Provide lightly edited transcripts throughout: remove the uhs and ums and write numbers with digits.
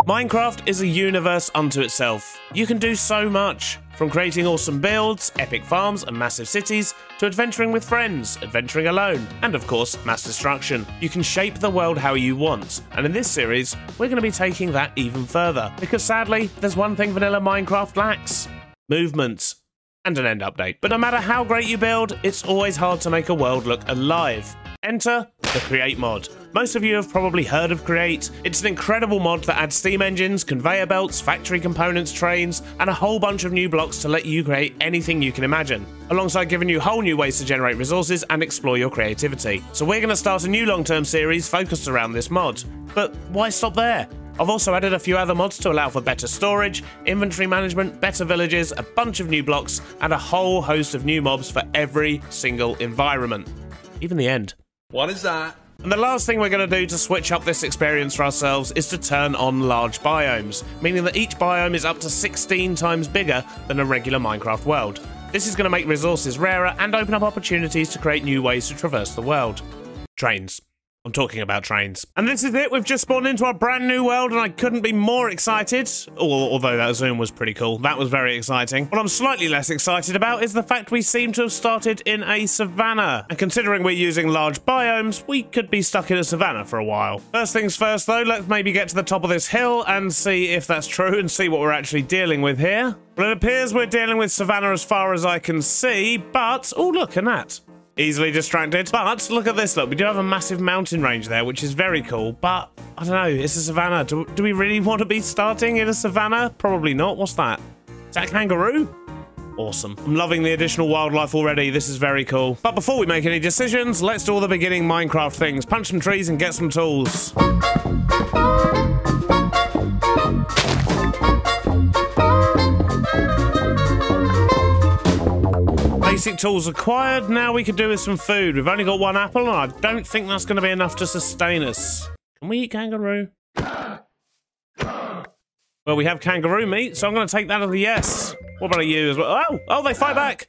Minecraft is a universe unto itself. You can do so much, from creating awesome builds, epic farms and massive cities, to adventuring with friends, adventuring alone, and of course, mass destruction. You can shape the world how you want, and in this series, we're going to be taking that even further, because sadly, there's one thing vanilla Minecraft lacks: movement. And an end update. But no matter how great you build, it's always hard to make a world look alive. Enter the Create mod. Most of you have probably heard of Create. It's an incredible mod that adds steam engines, conveyor belts, factory components, trains, and a whole bunch of new blocks to let you create anything you can imagine, alongside giving you whole new ways to generate resources and explore your creativity. So we're going to start a new long-term series focused around this mod. But why stop there? I've also added a few other mods to allow for better storage, inventory management, better villages, a bunch of new blocks, and a whole host of new mobs for every single environment. Even the end. What is that? And the last thing we're going to do to switch up this experience for ourselves is to turn on large biomes, meaning that each biome is up to 16 times bigger than a regular Minecraft world. This is going to make resources rarer and open up opportunities to create new ways to traverse the world. Trains. I'm talking about trains. And this is it, we've just spawned into our brand new world and I couldn't be more excited. Although that zoom was pretty cool, that was very exciting. What I'm slightly less excited about is the fact we seem to have started in a savanna. And considering we're using large biomes, we could be stuck in a savanna for a while. First things first though, let's maybe get to the top of this hill and see if that's true and see what we're actually dealing with here. Well, it appears we're dealing with savanna as far as I can see, but, oh look, and that. Easily distracted. But look at this, look, we do have a massive mountain range there, which is very cool, but I don't know, it's a savanna. Do we really want to be starting in a savanna? Probably not. What's that? Is that a kangaroo? Awesome. I'm loving the additional wildlife already. This is very cool. But before we make any decisions, let's do all the beginning Minecraft things. Punch some trees and get some tools. Basic tools acquired, now we could do with some food. We've only got one apple and I don't think that's going to be enough to sustain us. Can we eat kangaroo? Well, we have kangaroo meat, so I'm going to take that as a yes. What about you as well? Oh, they fight back.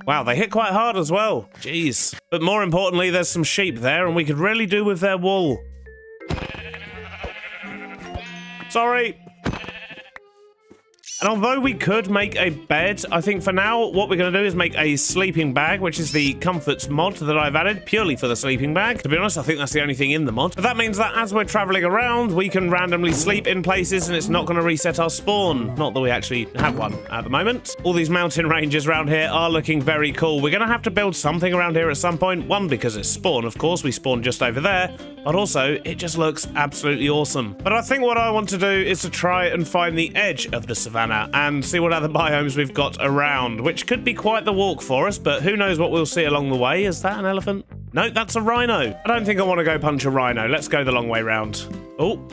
Wow, they hit quite hard as well. Jeez. But more importantly, there's some sheep there and we could really do with their wool. Sorry. And although we could make a bed, I think for now what we're going to do is make a sleeping bag, which is the comforts mod that I've added purely for the sleeping bag. To be honest, I think that's the only thing in the mod. But that means that as we're traveling around, we can randomly sleep in places and it's not going to reset our spawn. Not that we actually have one at the moment. All these mountain ranges around here are looking very cool. We're going to have to build something around here at some point. One, because it's spawn, of course. We spawn just over there. But also, it just looks absolutely awesome. But I think what I want to do is to try and find the edge of the savannah and see what other biomes we've got around, which could be quite the walk for us, but who knows what we'll see along the way. Is that an elephant? No, that's a rhino. I don't think I want to go punch a rhino. Let's go the long way round. Oh,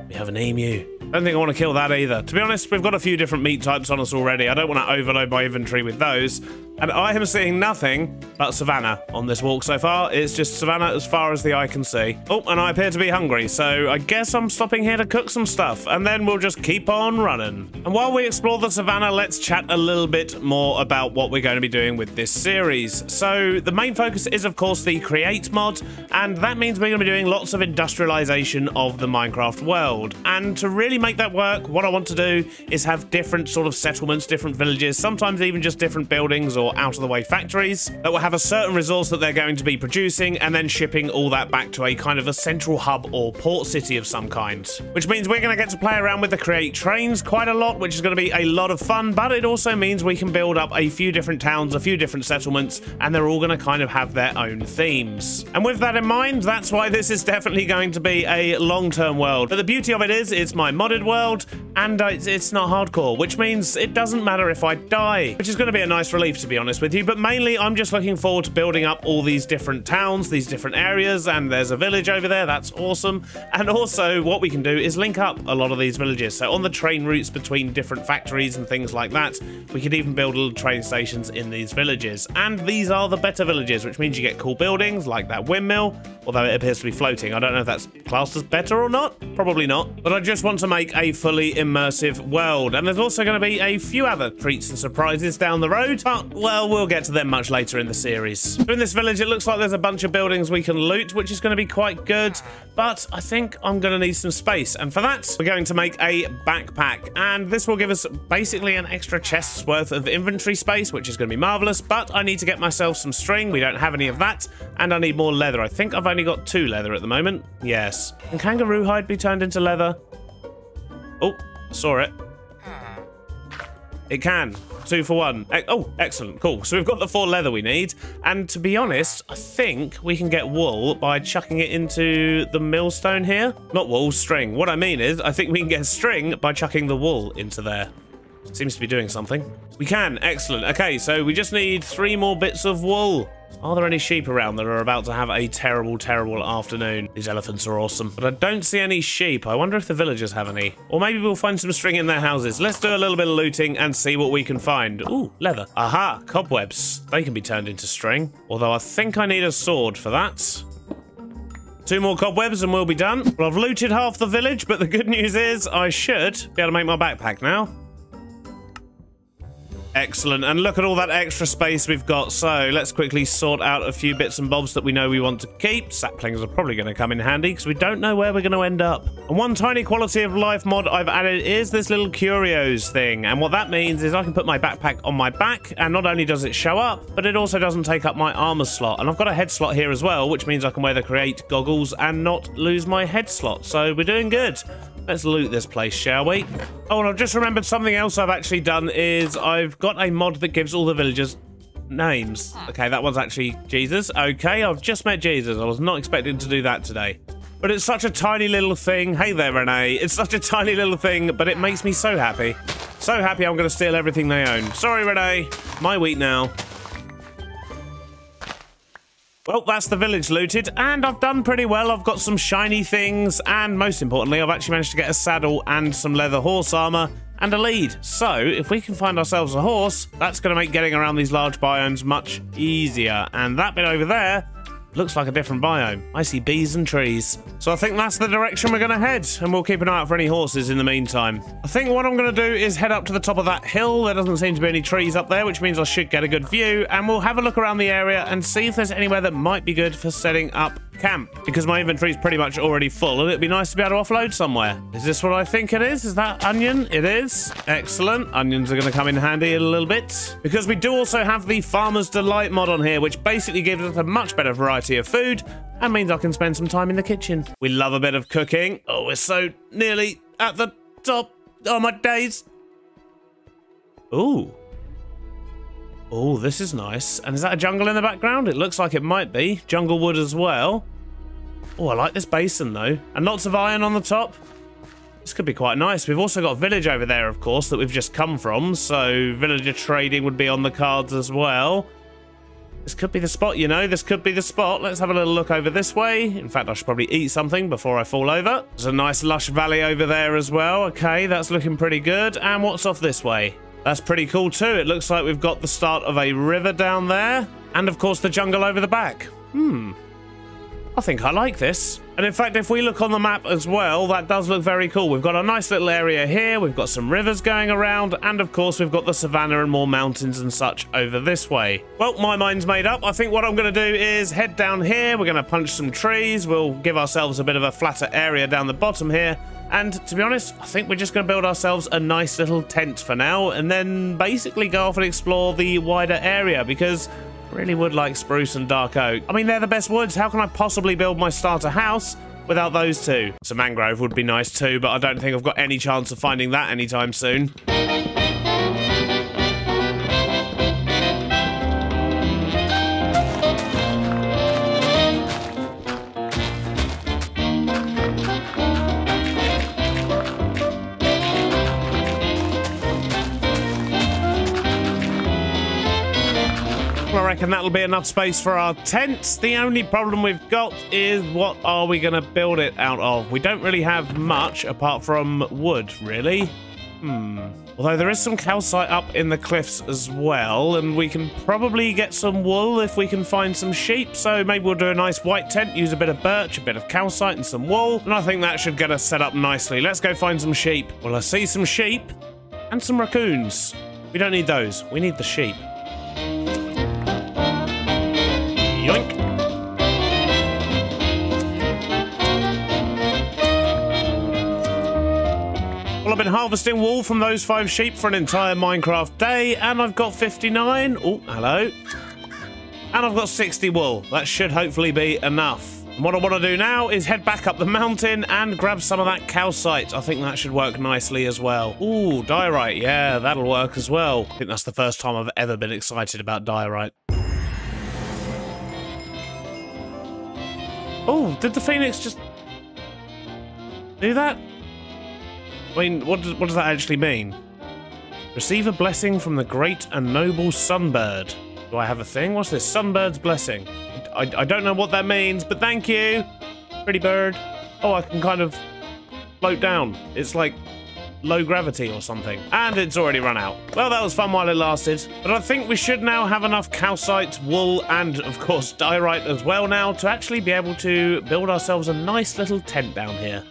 we have an emu. I don't think I want to kill that either. To be honest, we've got a few different meat types on us already. I don't want to overload my inventory with those. And I am seeing nothing but savanna on this walk so far. It's just savanna as far as the eye can see. Oh, and I appear to be hungry, so I guess I'm stopping here to cook some stuff, and then we'll just keep on running. And while we explore the savanna, let's chat a little bit more about what we're going to be doing with this series. So the main focus is, of course, the Create mod, and that means we're going to be doing lots of industrialization of the Minecraft world. And to really make that work, what I want to do is have different sort of settlements, different villages, sometimes even just different buildings or out-of-the-way factories that will have a certain resource that they're going to be producing and then shipping all that back to a kind of a central hub or port city of some kind. Which means we're going to get to play around with the Create trains quite a lot, which is going to be a lot of fun, but it also means we can build up a few different towns, a few different settlements, and they're all going to kind of have their own themes. And with that in mind, that's why this is definitely going to be a long-term world. But the beauty of it is, it's my modded world, and it's not hardcore, which means it doesn't matter if I die, which is going to be a nice relief, to be honest with you. But mainly I'm just looking forward to building up all these different towns, these different areas, and there's a village over there. That's awesome. And also what we can do is link up a lot of these villages. So on the train routes between different factories and things like that, we could even build little train stations in these villages. And these are the better villages, which means you get cool buildings like that windmill, although it appears to be floating. I don't know if that's classed as better or not. Probably not. But I just want to make a fully immersive world. And there's also going to be a few other treats and surprises down the road. But well, we'll get to them much later in the series. So in this village, it looks like there's a bunch of buildings we can loot, which is going to be quite good. But I think I'm going to need some space. And for that, we're going to make a backpack. And this will give us basically an extra chest's worth of inventory space, which is going to be marvelous. But I need to get myself some string. We don't have any of that. And I need more leather. I think I've only got 2 leather at the moment. Yes. Can kangaroo hide be turned into leather? Oh, saw it. It can. 2 for 1. Oh, excellent. Cool. So we've got the 4 leather we need. And to be honest, I think we can get wool by chucking it into the millstone here. Not wool, string. What I mean is, I think we can get string by chucking the wool into there. Seems to be doing something. We can. Excellent. Okay, so we just need 3 more bits of wool. Are there any sheep around that are about to have a terrible, terrible afternoon? These elephants are awesome. But I don't see any sheep. I wonder if the villagers have any. Or maybe we'll find some string in their houses. Let's do a little bit of looting and see what we can find. Ooh, leather. Aha, cobwebs. They can be turned into string. Although I think I need a sword for that. 2 more cobwebs and we'll be done. Well, I've looted half the village, but the good news is I should be able to make my backpack now. Excellent, and look at all that extra space we've got. So let's quickly sort out a few bits and bobs that we know we want to keep. Saplings are probably going to come in handy because we don't know where we're going to end up. And one tiny quality of life mod I've added is this little curios thing. And what that means is I can put my backpack on my back, and not only does it show up, but it also doesn't take up my armor slot. And I've got a head slot here as well, which means I can wear the create goggles and not lose my head slot. So we're doing good. Let's loot this place, shall we? Oh, and I've just remembered something else I've actually done is I've got a mod that gives all the villagers names. Okay, that one's actually Jesus. Okay, I've just met Jesus. I was not expecting to do that today. But it's such a tiny little thing. Hey there, Renee. It's such a tiny little thing, but it makes me so happy. So happy I'm going to steal everything they own. Sorry, Renee. My wheat now. Well, that's the village looted, and I've done pretty well. I've got some shiny things, and most importantly, I've actually managed to get a saddle and some leather horse armor and a lead. So, if we can find ourselves a horse, that's going to make getting around these large biomes much easier. And that bit over there looks like a different biome. I see bees and trees. So I think that's the direction we're going to head, and we'll keep an eye out for any horses in the meantime. I think what I'm going to do is head up to the top of that hill. There doesn't seem to be any trees up there, which means I should get a good view, and we'll have a look around the area and see if there's anywhere that might be good for setting up camp, because my inventory is pretty much already full and it'd be nice to be able to offload somewhere. Is this what I think it is? Is that onion? It is. Excellent. Onions are going to come in handy in a little bit, because we do also have the Farmer's Delight mod on here, which basically gives us a much better variety of food and means I can spend some time in the kitchen. We love a bit of cooking. Oh, we're so nearly at the top. Oh, my days. Ooh. Oh, this is nice. And is that a jungle in the background? It looks like it might be. Jungle wood as well. Oh, I like this basin, though. And lots of iron on the top. This could be quite nice. We've also got a village over there, of course, that we've just come from. So villager trading would be on the cards as well. This could be the spot, you know. This could be the spot. Let's have a little look over this way. In fact, I should probably eat something before I fall over. There's a nice lush valley over there as well. Okay, that's looking pretty good. And what's off this way? That's pretty cool too. It looks like we've got the start of a river down there. And of course the jungle over the back. I think I like this. And in fact, if we look on the map as well, that does look very cool. We've got a nice little area here. We've got some rivers going around. And of course, we've got the savannah and more mountains and such over this way. Well, my mind's made up. I think what I'm going to do is head down here. We're going to punch some trees. We'll give ourselves a bit of a flatter area down the bottom here. And to be honest, I think we're just going to build ourselves a nice little tent for now, and then basically go off and explore the wider area, because I really would like spruce and dark oak. I mean, they're the best woods. How can I possibly build my starter house without those two? So mangrove would be nice too, but I don't think I've got any chance of finding that anytime soon. I reckon that'll be enough space for our tents. The only problem we've got is, what are we going to build it out of? We don't really have much apart from wood, really. Although there is some calcite up in the cliffs as well, and we can probably get some wool if we can find some sheep. So maybe we'll do a nice white tent, use a bit of birch, a bit of calcite and some wool, and I think that should get us set up nicely. Let's go find some sheep. Well, I see some sheep and some raccoons. We don't need those. We need the sheep. Well, I've been harvesting wool from those 5 sheep for an entire Minecraft day, and I've got 59. Oh, hello. And I've got 60 wool. That should hopefully be enough. And what I want to do now is head back up the mountain and grab some of that calcite. I think that should work nicely as well. Ooh, diorite. Yeah, that'll work as well. I think that's the first time I've ever been excited about diorite. Oh, did the phoenix just do that? I mean, what does that actually mean? Receive a blessing from the great and noble sunbird. Do I have a thing? What's this? Sunbird's blessing. I don't know what that means, but thank you, pretty bird. Oh, I can kind of float down. It's like low gravity or something. And it's already run out. Well, that was fun while it lasted. But I think we should now have enough calcite, wool, and of course diorite as well now to actually be able to build ourselves a nice little tent down here.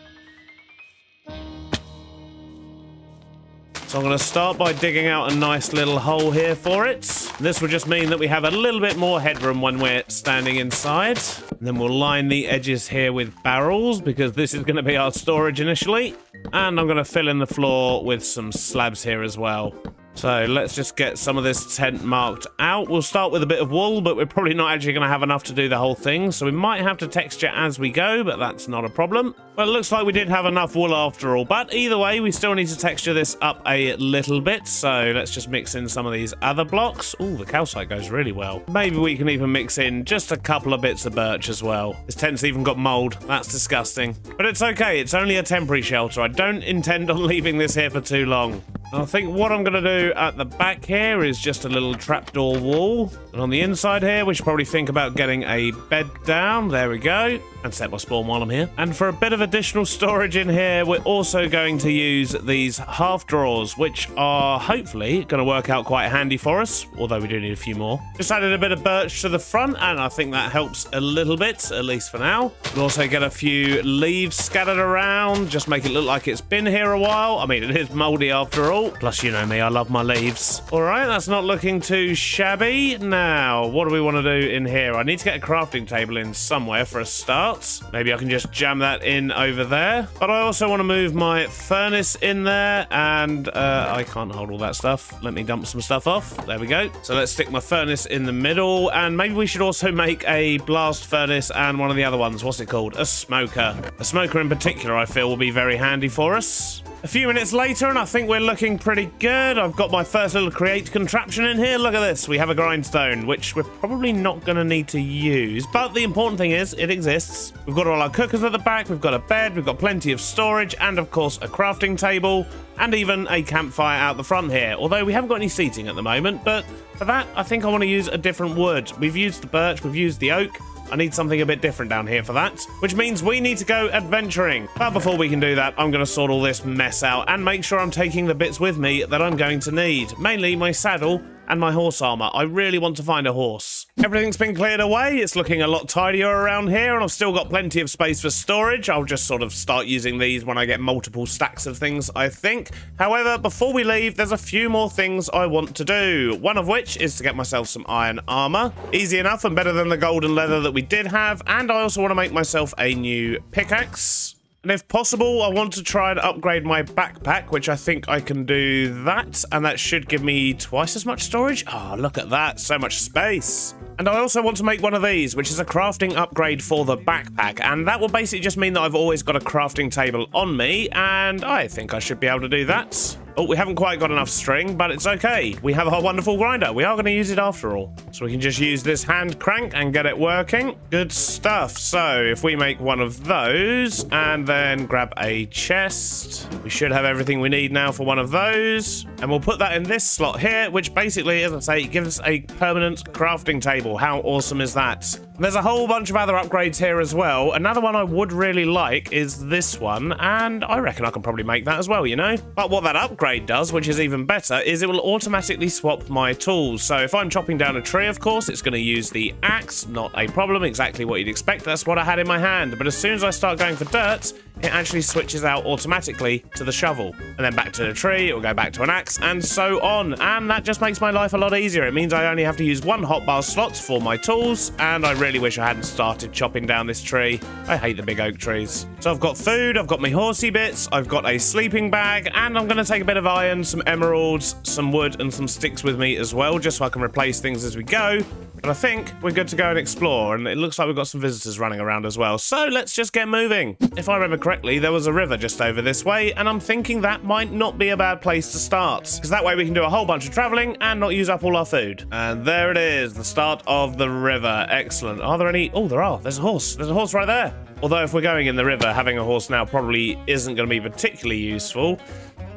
So I'm going to start by digging out a nice little hole here for it. This will just mean that we have a little bit more headroom when we're standing inside. And then we'll line the edges here with barrels because this is going to be our storage initially. And I'm going to fill in the floor with some slabs here as well. So let's just get some of this tent marked out. We'll start with a bit of wool, but we're probably not actually going to have enough to do the whole thing. So we might have to texture as we go, but that's not a problem. Well, it looks like we did have enough wool after all. But either way, we still need to texture this up a little bit. So let's just mix in some of these other blocks. Ooh, the calcite goes really well. Maybe we can even mix in just a couple of bits of birch as well. This tent's even got mold. That's disgusting. But it's okay. It's only a temporary shelter. I don't intend on leaving this here for too long. I think what I'm going to do at the back here is just a little trapdoor wall. And on the inside here, we should probably think about getting a bed down. There we go. And set my spawn while I'm here. And for a bit of additional storage in here, we're also going to use these half drawers, which are hopefully going to work out quite handy for us. Although we do need a few more. Just added a bit of birch to the front, and I think that helps a little bit, at least for now. We'll also get a few leaves scattered around, just make it look like it's been here a while. I mean, it is moldy after all. Plus, you know me, I love my leaves. All right, that's not looking too shabby. Now, what do we want to do in here? I need to get a crafting table in somewhere for a start. Maybe I can just jam that in over there. But I also want to move my furnace in there, and I can't hold all that stuff. Let me dump some stuff off. There we go. So let's stick my furnace in the middle, and maybe we should also make a blast furnace and one of the other ones. What's it called? A smoker. A smoker in particular, I feel, will be very handy for us. A few minutes later, and I think we're looking pretty good. I've got my first little create contraption in here. Look at this. We have a grindstone, which we're probably not going to need to use. But the important thing is, it exists. We've got all our cookers at the back. We've got a bed. We've got plenty of storage. And, of course, a crafting table. And even a campfire out the front here. Although we haven't got any seating at the moment. But for that, I think I want to use a different wood. We've used the birch. We've used the oak. I need something a bit different down here for that, which means we need to go adventuring. But before we can do that, I'm going to sort all this mess out and make sure I'm taking the bits with me that I'm going to need. Mainly my saddle and my horse armor. I really want to find a horse. Everything's been cleared away. It's looking a lot tidier around here, and I've still got plenty of space for storage. I'll just sort of start using these when I get multiple stacks of things, I think. However, before we leave, there's a few more things I want to do. One of which is to get myself some iron armor. Easy enough and better than the golden leather that we did have. And I also want to make myself a new pickaxe. And if possible, I want to try and upgrade my backpack, which I think I can do that. And that should give me twice as much storage. Oh, look at that. So much space. And I also want to make one of these, which is a crafting upgrade for the backpack. And that will basically just mean that I've always got a crafting table on me. And I think I should be able to do that. Oh, we haven't quite got enough string, but it's okay. We have our wonderful grinder. We are going to use it after all. So we can just use this hand crank and get it working. Good stuff. So if we make one of those and then grab a chest, we should have everything we need now for one of those. And we'll put that in this slot here, which basically, as I say, gives us a permanent crafting table. How awesome is that? There's a whole bunch of other upgrades here as well. Another one I would really like is this one, and I reckon I can probably make that as well, you know? But what that upgrade does, which is even better, is it will automatically swap my tools. So if I'm chopping down a tree, of course, it's going to use the axe. Not a problem, exactly what you'd expect. That's what I had in my hand. But as soon as I start going for dirt, it actually switches out automatically to the shovel. And then back to the tree, it will go back to an axe, and so on. And that just makes my life a lot easier. It means I only have to use one hotbar slot for my tools, and I really really wish I hadn't started chopping down this tree. I hate the big oak trees. So I've got food, I've got my horsey bits, I've got a sleeping bag, and I'm going to take a bit of iron, some emeralds, some wood, and some sticks with me as well, just so I can replace things as we go. But I think we're good to go and explore, and it looks like we've got some visitors running around as well. So let's just get moving. If I remember correctly, there was a river just over this way, and I'm thinking that might not be a bad place to start, because that way we can do a whole bunch of traveling and not use up all our food. And there it is, the start of the river. Excellent. Are there any? Oh, there are. There's a horse. There's a horse right there. Although if we're going in the river, having a horse now probably isn't going to be particularly useful.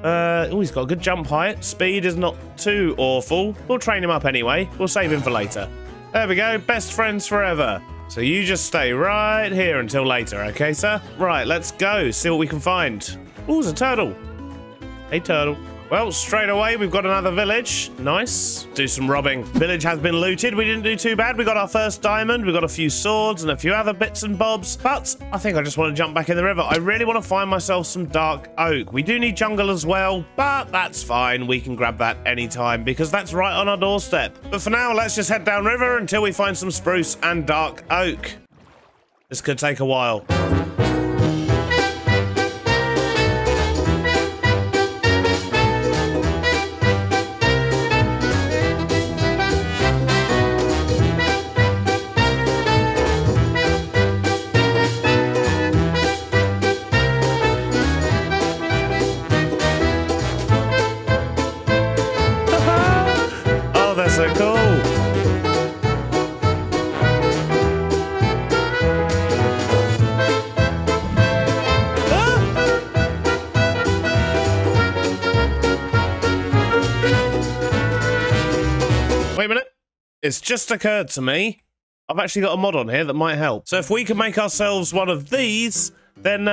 Oh, he's got a good jump height. Speed is not too awful. We'll train him up anyway. We'll save him for later. There we go. Best friends forever. So you just stay right here until later, okay, sir? Right, let's go. See what we can find. Oh, there's a turtle. Hey, turtle. Well, straight away, we've got another village. Nice. Do some robbing. Village has been looted. We didn't do too bad. We got our first diamond. We got a few swords and a few other bits and bobs. But I think I just want to jump back in the river. I really want to find myself some dark oak. We do need jungle as well, but that's fine. We can grab that anytime because that's right on our doorstep. But for now, let's just head downriver until we find some spruce and dark oak. This could take a while. So cool. Wait a minute. It's just occurred to me. I've actually got a mod on here that might help. So if we can make ourselves one of these, then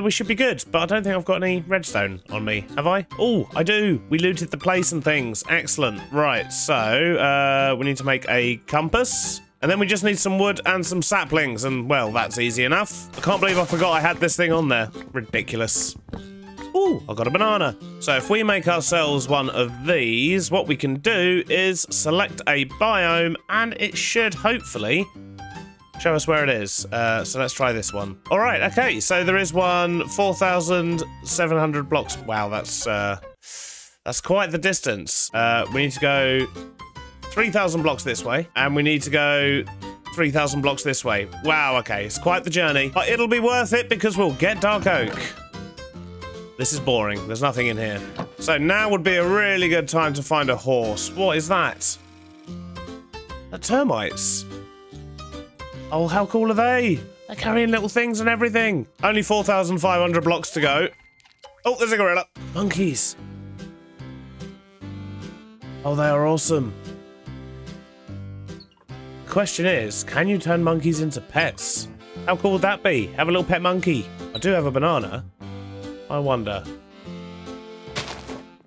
we should be good. But I don't think I've got any redstone on me, have I? Oh, I do. We looted the place and things. Excellent. Right, so we need to make a compass. And then we just need some wood and some saplings. And, well, that's easy enough. I can't believe I forgot I had this thing on there. Ridiculous. Ooh, I got a banana. So if we make ourselves one of these, what we can do is select a biome, and it should hopefully show us where it is. So let's try this one. All right, okay. So there is one 4,700 blocks. Wow, that's quite the distance. We need to go 3,000 blocks this way, and we need to go 3,000 blocks this way. Wow, okay, it's quite the journey, but it'll be worth it because we'll get dark oak. This is boring. There's nothing in here. So now would be a really good time to find a horse. What is that? They're termites. Oh, how cool are they? They're carrying little things and everything. Only 4,500 blocks to go. Oh, there's a gorilla. Monkeys. Oh, they are awesome. The question is, can you turn monkeys into pets? How cool would that be? Have a little pet monkey. I do have a banana. I wonder.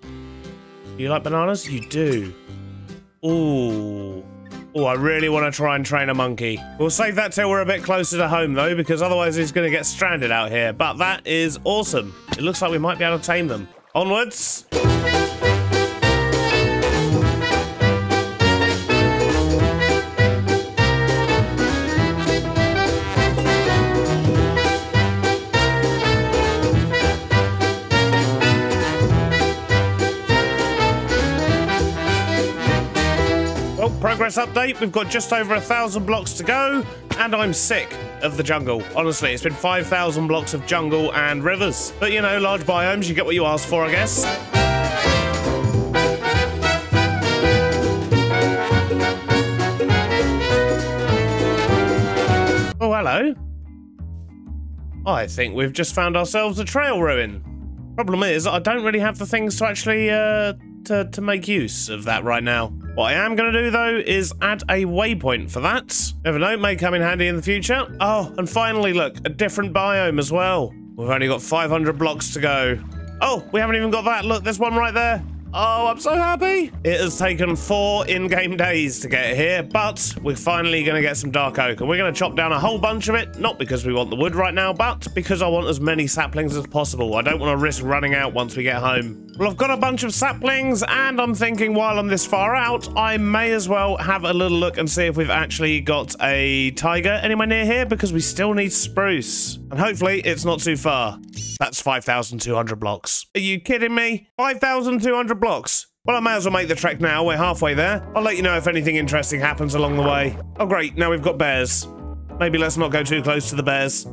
Do you like bananas? You do. Ooh. Oh, I really want to try and train a monkey. We'll save that till we're a bit closer to home, though, because otherwise he's going to get stranded out here. But that is awesome. It looks like we might be able to tame them. Onwards. Progress update, we've got just over 1,000 blocks to go, and I'm sick of the jungle. Honestly, it's been 5,000 blocks of jungle and rivers. But, you know, large biomes, you get what you ask for, I guess. Oh, hello. I think we've just found ourselves a trail ruin. Problem is, I don't really have the things to actually, to make use of that right now. What I am going to do, though, is add a waypoint for that. Never know, it may come in handy in the future. Oh, and finally, look, a different biome as well. We've only got 500 blocks to go. Oh, we haven't even got that. Look, there's one right there. Oh, I'm so happy. It has taken 4 in-game days to get here, but we're finally going to get some dark oak, and we're going to chop down a whole bunch of it, not because we want the wood right now, but because I want as many saplings as possible. I don't want to risk running out once we get home. Well, I've got a bunch of saplings, and I'm thinking while I'm this far out, I may as well have a little look and see if we've actually got a tiger anywhere near here, because we still need spruce. And hopefully it's not too far. That's 5,200 blocks. Are you kidding me? 5,200 blocks. Well, I may as well make the trek now. We're halfway there. I'll let you know if anything interesting happens along the way. Oh, great. Now we've got bears. Maybe let's not go too close to the bears.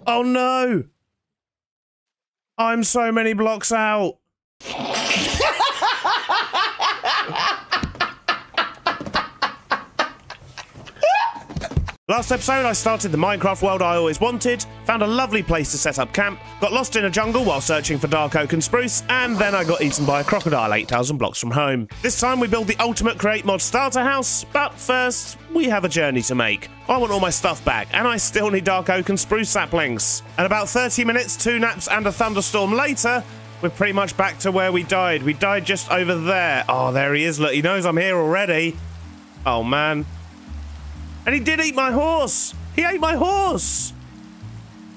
Oh no! I'm so many blocks out. Last episode, I started the Minecraft world I always wanted, found a lovely place to set up camp, got lost in a jungle while searching for dark oak and spruce, and then I got eaten by a crocodile 8,000 blocks from home. This time we build the ultimate create mod starter house, but first, we have a journey to make. I want all my stuff back, and I still need dark oak and spruce saplings. And about 30 minutes, 2 naps, and a thunderstorm later, we're pretty much back to where we died. We died just over there. Oh, there he is. Look, he knows I'm here already. Oh, man. And he did eat my horse. He ate my horse.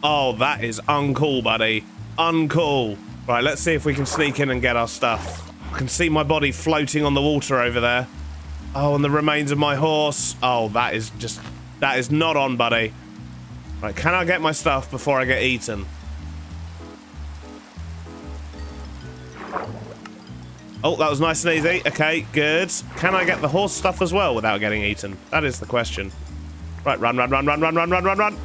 Oh, that is uncool, buddy. Uncool. Right, let's see if we can sneak in and get our stuff. I can see my body floating on the water over there. Oh, and the remains of my horse. Oh, that is not on, buddy. Right, can I get my stuff before I get eaten? Oh, that was nice and easy. Okay, good. Can I get the horse stuff as well without getting eaten? That is the question. Right, run, run, run, run, run, run, run, run, run.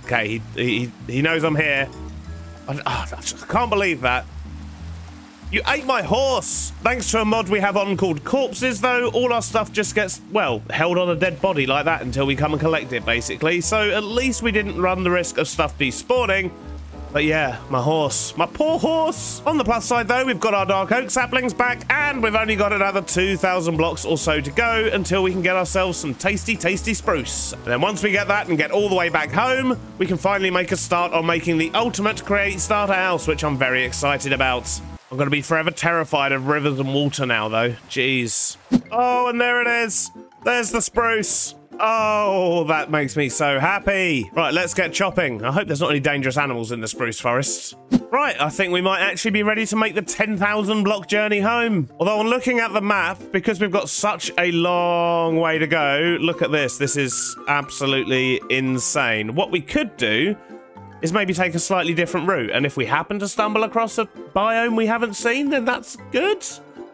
Okay, he knows I'm here. I can't believe that. You ate my horse! Thanks to a mod we have on called Corpses, though, all our stuff just gets, well, held on a dead body like that until we come and collect it, basically. So at least we didn't run the risk of stuff despawning. But yeah, my horse. My poor horse! On the plus side, though, we've got our dark oak saplings back, and we've only got another 2,000 blocks or so to go until we can get ourselves some tasty, tasty spruce. And then once we get that and get all the way back home, we can finally make a start on making the ultimate create starter house, which I'm very excited about. I'm going to be forever terrified of rivers and water now, though. Jeez. Oh, and there it is. There's the spruce. Oh, that makes me so happy. Right, let's get chopping. I hope there's not any dangerous animals in the spruce forest. Right, I think we might actually be ready to make the 10,000 block journey home. Although on looking at the map, because we've got such a long way to go, look at this. This is absolutely insane. What we could do is maybe take a slightly different route. And if we happen to stumble across a biome we haven't seen, then that's good.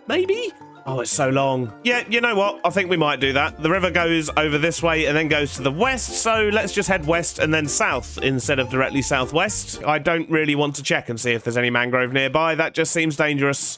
Maybe? Oh, it's so long. Yeah, you know what? I think we might do that. The river goes over this way and then goes to the west, so let's just head west and then south instead of directly southwest. I don't really want to check and see if there's any mangrove nearby. That just seems dangerous.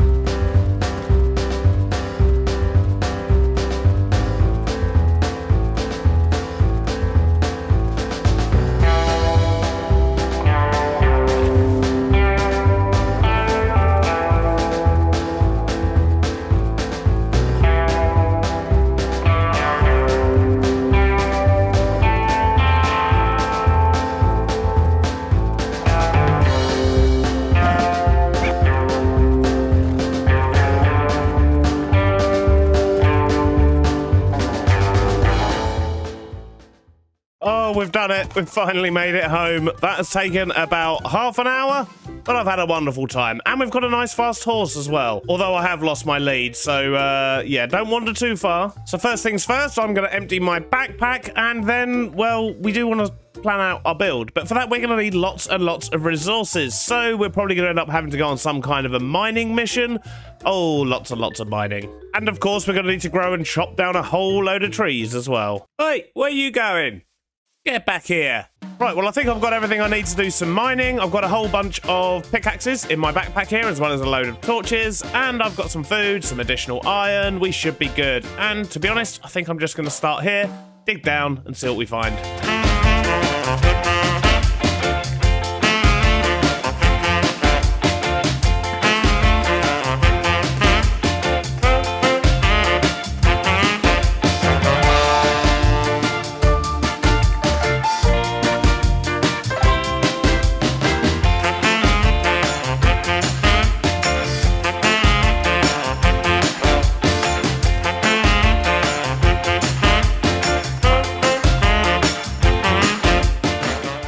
We've done it. We've finally made it home. That has taken about half an hour, but I've had a wonderful time. And we've got a nice fast horse as well, although I have lost my lead. So, yeah, don't wander too far. So first things first, I'm going to empty my backpack, and then, well, we do want to plan out our build. But for that, we're going to need lots and lots of resources. So we're probably going to end up having to go on some kind of a mining mission. Oh, lots and lots of mining. And of course, we're going to need to grow and chop down a whole load of trees as well. Hey, where are you going? Get back here. Right, well, I think I've got everything I need to do some mining. I've got a whole bunch of pickaxes in my backpack here, as well as a load of torches, and I've got some food, some additional iron. We should be good. And to be honest, I think I'm just going to start here, dig down, and see what we find.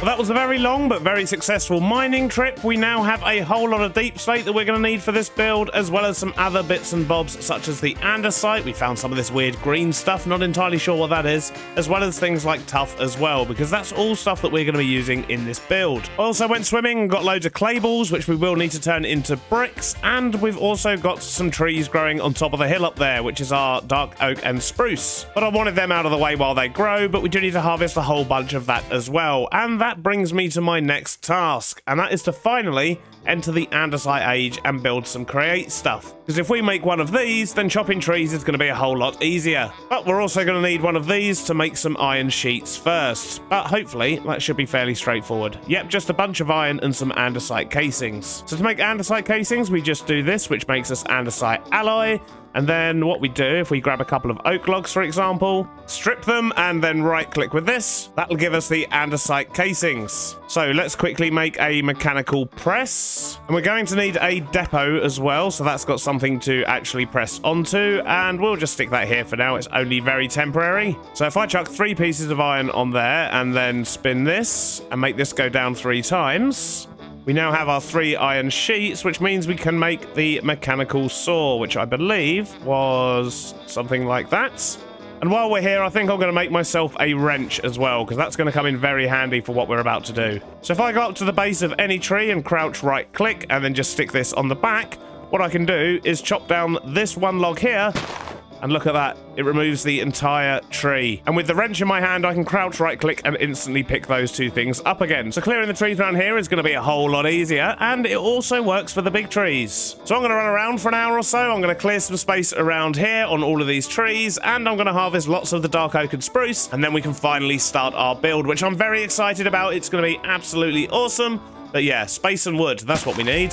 That was a very long but very successful mining trip. We now have a whole lot of deep slate that we're going to need for this build, as well as some other bits and bobs such as the andesite. We found some of this weird green stuff, not entirely sure what that is, as well as things like tuff as well, because that's all stuff that we're going to be using in this build. I also went swimming and got loads of clay balls, which we will need to turn into bricks, and we've also got some trees growing on top of the hill up there, which is our dark oak and spruce. But I wanted them out of the way while they grow, but we do need to harvest a whole bunch of that as well, and that brings me to my next task, and that is to finally enter the andesite age and build some create stuff. Because if we make one of these, then chopping trees is going to be a whole lot easier. But we're also going to need one of these to make some iron sheets first. But hopefully, that should be fairly straightforward. Yep, just a bunch of iron and some andesite casings. So to make andesite casings, we just do this, which makes us andesite alloy. And then what we do, if we grab a couple of oak logs, for example, strip them and then right-click with this, that'll give us the andesite casings. So let's quickly make a mechanical press. And we're going to need a depot as well, so that's got something to actually press onto, and we'll just stick that here for now. It's only very temporary. So if I chuck 3 pieces of iron on there and then spin this and make this go down 3 times... we now have our 3 iron sheets, which means we can make the mechanical saw, which I believe was something like that. And while we're here, I think I'm going to make myself a wrench as well, because that's going to come in very handy for what we're about to do. So if I go up to the base of any tree and crouch right click and then just stick this on the back, what I can do is chop down this one log here. And look at that, it removes the entire tree. And with the wrench in my hand, I can crouch right click and instantly pick those 2 things up again. So clearing the trees around here is going to be a whole lot easier, and it also works for the big trees. So I'm going to run around for an hour or so. I'm going to clear some space around here on all of these trees, and I'm going to harvest lots of the dark oak and spruce, and then we can finally start our build, which I'm very excited about. It's going to be absolutely awesome. But yeah, space and wood, that's what we need.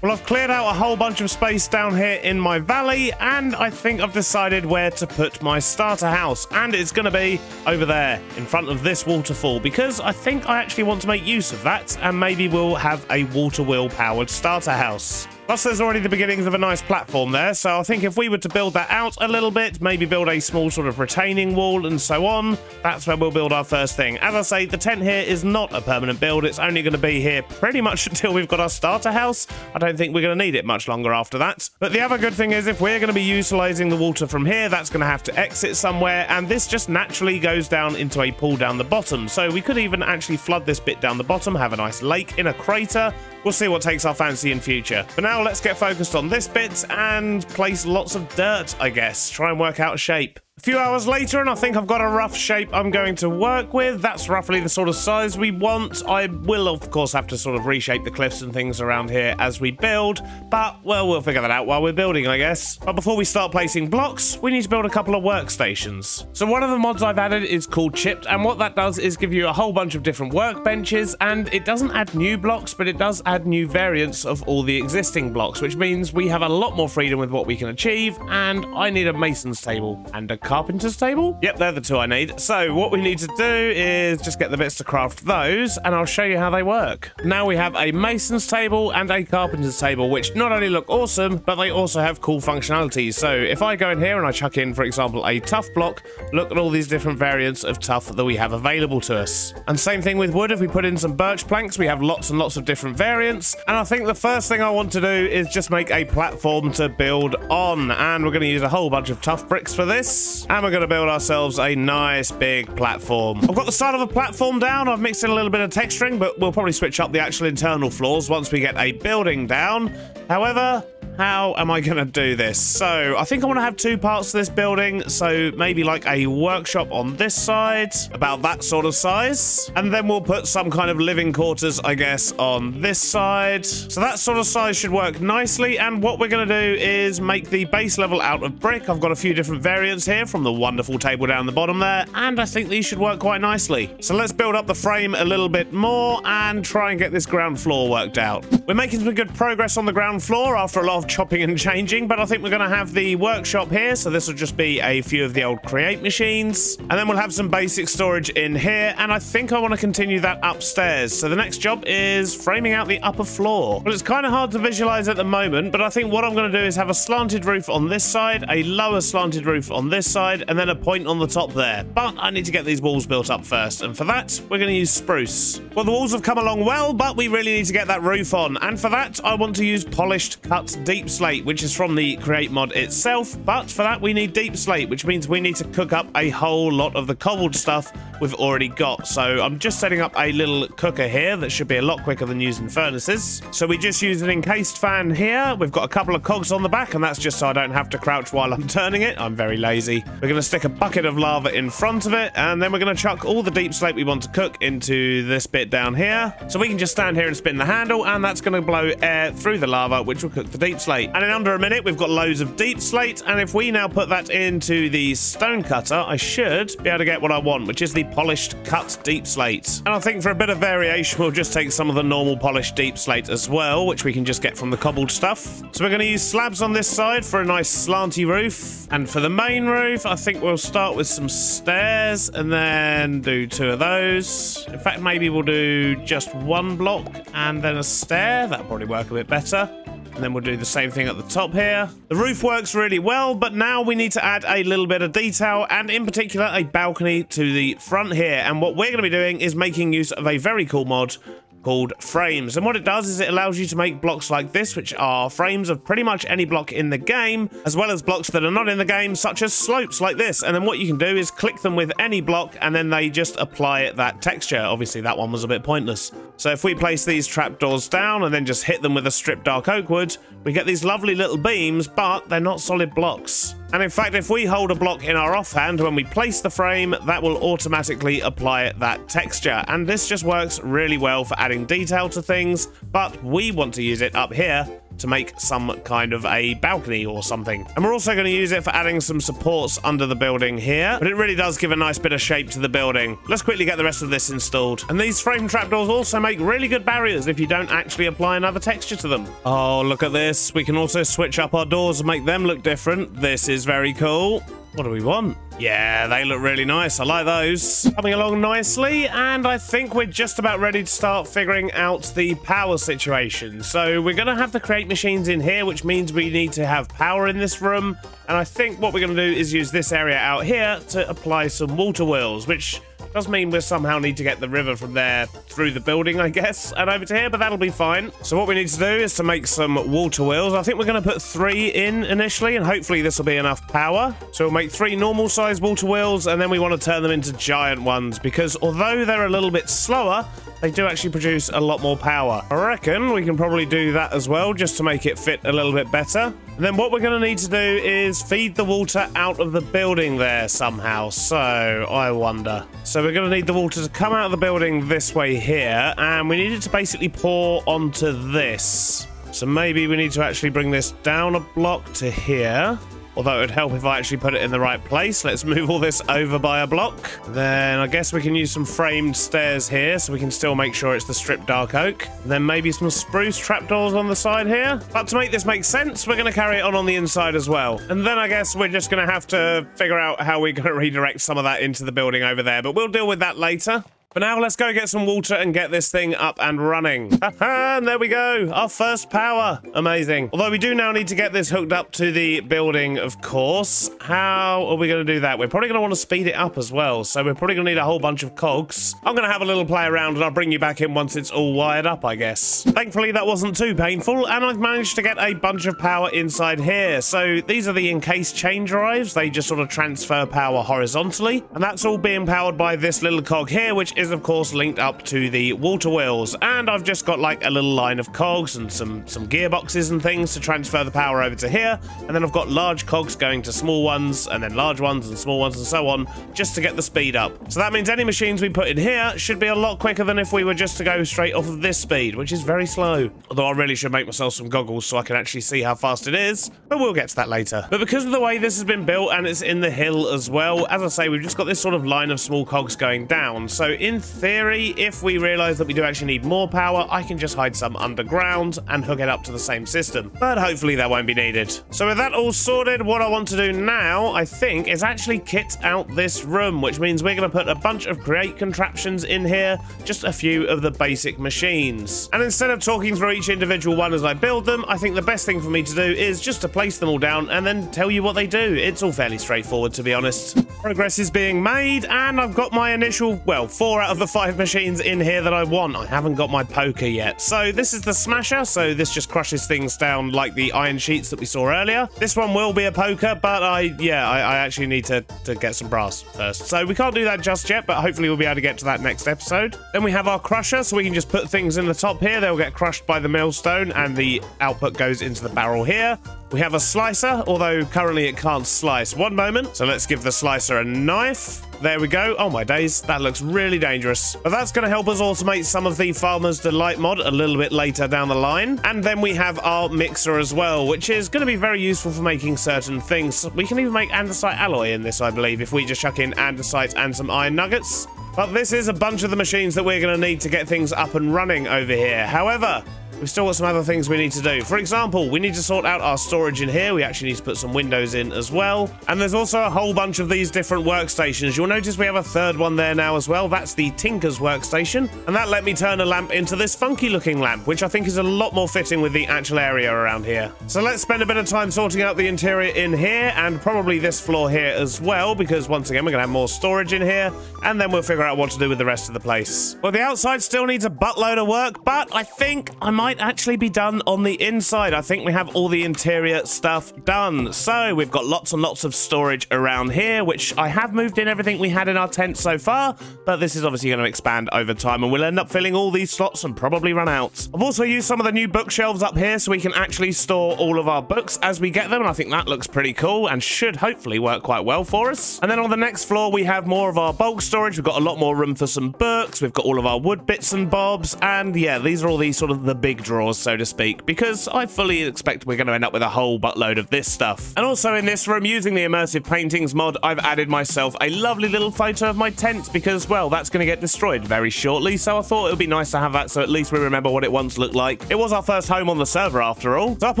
I've cleared out a whole bunch of space down here in my valley, and I think I've decided where to put my starter house, and it's going to be over there in front of this waterfall, because I think I actually want to make use of that, and maybe we'll have a water wheel powered starter house. Plus, there's already the beginnings of a nice platform there, so I think if we were to build that out a little bit, maybe build a small sort of retaining wall and so on, that's where we'll build our first thing. As I say, the tent here is not a permanent build. It's only going to be here pretty much until we've got our starter house. I don't think we're going to need it much longer after that. But the other good thing is, if we're going to be utilising the water from here, that's going to have to exit somewhere, and this just naturally goes down into a pool down the bottom. So we could even actually flood this bit down the bottom, have a nice lake in a crater. We'll see what takes our fancy in future. For now, let's get focused on this bit and place lots of dirt, I guess. Try and work out a shape. A few hours later, and I think I've got a rough shape I'm going to work with. That's roughly the sort of size we want. I will, of course, have to sort of reshape the cliffs and things around here as we build, but, well, we'll figure that out while we're building, I guess. But before we start placing blocks, we need to build a couple of workstations. So one of the mods I've added is called Chipped, and what that does is give you a whole bunch of different workbenches, and it doesn't add new blocks, but it does add new variants of all the existing blocks, which means we have a lot more freedom with what we can achieve, and I need a mason's table and a carpenter's table? Yep, they're the two I need. So what we need to do is just get the bits to craft those, and I'll show you how they work. Now we have a mason's table and a carpenter's table, which not only look awesome, but they also have cool functionalities. So if I go in here and I chuck in, for example, a tough block, look at all these different variants of tough that we have available to us. And same thing with wood. If we put in some birch planks, we have lots and lots of different variants. And I think the first thing I want to do is just make a platform to build on, and we're going to use a whole bunch of tough bricks for this, and we're going to build ourselves a nice big platform. I've got the start of a platform down. I've mixed in a little bit of texturing, but we'll probably switch up the actual internal floors once we get a building down. However, how am I going to do this? So I think I want to have two parts to this building. So maybe like a workshop on this side, about that sort of size. And then we'll put some kind of living quarters, I guess, on this side. So that sort of size should work nicely. And what we're going to do is make the base level out of brick. I've got a few different variants here from the wonderful table down the bottom there. And I think these should work quite nicely. So let's build up the frame a little bit more and try and get this ground floor worked out. We're making some good progress on the ground floor after a lot of chopping and changing, but I think we're going to have the workshop here, so this will just be a few of the old create machines, and then we'll have some basic storage in here, and I think I want to continue that upstairs. So the next job is framing out the upper floor. Well, it's kind of hard to visualize at the moment, but I think what I'm going to do is have a slanted roof on this side, a lower slanted roof on this side, and then a point on the top there. But I need to get these walls built up first, and for that we're going to use spruce. Well, the walls have come along well, but we really need to get that roof on, and for that I want to use polished cut deep slate, which is from the create mod itself, but for that we need deep slate, which means we need to cook up a whole lot of the cobbled stuff we've already got. So I'm just setting up a little cooker here that should be a lot quicker than using furnaces. So we just use an encased fan here. We've got a couple of cogs on the back, and that's just so I don't have to crouch while I'm turning it. I'm very lazy. We're going to stick a bucket of lava in front of it, and then we're going to chuck all the deep slate we want to cook into this bit down here. So we can just stand here and spin the handle, and that's going to blow air through the lava, which will cook the deep slate. And in under a minute, we've got loads of deep slate, and if we now put that into the stone cutter, I should be able to get what I want, which is the polished cut deep slate. And I think for a bit of variation, we'll just take some of the normal polished deep slate as well, which we can just get from the cobbled stuff. So we're going to use slabs on this side for a nice slanty roof, and for the main roof, I think we'll start with some stairs and then do two of those. In fact, maybe we'll do just one block and then a stair. That'll probably work a bit better. And then we'll do the same thing at the top here. The roof works really well, but now we need to add a little bit of detail, and in particular a balcony to the front here. And what we're going to be doing is making use of a very cool mod called frames, and what it does is it allows you to make blocks like this, which are frames of pretty much any block in the game, as well as blocks that are not in the game, such as slopes like this. And then what you can do is click them with any block, and then they just apply that texture. Obviously that one was a bit pointless. So if we place these trapdoors down and then just hit them with a stripped dark oak wood, we get these lovely little beams, but they're not solid blocks. And in fact, if we hold a block in our offhand, when we place the frame, that will automatically apply that texture. And this just works really well for adding detail to things, but we want to use it up here to make some kind of a balcony or something. And we're also going to use it for adding some supports under the building here, but it really does give a nice bit of shape to the building. Let's quickly get the rest of this installed. And these frame trapdoors also make really good barriers if you don't actually apply another texture to them. Oh, look at this. We can also switch up our doors and make them look different. This is very cool. What do we want? Yeah, they look really nice. I like those. Coming along nicely, and I think we're just about ready to start figuring out the power situation. So we're going to have the create machines in here, which means we need to have power in this room. And I think what we're going to do is use this area out here to apply some water wheels, which does mean we somehow need to get the river from there through the building, I guess, and over to here, but that'll be fine. So what we need to do is to make some water wheels. I think we're going to put 3 in initially, and hopefully this will be enough power. So we'll make 3 normal size water wheels, and then we want to turn them into giant ones, because although they're a little bit slower, they do actually produce a lot more power. I reckon we can probably do that as well, just to make it fit a little bit better. And then what we're going to need to do is feed the water out of the building there somehow. So I wonder. So we're going to need the water to come out of the building this way here, and we need it to basically pour onto this. So maybe we need to actually bring this down a block to here. although it would help if I actually put it in the right place. Let's move all this over by a block. Then I guess we can use some framed stairs here so we can still make sure it's the stripped dark oak. Then maybe some spruce trapdoors on the side here. But to make this make sense, we're going to carry it on the inside as well. And then I guess we're just going to have to figure out how we're going to redirect some of that into the building over there, but we'll deal with that later. But now let's go get some water and get this thing up and running. And there we go, our first power. Amazing. Although we do now need to get this hooked up to the building, of course. How are we going to do that? We're probably going to want to speed it up as well, so we're probably going to need a whole bunch of cogs. I'm going to have a little play around and I'll bring you back in once it's all wired up, I guess. Thankfully, that wasn't too painful, and I've managed to get a bunch of power inside here. So these are the encased chain drives. They just sort of transfer power horizontally, and that's all being powered by this little cog here, which is of course linked up to the water wheels. And I've just got like a little line of cogs and some gearboxes and things to transfer the power over to here, and then I've got large cogs going to small ones, and then large ones and small ones and so on, just to get the speed up. So that means any machines we put in here should be a lot quicker than if we were just to go straight off of this speed, which is very slow. Although I really should make myself some goggles so I can actually see how fast it is, but we'll get to that later. But because of the way this has been built and it's in the hill as well, as I say, we've just got this sort of line of small cogs going down. So in theory, if we realize that we do actually need more power, I can just hide some underground and hook it up to the same system. But hopefully that won't be needed. So with that all sorted, what I want to do now, I think, is actually kit out this room, which means we're going to put a bunch of create contraptions in here, just a few of the basic machines. And instead of talking through each individual one as I build them, I think the best thing for me to do is just to place them all down and then tell you what they do. It's all fairly straightforward, to be honest. Progress is being made, and I've got my initial, well, 4 out of the 5 machines in here that I want. I haven't got my poker yet. So this is the smasher, so this just crushes things down like the iron sheets that we saw earlier. This one will be a poker, but I actually need to get some brass first. So we can't do that just yet, but hopefully we'll be able to get to that next episode. Then we have our crusher, so we can just put things in the top here. They'll get crushed by the millstone, and the output goes into the barrel here. We have a slicer, although currently it can't slice. One moment. So let's give the slicer a knife. There we go. Oh my days, that looks really dangerous. But that's going to help us automate some of the Farmer's Delight mod a little bit later down the line. And then we have our mixer as well, which is going to be very useful for making certain things. We can even make andesite alloy in this, I believe, if we just chuck in andesite and some iron nuggets. But this is a bunch of the machines that we're going to need to get things up and running over here. However, we've still got some other things we need to do. For example, we need to sort out our storage in here. We actually need to put some windows in as well. And there's also a whole bunch of these different workstations. You'll notice we have a third one there now as well. That's the Tinker's workstation. And that let me turn a lamp into this funky looking lamp, which I think is a lot more fitting with the actual area around here. So let's spend a bit of time sorting out the interior in here, and probably this floor here as well, because once again, we're going to have more storage in here, and then we'll figure out what to do with the rest of the place. Well, the outside still needs a buttload of work, but I think I might actually be done on the inside. I think we have all the interior stuff done. So we've got lots and lots of storage around here, which I have moved in everything we had in our tent so far, but this is obviously going to expand over time, and we'll end up filling all these slots and probably run out. I've also used some of the new bookshelves up here so we can actually store all of our books as we get them, and I think that looks pretty cool and should hopefully work quite well for us. And then on the next floor, we have more of our bulk storage. We've got a lot more room for some books. We've got all of our wood bits and bobs, and yeah, these are all these sort of the big drawers, so to speak, because I fully expect we're going to end up with a whole buttload of this stuff. And also in this room, using the immersive paintings mod, I've added myself a lovely little photo of my tent because, well, that's going to get destroyed very shortly, so I thought it would be nice to have that so at least we remember what it once looked like. It was our first home on the server after all. So up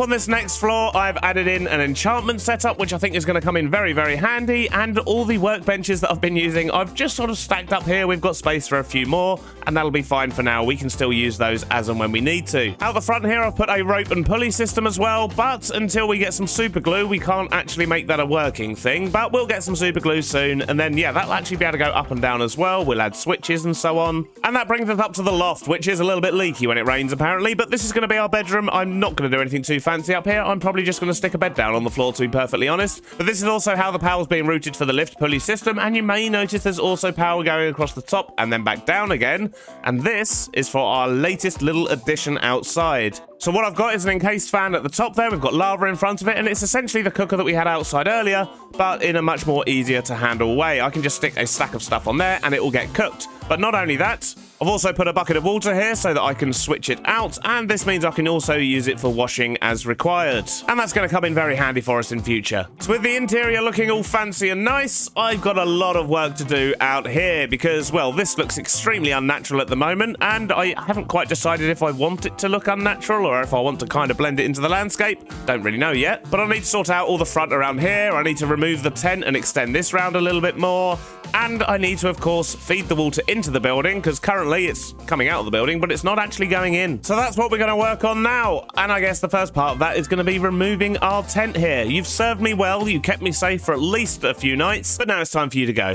on this next floor, I've added in an enchantment setup, which I think is going to come in very, very handy, and all the workbenches that I've been using, I've just sort of stacked up here. We've got space for a few more, and that'll be fine for now. We can still use those as and when we need to. Out the front here, I've put a rope and pulley system as well, but until we get some super glue, we can't actually make that a working thing, but we'll get some super glue soon, and then, yeah, that'll actually be able to go up and down as well. We'll add switches and so on. And that brings us up to the loft, which is a little bit leaky when it rains, apparently, but this is going to be our bedroom. I'm not going to do anything too fancy up here. I'm probably just going to stick a bed down on the floor, to be perfectly honest. But this is also how the power's being routed for the lift pulley system, and you may notice there's also power going across the top and then back down again, and this is for our latest little addition outside. So what I've got is an encased fan at the top there. We've got lava in front of it, and it's essentially the cooker that we had outside earlier, but in a much more easier to handle way. I can just stick a stack of stuff on there and it will get cooked. But not only that, I've also put a bucket of water here so that I can switch it out, and this means I can also use it for washing as required. And that's going to come in very handy for us in future. So with the interior looking all fancy and nice, I've got a lot of work to do out here because, well, this looks extremely unnatural at the moment, and I haven't quite decided if I want it to look unnatural or if I want to kind of blend it into the landscape. Don't really know yet, but I need to sort out all the front around here. I need to remove the tent and extend this round a little bit more. And I need to, of course, feed the water into the building because currently it's coming out of the building, but it's not actually going in. So that's what we're going to work on now. And I guess the first part of that is going to be removing our tent here. You've served me well. You kept me safe for at least a few nights, but now it's time for you to go.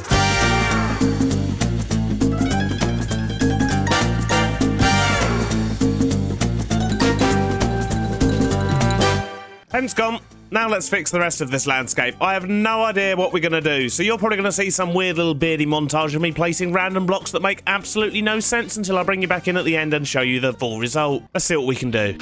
Tent's gone. Now let's fix the rest of this landscape. I have no idea what we're going to do, so you're probably going to see some weird little beardy montage of me placing random blocks that make absolutely no sense until I bring you back in at the end and show you the full result. Let's see what we can do.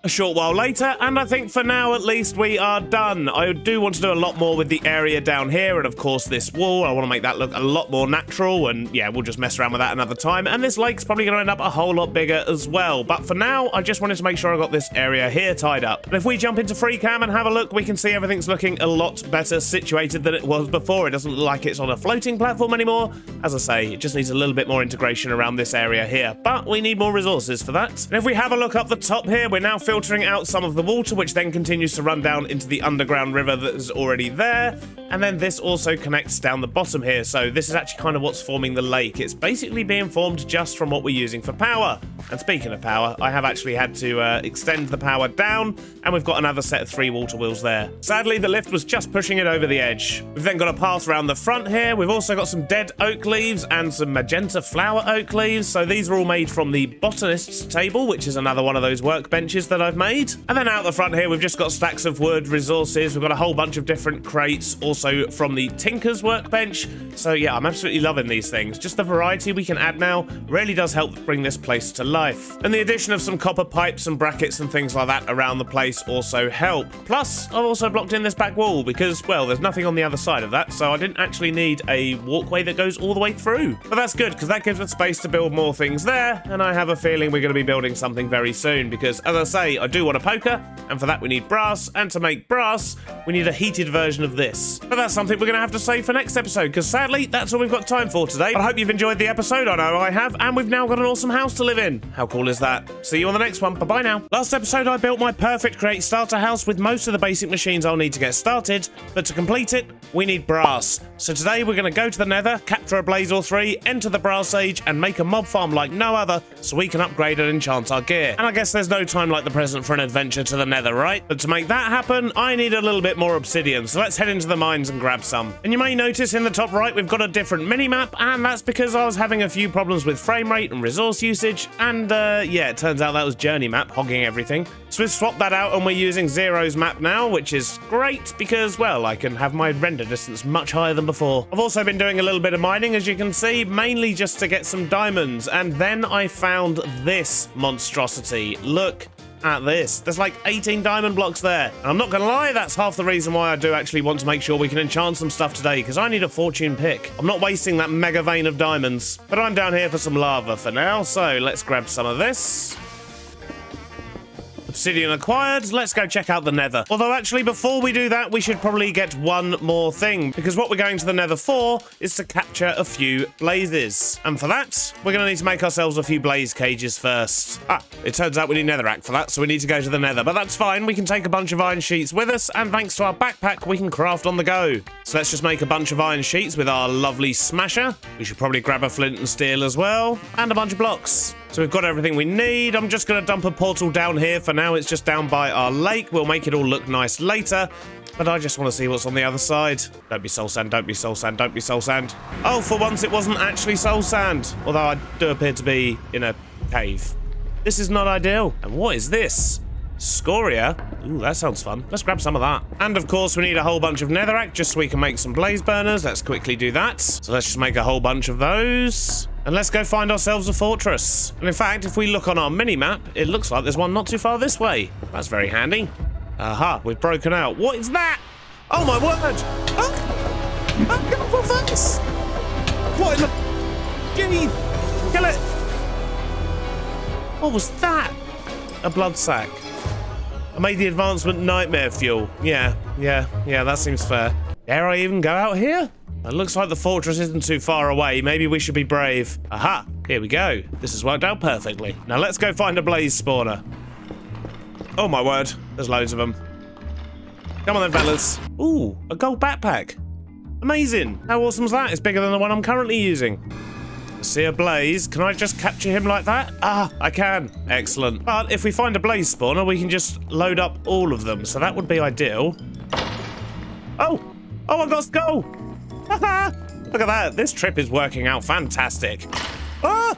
A short while later, and I think for now at least we are done. I do want to do a lot more with the area down here, and of course this wall. I want to make that look a lot more natural, and yeah, we'll just mess around with that another time. And this lake's probably going to end up a whole lot bigger as well. But for now, I just wanted to make sure I got this area here tied up. And if we jump into free cam and have a look, we can see everything's looking a lot better situated than it was before. It doesn't look like it's on a floating platform anymore. As I say, it just needs a little bit more integration around this area here, but we need more resources for that. And if we have a look up the top here, we're now filtering out some of the water, which then continues to run down into the underground river that is already there. And then this also connects down the bottom here. So this is actually kind of what's forming the lake. It's basically being formed just from what we're using for power. And speaking of power, I have actually had to extend the power down, and we've got another set of 3 water wheels there. Sadly, the lift was just pushing it over the edge. We've then got a path around the front here. We've also got some dead oak leaves and some magenta flower oak leaves. So these are all made from the botanist's table, which is another one of those workbenches that I've made. And then out the front here, we've just got stacks of wood resources. We've got a whole bunch of different crates, also from the tinker's workbench. So yeah, I'm absolutely loving these things. Just the variety we can add now really does help bring this place to life. And the addition of some copper pipes and brackets and things like that around the place also help. Plus, I've also blocked in this back wall because, well, there's nothing on the other side of that, so I didn't actually need a walkway that goes all the way through. But that's good, because that gives us space to build more things there, and I have a feeling we're going to be building something very soon, because, as I say, I do want a poker, and for that we need brass, and to make brass, we need a heated version of this. But that's something we're going to have to save for next episode, because sadly, that's all we've got time for today. But I hope you've enjoyed the episode. I know I have, and we've now got an awesome house to live in. How cool is that? See you on the next one. Bye-bye now. Last episode, I built my perfect crate starter house with most of the basic machines I'll need to get started, but to complete it, we need brass. So today, we're going to go to the nether, capture a blaze or 3, enter the brass age, and make a mob farm like no other, so we can upgrade and enchant our gear. And I guess there's no time like the present for an adventure to the nether, right? But to make that happen, I need a little bit more obsidian, so let's head into the mines and grab some. And you may notice in the top right, we've got a different mini-map, and that's because I was having a few problems with frame rate and resource usage, and yeah, it turns out that was journey map hogging everything. So we've swapped that out, and we're using Zero's map now, which is great because, well, I can have my render distance much higher than before. I've also been doing a little bit of mining, as you can see, mainly just to get some diamonds, and then I found this monstrosity. Look at this. There's like 18 diamond blocks there. And I'm not gonna lie, that's half the reason why I do actually want to make sure we can enchant some stuff today, because I need a fortune pick. I'm not wasting that mega vein of diamonds. But I'm down here for some lava for now, so let's grab some of this. Obsidian acquired. Let's go check out the nether. Although actually, before we do that, we should probably get one more thing, because what we're going to the nether for is to capture a few blazes. And for that, we're going to need to make ourselves a few blaze cages first. It turns out we need netherrack for that, so we need to go to the nether. But that's fine. We can take a bunch of iron sheets with us, and thanks to our backpack, we can craft on the go. So let's just make a bunch of iron sheets with our lovely smasher. We should probably grab a flint and steel as well, and a bunch of blocks. So we've got everything we need. I'm just going to dump a portal down here. For now, it's just down by our lake. We'll make it all look nice later. But I just want to see what's on the other side. Don't be soul sand, don't be soul sand, don't be soul sand. Oh, for once it wasn't actually soul sand. Although I do appear to be in a cave. This is not ideal. And what is this? Scoria? Ooh, that sounds fun. Let's grab some of that. And of course, we need a whole bunch of netherrack just so we can make some blaze burners. Let's quickly do that. So let's just make a whole bunch of those. And let's go find ourselves a fortress. And in fact, if we look on our mini-map, it looks like there's one not too far this way. That's very handy. Aha, we've broken out. What is that? Oh my word! Oh, get off my face! What in the... Gee! Kill it! What was that? A blood sack. I made the advancement nightmare fuel. Yeah, that seems fair. Dare I even go out here? It looks like the fortress isn't too far away. Maybe we should be brave. Aha, here we go. This has worked out perfectly. Now let's go find a blaze spawner. Oh my word, there's loads of them. Come on then, fellas. Ooh, a gold backpack. Amazing. How awesome is that? It's bigger than the one I'm currently using. I see a blaze. Can I just capture him like that? Ah, I can. Excellent. But if we find a blaze spawner, we can just load up all of them. So that would be ideal. Oh, I got a skull. Look at that. This trip is working out fantastic. Ah!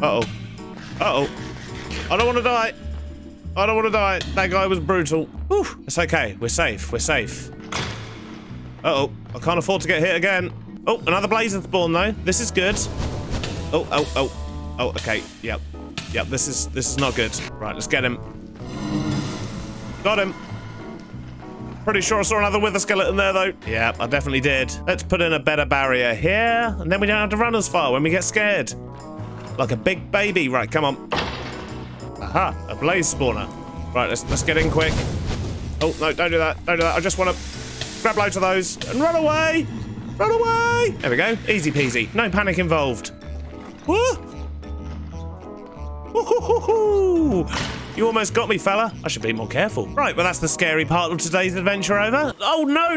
Uh-oh. Uh-oh. I don't want to die. I don't want to die. That guy was brutal. Whew. It's okay. We're safe. We're safe. Uh-oh. I can't afford to get hit again. Oh, another blaze has spawned, though. This is good. Oh, okay. Yep. This is not good. Right, let's get him. Got him. Pretty sure I saw another wither skeleton there, though. Yeah, I definitely did. Let's put in a better barrier here, and then we don't have to run as far when we get scared. Like a big baby. Right, come on. Aha, a blaze spawner. Right, let's get in quick. Oh, no, don't do that. Don't do that. I just want to grab loads of those and run away. Run away. There we go. Easy peasy. No panic involved. Woo! Woo-hoo-hoo-hoo. You almost got me, fella. I should be more careful. Right, well, that's the scary part of today's adventure over. Oh, no.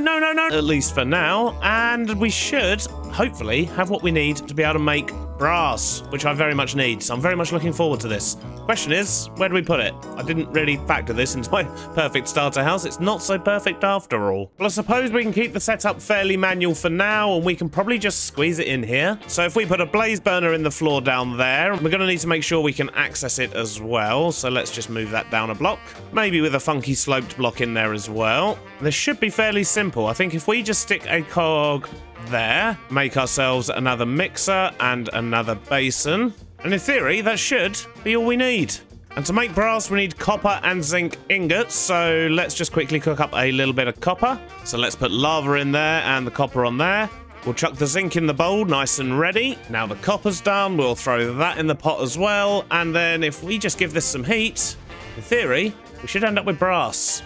At least for now. And we should, hopefully, have what we need to be able to make brass, which I very much need. So I'm very much looking forward to this. Question is, where do we put it? I didn't really factor this into my perfect starter house. It's not so perfect after all. Well, I suppose we can keep the setup fairly manual for now, and we can probably just squeeze it in here. So if we put a blaze burner in the floor down there, we're going to need to make sure we can access it as well. So let's just move that down a block. Maybe with a funky sloped block in there as well. This should be fairly simple. I think if we just stick a cog there, make ourselves another mixer and another basin, and in theory that should be all we need. And to make brass we need copper and zinc ingots, so let's just quickly cook up a little bit of copper. So let's put lava in there and the copper on there. We'll chuck the zinc in the bowl, nice and ready. Now the copper's done, we'll throw that in the pot as well, and then if we just give this some heat, in theory we should end up with brass.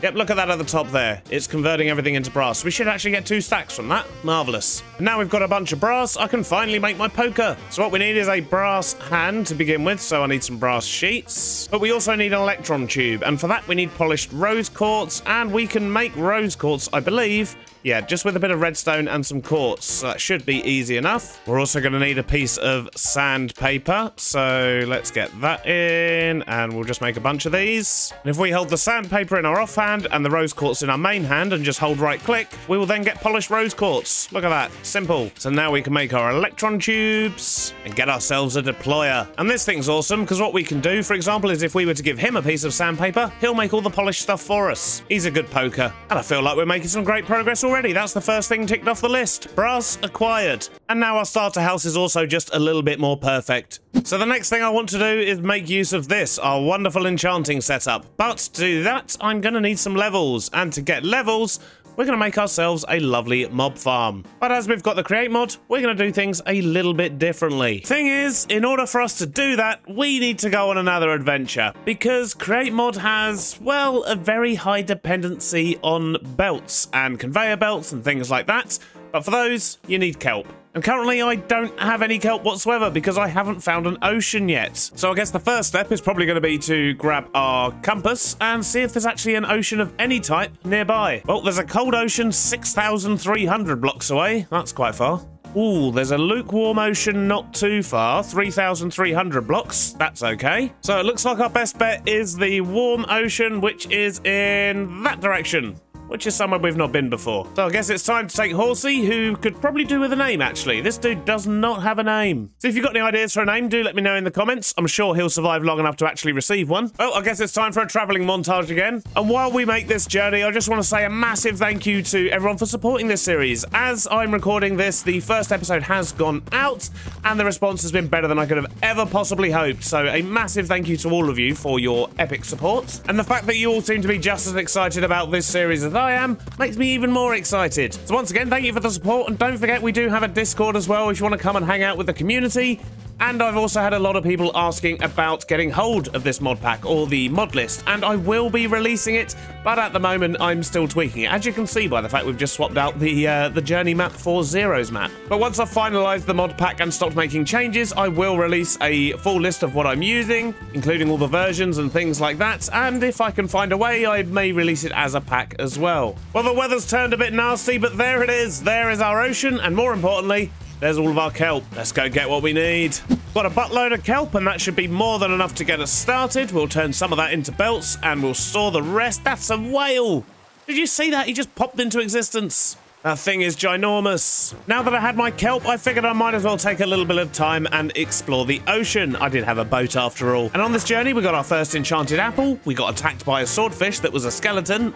Yep, look at that at the top there. It's converting everything into brass. We should actually get 2 stacks from that. Marvellous. And now we've got a bunch of brass, I can finally make my poker. So what we need is a brass hand to begin with, so I need some brass sheets. But we also need an electron tube, and for that we need polished rose quartz, and we can make rose quartz, I believe, yeah, just with a bit of redstone and some quartz. So that should be easy enough. We're also going to need a piece of sandpaper. So let's get that in and we'll just make a bunch of these. And if we hold the sandpaper in our offhand and the rose quartz in our main hand and just hold right click, we will then get polished rose quartz. Look at that. Simple. So now we can make our electron tubes and get ourselves a deployer. And this thing's awesome because what we can do, for example, is if we were to give him a piece of sandpaper, he'll make all the polished stuff for us. He's a good poker. And I feel like we're making some great progress already. That's the first thing ticked off the list. Brass acquired. And now our starter house is also just a little bit more perfect. So the next thing I want to do is make use of this, our wonderful enchanting setup. But to do that, I'm going to need some levels. And to get levels, we're going to make ourselves a lovely mob farm. But as we've got the create mod, we're going to do things a little bit differently. Thing is, in order for us to do that, we need to go on another adventure. Because create mod has, well, a very high dependency on belts and conveyor belts and things like that. But for those, you need kelp. And currently I don't have any kelp whatsoever because I haven't found an ocean yet. So I guess the first step is probably going to be to grab our compass and see if there's actually an ocean of any type nearby. Well, there's a cold ocean 6,300 blocks away. That's quite far. Ooh, there's a lukewarm ocean not too far. 3,300 blocks. That's okay. So it looks like our best bet is the warm ocean, which is in that direction, which is somewhere we've not been before. So I guess it's time to take Horsey, who could probably do with a name, actually. This dude does not have a name. So if you've got any ideas for a name, do let me know in the comments. I'm sure he'll survive long enough to actually receive one. Well, I guess it's time for a traveling montage again. And while we make this journey, I just want to say a massive thank you to everyone for supporting this series. As I'm recording this, the first episode has gone out, and the response has been better than I could have ever possibly hoped. So a massive thank you to all of you for your epic support. And the fact that you all seem to be just as excited about this series as I am makes me even more excited. So once again, thank you for the support, and don't forget we do have a Discord as well if you want to come and hang out with the community. And I've also had a lot of people asking about getting hold of this mod pack or the mod list, and I will be releasing it, but at the moment I'm still tweaking it, as you can see by the fact we've just swapped out the journey map for Zero's map. But once I've finalised the mod pack and stopped making changes, I will release a full list of what I'm using, including all the versions and things like that, and if I can find a way, I may release it as a pack as well. Well, the weather's turned a bit nasty, but there it is. There is our ocean, and more importantly, there's all of our kelp. Let's go get what we need. Got a buttload of kelp, and that should be more than enough to get us started. We'll turn some of that into belts, and we'll store the rest. That's a whale. Did you see that? He just popped into existence. That thing is ginormous. Now that I had my kelp, I figured I might as well take a little bit of time and explore the ocean. I did have a boat after all. And on this journey, we got our first enchanted apple. We got attacked by a swordfish that was a skeleton.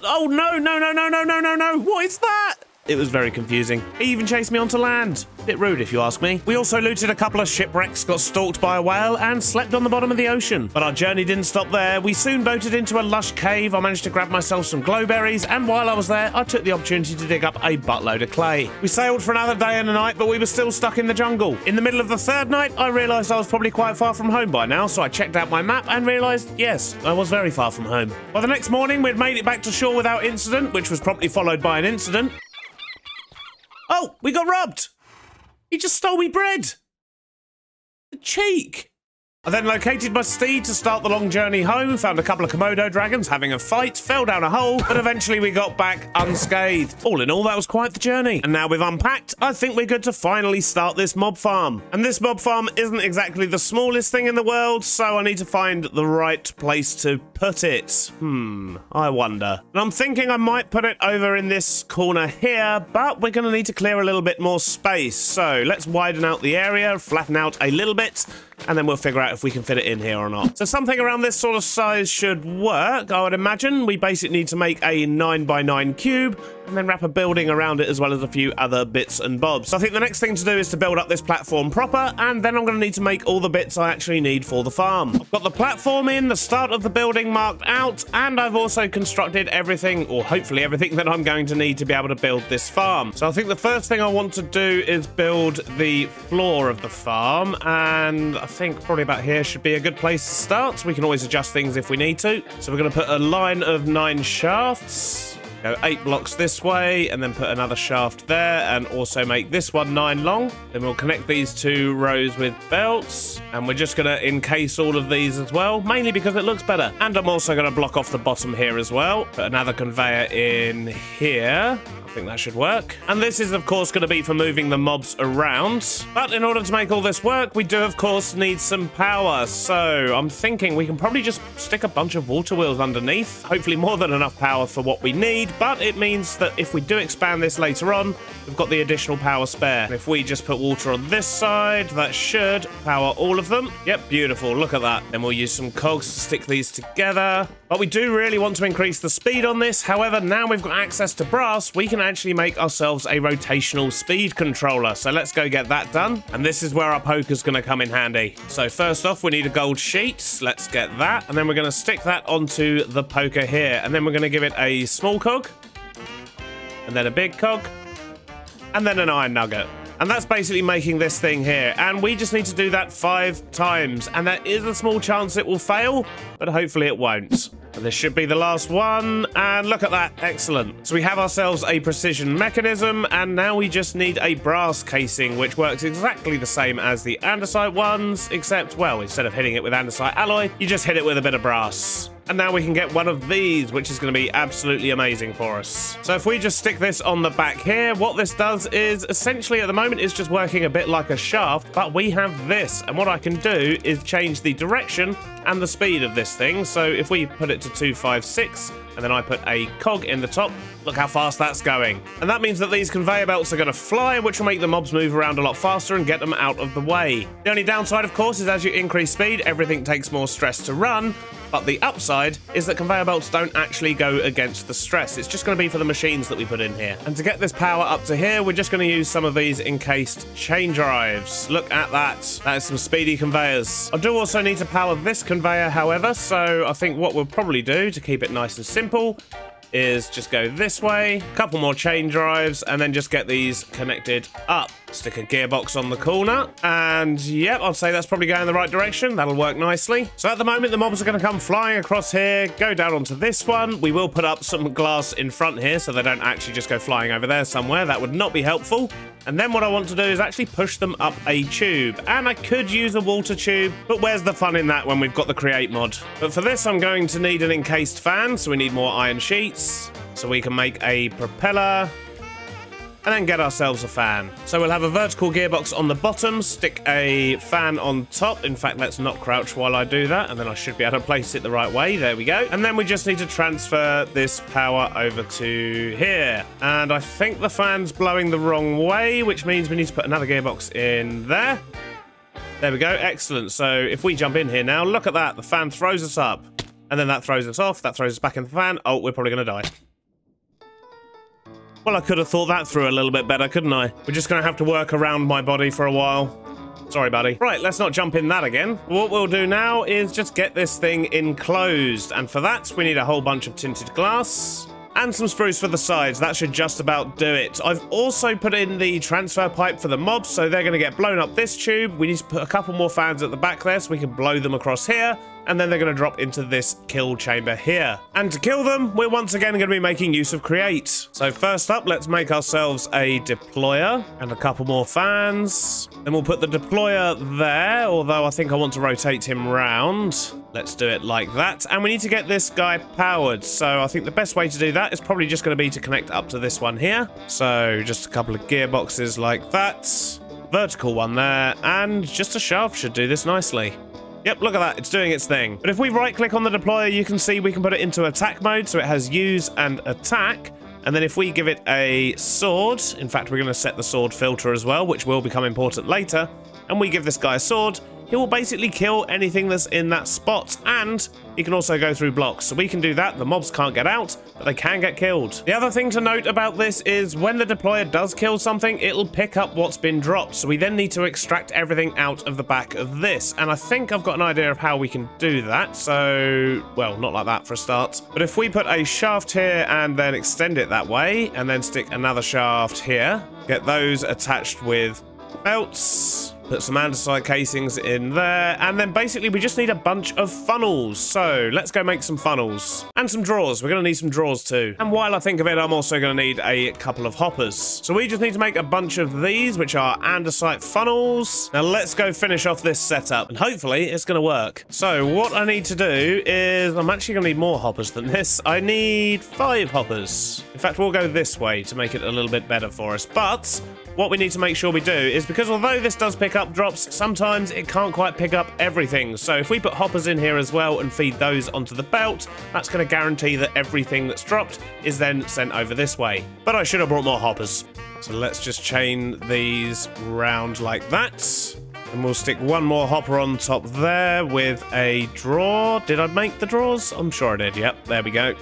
Oh, no, no, no, no, no, no, no, no. What is that? It was very confusing. He even chased me onto land. Bit rude if you ask me. We also looted a couple of shipwrecks, got stalked by a whale, and slept on the bottom of the ocean. But our journey didn't stop there. We soon boated into a lush cave. I managed to grab myself some glowberries, and while I was there, I took the opportunity to dig up a buttload of clay. We sailed for another day and a night, but we were still stuck in the jungle. In the middle of the third night, I realised I was probably quite far from home by now, so I checked out my map and realised, yes, I was very far from home. By the next morning, we'd made it back to shore without incident, which was promptly followed by an incident. Oh, we got robbed! He just stole me bread! The cheek! I then located my steed to start the long journey home, found a couple of Komodo dragons having a fight, fell down a hole, but eventually we got back unscathed. All in all, that was quite the journey. And now we've unpacked, I think we're good to finally start this mob farm. And this mob farm isn't exactly the smallest thing in the world, so I need to find the right place to put it. I wonder. And I'm thinking I might put it over in this corner here, but we're going to need to clear a little bit more space. So let's widen out the area, flatten out a little bit, and then we'll figure out if we can fit it in here or not. So something around this sort of size should work, I would imagine. We basically need to make a 9x9 cube and then wrap a building around it as well as a few other bits and bobs. So I think the next thing to do is to build up this platform proper, and then I'm going to need to make all the bits I actually need for the farm. I've got the platform in, the start of the building marked out, and I've also constructed everything, or hopefully everything, that I'm going to need to be able to build this farm. So I think the first thing I want to do is build the floor of the farm, and I think probably about here should be a good place to start. We can always adjust things if we need to. So we're going to put a line of 9 shafts. Go 8 blocks this way, and then put another shaft there, and also make this one 9 long. Then we'll connect these 2 rows with belts, and we're just going to encase all of these as well, mainly because it looks better. And I'm also going to block off the bottom here as well. Put another conveyor in here. I think that should work. And this is, of course, going to be for moving the mobs around. But in order to make all this work, we do, of course, need some power. So I'm thinking we can probably just stick a bunch of water wheels underneath. Hopefully more than enough power for what we need. But it means that if we do expand this later on, we've got the additional power spare. And if we just put water on this side, that should power all of them. Yep, beautiful. Look at that. Then we'll use some cogs to stick these together. But we do really want to increase the speed on this. However, now we've got access to brass, we can actually make ourselves a rotational speed controller. So let's go get that done. And this is where our poker's going to come in handy. So first off, we need a gold sheet. Let's get that. And then we're going to stick that onto the poker here. And then we're going to give it a small cog. And then a big cog. And then an iron nugget. And that's basically making this thing here. And we just need to do that 5 times. And there is a small chance it will fail, but hopefully it won't. And this should be the last one. And look at that. Excellent. So we have ourselves a precision mechanism. And now we just need a brass casing, which works exactly the same as the andesite ones, except, well, instead of hitting it with andesite alloy, you just hit it with a bit of brass. And now we can get one of these, which is going to be absolutely amazing for us. So if we just stick this on the back here, what this does is essentially at the moment is just working a bit like a shaft, but we have this. And what I can do is change the direction and the speed of this thing. So if we put it to 256 and then I put a cog in the top, look how fast that's going. And that means that these conveyor belts are going to fly, which will make the mobs move around a lot faster and get them out of the way. The only downside, of course, is as you increase speed, everything takes more stress to run. But the upside is that conveyor belts don't actually go against the stress. It's just going to be for the machines that we put in here. And to get this power up to here, we're just going to use some of these encased chain drives. Look at that. That is some speedy conveyors. I do also need to power this conveyor, however, so I think what we'll probably do to keep it nice and simple is just go this way, a couple more chain drives, and then just get these connected up. Stick a gearbox on the corner, and yep, I'd say that's probably going in the right direction. That'll work nicely. So at the moment, the mobs are going to come flying across here, go down onto this one. We will put up some glass in front here so they don't actually just go flying over there somewhere. That would not be helpful. And then what I want to do is actually push them up a tube. And I could use a water tube, but where's the fun in that when we've got the create mod? But for this, I'm going to need an encased fan, so we need more iron sheets, so we can make a propeller, and then get ourselves a fan. So we'll have a vertical gearbox on the bottom, stick a fan on top. In fact, let's not crouch while I do that, and then I should be able to place it the right way. There we go. And then we just need to transfer this power over to here. And I think the fan's blowing the wrong way, which means we need to put another gearbox in there. There we go. Excellent. So if we jump in here now, look at that. The fan throws us up, and then that throws us off. That throws us back in the fan. Oh, we're probably going to die. Well, I could have thought that through a little bit better, couldn't I? We're just going to have to work around my body for a while. Sorry, buddy. Right, let's not jump in that again. What we'll do now is just get this thing enclosed. And for that, we need a whole bunch of tinted glass and some spruce for the sides. That should just about do it. I've also put in the transfer pipe for the mobs, so they're going to get blown up this tube. We need to put a couple more fans at the back there so we can blow them across here. And then they're going to drop into this kill chamber here. And to kill them, we're once again going to be making use of create. So first up, let's make ourselves a deployer and a couple more fans. Then we'll put the deployer there, although I think I want to rotate him round. Let's do it like that. And we need to get this guy powered. So I think the best way to do that is probably just going to be to connect up to this one here. So just a couple of gearboxes like that. Vertical one there. And just a shaft should do this nicely. Yep, look at that. It's doing its thing. But if we right-click on the deployer, you can see we can put it into attack mode, so it has use and attack. And then if we give it a sword, in fact, we're going to set the sword filter as well, which will become important later, and we give this guy a sword, he will basically kill anything that's in that spot, and he can also go through blocks. So we can do that. The mobs can't get out, but they can get killed. The other thing to note about this is when the deployer does kill something, it'll pick up what's been dropped. So we then need to extract everything out of the back of this. And I think I've got an idea of how we can do that. So, well, not like that for a start. But if we put a shaft here and then extend it that way, and then stick another shaft here, get those attached with belts, put some andesite casings in there, and then basically we just need a bunch of funnels. So let's go make some funnels and some drawers. We're going to need some drawers too. And while I think of it, I'm also going to need a couple of hoppers. So we just need to make a bunch of these, which are andesite funnels. Now let's go finish off this setup, and hopefully it's going to work. So what I need to do is, I'm actually going to need more hoppers than this. I need 5 hoppers. In fact, we'll go this way to make it a little bit better for us. But what we need to make sure we do is, because although this does pick up drops, sometimes it can't quite pick up everything. So if we put hoppers in here as well and feed those onto the belt, that's going to guarantee that everything that's dropped is then sent over this way. But I should have brought more hoppers. So let's just chain these round like that. And we'll stick one more hopper on top there with a drawer. Did I make the drawers? I'm sure I did. Yep, there we go.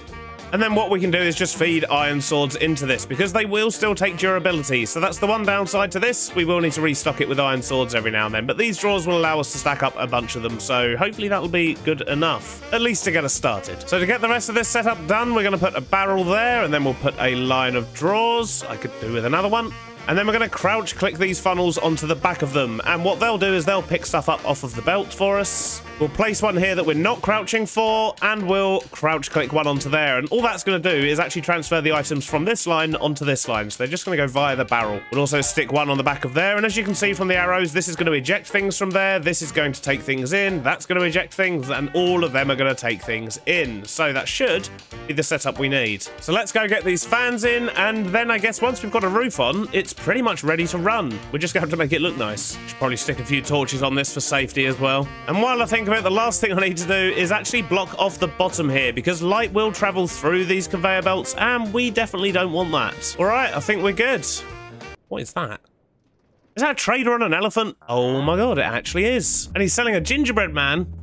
And then what we can do is just feed iron swords into this, because they will still take durability. So that's the one downside to this. We will need to restock it with iron swords every now and then, but these drawers will allow us to stack up a bunch of them. So hopefully that'll be good enough, at least to get us started. So to get the rest of this setup done, we're going to put a barrel there, and then we'll put a line of drawers. I could do with another one. And then we're going to crouch click these funnels onto the back of them. And what they'll do is they'll pick stuff up off of the belt for us. We'll place one here that we're not crouching for, and we'll crouch click one onto there. And all that's going to do is actually transfer the items from this line onto this line. So they're just going to go via the barrel. We'll also stick one on the back of there. And as you can see from the arrows, this is going to eject things from there. This is going to take things in. That's going to eject things. And all of them are going to take things in. So that should be the setup we need. So let's go get these fans in. And then I guess once we've got a roof on, it's pretty much ready to run. We're just going to have to make it look nice. Should probably stick a few torches on this for safety as well. And while I think of it, the last thing I need to do is actually block off the bottom here, because light will travel through these conveyor belts, and we definitely don't want that. All right, I think we're good. What is that? Is that a trader on an elephant? Oh my god, it actually is. And he's selling a gingerbread man.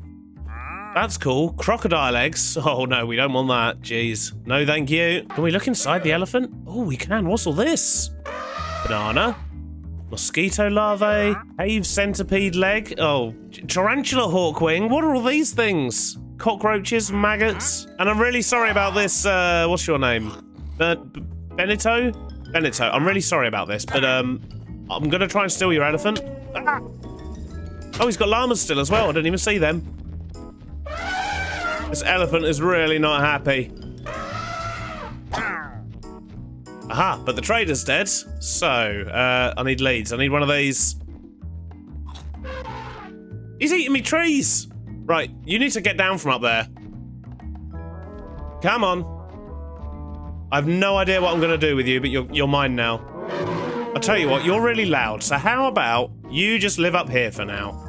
That's cool. Crocodile eggs. Oh no, we don't want that. Jeez. No, thank you. Can we look inside the elephant? Oh, we can. What's all this? Banana. Mosquito larvae. Cave centipede leg. Oh, tarantula hawk wing. What are all these things? Cockroaches, maggots. And I'm really sorry about this. What's your name? Benito? Benito. I'm really sorry about this, but I'm gonna try and steal your elephant. Ah! Oh, he's got llamas still as well. I didn't even see them. This elephant is really not happy. Aha, but the trader's dead. So, I need leads. I need one of these. He's eating me trees. Right, you need to get down from up there. Come on. I have no idea what I'm going to do with you, but you're mine now. I'll tell you what, you're really loud. So how about you just live up here for now?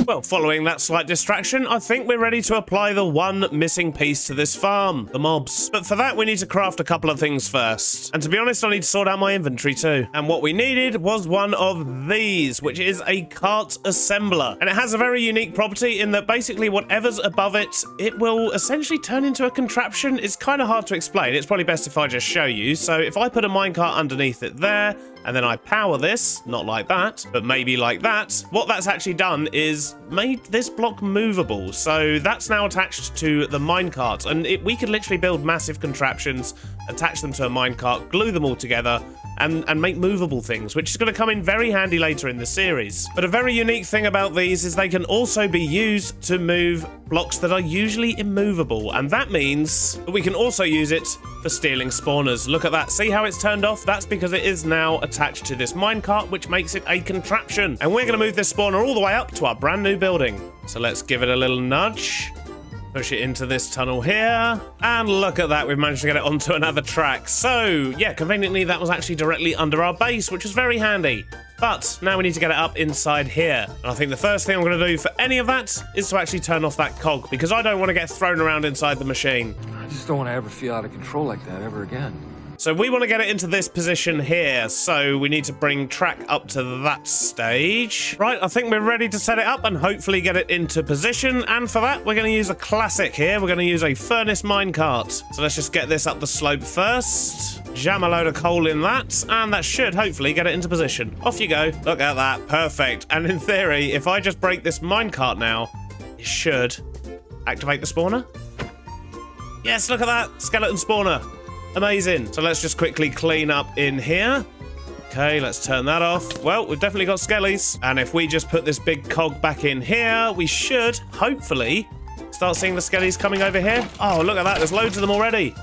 Well, following that slight distraction, I think we're ready to apply the one missing piece to this farm, the mobs. But for that, we need to craft a couple of things first. And to be honest, I need to sort out my inventory too. And what we needed was one of these, which is a cart assembler. And it has a very unique property in that basically whatever's above it, it will essentially turn into a contraption. It's kind of hard to explain. It's probably best if I just show you. So if I put a minecart underneath it there, and then I power this, not like that, but maybe like that, what that's actually done is made this block movable. So that's now attached to the minecart, and we could literally build massive contraptions, attach them to a minecart, glue them all together, and make movable things, which is going to come in very handy later in the series. But a very unique thing about these is they can also be used to move blocks that are usually immovable, and that means that we can also use it for stealing spawners. Look at that. See how it's turned off? That's because it is now attached to this minecart, which makes it a contraption. And we're going to move this spawner all the way up to our brand new building. So let's give it a little nudge. Push it into this tunnel here. And look at that, we've managed to get it onto another track. So, yeah, conveniently that was actually directly under our base, which was very handy. But now we need to get it up inside here. And I think the first thing I'm going to do for any of that is to actually turn off that cog, because I don't want to get thrown around inside the machine. I just don't want to ever feel out of control like that ever again. So we want to get it into this position here, so we need to bring track up to that stage. Right, I think we're ready to set it up and hopefully get it into position, and for that we're going to use a classic here. We're going to use a furnace minecart. So let's just get this up the slope first, jam a load of coal in that, and that should hopefully get it into position. Off you go. Look at that, perfect. And in theory, if I just break this minecart now, it should activate the spawner. Yes, look at that, skeleton spawner. Amazing. So let's just quickly clean up in here. Okay, let's turn that off. Well, we've definitely got skellies. And if we just put this big cog back in here, we should, hopefully, start seeing the skellies coming over here. Oh, look at that. There's loads of them already.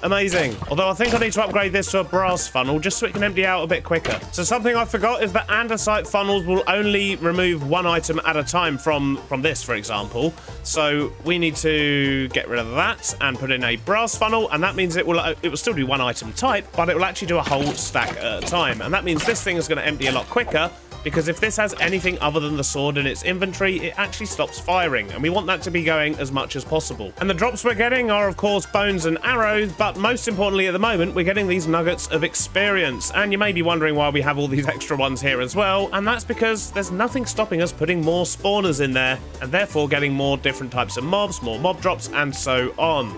Amazing. Although I think I need to upgrade this to a brass funnel just so it can empty out a bit quicker. So something I forgot is that andesite funnels will only remove one item at a time from this, for example. So we need to get rid of that and put in a brass funnel, and that means it will still do one item type, but it will actually do a whole stack at a time. And that means this thing is going to empty a lot quicker, because if this has anything other than the sword in its inventory, it actually stops firing, and we want that to be going as much as possible. And the drops we're getting are, of course, bones and arrows, but most importantly at the moment, we're getting these nuggets of experience. And you may be wondering why we have all these extra ones here as well, and that's because there's nothing stopping us putting more spawners in there, and therefore getting more different types of mobs, more mob drops, and so on.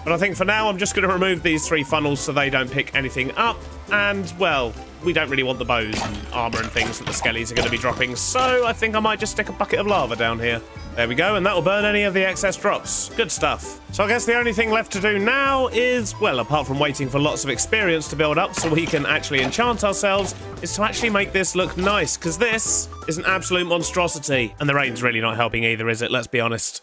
But I think for now, I'm just going to remove these 3 funnels so they don't pick anything up. And, well, we don't really want the bows and armor and things that the skellies are going to be dropping. So I think I might just stick a bucket of lava down here. There we go, and that'll burn any of the excess drops. Good stuff. So I guess the only thing left to do now is, well, apart from waiting for lots of experience to build up so we can actually enchant ourselves, is to actually make this look nice, because this is an absolute monstrosity. And the rain's really not helping either, is it? Let's be honest.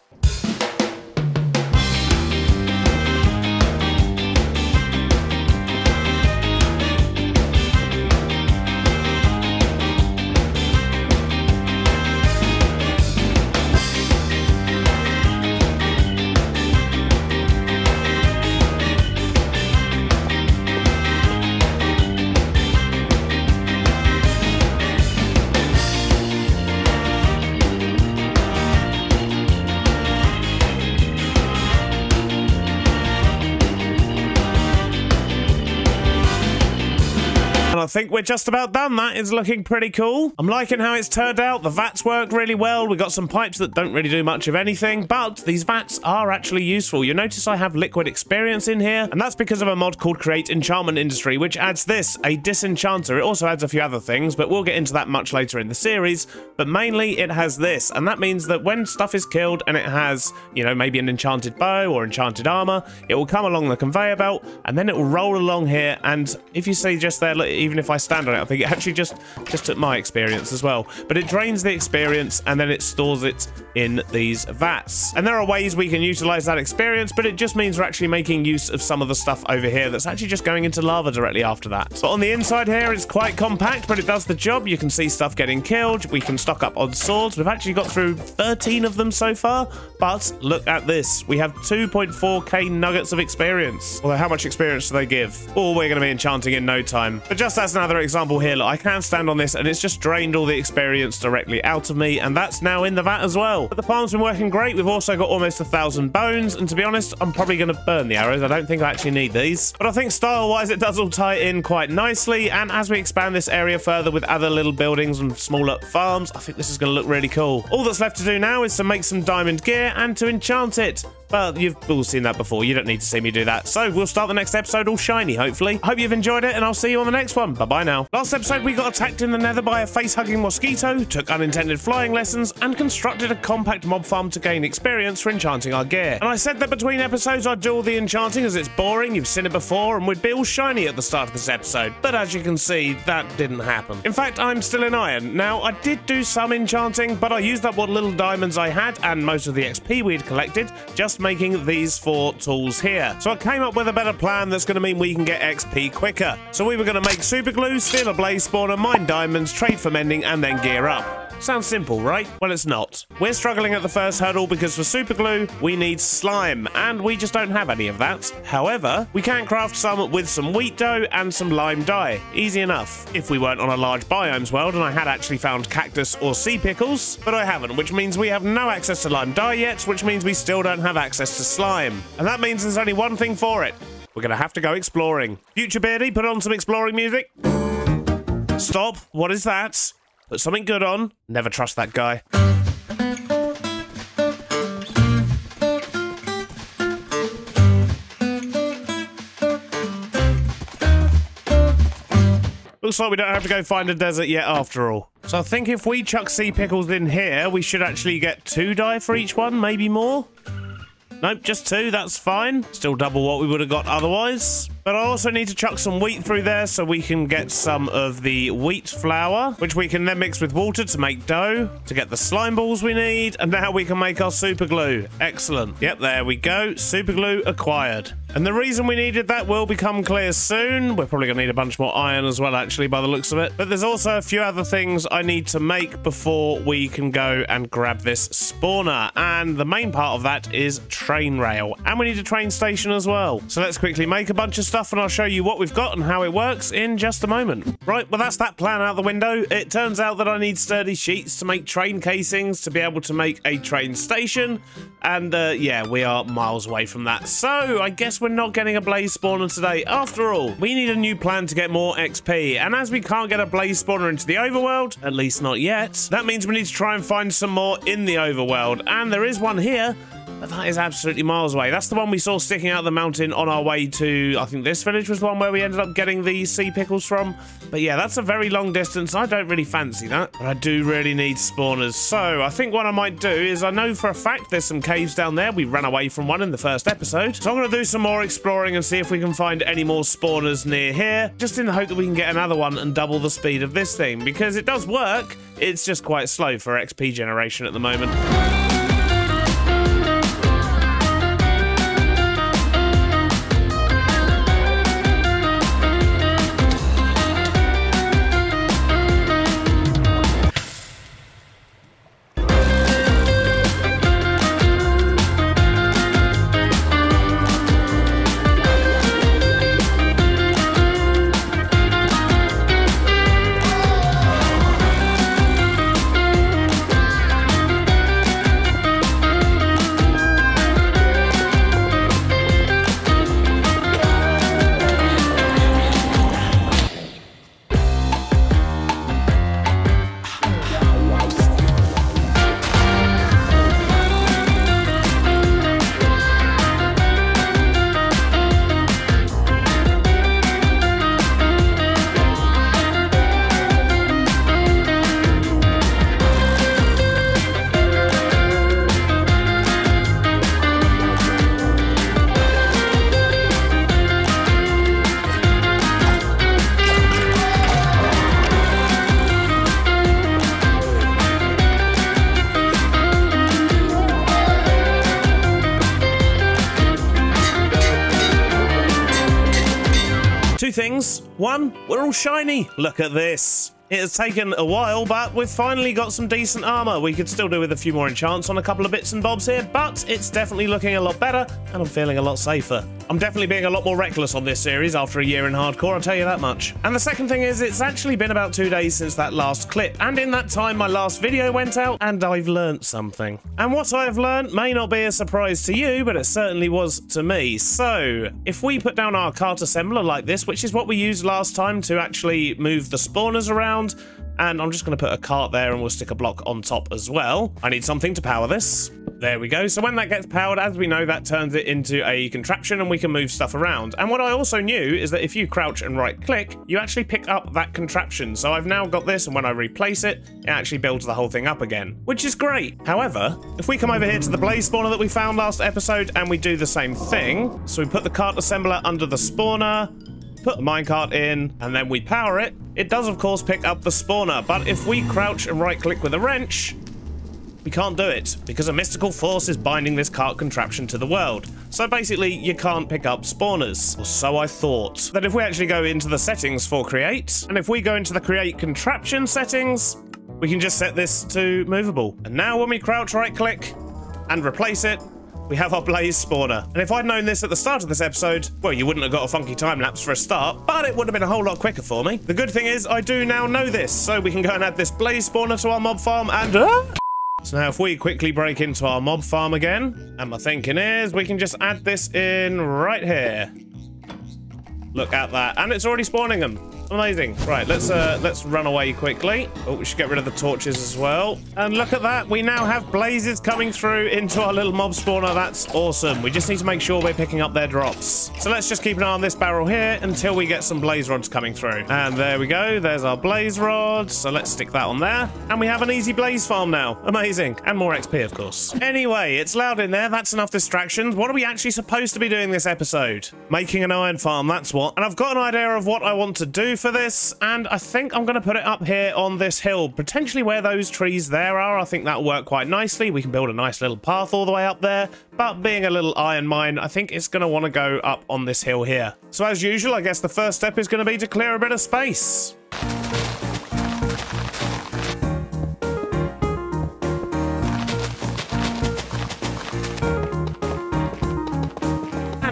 I think we're just about done. That is looking pretty cool. I'm liking how it's turned out. The vats work really well. We've got some pipes that don't really do much of anything, but these vats are actually useful. You'll notice I have liquid experience in here, and that's because of a mod called Create Enchantment Industry, which adds this, a disenchanter. It also adds a few other things, but we'll get into that much later in the series. But mainly it has this, and that means that when stuff is killed and it has, you know, maybe an enchanted bow or enchanted armor, it will come along the conveyor belt, and then it will roll along here. And if you see just there, look, even if I stand on it, I think it actually just took my experience as well. But it drains the experience and then it stores it in these vats. And there are ways we can utilize that experience, but it just means we're actually making use of some of the stuff over here that's actually just going into lava directly after that. But on the inside here, it's quite compact, but it does the job. You can see stuff getting killed. We can stock up on swords. We've actually got through 13 of them so far, but look at this. We have 2.4k nuggets of experience. Although how much experience do they give? Oh, we're going to be enchanting in no time. But just as another example here, look, I can stand on this and it's just drained all the experience directly out of me, and that's now in the vat as well. But the farm's been working great. We've also got almost 1,000 bones, and to be honest, I'm probably going to burn the arrows. I don't think I actually need these, but I think style-wise it does all tie in quite nicely, and as we expand this area further with other little buildings and smaller farms, I think this is going to look really cool. All that's left to do now is to make some diamond gear and to enchant it. Well, you've all seen that before. You don't need to see me do that. So we'll start the next episode all shiny, hopefully. Hope you've enjoyed it, and I'll see you on the next one. Bye-bye now. Last episode, we got attacked in the nether by a face-hugging mosquito, took unintended flying lessons, and constructed a compact mob farm to gain experience for enchanting our gear. And I said that between episodes I'd do all the enchanting as it's boring, you've seen it before, and we'd be all shiny at the start of this episode. But as you can see, that didn't happen. In fact, I'm still in iron. Now, I did do some enchanting, but I used up what little diamonds I had, and most of the XP we'd collected, just making these 4 tools here. So I came up with a better plan that's going to mean we can get XP quicker. So we were going to make super glue, steal a blaze spawner, mine diamonds, trade for mending, and then gear up. Sounds simple, right? Well, it's not. We're struggling at the first hurdle because for super glue, we need slime, and we just don't have any of that. However, we can craft some with some wheat dough and some lime dye. Easy enough. If we weren't on a large biomes world and I had actually found cactus or sea pickles, but I haven't, which means we have no access to lime dye yet, which means we still don't have access to slime. And that means there's only one thing for it. We're gonna have to go exploring. Future Beardy, put on some exploring music. Stop. What is that? Put something good on. Never trust that guy. Looks like we don't have to go find a desert yet after all. So I think if we chuck sea pickles in here, we should actually get 2 dye for each one, maybe more. Nope, just 2, that's fine. Still double what we would have got otherwise. But I also need to chuck some wheat through there so we can get some of the wheat flour, which we can then mix with water to make dough, to get the slime balls we need, and now we can make our super glue. Excellent. Yep, there we go. Super glue acquired. And the reason we needed that will become clear soon. We're probably going to need a bunch more iron as well, actually, by the looks of it. But there's also a few other things I need to make before we can go and grab this spawner. And the main part of that is train rail. And we need a train station as well. So let's quickly make a bunch of stuff, and I'll show you what we've got and how it works in just a moment. Right, well, that's that plan out the window. It turns out that I need sturdy sheets to make train casings to be able to make a train station. And yeah, we are miles away from that. So I guess we're not getting a blaze spawner today. After all, we need a new plan to get more XP. And as we can't get a blaze spawner into the overworld, at least not yet, that means we need to try and find some more in the overworld. And there is one here, But that is absolutely miles away. That's the one we saw sticking out of the mountain on our way to, I think this village was the one where we ended up getting the sea pickles from. But yeah, that's a very long distance. I don't really fancy that. But I do really need spawners. So I think what I might do is, I know for a fact there's some caves down there. We ran away from one in the first episode. So I'm going to do some more exploring and see if we can find any more spawners near here. Just in the hope that we can get another one and double the speed of this thing. Because it does work. It's just quite slow for XP generation at the moment. Two things. One, we're all shiny. Look at this. It has taken a while, but we've finally got some decent armor. We could still do with a few more enchants on a couple of bits and bobs here, but it's definitely looking a lot better, and I'm feeling a lot safer. I'm definitely being a lot more reckless on this series after a year in hardcore, I'll tell you that much. And the second thing is, it's actually been about 2 days since that last clip, and in that time my last video went out, and I've learnt something. And what I've learnt may not be a surprise to you, but it certainly was to me. So, if we put down our cart assembler like this, which is what we used last time to actually move the spawners around, and I'm just going to put a cart there and we'll stick a block on top as well. I need something to power this. There we go. So when that gets powered, as we know, that turns it into a contraption and we can move stuff around. And what I also knew is that if you crouch and right click, you actually pick up that contraption. So I've now got this, and when I replace it, it actually builds the whole thing up again, which is great. However, if we come over here to the blaze spawner that we found last episode and we do the same thing, so we put the cart assembler under the spawner, put the minecart in, and then we power it, it does of course pick up the spawner, but if we crouch and right click with a wrench, we can't do it, because a mystical force is binding this cart contraption to the world. So basically, you can't pick up spawners. Or so I thought. That if we actually go into the settings for create, and if we go into the create contraption settings, we can just set this to movable. And now when we crouch right click and replace it, we have our blaze spawner. And if I'd known this at the start of this episode, well, you wouldn't have got a funky time lapse for a start, but it would have been a whole lot quicker for me. The good thing is, I do now know this, so we can go and add this blaze spawner to our mob farm and... So now if we quickly break into our mob farm again, and my thinking is we can just add this in right here. Look at that, and it's already spawning them. Amazing. Right, let's run away quickly. Oh, we should get rid of the torches as well. And look at that, we now have blazes coming through into our little mob spawner. That's awesome. We just need to make sure we're picking up their drops. So let's just keep an eye on this barrel here until we get some blaze rods coming through. And there we go, there's our blaze rods. So let's stick that on there. And we have an easy blaze farm now. Amazing. And more XP, of course. Anyway, it's loud in there. That's enough distractions. What are we actually supposed to be doing this episode? Making an iron farm, that's what. And I've got an idea of what I want to do for this, and I think I'm going to put it up here on this hill, potentially where those trees there are. I think that'll work quite nicely. We can build a nice little path all the way up there, but being a little iron mine, I think it's going to want to go up on this hill here. So as usual, I guess the first step is going to be to clear a bit of space.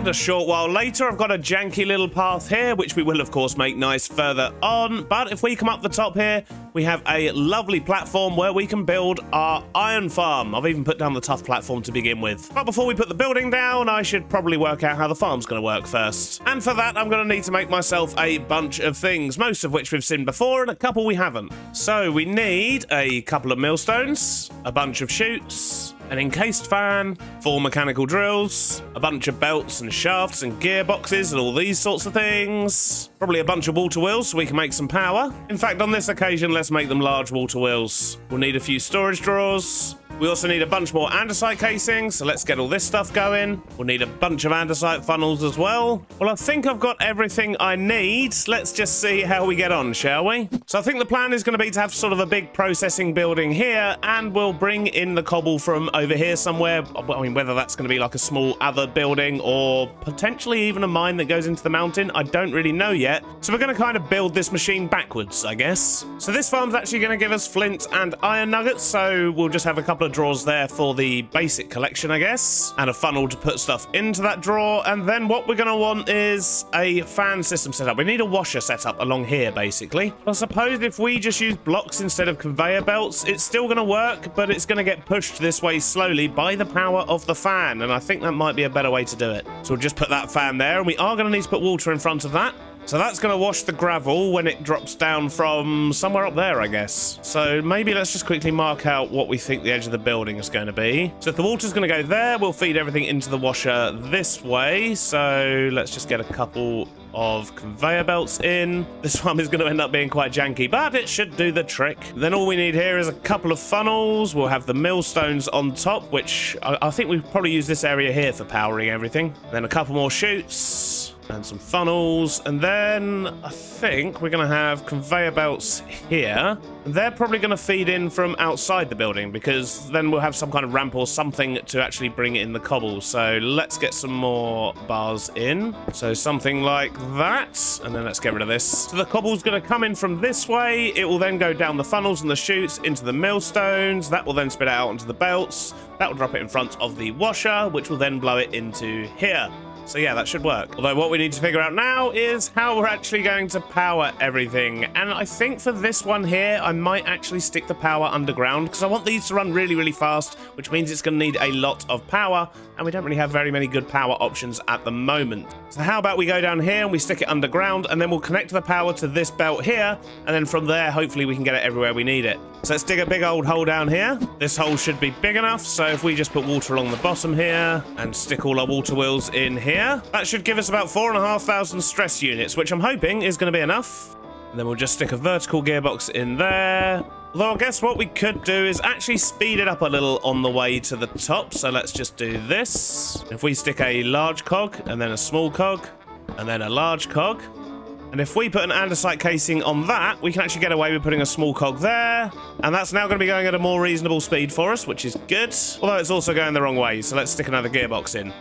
A short while later, I've got a janky little path here, which we will of course make nice further on, but if we come up the top here, we have a lovely platform where we can build our iron farm. I've even put down the tough platform to begin with. But before we put the building down, I should probably work out how the farm's going to work first. And for that, I'm going to need to make myself a bunch of things, most of which we've seen before and a couple we haven't. So we need a couple of millstones, a bunch of chutes, an encased fan, 4 mechanical drills, a bunch of belts and shafts and gearboxes and all these sorts of things. Probably a bunch of water wheels so we can make some power. In fact, on this occasion, let's make them large water wheels. We'll need a few storage drawers. We also need a bunch more andesite casings, so let's get all this stuff going. We'll need a bunch of andesite funnels as well. Well, I think I've got everything I need. Let's just see how we get on, shall we? So I think the plan is going to be to have sort of a big processing building here, and we'll bring in the cobble from over here somewhere. I mean, whether that's going to be like a small other building or potentially even a mine that goes into the mountain, I don't really know yet. So we're going to kind of build this machine backwards, I guess. So this farm's actually going to give us flint and iron nuggets, so we'll just have a couple of drawers there for the basic collection, I guess, and a funnel to put stuff into that drawer. And then what we're going to want is a fan system set up. We need a washer set up along here, basically. I suppose if we just use blocks instead of conveyor belts, it's still going to work, but it's going to get pushed this way slowly by the power of the fan, and I think that might be a better way to do it. So we'll just put that fan there, and we are going to need to put water in front of that. So that's going to wash the gravel when it drops down from somewhere up there, I guess. So maybe let's just quickly mark out what we think the edge of the building is going to be. So if the water's going to go there, we'll feed everything into the washer this way. So let's just get a couple of conveyor belts in. This one is going to end up being quite janky, but it should do the trick. Then all we need here is a couple of funnels. We'll have the millstones on top, which I think we've probably used this area here for powering everything. Then a couple more chutes and some funnels, and then I think we're going to have conveyor belts here. They're probably going to feed in from outside the building, because then we'll have some kind of ramp or something to actually bring in the cobble. So let's get some more bars in. So something like that, and then let's get rid of this. So the cobble's going to come in from this way. It will then go down the funnels and the chutes into the millstones. That will then spit out onto the belts. That will drop it in front of the washer, which will then blow it into here. So yeah, that should work. Although what we need to figure out now is how we're actually going to power everything. And I think for this one here, I might actually stick the power underground, because I want these to run really, really fast, which means it's going to need a lot of power. And we don't really have very many good power options at the moment. So how about we go down here and we stick it underground, and then we'll connect the power to this belt here. And then from there, hopefully we can get it everywhere we need it. So let's dig a big old hole down here. This hole should be big enough. So if we just put water along the bottom here and stick all our water wheels in here, that should give us about 4,500 stress units, which I'm hoping is going to be enough. And then we'll just stick a vertical gearbox in there. Although I guess what we could do is actually speed it up a little on the way to the top. So let's just do this. If we stick a large cog and then a small cog and then a large cog, and if we put an andesite casing on that, we can actually get away with putting a small cog there. And that's now going to be going at a more reasonable speed for us, which is good. Although it's also going the wrong way. So let's stick another gearbox in.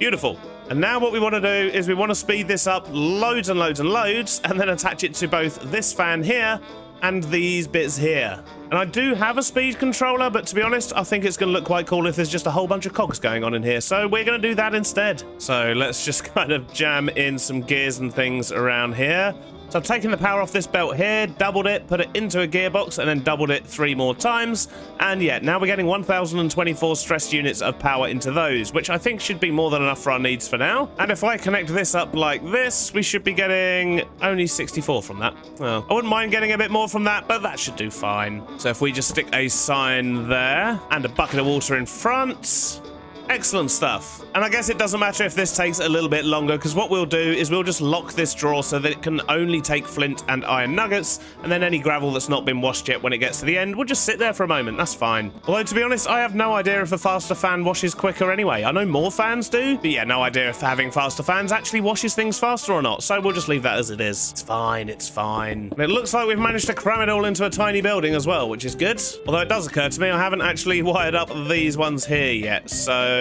Beautiful. And now what we want to do is we want to speed this up loads and loads and loads, and then attach it to both this fan here and these bits here. And I do have a speed controller, but to be honest, I think it's going to look quite cool if there's just a whole bunch of cogs going on in here. So we're going to do that instead. So let's just kind of jam in some gears and things around here. So I've taken the power off this belt here, doubled it, put it into a gearbox, and then doubled it 3 more times. And yeah, now we're getting 1,024 stress units of power into those, which I think should be more than enough for our needs for now. And if I connect this up like this, we should be getting only 64 from that. Well, I wouldn't mind getting a bit more from that, but that should do fine. So if we just stick a sign there and a bucket of water in front. Excellent stuff. And I guess it doesn't matter if this takes a little bit longer, because what we'll do is we'll just lock this drawer so that it can only take flint and iron nuggets, and then any gravel that's not been washed yet when it gets to the end will just sit there for a moment. That's fine. Although, to be honest, I have no idea if a faster fan washes quicker anyway. I know more fans do, but yeah, no idea if having faster fans actually washes things faster or not, so we'll just leave that as it is. It's fine, it's fine. And it looks like we've managed to cram it all into a tiny building as well, which is good. Although it does occur to me I haven't actually wired up these ones here yet, so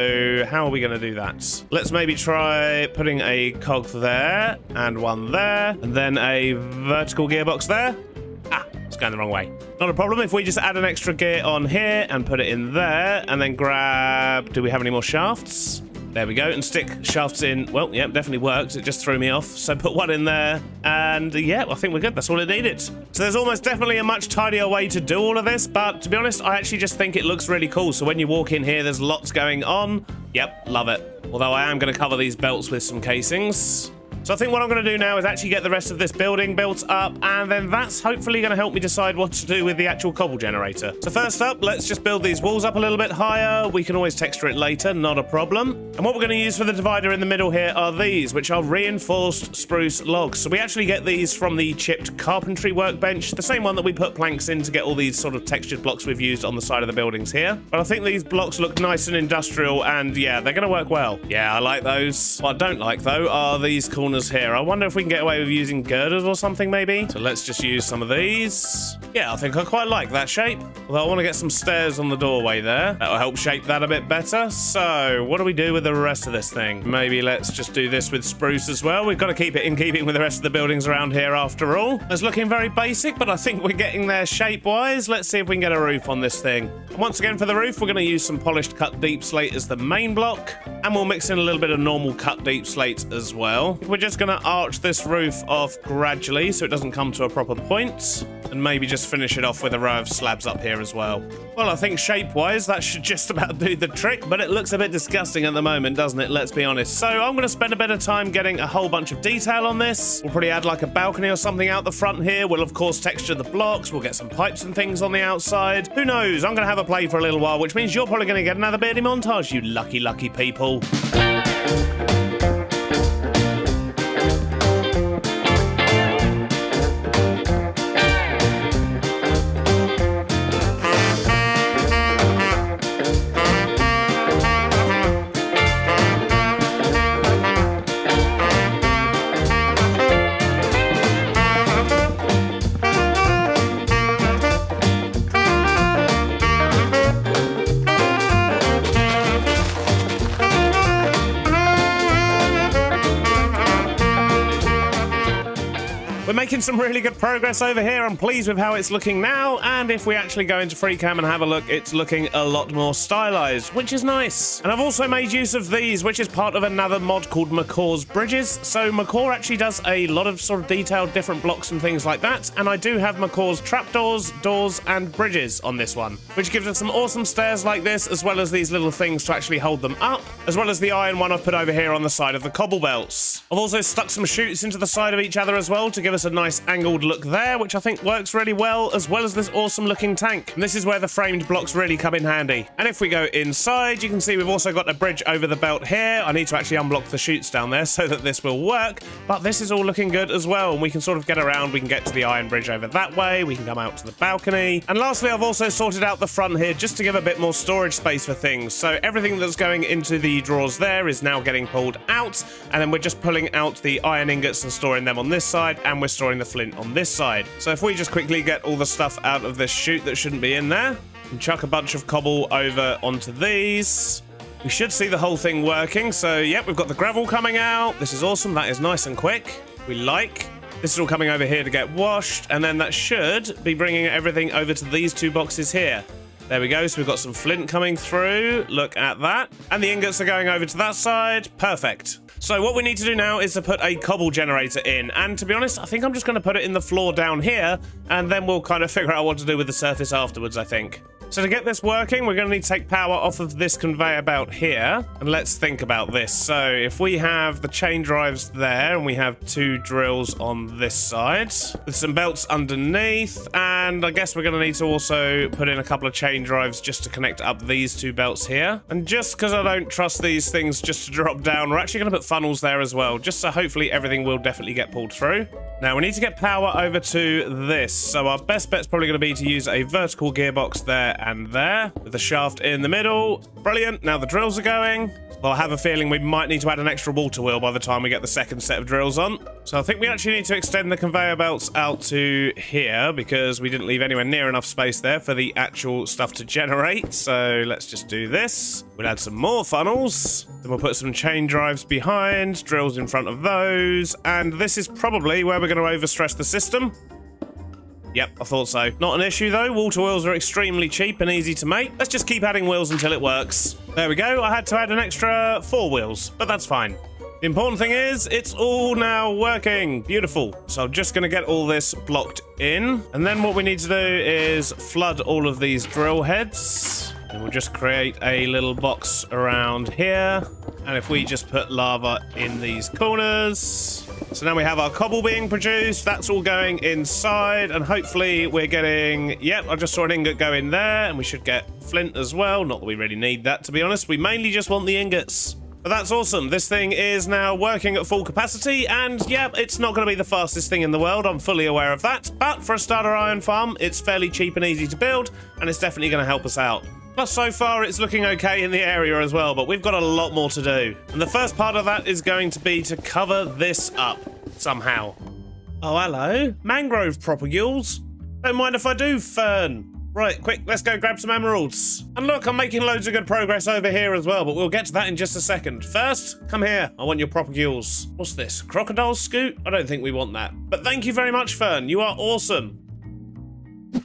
how are we going to do that? Let's maybe try putting a cog there and one there, and then a vertical gearbox there. Ah, it's going the wrong way. Not a problem if we just add an extra gear on here and put it in there, and then grab... Do we have any more shafts? There we go, and stick shafts in. Well, yeah, definitely works. It just threw me off. So put one in there, and yeah, I think we're good. That's all it needed. So there's almost definitely a much tidier way to do all of this, but to be honest, I actually just think it looks really cool. So when you walk in here, there's lots going on. Yep, love it. Although I am going to cover these belts with some casings. So I think what I'm going to do now is actually get the rest of this building built up, and then that's hopefully going to help me decide what to do with the actual cobble generator. So first up, let's just build these walls up a little bit higher. We can always texture it later, not a problem. And what we're going to use for the divider in the middle here are these, which are reinforced spruce logs. So we actually get these from the chipped carpentry workbench, the same one that we put planks in to get all these sort of textured blocks we've used on the side of the buildings here. But I think these blocks look nice and industrial, and yeah, they're going to work well. Yeah, I like those. What I don't like, though, are these corners here. I wonder if we can get away with using girders or something, maybe. So let's just use some of these. Yeah, I think I quite like that shape. Although I want to get some stairs on the doorway there. That'll help shape that a bit better. So what do we do with the rest of this thing? Maybe let's just do this with spruce as well. We've got to keep it in keeping with the rest of the buildings around here after all. It's looking very basic, but I think we're getting there shape-wise. Let's see if we can get a roof on this thing. And once again, for the roof, we're going to use some polished cut deep slate as the main block. And we'll mix in a little bit of normal cut deep slate as well. We're just going to arch this roof off gradually so it doesn't come to a proper point, and maybe just finish it off with a row of slabs up here as well. Well, I think shape-wise that should just about do the trick, but it looks a bit disgusting at the moment, doesn't it? Let's be honest. So I'm going to spend a bit of time getting a whole bunch of detail on this. We'll probably add like a balcony or something out the front here. We'll of course texture the blocks. We'll get some pipes and things on the outside. Who knows? I'm going to have a play for a little while, which means you're probably going to get another beardy montage, you lucky, lucky people. Making some really good progress over here. I'm pleased with how it's looking now, and if we actually go into free cam and have a look, it's looking a lot more stylized, which is nice. And I've also made use of these, which is part of another mod called McCaw's Bridges. So McCaw actually does a lot of sort of detailed different blocks and things like that, and I do have McCaw's trapdoors, doors, and bridges on this one, which gives us some awesome stairs like this, as well as these little things to actually hold them up, as well as the iron one I've put over here on the side of the cobble belts. I've also stuck some chutes into the side of each other as well to give us a nice angled look there, which I think works really well, as well as this awesome looking tank. And this is where the framed blocks really come in handy. And if we go inside, you can see we've also got a bridge over the belt here. I need to actually unblock the chutes down there so that this will work, but this is all looking good as well, and we can sort of get around. We can get to the iron bridge over that way. We can come out to the balcony. And lastly, I've also sorted out the front here just to give a bit more storage space for things. So everything that's going into the drawers there is now getting pulled out, and then we're just pulling out the iron ingots and storing them on this side, and we're storing the flint on this side. So if we just quickly get all the stuff out of this chute that shouldn't be in there, and chuck a bunch of cobble over onto these, we should see the whole thing working. So yep, we've got the gravel coming out. This is awesome. That is nice and quick. We like. This is all coming over here to get washed, and then that should be bringing everything over to these two boxes here. There we go. So we've got some flint coming through. Look at that. And the ingots are going over to that side. Perfect. So what we need to do now is to put a cobble generator in, and to be honest, I think I'm just going to put it in the floor down here, and then we'll kind of figure out what to do with the surface afterwards, I think. So to get this working, we're going to need to take power off of this conveyor belt here, and let's think about this. So if we have the chain drives there, and we have two drills on this side, with some belts underneath, and I guess we're going to need to also put in a couple of chain drives just to connect up these two belts here. And just because I don't trust these things just to drop down, we're actually going to put funnels there as well, just so hopefully everything will definitely get pulled through. Now we need to get power over to this, so our best bet's probably going to be to use a vertical gearbox there and there, with the shaft in the middle. Brilliant. Now the drills are going. Well, I have a feeling we might need to add an extra water wheel by the time we get the second set of drills on. So I think we actually need to extend the conveyor belts out to here, because we didn't leave anywhere near enough space there for the actual stuff to generate. So let's just do this. We'll add some more funnels. Then we'll put some chain drives behind, drills in front of those. And this is probably where we're going to overstress the system. Yep, I thought so. Not an issue though. Water wheels are extremely cheap and easy to make. Let's just keep adding wheels until it works. There we go. I had to add an extra 4 wheels, but that's fine. The important thing is it's all now working. Beautiful. So I'm just going to get all this blocked in. And then what we need to do is flood all of these drill heads. And we'll just create a little box around here. And if we just put lava in these corners. So now we have our cobble being produced. That's all going inside. And hopefully we're getting... Yep, I just saw an ingot go in there. And we should get flint as well. Not that we really need that, to be honest. We mainly just want the ingots. But that's awesome. This thing is now working at full capacity, and yeah, it's not going to be the fastest thing in the world. I'm fully aware of that. But for a starter iron farm, it's fairly cheap and easy to build, and it's definitely going to help us out. Plus, so far, it's looking okay in the area as well, but we've got a lot more to do. And the first part of that is going to be to cover this up somehow. Oh, hello. Mangrove propagules. Don't mind if I do, Fern. Right, quick, let's go grab some emeralds. And look, I'm making loads of good progress over here as well, but we'll get to that in just a second. First, come here. I want your propagules. What's this? Crocodile scoot? I don't think we want that. But thank you very much, Fern. You are awesome.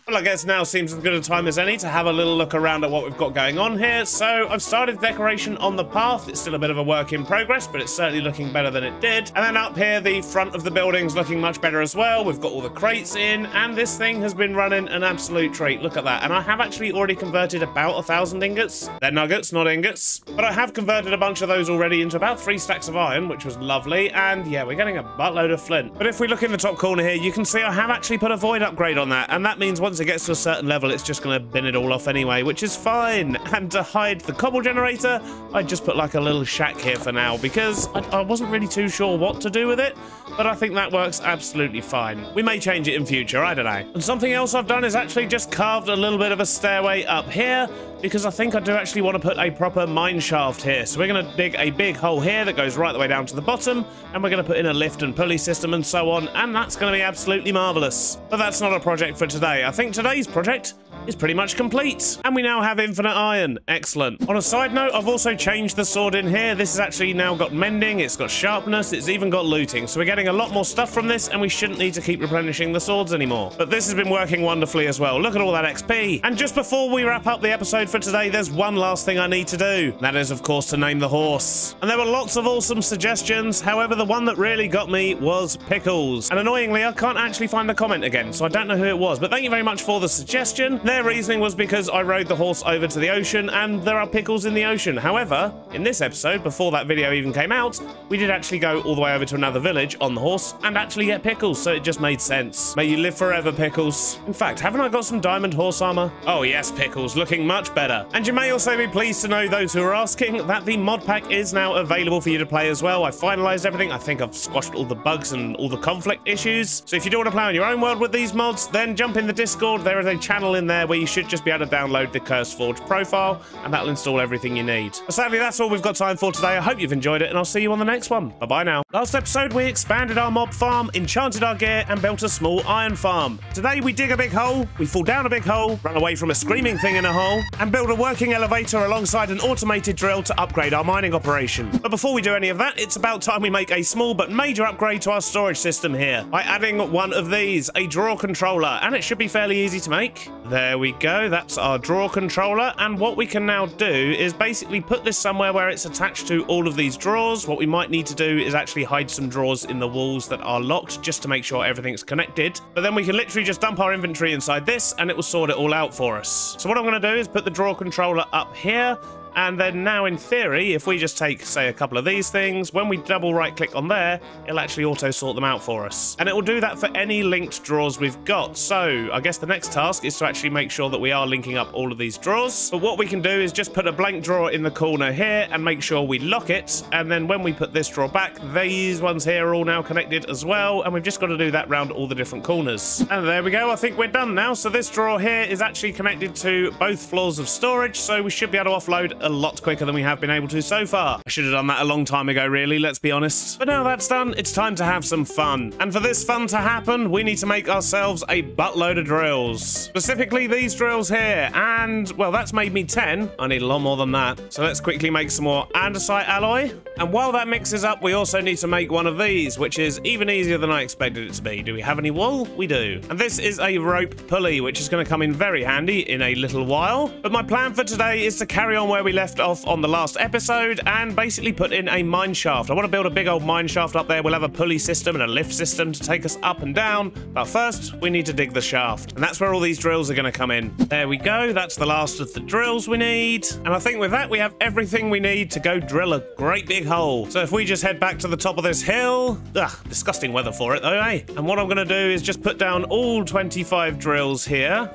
Well, I guess now seems as good a time as any to have a little look around at what we've got going on here. So I've started decoration on the path. It's still a bit of a work in progress, but it's certainly looking better than it did. And then up here, the front of the building's looking much better as well. We've got all the crates in, and this thing has been running an absolute treat. Look at that. And I have actually already converted about 1,000 ingots. They're nuggets, not ingots. But I have converted a bunch of those already into about 3 stacks of iron, which was lovely. And yeah, we're getting a buttload of flint. But if we look in the top corner here, you can see I have actually put a void upgrade on that. And that means once it gets to a certain level, it's just going to bin it all off anyway, which is fine. And to hide the cobble generator, I just put like a little shack here for now because I wasn't really too sure what to do with it, but I think that works absolutely fine. We may change it in future, I don't know. And something else I've done is actually just carved a little bit of a stairway up here because I think I do actually want to put a proper mine shaft here. So we're going to dig a big hole here that goes right the way down to the bottom, and we're going to put in a lift and pulley system and so on, and that's going to be absolutely marvelous. But that's not a project for today. I think today's project is pretty much complete. And we now have infinite iron. Excellent. On a side note, I've also changed the sword in here. This has actually now got mending, it's got sharpness, it's even got looting. So we're getting a lot more stuff from this, and we shouldn't need to keep replenishing the swords anymore. But this has been working wonderfully as well. Look at all that XP. And just before we wrap up the episode for today, there's one last thing I need to do. That is, of course, to name the horse. And there were lots of awesome suggestions. However, the one that really got me was Pickles. And annoyingly, I can't actually find the comment again, so I don't know who it was. But thank you very much for the suggestion. Their reasoning was because I rode the horse over to the ocean and there are pickles in the ocean. However, in this episode, before that video even came out, we did actually go all the way over to another village on the horse and actually get pickles, so it just made sense. May you live forever, Pickles. In fact, haven't I got some diamond horse armor? Oh yes, Pickles, looking much better. And you may also be pleased to know, those who are asking, that the mod pack is now available for you to play as well. I finalized everything. I think I've squashed all the bugs and all the conflict issues. So if you do want to play on your own world with these mods, then jump in the Discord. There is a channel in there where you should just be able to download the CurseForge profile, and that'll install everything you need. But sadly, that's all we've got time for today. I hope you've enjoyed it, and I'll see you on the next one. Bye-bye now. Last episode, we expanded our mob farm, enchanted our gear, and built a small iron farm. Today, we dig a big hole, we fall down a big hole, run away from a screaming thing in a hole, and build a working elevator alongside an automated drill to upgrade our mining operation. But before we do any of that, it's about time we make a small but major upgrade to our storage system here by adding one of these, a drawer controller, and it should be fairly easy to make. There we go, that's our drawer controller, and what we can now do is basically put this somewhere where it's attached to all of these drawers. What we might need to do is actually hide some drawers in the walls that are locked just to make sure everything's connected, but then we can literally just dump our inventory inside this and it will sort it all out for us. So what I'm going to do is put the drawer controller up here. And then now, in theory, if we just take, say, a couple of these things, when we double right-click on there, it'll actually auto-sort them out for us. And it will do that for any linked drawers we've got. So I guess the next task is to actually make sure that we are linking up all of these drawers. But what we can do is just put a blank drawer in the corner here and make sure we lock it. And then when we put this drawer back, these ones here are all now connected as well. And we've just got to do that round all the different corners. And there we go. I think we're done now. So this drawer here is actually connected to both floors of storage. So we should be able to offload a lot quicker than we have been able to so far. I should have done that a long time ago, really, let's be honest. But now that's done, it's time to have some fun. And for this fun to happen, we need to make ourselves a buttload of drills. Specifically these drills here. And, well, that's made me 10. I need a lot more than that. So let's quickly make some more andesite alloy. And while that mixes up, we also need to make one of these, which is even easier than I expected it to be. Do we have any wool? We do. And this is a rope pulley, which is going to come in very handy in a little while. But my plan for today is to carry on where we left off on the last episode and basically put in a mine shaft. I want to build a big old mine shaft up there. We'll have a pulley system and a lift system to take us up and down. But first, we need to dig the shaft. And that's where all these drills are going to come in. There we go. That's the last of the drills we need. And I think with that, we have everything we need to go drill a great big hole. So if we just head back to the top of this hill, disgusting weather for it though, eh? And what I'm going to do is just put down all 25 drills here.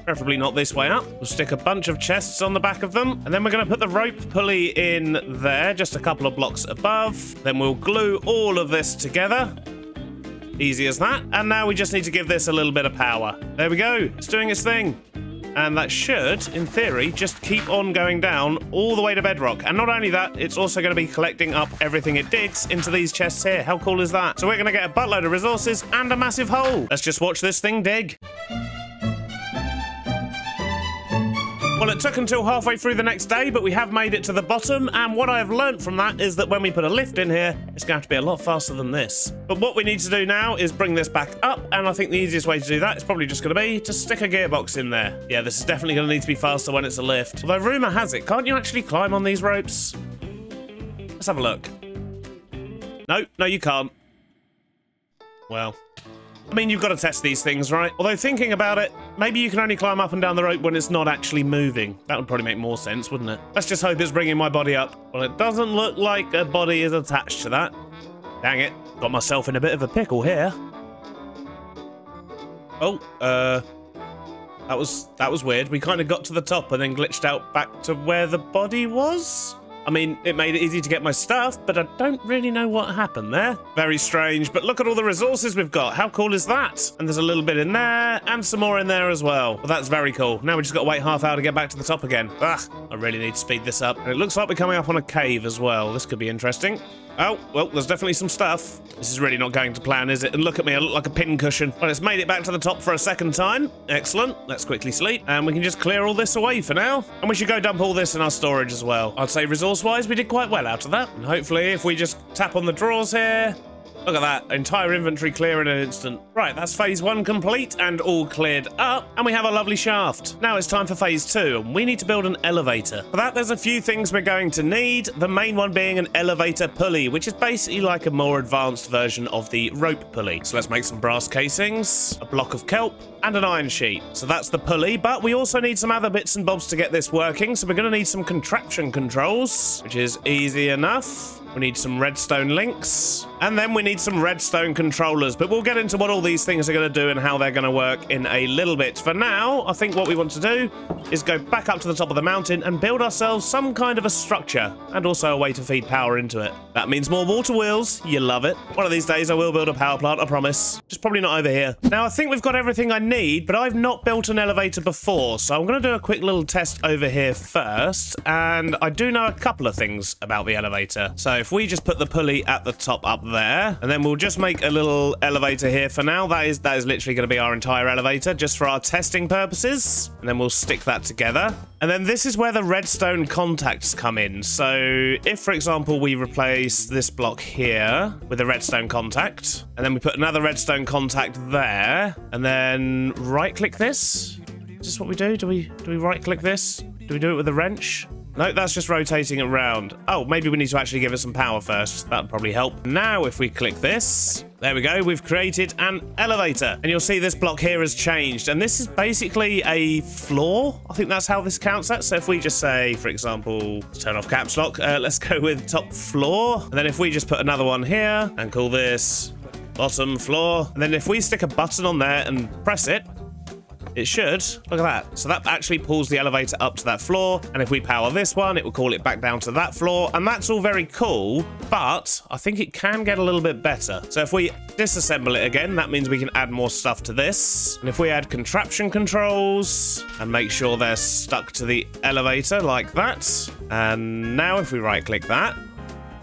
Preferably not this way up. We'll stick a bunch of chests on the back of them. And then we're going to put the rope pulley in there, just a couple of blocks above. Then we'll glue all of this together. Easy as that. And now we just need to give this a little bit of power. There we go. It's doing its thing. And that should, in theory, just keep on going down all the way to bedrock. And not only that, it's also going to be collecting up everything it digs into these chests here. How cool is that? So we're going to get a buttload of resources and a massive hole. Let's just watch this thing dig. Well, it took until halfway through the next day, but we have made it to the bottom, and what I have learnt from that is that when we put a lift in here, it's going to have to be a lot faster than this. But what we need to do now is bring this back up, and I think the easiest way to do that is probably just going to be to stick a gearbox in there. Yeah, this is definitely going to need to be faster when it's a lift. Although rumour has it, can't you actually climb on these ropes? Let's have a look. No, you can't. Well, I mean, you've got to test these things, right? Although thinking about it, maybe you can only climb up and down the rope when it's not actually moving. That would probably make more sense, wouldn't it? Let's just hope it's bringing my body up. Well, it doesn't look like a body is attached to that. Dang it. Got myself in a bit of a pickle here. Oh, that was weird. We kind of got to the top and then glitched out back to where the body was. I mean, it made it easy to get my stuff, but I don't really know what happened there. Very strange, but look at all the resources we've got. How cool is that? And there's a little bit in there, and some more in there as well. Well, that's very cool. Now we just got to wait half hour to get back to the top again. I really need to speed this up. And it looks like we're coming up on a cave as well. This could be interesting. Oh, well, there's definitely some stuff. This is really not going to plan, is it? And look at me, I look like a pincushion. Well, it's made it back to the top for a second time. Excellent. Let's quickly sleep. And we can just clear all this away for now. And we should go dump all this in our storage as well. I'd say resource-wise, we did quite well out of that. And hopefully, if we just tap on the drawers here... Look at that, entire inventory clear in an instant. Right, that's phase 1 complete and all cleared up, and we have a lovely shaft. Now it's time for phase 2, and we need to build an elevator. For that, there's a few things we're going to need, the main one being an elevator pulley, which is basically like a more advanced version of the rope pulley. So let's make some brass casings, a block of kelp, and an iron sheet. So that's the pulley, but we also need some other bits and bobs to get this working, so we're going to need some contraption controls, which is easy enough. We need some redstone links, and then we need some redstone controllers, but we'll get into what all these things are going to do and how they're going to work in a little bit. For now, I think what we want to do is go back up to the top of the mountain and build ourselves some kind of a structure, and also a way to feed power into it. That means more water wheels. You love it. One of these days I will build a power plant, I promise. Just probably not over here. Now, I think we've got everything I need, but I've not built an elevator before, so I'm going to do a quick little test over here first, and I do know a couple of things about the elevator. So if we just put the pulley at the top up there, and then we'll just make a little elevator here for now. That is literally going to be our entire elevator, just for our testing purposes. And then we'll stick that together. And then this is where the redstone contacts come in. So if, for example, we replace this block here with a redstone contact, and then we put another redstone contact there, and then right-click this. Is this what we do? Do we right-click this? Do we do it with a wrench? No, that's just rotating it around. Oh, maybe we need to actually give it some power first. That would probably help. Now, if we click this, there we go. We've created an elevator. And you'll see this block here has changed. And this is basically a floor. I think that's how this counts at. So if we just say, for example, let's turn off caps lock. Let's go with top floor. And then if we just put another one here and call this bottom floor. And then if we stick a button on there and press it, It should. Look at that. So that actually pulls the elevator up to that floor. And if we power this one, it will call it back down to that floor. And that's all very cool, but I think it can get a little bit better. So if we disassemble it again, that means we can add more stuff to this. And if we add contraption controls and make sure they're stuck to the elevator like that. And now if we right click that,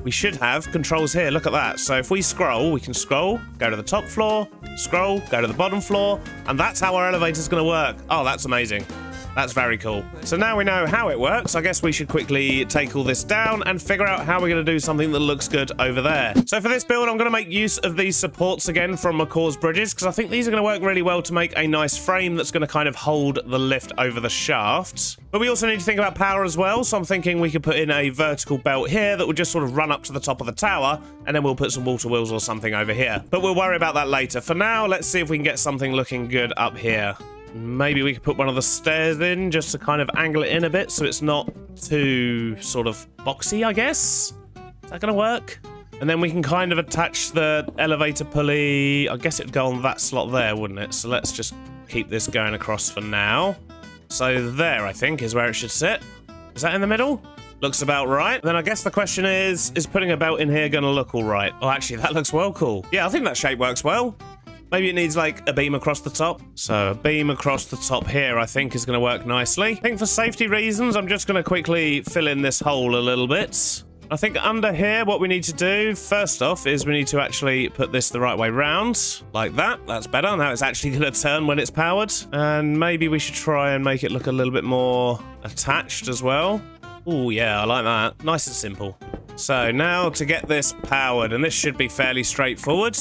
we should have controls here. Look at that. So if we scroll, we can scroll, go to the top floor, scroll, go to the bottom floor, and that's how our elevator's going to work. Oh, that's amazing. That's very cool. So now we know how it works. I guess we should quickly take all this down and figure out how we're going to do something that looks good over there. So for this build, I'm going to make use of these supports again from McCaw's bridges, because I think these are going to work really well to make a nice frame that's going to kind of hold the lift over the shaft. But we also need to think about power as well. So I'm thinking we could put in a vertical belt here that would just sort of run up to the top of the tower, and then we'll put some water wheels or something over here. But we'll worry about that later. For now, let's see if we can get something looking good up here. Maybe we could put one of the stairs in just to kind of angle it in a bit so it's not too sort of boxy, I guess. Is that going to work? And then we can kind of attach the elevator pulley. I guess it'd go on that slot there, wouldn't it? So let's just keep this going across for now. So there, I think, is where it should sit. Is that in the middle? Looks about right. Then I guess the question is putting a belt in here going to look all right? Oh, actually, that looks well cool. Yeah, I think that shape works well. Maybe it needs like a beam across the top. So a beam across the top here, I think, is going to work nicely. I think for safety reasons, I'm just going to quickly fill in this hole a little bit. I think under here, what we need to do first off is we need to actually put this the right way round, like that. That's better. Now it's actually going to turn when it's powered. And maybe we should try and make it look a little bit more attached as well. Oh yeah, I like that. Nice and simple. So now to get this powered, and this should be fairly straightforward.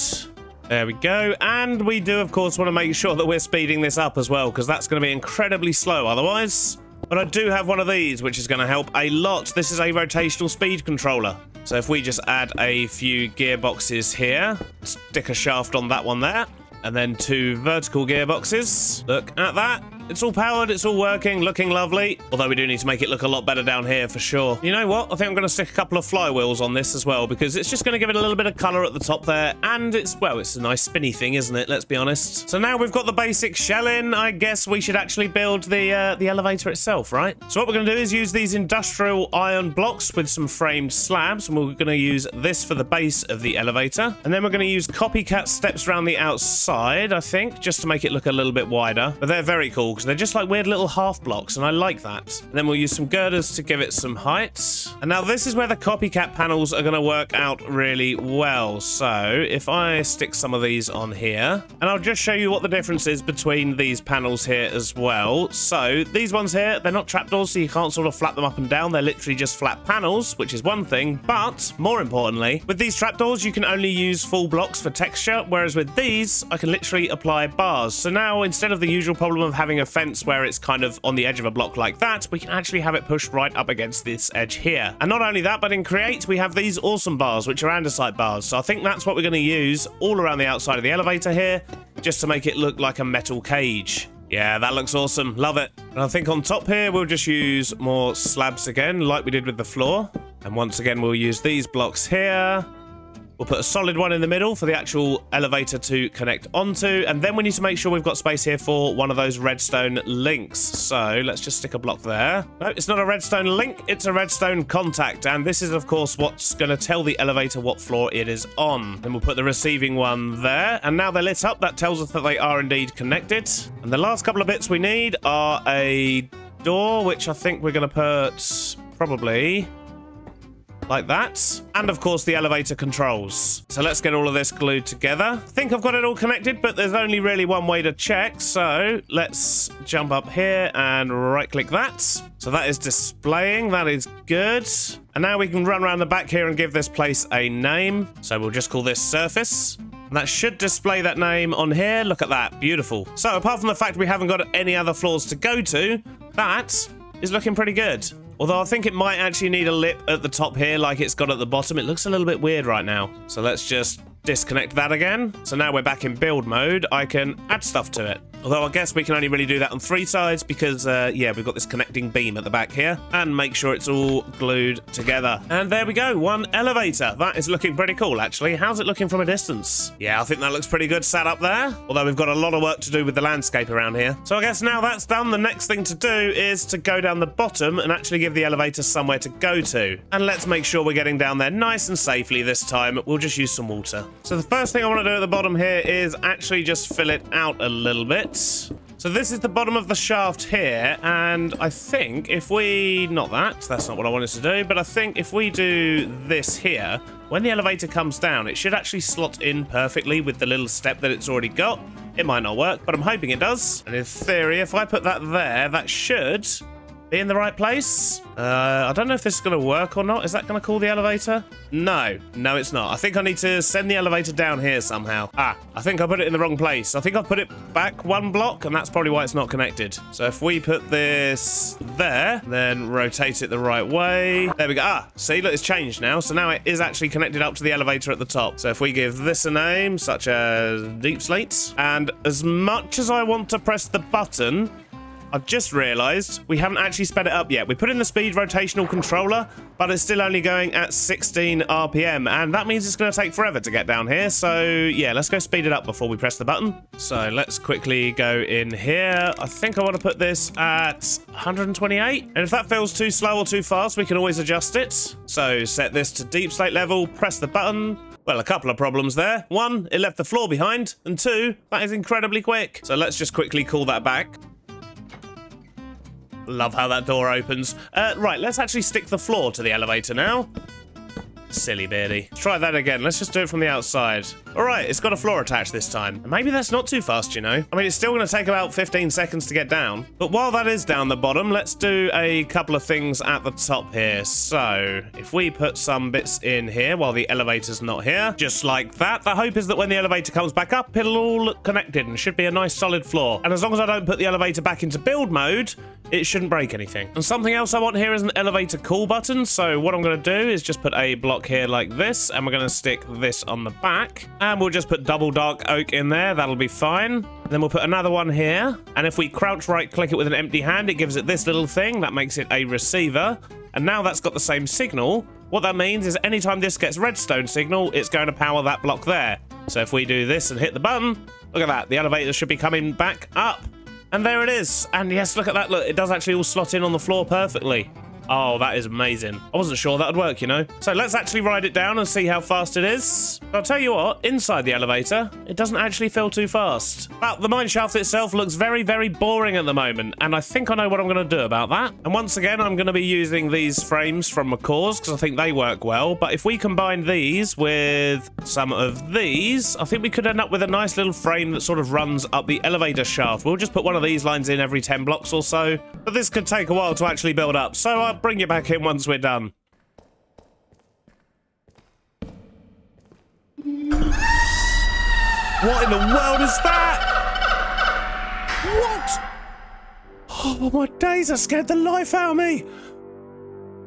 There we go. And we do, of course, want to make sure that we're speeding this up as well, because that's going to be incredibly slow otherwise. But I do have one of these, which is going to help a lot. This is a rotational speed controller. So if we just add a few gearboxes here, stick a shaft on that one there, and then 2 vertical gearboxes. Look at that. It's all powered, it's all working, looking lovely. Although we do need to make it look a lot better down here for sure. You know what? I think I'm going to stick a couple of flywheels on this as well, because it's just going to give it a little bit of colour at the top there. And it's a nice spinny thing, isn't it? Let's be honest. So now we've got the basic shell in, I guess we should actually build the elevator itself, right? So what we're going to do is use these industrial iron blocks with some framed slabs. And we're going to use this for the base of the elevator. And then we're going to use copycat steps around the outside, I think, just to make it look a little bit wider. But they're very cool, because they're just like weird little half blocks, and I like that. And then we'll use some girders to give it some height. And now this is where the copycat panels are going to work out really well. So if I stick some of these on here, and I'll just show you what the difference is between these panels here as well. So these ones here, they're not trapdoors, so you can't sort of flap them up and down. They're literally just flat panels, which is one thing. But more importantly, with these trapdoors, you can only use full blocks for texture, whereas with these, I can literally apply bars. So now instead of the usual problem of having a fence where it's kind of on the edge of a block like that, we can actually have it pushed right up against this edge here. And not only that, but in Create, we have these awesome bars, which are andesite bars. So I think that's what we're going to use all around the outside of the elevator here, just to make it look like a metal cage. Yeah, that looks awesome. Love it. And I think on top here, we'll just use more slabs again, like we did with the floor. And once again, we'll use these blocks here. We'll put a solid one in the middle for the actual elevator to connect onto. And then we need to make sure we've got space here for one of those redstone links. So let's just stick a block there. No, it's not a redstone link. It's a redstone contact. And this is, of course, what's going to tell the elevator what floor it is on. Then we'll put the receiving one there. And now they're lit up. That tells us that they are indeed connected. And the last couple of bits we need are a door, which I think we're going to put probably like that. And of course the elevator controls. So let's get all of this glued together. I think I've got it all connected, but there's only really one way to check. So let's jump up here and right click that. So that is displaying. That is good. And now we can run around the back here and give this place a name. So we'll just call this surface. And that should display that name on here. Look at that. Beautiful. So apart from the fact we haven't got any other floors to go to, that is looking pretty good. Although I think it might actually need a lip at the top here like it's got at the bottom. It looks a little bit weird right now. So let's just disconnect that again. So now we're back in build mode. I can add stuff to it. Although I guess we can only really do that on 3 sides because, yeah, we've got this connecting beam at the back here. And make sure it's all glued together. And there we go, 1 elevator. That is looking pretty cool, actually. How's it looking from a distance? Yeah, I think that looks pretty good sat up there. Although we've got a lot of work to do with the landscape around here. So I guess now that's done, the next thing to do is to go down the bottom and actually give the elevator somewhere to go to. And let's make sure we're getting down there nice and safely this time. We'll just use some water. So the first thing I want to do at the bottom here is actually just fill it out a little bit. So this is the bottom of the shaft here, and I think if we... that's not what I wanted to do, but I think if we do this here, when the elevator comes down, it should actually slot in perfectly with the little step that it's already got. It might not work, but I'm hoping it does. And in theory, if I put that there, that should be in the right place. I don't know if this is going to work or not. Is that going to call the elevator? No, it's not. I think I need to send the elevator down here somehow. I think I put it in the wrong place. I think I've put it back 1 block, and that's probably why it's not connected. So if we put this there, then rotate it the right way. There we go. See, look, it's changed now. So now it is actually connected up to the elevator at the top. So if we give this a name, such as Deep Slate, and as much as I want to press the button, I've just realised we haven't actually sped it up yet. We put in the speed rotational controller, but it's still only going at 16 RPM, and that means it's going to take forever to get down here. So, yeah, let's go speed it up before we press the button. So let's quickly go in here. I think I want to put this at 128. And if that feels too slow or too fast, we can always adjust it. So set this to deep slate level, press the button. Well, a couple of problems there. 1, it left the floor behind, and 2, that is incredibly quick. So let's just quickly call that back. Love how that door opens. Right, let's actually stick the floor to the elevator now. Silly Beardy. Let's try that again. Let's just do it from the outside. All right, it's got a floor attached this time. Maybe that's not too fast, you know. I mean, it's still going to take about 15 seconds to get down. But while that is down the bottom, let's do a couple of things at the top here. So if we put some bits in here while the elevator's not here, just like that, the hope is that when the elevator comes back up, it'll all look connected and should be a nice solid floor. And as long as I don't put the elevator back into build mode, it shouldn't break anything. And something else I want here is an elevator call button. So what I'm going to do is just put a block here like this, and we're going to stick this on the back, and we'll just put double dark oak in there. That'll be fine. Then we'll put another one here, and if we crouch right click it with an empty hand, it gives it this little thing that makes it a receiver. And now that's got the same signal. What that means is anytime this gets redstone signal, it's going to power that block there. So if we do this and hit the button, look at that, the elevator should be coming back up. And there it is. And yes, look at that. Look, it does actually all slot in on the floor perfectly. Oh, that is amazing. I wasn't sure that would work, you know. So let's actually ride it down and see how fast it is. I'll tell you what, inside the elevator, it doesn't actually feel too fast. But the mineshaft itself looks very, very boring at the moment, and I think I know what I'm going to do about that. And once again, I'm going to be using these frames from McCaw's because I think they work well. But if we combine these with some of these, I think we could end up with a nice little frame that sort of runs up the elevator shaft. We'll just put one of these lines in every 10 blocks or so. But this could take a while to actually build up, so I'll bring you back in once we're done. What in the world is that? What? Oh my days, that scared the life out of me.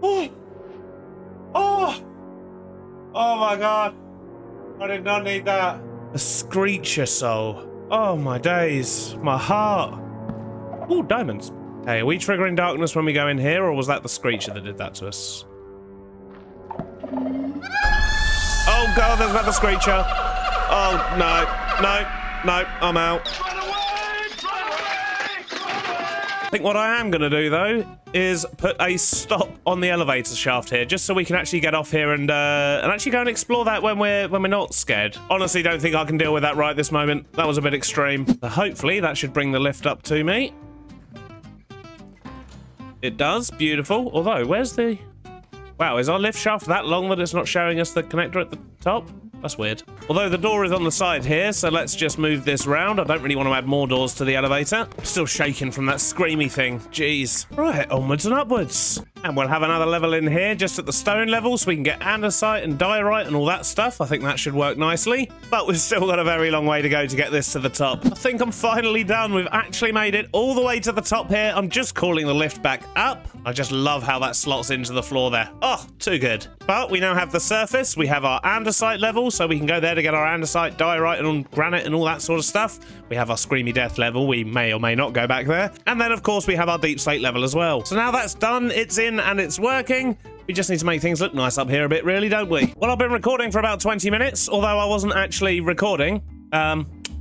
Oh my god. I did not need that. A screecher soul. Oh my days. My heart. Oh, diamonds. Hey, are we triggering darkness when we go in here, or was that the screecher that did that to us? Oh god, there's another screecher. Oh, no, I'm out. I think what I am going to do, though, is put a stop on the elevator shaft here, just so we can actually get off here and actually go and explore that when we're not scared. Honestly, don't think I can deal with that right this moment. That was a bit extreme. So hopefully, that should bring the lift up to me. It does. Beautiful. Although, where's the... Wow, is our lift shaft that long that it's not showing us the connector at the top? That's weird. Although the door is on the side here, so let's just move this round. I don't really want to add more doors to the elevator. I'm still shaking from that screamy thing. Jeez. Right, onwards and upwards. And we'll have another level in here just at the stone level so we can get andesite and diorite and all that stuff. I think that should work nicely. But we've still got a very long way to go to get this to the top. I think I'm finally done. We've actually made it all the way to the top here. I'm just calling the lift back up. I just love how that slots into the floor there. Oh, too good. But we now have the surface. We have our andesite level, so we can go there to get our andesite, diorite, and granite and all that sort of stuff. We have our screamy death level. We may or may not go back there. And then, of course, we have our deep slate level as well. So now that's done, it's in and it's working. We just need to make things look nice up here a bit, really, don't we? Well, I've been recording for about 20 minutes, although I wasn't actually recording.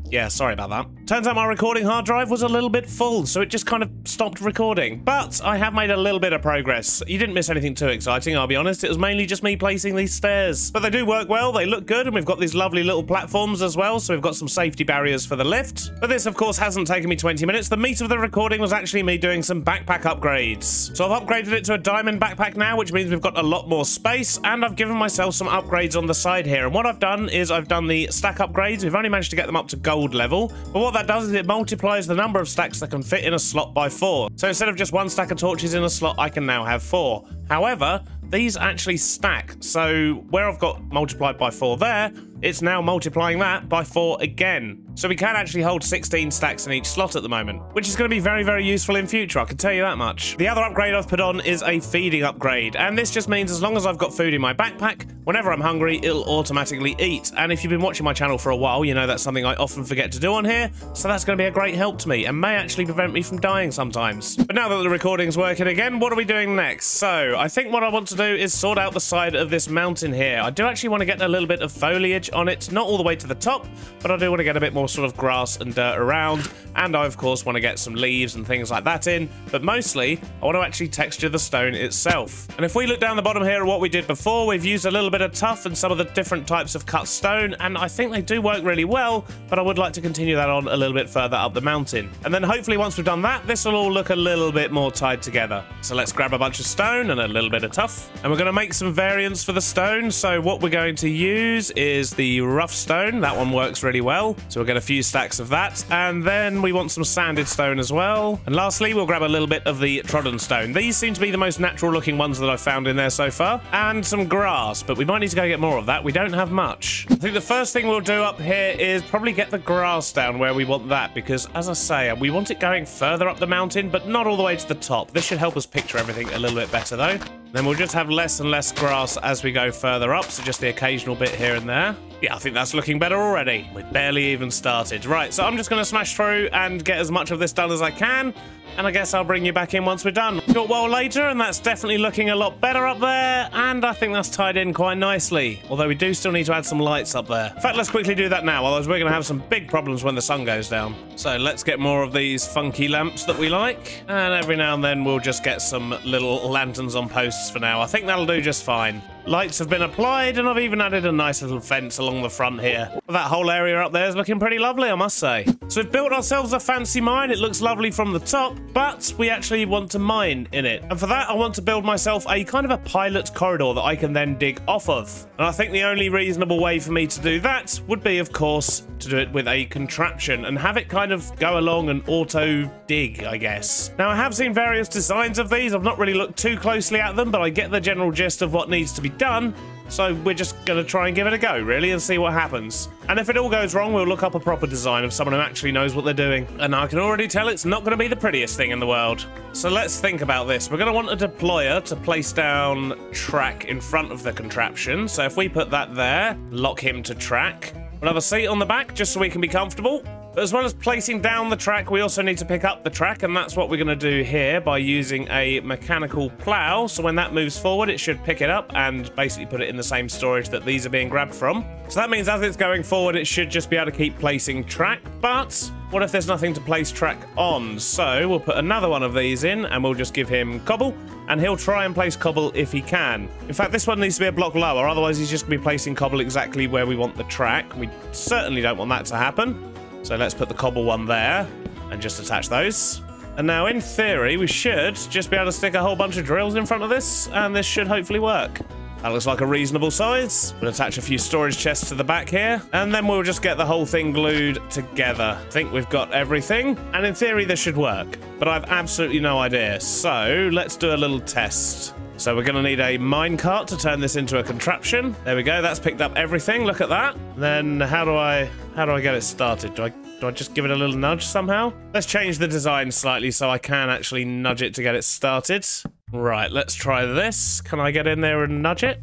Yeah, sorry about that. Turns out my recording hard drive was a little bit full, so it just kind of stopped recording. But I have made a little bit of progress. You didn't miss anything too exciting, I'll be honest. It was mainly just me placing these stairs. But they do work well, they look good, and we've got these lovely little platforms as well, so we've got some safety barriers for the lift. But this, of course, hasn't taken me 20 minutes. The meat of the recording was actually me doing some backpack upgrades. So I've upgraded it to a diamond backpack now, which means we've got a lot more space, and I've given myself some upgrades on the side here. And what I've done is I've done the stack upgrades. We've only managed to get them up to gold level, but what that does is it multiplies the number of stacks that can fit in a slot by 4. So instead of just 1 stack of torches in a slot, I can now have 4. However, these actually stack, so where I've got multiplied by 4 there, it's now multiplying that by 4 again. So we can actually hold 16 stacks in each slot at the moment, which is going to be very, very useful in future, I can tell you that much. The other upgrade I've put on is a feeding upgrade, and this just means as long as I've got food in my backpack, whenever I'm hungry, it'll automatically eat. And if you've been watching my channel for a while, you know that's something I often forget to do on here, so that's going to be a great help to me, and may actually prevent me from dying sometimes. But now that the recording's working again, what are we doing next? So, I think what I want to do is sort out the side of this mountain here. I do actually want to get a little bit of foliage on it, not all the way to the top, but I do want to get a bit more sort of grass and dirt around, and I of course want to get some leaves and things like that in, but mostly I want to actually texture the stone itself. And if we look down the bottom here at what we did before, we've used a little bit of tuff and some of the different types of cut stone, and I think they do work really well, but I would like to continue that on a little bit further up the mountain. And then hopefully once we've done that, this will all look a little bit more tied together. So let's grab a bunch of stone and a little bit of tuff, and we're going to make some variants for the stone. So what we're going to use is the rough stone. That one works really well, so we'll get a few stacks of that, and then we want some sanded stone as well. And lastly, we'll grab a little bit of the trodden stone. These seem to be the most natural looking ones that I've found in there so far, and some grass, but we might need to go get more of that. We don't have much. I think the first thing we'll do up here is probably get the grass down where we want that, because as I say, we want it going further up the mountain, but not all the way to the top. This should help us picture everything a little bit better though. Then we'll just have less and less grass as we go further up, so just the occasional bit here and there. Yeah, I think that's looking better already. We've barely even started. Right, so I'm just going to smash through and get as much of this done as I can, and I guess I'll bring you back in once we're done. A short while later, and that's definitely looking a lot better up there, and I think that's tied in quite nicely, although we do still need to add some lights up there. In fact, let's quickly do that now, otherwise we're going to have some big problems when the sun goes down. So let's get more of these funky lamps that we like, and every now and then we'll just get some little lanterns on posts for now. I think that'll do just fine. Lights have been applied, and I've even added a nice little fence along the front here. That whole area up there is looking pretty lovely, I must say. So we've built ourselves a fancy mine. It looks lovely from the top, but we actually want to mine in it. And for that, I want to build myself a kind of a pilot corridor that I can then dig off of. And I think the only reasonable way for me to do that would be, of course, to do it with a contraption and have it kind of go along and auto dig, I guess. Now, I have seen various designs of these. I've not really looked too closely at them, but I get the general gist of what needs to be done. So we're just going to try and give it a go, really, and see what happens. And if it all goes wrong, we'll look up a proper design of someone who actually knows what they're doing. And I can already tell it's not going to be the prettiest thing in the world. So let's think about this. We're going to want a deployer to place down track in front of the contraption. So if we put that there, lock him to track. We'll have a seat on the back just so we can be comfortable. But as well as placing down the track, we also need to pick up the track, and that's what we're going to do here by using a mechanical plow. So when that moves forward, it should pick it up and basically put it in the same storage that these are being grabbed from. So that means as it's going forward, it should just be able to keep placing track. But what if there's nothing to place track on? So we'll put another one of these in, and we'll just give him cobble, and he'll try and place cobble if he can. In fact, this one needs to be a block lower, otherwise he's just going to be placing cobble exactly where we want the track. We certainly don't want that to happen. So let's put the cobble one there and just attach those. And now, in theory, we should just be able to stick a whole bunch of drills in front of this, and this should hopefully work. That looks like a reasonable size. We'll attach a few storage chests to the back here, and then we'll just get the whole thing glued together. I think we've got everything, and in theory this should work, but I've absolutely no idea. So let's do a little test. So we're going to need a minecart to turn this into a contraption. There we go. That's picked up everything. Look at that. Then how do I get it started? Do I just give it a little nudge somehow? Let's change the design slightly so I can actually nudge it to get it started. Right, let's try this. Can I get in there and nudge it?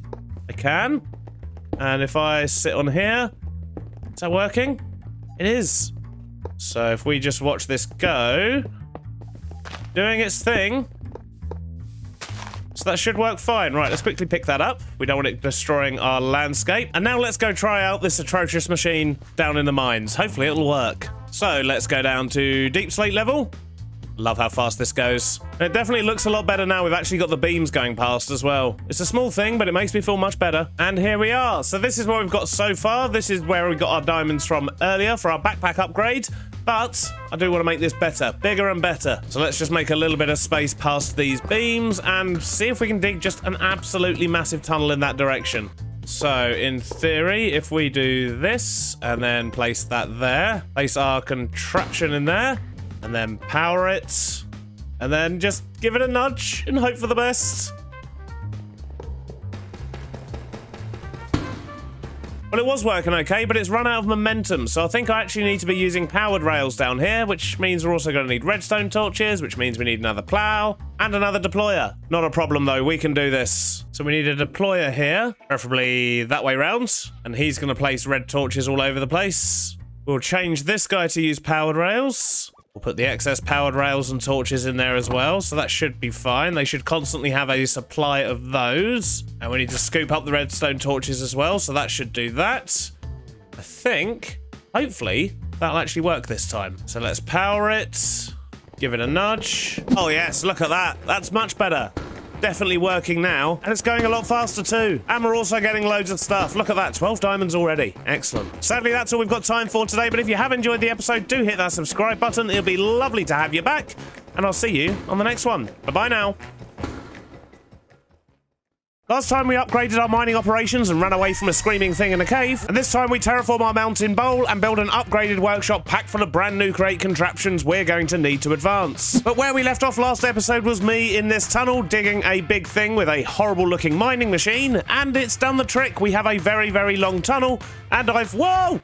I can. And if I sit on here, is that working? It is. So if we just watch this go, doing its thing. So that should work fine. Right, let's quickly pick that up. We don't want it destroying our landscape. And now let's go try out this atrocious machine down in the mines. Hopefully it'll work. So let's go down to deep slate level. Love how fast this goes. It definitely looks a lot better now. We've actually got the beams going past as well. It's a small thing, but it makes me feel much better. And here we are. So this is what we've got so far. This is where we got our diamonds from earlier for our backpack upgrade. But I do want to make this better, bigger and better. So let's just make a little bit of space past these beams and see if we can dig just an absolutely massive tunnel in that direction. So in theory, if we do this and then place that there, place our contraption in there, and then power it, and then just give it a nudge and hope for the best. Well, it was working okay, but it's run out of momentum, so I think I actually need to be using powered rails down here, which means we're also going to need redstone torches, which means we need another plow and another deployer. Not a problem, though. We can do this. So we need a deployer here, preferably that way round, and he's going to place red torches all over the place. We'll change this guy to use powered rails. We'll put the excess powered rails and torches in there as well, so that should be fine. They should constantly have a supply of those. And we need to scoop up the redstone torches as well, so that should do that. I think, hopefully, that'll actually work this time. So let's power it, give it a nudge. Oh yes, look at that. That's much better. Definitely working now, and it's going a lot faster too. And we're also getting loads of stuff. Look at that, 12 diamonds already. Excellent. Sadly, that's all we've got time for today, but if you have enjoyed the episode, do hit that subscribe button. It'll be lovely to have you back, and I'll see you on the next one. Bye-bye now. Last time we upgraded our mining operations and ran away from a screaming thing in a cave, and this time we terraform our mountain bowl and build an upgraded workshop packed full of brand new great contraptions we're going to need to advance. But where we left off last episode was me in this tunnel digging a big thing with a horrible looking mining machine, and it's done the trick. We have a very, very long tunnel, and whoa!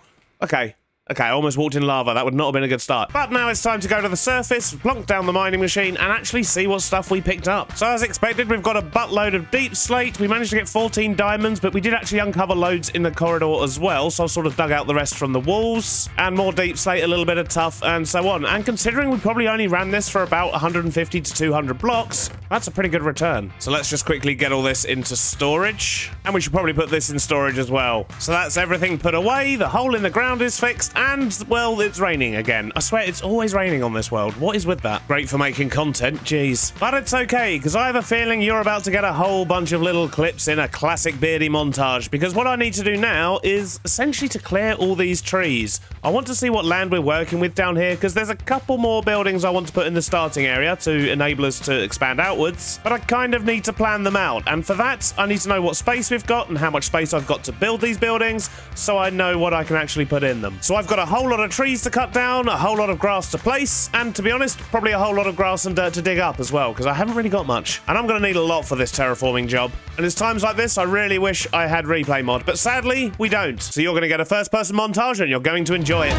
Okay, I almost walked in lava. That would not have been a good start. But now it's time to go to the surface, plonk down the mining machine, and actually see what stuff we picked up. So as expected, we've got a buttload of deep slate. We managed to get 14 diamonds, but we did actually uncover loads in the corridor as well, so I sort of dug out the rest from the walls. And more deep slate, a little bit of tough, and so on. And considering we probably only ran this for about 150 to 200 blocks, that's a pretty good return. So let's just quickly get all this into storage. And we should probably put this in storage as well. So that's everything put away. The hole in the ground is fixed. And, well, it's raining again. I swear, it's always raining on this world. What is with that? Great for making content, jeez. But it's okay, because I have a feeling you're about to get a whole bunch of little clips in a classic Beardy montage, because what I need to do now is essentially to clear all these trees. I want to see what land we're working with down here, because there's a couple more buildings I want to put in the starting area to enable us to expand outwards, but I kind of need to plan them out, and for that, I need to know what space we've got and how much space I've got to build these buildings, so I know what I can actually put in them. So I've got a whole lot of trees to cut down, a whole lot of grass to place, and to be honest, probably a whole lot of grass and dirt to dig up as well, because I haven't really got much. And I'm going to need a lot for this terraforming job. And it's times like this I really wish I had replay mod, but sadly, we don't. So you're going to get a first-person montage, and you're going to enjoy it.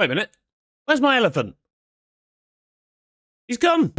Wait a minute. Where's my elephant? He's gone.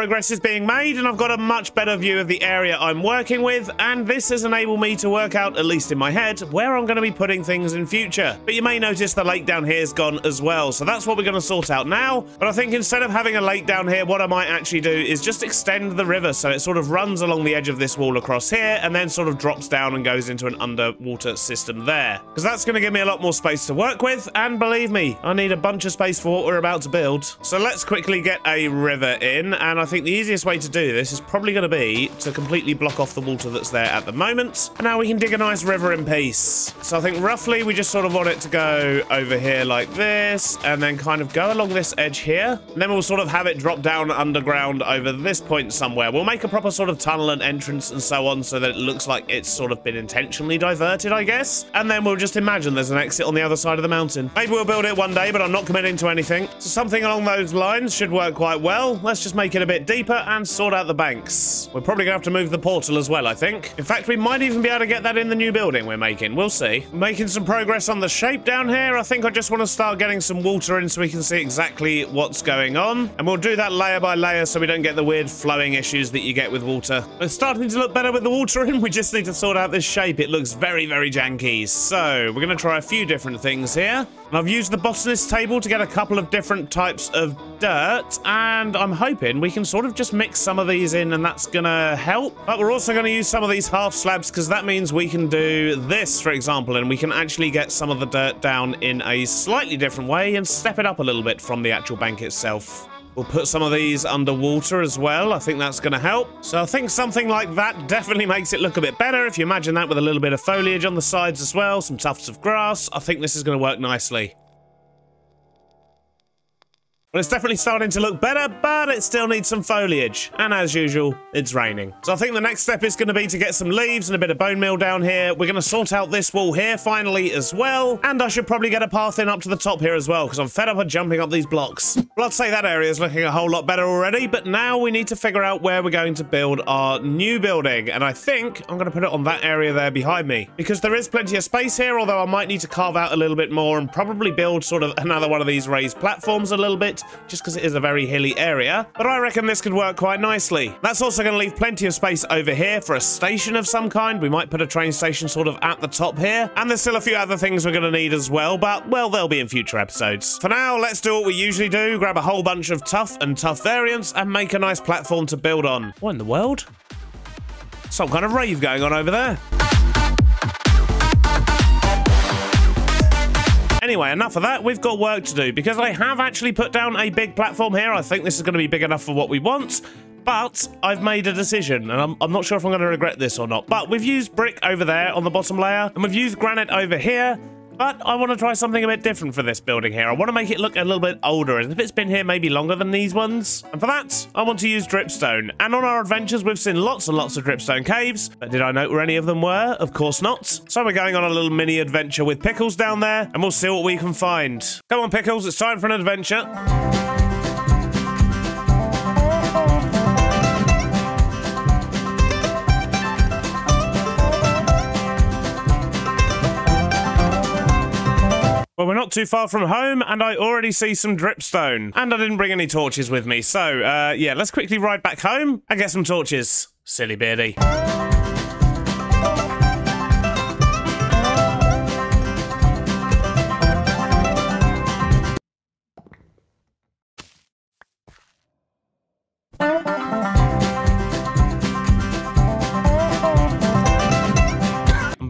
progress is being made, and I've got a much better view of the area I'm working with, and this has enabled me to work out, at least in my head, where I'm going to be putting things in future. But you may notice the lake down here is gone as well, so that's what we're going to sort out now. But I think instead of having a lake down here, what I might actually do is just extend the river so it sort of runs along the edge of this wall across here, and then sort of drops down and goes into an underwater system there. Because that's going to give me a lot more space to work with, and believe me, I need a bunch of space for what we're about to build. So let's quickly get a river in, and I think the easiest way to do this is probably going to be to completely block off the water that's there at the moment. And now we can dig a nice river in peace. So I think roughly we just sort of want it to go over here like this, and then kind of go along this edge here. And then we'll sort of have it drop down underground over this point somewhere. We'll make a proper sort of tunnel and entrance and so on so that it looks like it's sort of been intentionally diverted, I guess. And then we'll just imagine there's an exit on the other side of the mountain. Maybe we'll build it one day, but I'm not committing to anything. So something along those lines should work quite well. Let's just make it a bit deeper and sort out the banks. We're probably gonna have to move the portal as well, I think. In fact, we might even be able to get that in the new building we're making. We'll see. Making some progress on the shape down here. I think I just want to start getting some water in so we can see exactly what's going on. And we'll do that layer by layer so we don't get the weird flowing issues that you get with water. It's starting to look better with the water in. We just need to sort out this shape. It looks very, very janky. So we're going to try a few different things here. And I've used the botanist table to get a couple of different types of dirt, and I'm hoping we can sort of just mix some of these in and that's gonna help. But we're also going to use some of these half slabs because that means we can do this, for example, and we can actually get some of the dirt down in a slightly different way and step it up a little bit from the actual bank itself. We'll put some of these underwater as well. I think that's going to help. So I think something like that definitely makes it look a bit better. If you imagine that with a little bit of foliage on the sides as well, some tufts of grass, I think this is going to work nicely. Well, it's definitely starting to look better, but it still needs some foliage. And as usual, it's raining. So I think the next step is going to be to get some leaves and a bit of bone meal down here. We're going to sort out this wall here finally as well. And I should probably get a path in up to the top here as well, because I'm fed up of jumping up these blocks. Well, I'd say that area is looking a whole lot better already, but now we need to figure out where we're going to build our new building. And I think I'm going to put it on that area there behind me, because there is plenty of space here, although I might need to carve out a little bit more and probably build sort of another one of these raised platforms a little bit, just because it is a very hilly area, but I reckon this could work quite nicely. That's also going to leave plenty of space over here for a station of some kind. We might put a train station sort of at the top here, and there's still a few other things we're going to need as well, but, well, they'll be in future episodes. For now, let's do what we usually do, grab a whole bunch of tough and tough variants, and make a nice platform to build on. What in the world? Some kind of rave going on over there. Anyway, enough of that. We've got work to do because I have actually put down a big platform here. I think this is going to be big enough for what we want, but I've made a decision, and I'm not sure if I'm going to regret this or not. But we've used brick over there on the bottom layer, and we've used granite over here. But I want to try something a bit different for this building here. I want to make it look a little bit older, as if it's been here maybe longer than these ones. And for that, I want to use dripstone. And on our adventures, we've seen lots and lots of dripstone caves. But did I note where any of them were? Of course not. So we're going on a little mini adventure with Pickles down there, and we'll see what we can find. Come on, Pickles, it's time for an adventure. Well, we're not too far from home, and I already see some dripstone. And I didn't bring any torches with me, so, yeah, let's quickly ride back home and get some torches. Silly Beardy.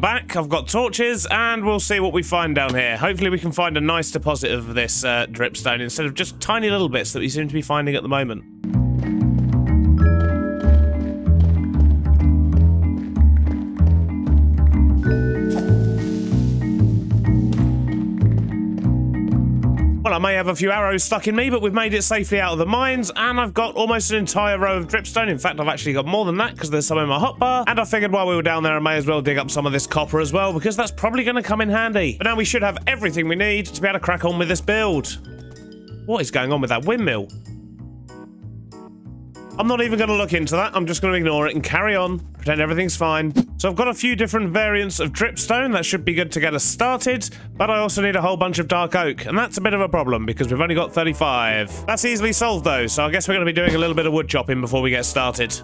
Back, I've got torches, and we'll see what we find down here. Hopefully we can find a nice deposit of this dripstone instead of just tiny little bits that we seem to be finding at the moment. Well, I may have a few arrows stuck in me, but we've made it safely out of the mines, and I've got almost an entire row of dripstone. In fact, I've actually got more than that because there's some in my hotbar, and I figured while we were down there, I may as well dig up some of this copper as well, because that's probably going to come in handy. But now we should have everything we need to be able to crack on with this build. What is going on with that windmill? I'm not even going to look into that. I'm just going to ignore it and carry on. Pretend everything's fine. So I've got a few different variants of dripstone. That should be good to get us started. But I also need a whole bunch of dark oak. And that's a bit of a problem because we've only got 35. That's easily solved though. So I guess we're going to be doing a little bit of wood chopping before we get started.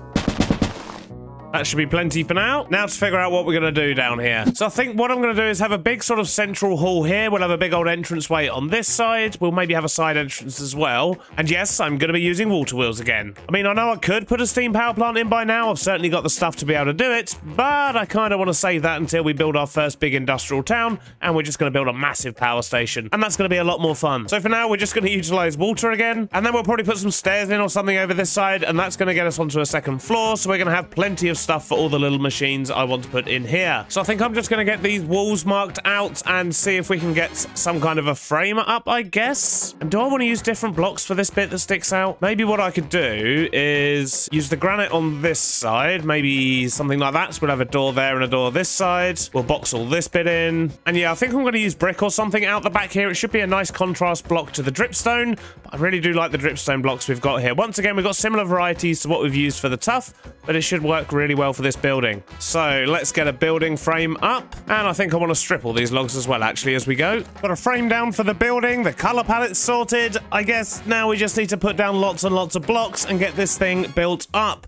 That should be plenty for now. Now to figure out what we're going to do down here. So I think what I'm going to do is have a big sort of central hall here. We'll have a big old entranceway on this side. We'll maybe have a side entrance as well. And yes, I'm going to be using water wheels again. I mean, I know I could put a steam power plant in by now. I've certainly got the stuff to be able to do it. But I kind of want to save that until we build our first big industrial town. And we're just going to build a massive power station. And that's going to be a lot more fun. So for now, we're just going to utilize water again. And then we'll probably put some stairs in or something over this side. And that's going to get us onto a second floor. So we're going to have plenty of stuff for all the little machines I want to put in here. So I think I'm just going to get these walls marked out and see if we can get some kind of a frame up, I guess. And do I want to use different blocks for this bit that sticks out? Maybe what I could do is use the granite on this side, maybe something like that. So we'll have a door there and a door this side. We'll box all this bit in. And yeah, I think I'm going to use brick or something out the back here. It should be a nice contrast block to the dripstone. But I really do like the dripstone blocks we've got here. Once again, we've got similar varieties to what we've used for the tough, but it should work really well for this building. So let's get a building frame up, and I think I want to strip all these logs as well actually as we go. Got a frame down for the building, the color palette's sorted. I guess now we just need to put down lots and lots of blocks and get this thing built up.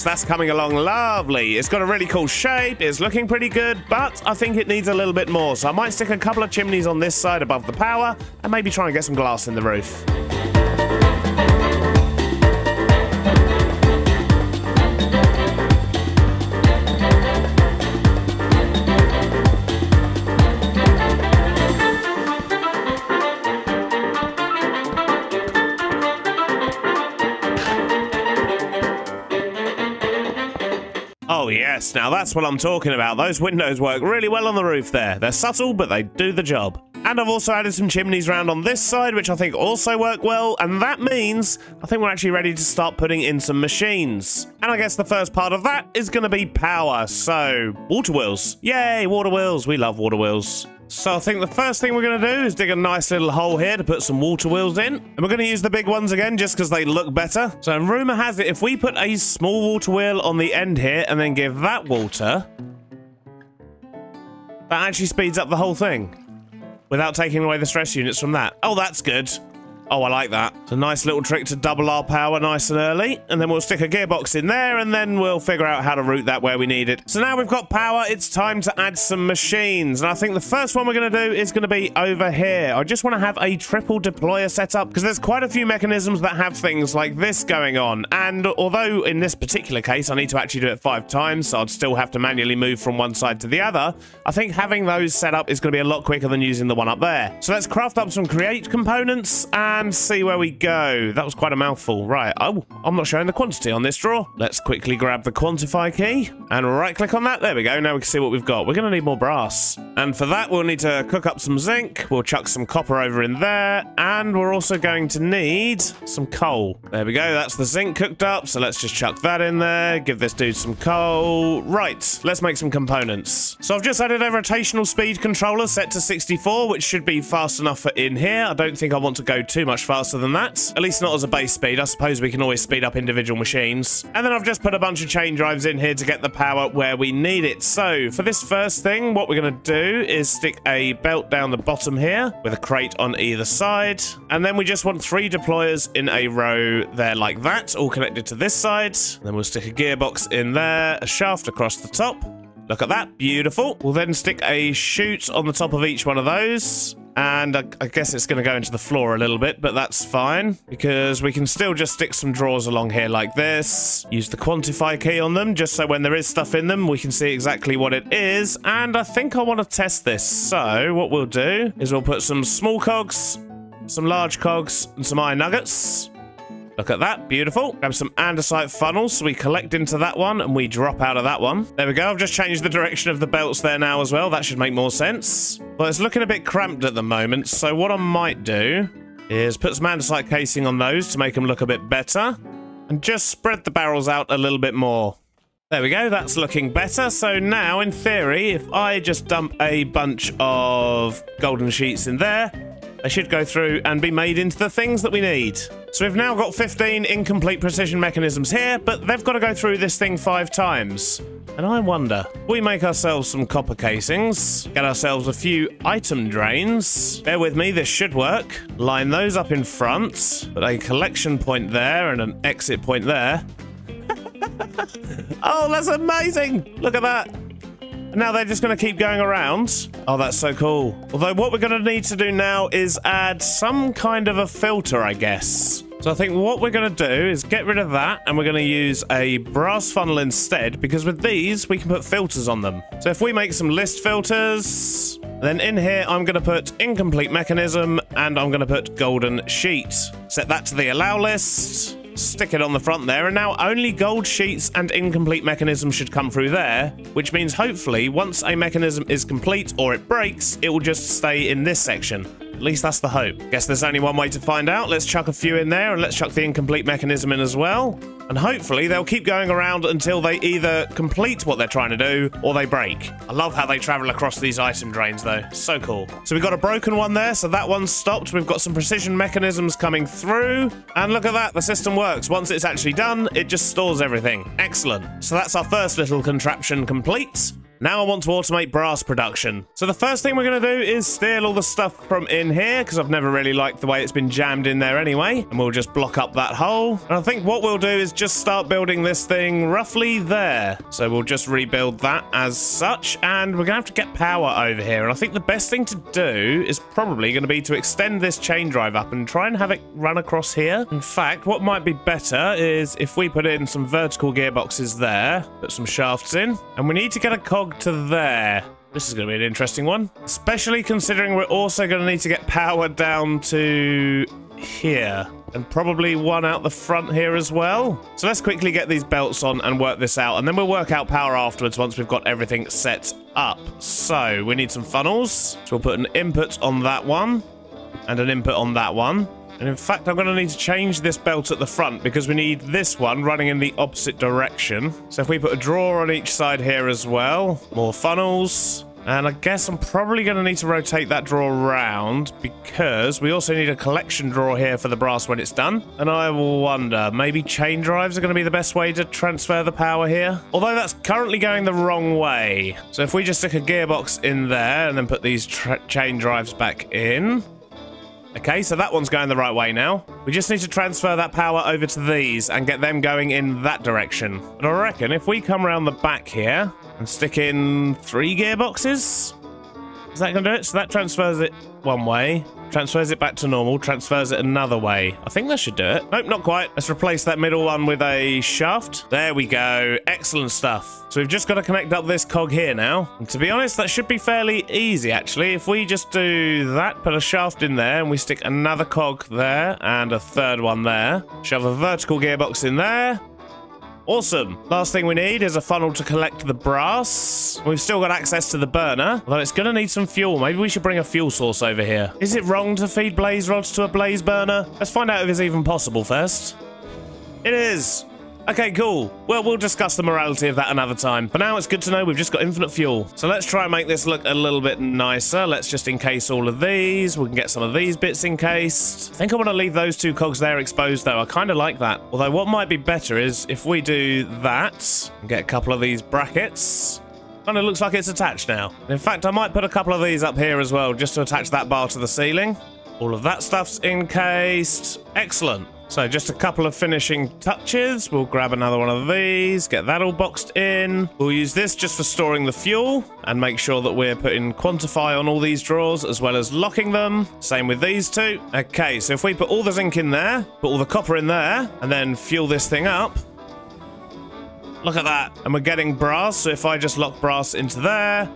That's coming along lovely. It's got a really cool shape. It's looking pretty good, but I think it needs a little bit more. So I might stick a couple of chimneys on this side above the power and maybe try and get some glass in the roof. Oh yes, now that's what I'm talking about. Those windows work really well on the roof there. They're subtle, but they do the job. And I've also added some chimneys round on this side, which I think also work well, and that means I think we're actually ready to start putting in some machines. And I guess the first part of that is going to be power, so water wheels. Yay, water wheels. We love water wheels. So I think the first thing we're going to do is dig a nice little hole here to put some water wheels in. And we're going to use the big ones again just because they look better. So rumour has it, if we put a small water wheel on the end here and then give that water, that actually speeds up the whole thing without taking away the stress units from that. Oh, that's good. Oh, I like that. It's a nice little trick to double our power nice and early. And then we'll stick a gearbox in there and then we'll figure out how to route that where we need it. So now we've got power, it's time to add some machines. And I think the first one we're going to do is going to be over here. I just want to have a triple deployer set up because there's quite a few mechanisms that have things like this going on. And although in this particular case, I need to actually do it 5 times, so I'd still have to manually move from one side to the other, I think having those set up is going to be a lot quicker than using the one up there. So let's craft up some create components and see where we go. That was quite a mouthful. Right. Oh, I'm not showing the quantity on this drawer. Let's quickly grab the quantify key and right click on that. There we go. Now we can see what we've got. We're going to need more brass. And for that, we'll need to cook up some zinc. We'll chuck some copper over in there. And we're also going to need some coal. There we go. That's the zinc cooked up. So let's just chuck that in there. Give this dude some coal. Right. Let's make some components. So I've just added a rotational speed controller set to 64, which should be fast enough for in here. I don't think I want to go too much faster than that. At least not as a base speed. I suppose we can always speed up individual machines. And then I've just put a bunch of chain drives in here to get the power where we need it. So for this first thing, what we're going to do is stick a belt down the bottom here with a crate on either side. And then we just want 3 deployers in a row there like that, all connected to this side. And then we'll stick a gearbox in there, a shaft across the top. Look at that, beautiful. We'll then stick a chute on the top of each one of those. And I guess it's going to go into the floor a little bit, but that's fine, because we can still just stick some drawers along here like this. Use the quantify key on them, just so when there is stuff in them, we can see exactly what it is. And I think I want to test this. So what we'll do is we'll put some small cogs, some large cogs, and some iron nuggets. Look at that, beautiful. Grab some andesite funnels, so we collect into that one and we drop out of that one. There we go, I've just changed the direction of the belts there now as well. That should make more sense. Well, it's looking a bit cramped at the moment, so what I might do is put some andesite casing on those to make them look a bit better. And just spread the barrels out a little bit more. There we go, that's looking better. So now, in theory, if I just dump a bunch of golden sheets in there, they should go through and be made into the things that we need. So we've now got 15 incomplete precision mechanisms here, but they've got to go through this thing 5 times. And I wonder, we make ourselves some copper casings, get ourselves a few item drains. Bear with me, this should work. Line those up in front, put a collection point there and an exit point there. Oh, that's amazing! Look at that. And now they're just going to keep going around. Oh, that's so cool. Although what we're going to need to do now is add some kind of a filter, I guess. So I think what we're going to do is get rid of that, and we're going to use a brass funnel instead, because with these, we can put filters on them. So if we make some list filters, then in here, I'm going to put incomplete mechanism, and I'm going to put golden sheet. Set that to the allow list. Stick it on the front there, and now only gold sheets and incomplete mechanisms should come through there, which means hopefully once a mechanism is complete or it breaks, it will just stay in this section. At least that's the hope. Guess there's only one way to find out. Let's chuck a few in there, and let's chuck the incomplete mechanism in as well. And hopefully they'll keep going around until they either complete what they're trying to do or they break. I love how they travel across these item drains though. So cool. So we've got a broken one there, so that one's stopped. We've got some precision mechanisms coming through. And look at that, the system works. Once it's actually done, it just stores everything. Excellent. So that's our first little contraption complete. Now I want to automate brass production. So the first thing we're going to do is steal all the stuff from in here, because I've never really liked the way it's been jammed in there anyway. And we'll just block up that hole. And I think what we'll do is just start building this thing roughly there. So we'll just rebuild that as such. And we're going to have to get power over here. And I think the best thing to do is probably going to be to extend this chain drive up and try and have it run across here. In fact, what might be better is if we put in some vertical gearboxes there, put some shafts in, and we need to get a cog to there. This is going to be an interesting one, especially considering we're also going to need to get power down to here, and probably one out the front here as well. So let's quickly get these belts on and work this out, and then we'll work out power afterwards once we've got everything set up. So we need some funnels, so we'll put an input on that one and an input on that one. And in fact, I'm going to need to change this belt at the front because we need this one running in the opposite direction. So if we put a drawer on each side here as well, more funnels. And I guess I'm probably going to need to rotate that drawer around because we also need a collection drawer here for the brass when it's done. And I wonder, maybe chain drives are going to be the best way to transfer the power here. Although that's currently going the wrong way. So if we just stick a gearbox in there and then put these chain drives back in. Okay, so that one's going the right way now. We just need to transfer that power over to these and get them going in that direction. But I reckon if we come around the back here and stick in 3 gearboxes, is that going to do it? So that transfers it one way, transfers it back to normal, transfers it another way. I think that should do it. Nope, not quite. Let's replace that middle one with a shaft. There we go. Excellent stuff. So we've just got to connect up this cog here now. And to be honest, that should be fairly easy, actually. If we just do that, put a shaft in there, and we stick another cog there, and a third one there. Shove a vertical gearbox in there. Awesome. Last thing we need is a funnel to collect the brass. We've still got access to the burner, although it's going to need some fuel. Maybe we should bring a fuel source over here. Is it wrong to feed blaze rods to a blaze burner? Let's find out if it's even possible first. It is. Okay, cool. Well, we'll discuss the morality of that another time. For now, it's good to know we've just got infinite fuel. So let's try and make this look a little bit nicer. Let's just encase all of these. We can get some of these bits encased. I think I want to leave those 2 cogs there exposed, though. I kind of like that. Although what might be better is if we do that and get a couple of these brackets. Kind of looks like it's attached now. In fact, I might put a couple of these up here as well, just to attach that bar to the ceiling. All of that stuff's encased. Excellent. So just a couple of finishing touches. We'll grab another one of these, get that all boxed in. We'll use this just for storing the fuel and make sure that we're putting quantify on all these drawers as well as locking them. Same with these two. Okay, so if we put all the zinc in there, put all the copper in there, and then fuel this thing up. Look at that. And we're getting brass, so if I just lock brass into there.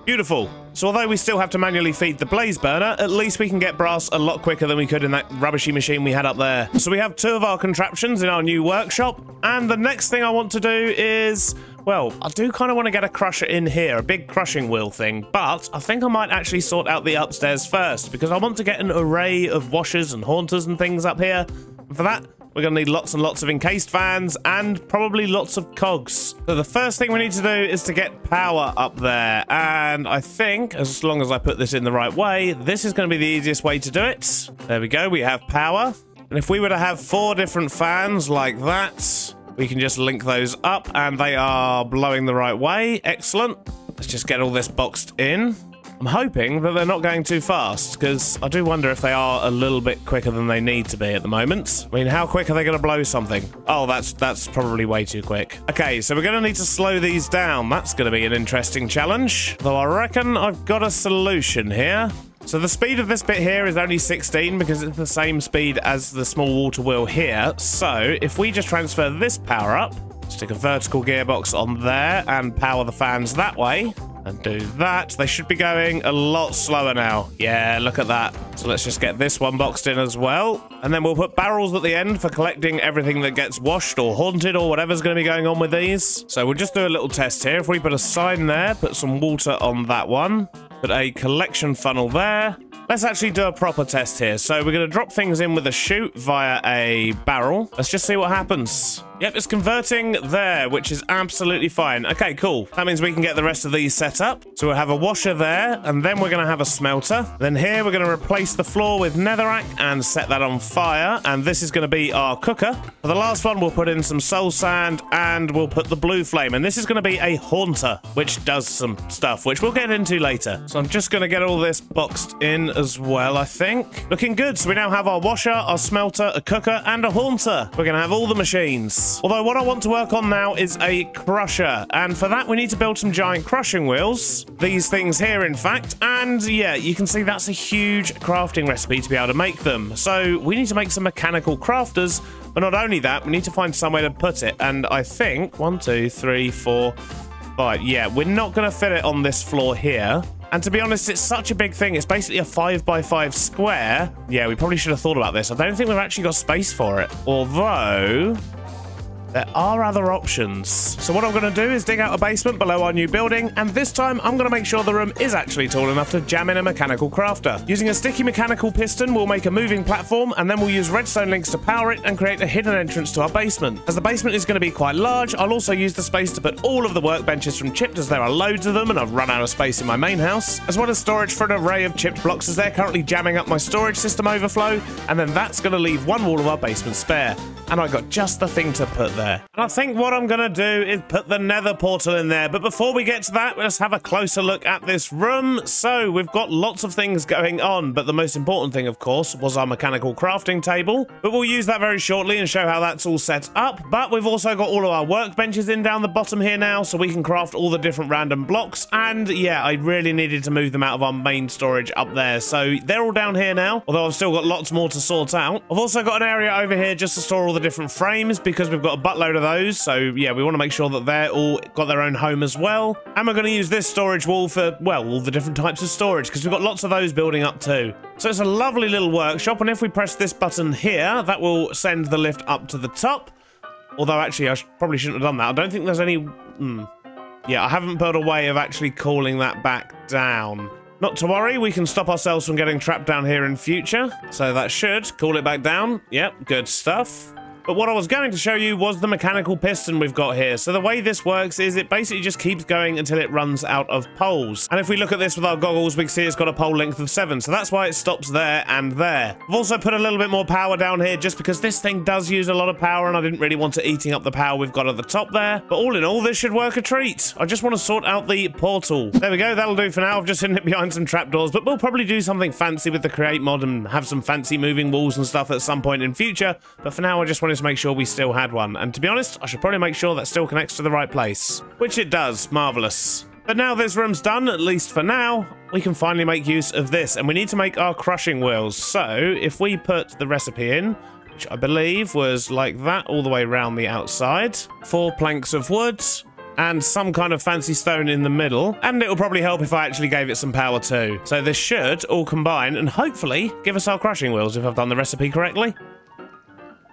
Beautiful. So although we still have to manually feed the blaze burner, at least we can get brass a lot quicker than we could in that rubbishy machine we had up there. So we have 2 of our contraptions in our new workshop. And the next thing I want to do is, well, I do kind of want to get a crusher in here, a big crushing wheel thing. But I think I might actually sort out the upstairs first, because I want to get an array of washers and haunters and things up here. And for that, we're going to need lots and lots of encased fans and probably lots of cogs. So the first thing we need to do is to get power up there. And I think, as long as I put this in the right way, this is going to be the easiest way to do it. There we go, we have power. And if we were to have 4 different fans like that, we can just link those up and they are blowing the right way. Excellent. Let's just get all this boxed in. I'm hoping that they're not going too fast, because I do wonder if they are a little bit quicker than they need to be at the moment. I mean, how quick are they going to blow something? Oh, that's probably way too quick. Okay, so we're going to need to slow these down. That's going to be an interesting challenge. Though I reckon I've got a solution here. So the speed of this bit here is only 16 because it's the same speed as the small water wheel here. So if we just transfer this power up, stick a vertical gearbox on there and power the fans that way, and do that, they should be going a lot slower now. Yeah, look at that. So let's just get this one boxed in as well. And then we'll put barrels at the end for collecting everything that gets washed or haunted or whatever's going to be going on with these. So we'll just do a little test here. If we put a sign there, put some water on that one, put a collection funnel there. Let's actually do a proper test here. So we're going to drop things in with a chute via a barrel. Let's just see what happens. Yep, it's converting there, which is absolutely fine. Okay, cool. That means we can get the rest of these set up. So we'll have a washer there, and then we're going to have a smelter. Then here we're going to replace the floor with netherrack and set that on fire. And this is going to be our cooker. For the last one, we'll put in some soul sand and we'll put the blue flame. And this is going to be a haunter, which does some stuff, which we'll get into later. So I'm just going to get all this boxed in as well, I think. Looking good. So we now have our washer, our smelter, a cooker, and a haunter. We're going to have all the machines. Although what I want to work on now is a crusher, and for that we need to build some giant crushing wheels. These things here, in fact, and yeah, you can see that's a huge crafting recipe to be able to make them. So we need to make some mechanical crafters, but not only that, we need to find somewhere to put it, and I think 1, 2, 3, 4, 5. Yeah, we're not going to fit it on this floor here. And to be honest, it's such a big thing. It's basically a 5x5 square. Yeah, we probably should have thought about this. I don't think we've actually got space for it. Although there are other options. So what I'm going to do is dig out a basement below our new building, and this time I'm going to make sure the room is actually tall enough to jam in a mechanical crafter. Using a sticky mechanical piston, we'll make a moving platform, and then we'll use redstone links to power it and create a hidden entrance to our basement. As the basement is going to be quite large, I'll also use the space to put all of the workbenches from chipped, as there are loads of them and I've run out of space in my main house, as well as storage for an array of chipped blocks, as they're currently jamming up my storage system overflow, and then that's going to leave one wall of our basement spare. And I got just the thing to put there. And I think what I'm going to do is put the nether portal in there. But before we get to that, let's have a closer look at this room. So we've got lots of things going on, but the most important thing, of course, was our mechanical crafting table. But we'll use that very shortly and show how that's all set up. But we've also got all of our workbenches in down the bottom here now, so we can craft all the different random blocks. And yeah, I really needed to move them out of our main storage up there. So they're all down here now, although I've still got lots more to sort out. I've also got an area over here just to store all the different frames, because we've got a buttload of those. So yeah, we want to make sure that they're all got their own home as well. And we're going to use this storage wall for, well, all the different types of storage, because we've got lots of those building up too. So it's a lovely little workshop, and if we press this button here, that will send the lift up to the top. Although actually I probably shouldn't have done that. I don't think there's any... Yeah, I haven't put a way of actually calling that back down. Not to worry, we can stop ourselves from getting trapped down here in future. So that should cool it back down. Yep, good stuff. But what I was going to show you was the mechanical piston we've got here. So the way this works is it basically just keeps going until it runs out of poles. And if we look at this with our goggles, we can see it's got a pole length of 7. So that's why it stops there and there. I've also put a little bit more power down here just because this thing does use a lot of power and I didn't really want it eating up the power we've got at the top there. But all in all, this should work a treat. I just want to sort out the portal. There we go. That'll do for now. I've just hidden it behind some trapdoors, but we'll probably do something fancy with the create mod and have some fancy moving walls and stuff at some point in future. But for now, I just wanted to make sure we still had one. And to be honest, I should probably make sure that still connects to the right place, which it does. Marvelous. But now this room's done, at least for now, we can finally make use of this. And we need to make our crushing wheels. So if we put the recipe in, which I believe was like that all the way around the outside, 4 planks of wood, and some kind of fancy stone in the middle, and it'll probably help if I actually gave it some power too. So this should all combine and hopefully give us our crushing wheels if I've done the recipe correctly.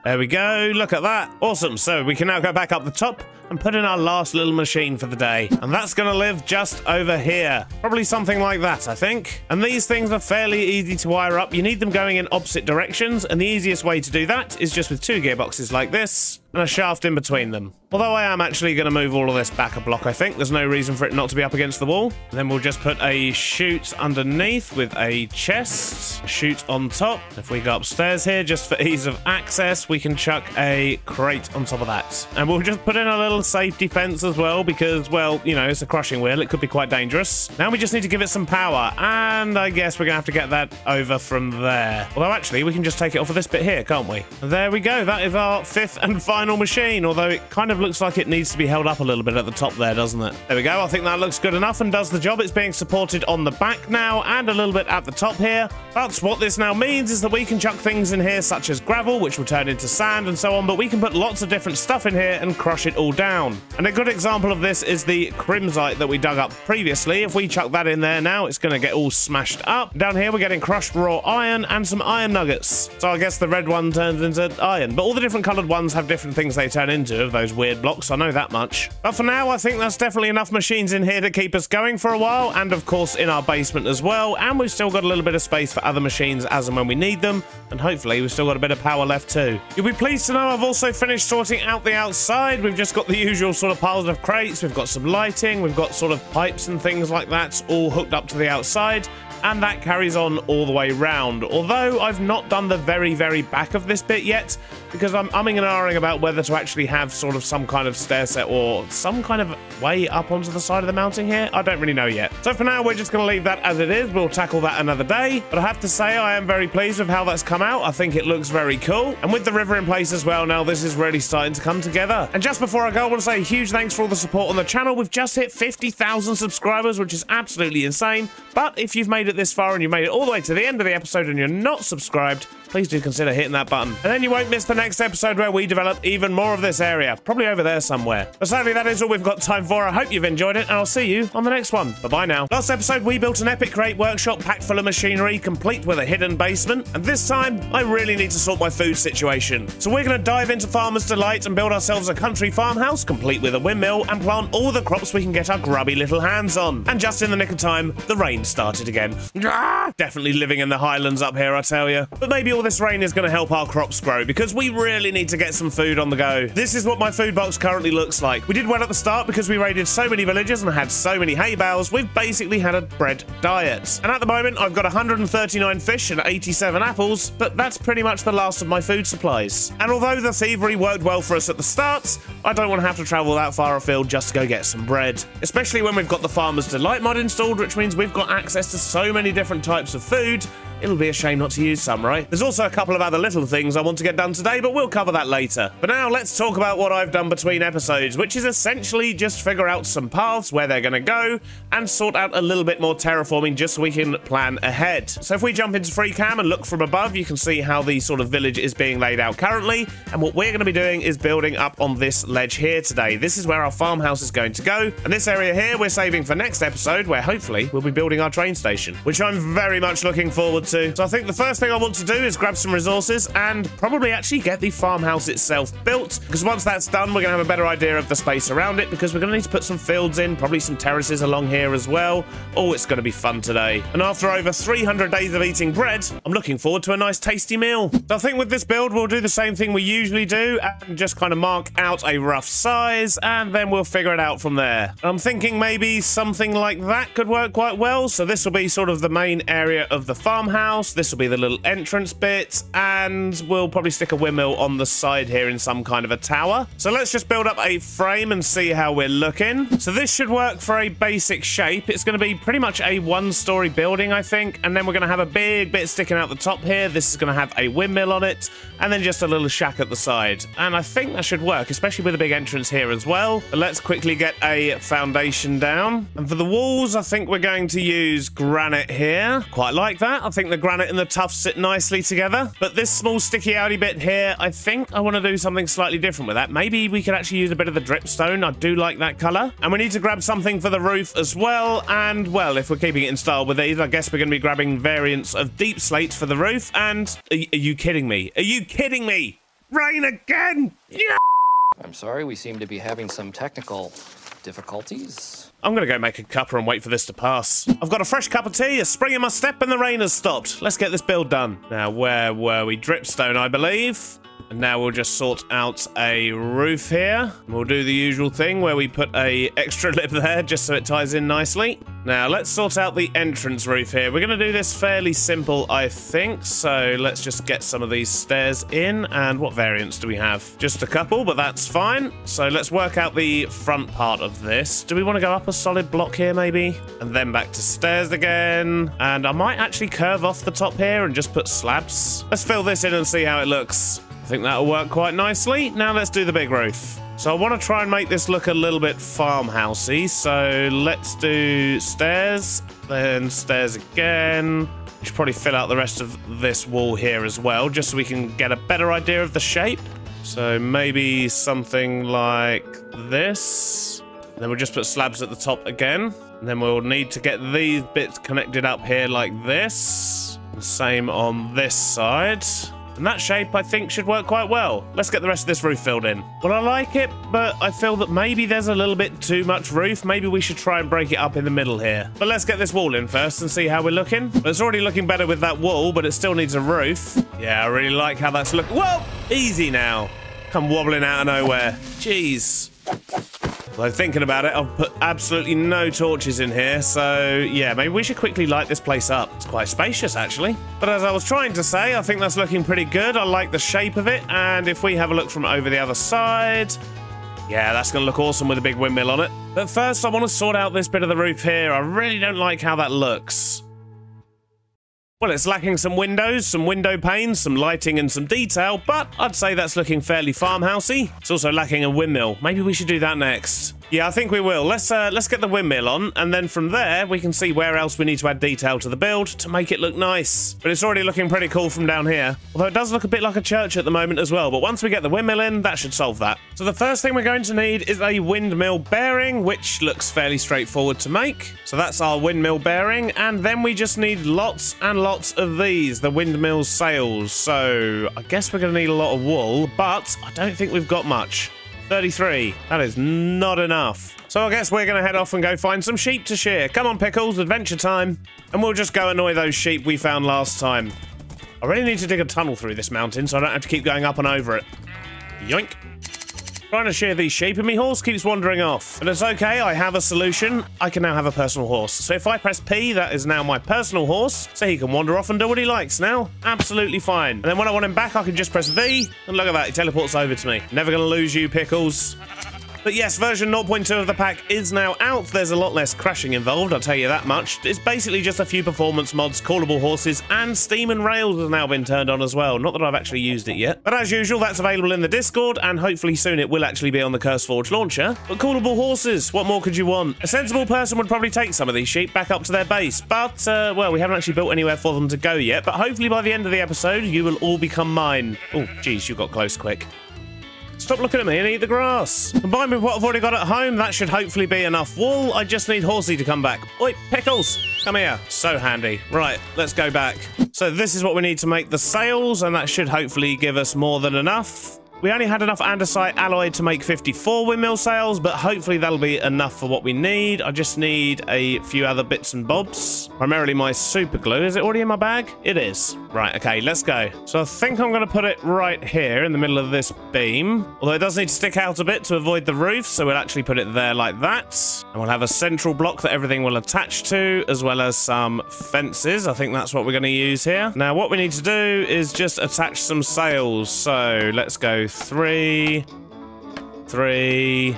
There we go, look at that. Awesome, so we can now go back up the top and put in our last little machine for the day. And that's gonna live just over here. Probably something like that, I think. And these things are fairly easy to wire up. You need them going in opposite directions, and the easiest way to do that is just with 2 gearboxes like this and a shaft in between them. Although I am actually going to move all of this back a block, I think. There's no reason for it not to be up against the wall. And then we'll just put a chute underneath with a chest, a chute on top. If we go upstairs here, just for ease of access, we can chuck a crate on top of that. And we'll just put in a little safety fence as well because, well, you know, it's a crushing wheel. It could be quite dangerous. Now we just need to give it some power. And I guess we're going to have to get that over from there. Although, actually, we can just take it off of this bit here, can't we? There we go. That is our 5th and final machine, although it kind of looks like it needs to be held up a little bit at the top there, doesn't it? There we go. I think that looks good enough and does the job. It's being supported on the back now and a little bit at the top here. But what this now means is that we can chuck things in here such as gravel, which will turn into sand and so on, but we can put lots of different stuff in here and crush it all down. And a good example of this is the crimsite that we dug up previously. If we chuck that in there now, it's going to get all smashed up. Down here, we're getting crushed raw iron and some iron nuggets. So I guess the red one turns into iron, but all the different coloured ones have different things they turn into of those weird blocks. I know that much. But for now, I think that's definitely enough machines in here to keep us going for a while, and of course in our basement as well. And we've still got a little bit of space for other machines as and when we need them, and hopefully we've still got a bit of power left too. You'll be pleased to know I've also finished sorting out the outside. We've just got the usual sort of piles of crates, we've got some lighting, we've got sort of pipes and things like that all hooked up to the outside. And that carries on all the way round. Although I've not done the very, very back of this bit yet, because I'm umming and ahhing about whether to actually have sort of some kind of stair set or some kind of way up onto the side of the mounting here. I don't really know yet. So for now, we're just going to leave that as it is. We'll tackle that another day. But I have to say, I am very pleased with how that's come out. I think it looks very cool. And with the river in place as well, now this is really starting to come together. And just before I go, I want to say a huge thanks for all the support on the channel. We've just hit 50,000 subscribers, which is absolutely insane. But if you've made it this far and you made it all the way to the end of the episode and you're not subscribed, please do consider hitting that button. And then you won't miss the next episode where we develop even more of this area. Probably over there somewhere. But sadly, that is all we've got time for. I hope you've enjoyed it, and I'll see you on the next one. Bye-bye now. Last episode, we built an epic crate workshop packed full of machinery, complete with a hidden basement. And this time, I really need to sort my food situation. So we're going to dive into Farmer's Delight and build ourselves a country farmhouse, complete with a windmill, and plant all the crops we can get our grubby little hands on. And just in the nick of time, the rain started again. Definitely living in the highlands up here, I tell you. But maybe all this rain is going to help our crops grow, because we really need to get some food on the go. This is what my food box currently looks like. We did well at the start because we raided so many villages and had so many hay bales. We've basically had a bread diet. And at the moment, I've got 139 fish and 87 apples, but that's pretty much the last of my food supplies. And although the thievery worked well for us at the start, I don't want to have to travel that far afield just to go get some bread. Especially when we've got the Farmer's Delight mod installed, which means we've got access to so many different types of food. It'll be a shame not to use some, right? There's also a couple of other little things I want to get done today, but we'll cover that later. But now let's talk about what I've done between episodes, which is essentially just figure out some paths, where they're going to go, and sort out a little bit more terraforming just so we can plan ahead. So if we jump into free cam and look from above, you can see how the sort of village is being laid out currently. And what we're going to be doing is building up on this ledge here today. This is where our farmhouse is going to go. And this area here we're saving for next episode, where hopefully we'll be building our train station, which I'm very much looking forward to. So I think the first thing I want to do is grab some resources and probably actually get the farmhouse itself built, because once that's done, we're going to have a better idea of the space around it, because we're going to need to put some fields in, probably some terraces along here as well. Oh, it's going to be fun today. And after over 300 days of eating bread, I'm looking forward to a nice tasty meal. So I think with this build, we'll do the same thing we usually do and just kind of mark out a rough size, and then we'll figure it out from there. I'm thinking maybe something like that could work quite well. So this will be sort of the main area of the farmhouse. This will be the little entrance bit, and we'll probably stick a windmill on the side here in some kind of a tower. So let's just build up a frame and see how we're looking. So this should work for a basic shape. It's going to be pretty much a one-story building, I think, and then we're going to have a big bit sticking out the top here. This is going to have a windmill on it, and then just a little shack at the side. And I think that should work, especially with a big entrance here as well. But let's quickly get a foundation down. And for the walls, I think we're going to use granite here. Quite like that. I think the granite and the tuff sit nicely together. But this small sticky outy bit here, I think I want to do something slightly different with that. Maybe we could actually use a bit of the dripstone. I do like that color. And we need to grab something for the roof as well. And, well, if we're keeping it in style with these, I guess we're going to be grabbing variants of deep slate for the roof. And are you kidding me? Are you kidding me? Rain again! Yeah! I'm sorry, we seem to be having some technical difficulties. I'm going to go make a cuppa and wait for this to pass. I've got a fresh cup of tea, a spring in my step, and the rain has stopped. Let's get this build done. Now, where were we? Dripstone, I believe. And now we'll just sort out a roof here. We'll do the usual thing where we put a extra lip there just so it ties in nicely. Now, let's sort out the entrance roof here. We're going to do this fairly simple, I think. So let's just get some of these stairs in. And what variants do we have? Just a couple, but that's fine. So let's work out the front part of this. Do we want to go up a solid block here, maybe? And then back to stairs again. And I might actually curve off the top here and just put slabs. Let's fill this in and see how it looks. I think that'll work quite nicely. Now let's do the big roof. So I want to try and make this look a little bit farmhousey. So let's do stairs, then stairs again. We should probably fill out the rest of this wall here as well, just so we can get a better idea of the shape. So maybe something like this. Then we'll just put slabs at the top again. And then we'll need to get these bits connected up here like this. And same on this side. And that shape, I think, should work quite well. Let's get the rest of this roof filled in. Well, I like it, but I feel that maybe there's a little bit too much roof. Maybe we should try and break it up in the middle here. But let's get this wall in first and see how we're looking. It's already looking better with that wall, but it still needs a roof. Yeah, I really like how that's looking. Whoa! Easy now. Come wobbling out of nowhere. Jeez. Although thinking about it, I've put absolutely no torches in here, so yeah, maybe we should quickly light this place up. It's quite spacious, actually. But as I was trying to say, I think that's looking pretty good. I like the shape of it, and if we have a look from over the other side, yeah, that's going to look awesome with a big windmill on it. But first, I want to sort out this bit of the roof here. I really don't like how that looks. Well, it's lacking some windows, some window panes, some lighting and some detail, but I'd say that's looking fairly farmhousey. It's also lacking a windmill. Maybe we should do that next. Yeah, I think we will. Let's get the windmill on, and then from there, we can see where else we need to add detail to the build to make it look nice. But it's already looking pretty cool from down here. Although it does look a bit like a church at the moment as well, but once we get the windmill in, that should solve that. So the first thing we're going to need is a windmill bearing, which looks fairly straightforward to make. So that's our windmill bearing, and then we just need lots and lots of these, the windmill sails. So I guess we're going to need a lot of wool, but I don't think we've got much. 33. That is not enough. So I guess we're going to head off and go find some sheep to shear. Come on, Pickles, adventure time. And we'll just go annoy those sheep we found last time. I really need to dig a tunnel through this mountain so I don't have to keep going up and over it. Yoink. Trying to shear these sheep and my horse keeps wandering off. But it's okay, I have a solution. I can now have a personal horse. So if I press P, that is now my personal horse. So he can wander off and do what he likes now. Absolutely fine. And then when I want him back, I can just press V. And look at that, he teleports over to me. Never gonna lose you, Pickles. But yes, version 0.2 of the pack is now out. There's a lot less crashing involved, I'll tell you that much. It's basically just a few performance mods, callable horses, and Steam and Rails has now been turned on as well. Not that I've actually used it yet. But as usual, that's available in the Discord, and hopefully soon it will actually be on the CurseForge launcher. But callable horses, what more could you want? A sensible person would probably take some of these sheep back up to their base, but, well, we haven't actually built anywhere for them to go yet, but hopefully by the end of the episode, you will all become mine. Oh, geez, you got close quick. Stop looking at me and eat the grass. Combined with what I've already got at home, that should hopefully be enough wool. I just need Horsey to come back. Oi, Pickles, come here. So handy. Right, let's go back. So this is what we need to make the sails, and that should hopefully give us more than enough. We only had enough andesite alloy to make 54 windmill sails, but hopefully that'll be enough for what we need. I just need a few other bits and bobs. Primarily my super glue. Is it already in my bag? It is. Right, okay, let's go. So I think I'm going to put it right here in the middle of this beam. Although it does need to stick out a bit to avoid the roof, so we'll actually put it there like that. And we'll have a central block that everything will attach to, as well as some fences. I think that's what we're going to use here. Now, what we need to do is just attach some sails. So let's go 3, 3,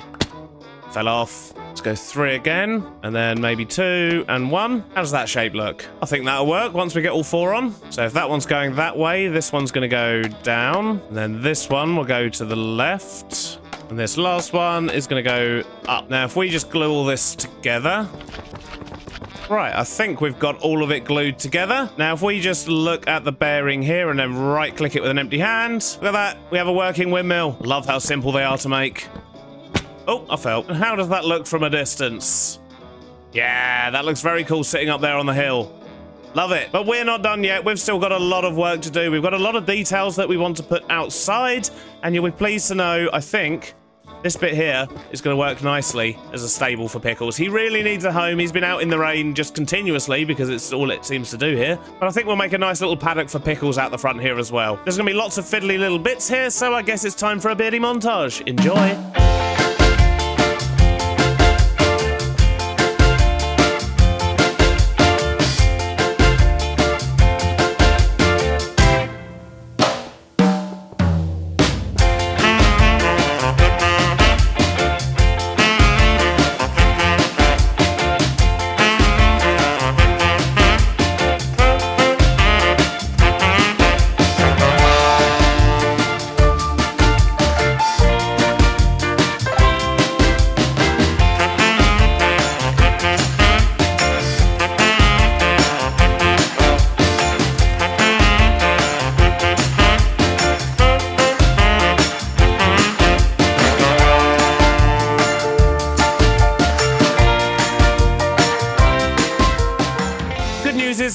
fell off. Let's go 3 again, and then maybe 2 and 1. How does that shape look? I think that'll work once we get all 4 on. So if that one's going that way, this one's going to go down, and then this one will go to the left, and this last one is going to go up. Now, if we just glue all this together... Right, I think we've got all of it glued together. Now, if we just look at the bearing here and then right-click it with an empty hand, look at that. We have a working windmill. Love how simple they are to make. Oh, I fell. And how does that look from a distance? Yeah, that looks very cool sitting up there on the hill. Love it. But we're not done yet. We've still got a lot of work to do. We've got a lot of details that we want to put outside, and you'll be pleased to know, I think... this bit here is going to work nicely as a stable for Pickles. He really needs a home. He's been out in the rain just continuously because it's all it seems to do here. But I think we'll make a nice little paddock for Pickles out the front here as well. There's going to be lots of fiddly little bits here, so I guess it's time for a beardy montage. Enjoy.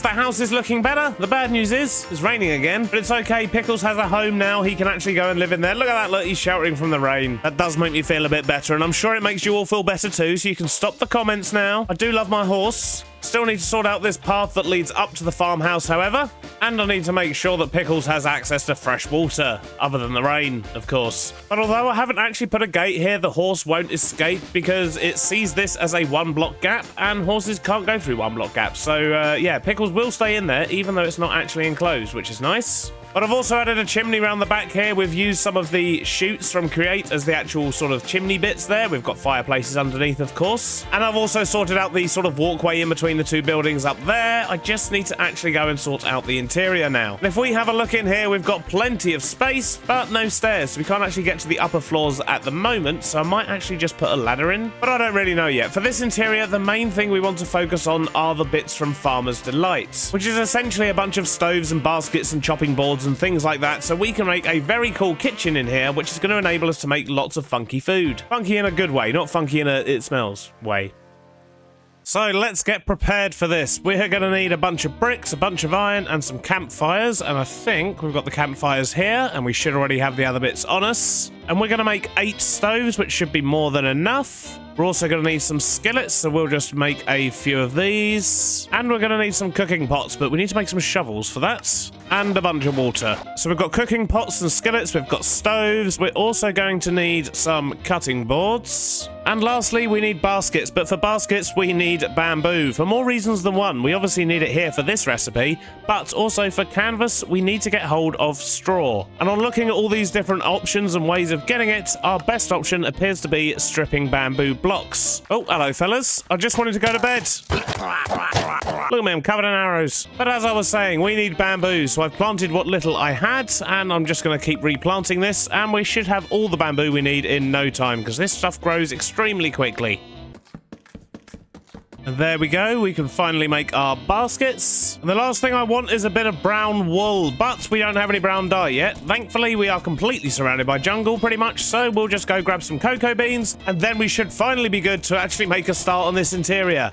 The house is looking better. The bad news is it's raining again, but it's okay. Pickles has a home now. He can actually go and live in there. Look at that. Look, he's sheltering from the rain. That does make me feel a bit better, and I'm sure it makes you all feel better too, so you can stop the comments now. I do love my horse. Still need to sort out this path that leads up to the farmhouse, however, and I need to make sure that Pickles has access to fresh water, other than the rain, of course. But although I haven't actually put a gate here, the horse won't escape because it sees this as a 1-block gap, and horses can't go through 1-block gaps. So, yeah, Pickles will stay in there, even though it's not actually enclosed, which is nice. But I've also added a chimney around the back here. We've used some of the chutes from Create as the actual sort of chimney bits there. We've got fireplaces underneath, of course. And I've also sorted out the sort of walkway in between the two buildings up there. I just need to actually go and sort out the interior now. And if we have a look in here, we've got plenty of space, but no stairs. So we can't actually get to the upper floors at the moment. So I might actually just put a ladder in, but I don't really know yet. For this interior, the main thing we want to focus on are the bits from Farmer's Delight, which is essentially a bunch of stoves and baskets and chopping boards and things like that, so we can make a very cool kitchen in here, which is going to enable us to make lots of funky food. Funky in a good way, not funky in a it smells way. So let's get prepared for this. We're going to need a bunch of bricks, a bunch of iron, and some campfires, and I think we've got the campfires here, and we should already have the other bits on us. And we're going to make 8 stoves, which should be more than enough. We're also going to need some skillets, so we'll just make a few of these. And we're going to need some cooking pots, but we need to make some shovels for that. And a bunch of water. So we've got cooking pots and skillets, we've got stoves. We're also going to need some cutting boards. And lastly, we need baskets, but for baskets, we need bamboo for more reasons than one. We obviously need it here for this recipe, but also for canvas, we need to get hold of straw. And on looking at all these different options and ways of getting it, our best option appears to be stripping bamboo blocks. Oh, hello, fellas. I just wanted to go to bed. Look at me, I'm covered in arrows. But as I was saying, we need bamboo, so I've planted what little I had, and I'm just going to keep replanting this, and we should have all the bamboo we need in no time, because this stuff grows extremely quickly. And there we go. We can finally make our baskets. And the last thing I want is a bit of brown wool, but we don't have any brown dye yet. Thankfully, we are completely surrounded by jungle pretty much, so we'll just go grab some cocoa beans, and then we should finally be good to actually make a start on this interior.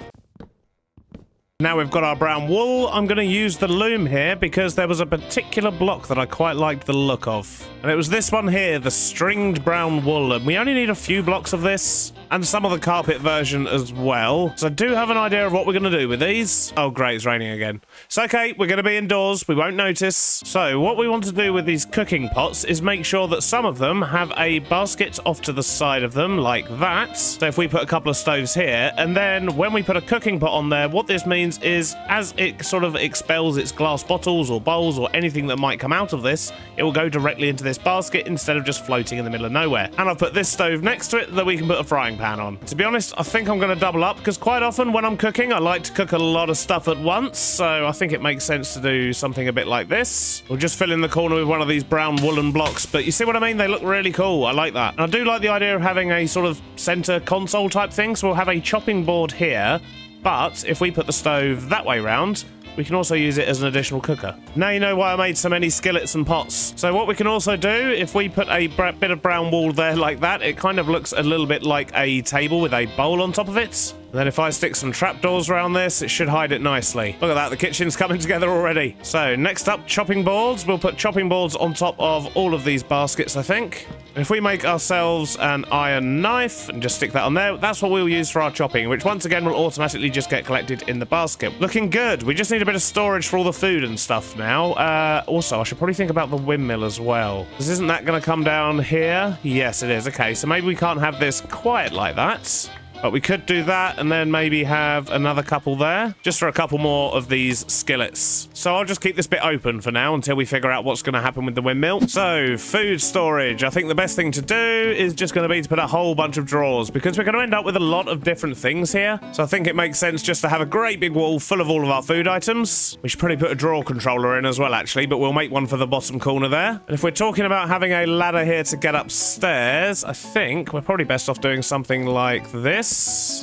Now we've got our brown wool, I'm going to use the loom here because there was a particular block that I quite liked the look of. And it was this one here, the stringed brown wool. And we only need a few blocks of this and some of the carpet version as well. So I do have an idea of what we're going to do with these. Oh, great, it's raining again. It's okay, we're going to be indoors. We won't notice. So what we want to do with these cooking pots is make sure that some of them have a basket off to the side of them like that. So if we put a couple of stoves here, and then when we put a cooking pot on there, what this means is as it sort of expels its glass bottles or bowls or anything that might come out of this, it will go directly into this basket instead of just floating in the middle of nowhere. And I've put this stove next to it that we can put a frying pan on. To be honest, I think I'm going to double up because quite often when I'm cooking, I like to cook a lot of stuff at once. So I think it makes sense to do something a bit like this. We'll just fill in the corner with one of these brown woolen blocks. But you see what I mean? They look really cool. I like that. And I do like the idea of having a sort of center console type thing. So we'll have a chopping board here. But if we put the stove that way round, we can also use it as an additional cooker. Now you know why I made so many skillets and pots. So what we can also do, if we put a bit of brown wool there like that, it kind of looks a little bit like a table with a bowl on top of it. And then if I stick some trapdoors around this, it should hide it nicely. Look at that, the kitchen's coming together already. So next up, chopping boards. We'll put chopping boards on top of all of these baskets, I think. If we make ourselves an iron knife and just stick that on there, that's what we'll use for our chopping, which once again will automatically just get collected in the basket. Looking good. We just need a bit of storage for all the food and stuff now. Also, I should probably think about the windmill as well. Because isn't that going to come down here? Yes, it is. Okay, so maybe we can't have this quite like that. But we could do that and then maybe have another couple there, just for a couple more of these skillets. So I'll just keep this bit open for now until we figure out what's going to happen with the windmill. So, food storage. I think the best thing to do is just going to be to put a whole bunch of drawers because we're going to end up with a lot of different things here. So I think it makes sense just to have a great big wall full of all of our food items. We should probably put a drawer controller in as well, actually, but we'll make one for the bottom corner there. And if we're talking about having a ladder here to get upstairs, I think we're probably best off doing something like this.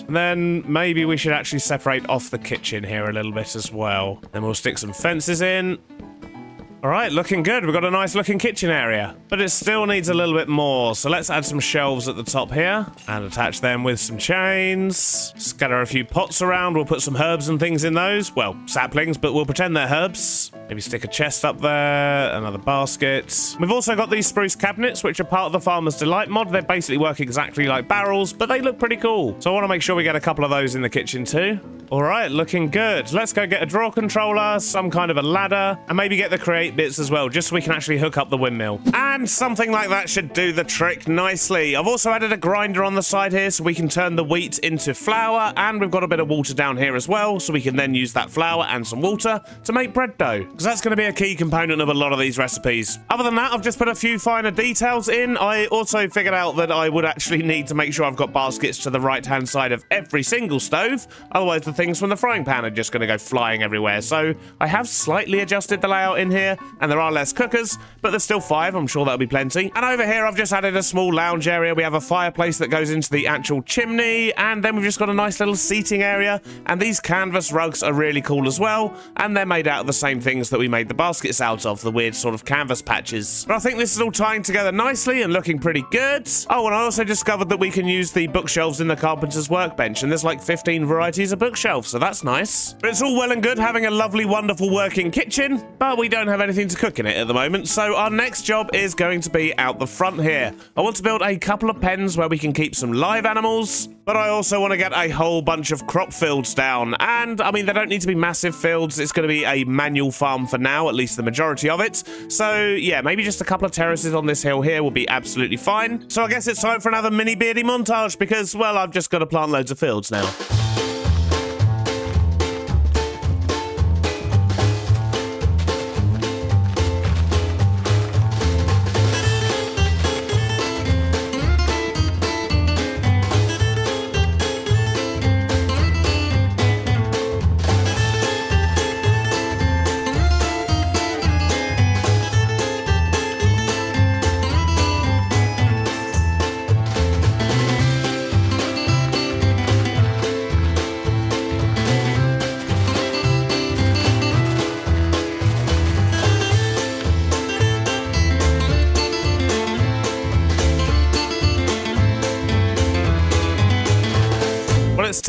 And then maybe we should actually separate off the kitchen here a little bit as well. Then we'll stick some fences in. All right, looking good. We've got a nice looking kitchen area, but it still needs a little bit more. So let's add some shelves at the top here and attach them with some chains. Scatter a few pots around. We'll put some herbs and things in those. Well, saplings, but we'll pretend they're herbs. Maybe stick a chest up there, another basket. We've also got these spruce cabinets, which are part of the Farmer's Delight mod. They basically work exactly like barrels, but they look pretty cool. So I want to make sure we get a couple of those in the kitchen too. All right, looking good. Let's go get a drawer controller, some kind of a ladder, and maybe get the create bits as well, just so we can actually hook up the windmill. And something like that should do the trick nicely. I've also added a grinder on the side here so we can turn the wheat into flour, and we've got a bit of water down here as well, so we can then use that flour and some water to make bread dough, because that's going to be a key component of a lot of these recipes. Other than that, I've just put a few finer details in. I also figured out that I would actually need to make sure I've got baskets to the right-hand side of every single stove, otherwise the things from the frying pan are just going to go flying everywhere. So I have slightly adjusted the layout in here, and there are less cookers, but there's still 5. I'm sure that'll be plenty. And over here, I've just added a small lounge area. We have a fireplace that goes into the actual chimney, and then we've just got a nice little seating area. And these canvas rugs are really cool as well, and they're made out of the same things that we made the baskets out of, the weird sort of canvas patches. But I think this is all tying together nicely and looking pretty good. Oh, and I also discovered that we can use the bookshelves in the carpenter's workbench, and there's like 15 varieties of bookshelves, so that's nice. But it's all well and good having a lovely, wonderful working kitchen, but we don't have anything to cook in it at the moment, so our next job is going to be out the front here. I want to build a couple of pens where we can keep some live animals, but I also want to get a whole bunch of crop fields down. And I mean, they don't need to be massive fields. It's going to be a manual farm for now, at least the majority of it. So yeah, maybe just a couple of terraces on this hill here will be absolutely fine. So I guess it's time for another mini beardy montage because, well, I've just got to plant loads of fields now.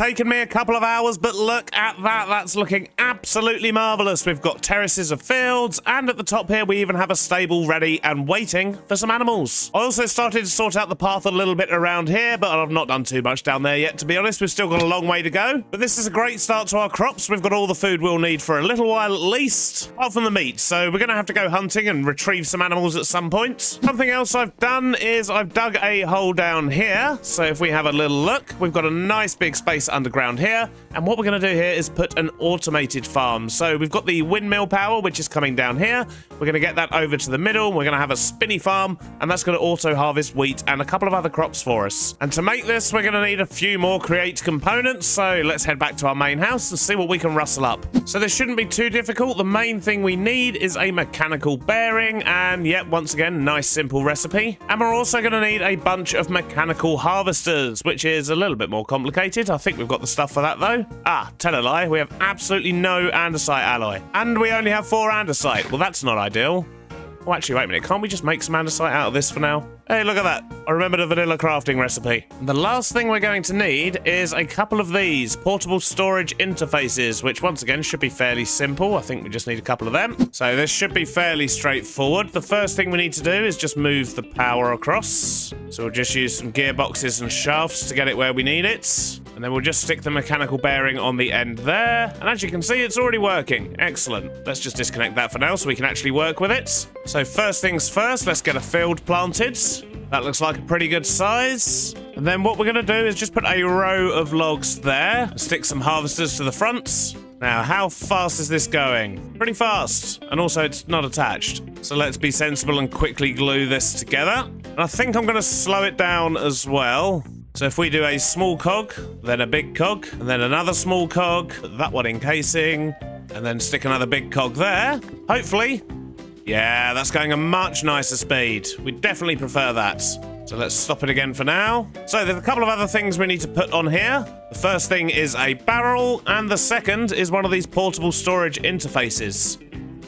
taken me a couple of hours, but look at that. That's looking absolutely marvellous. We've got terraces of fields, and at the top here, we even have a stable ready and waiting for some animals. I also started to sort out the path a little bit around here, but I've not done too much down there yet, to be honest. We've still got a long way to go, but this is a great start to our crops. We've got all the food we'll need for a little while at least, apart from the meat. So we're going to have to go hunting and retrieve some animals at some point. Something else I've done is I've dug a hole down here. So if we have a little look, we've got a nice big space underground here. And what we're going to do here is put an automated farm. So we've got the windmill power, which is coming down here. We're going to get that over to the middle. We're going to have a spinny farm, and that's going to auto harvest wheat and a couple of other crops for us. And to make this, we're going to need a few more create components. So let's head back to our main house and see what we can rustle up. So this shouldn't be too difficult. The main thing we need is a mechanical bearing, and yet once again, nice simple recipe. And we're also going to need a bunch of mechanical harvesters, which is a little bit more complicated. I think we've got the stuff for that though. Ah, tell a lie, we have absolutely no andesite alloy, and we only have 4 andesite. Well, that's not ideal. Oh, actually, wait a minute. Can't we just make some andesite out of this for now? Hey, look at that. I remembered a vanilla crafting recipe. The last thing we're going to need is a couple of these portable storage interfaces, which once again should be fairly simple. I think we just need a couple of them. So this should be fairly straightforward. The first thing we need to do is just move the power across. So we'll just use some gearboxes and shafts to get it where we need it. And then we'll just stick the mechanical bearing on the end there. And as you can see, it's already working. Excellent. Let's just disconnect that for now so we can actually work with it. So first things first, let's get a field planted. That looks like a pretty good size. And then what we're going to do is just put a row of logs there. Stick some harvesters to the front. Now, how fast is this going? Pretty fast. And also, it's not attached. So let's be sensible and quickly glue this together. And I think I'm going to slow it down as well. So if we do a small cog, then a big cog, and then another small cog, put that one encasing, and then stick another big cog there, hopefully. Yeah, that's going a much nicer speed. We definitely prefer that. So let's stop it again for now. So there's a couple of other things we need to put on here. The first thing is a barrel, and the second is one of these portable storage interfaces,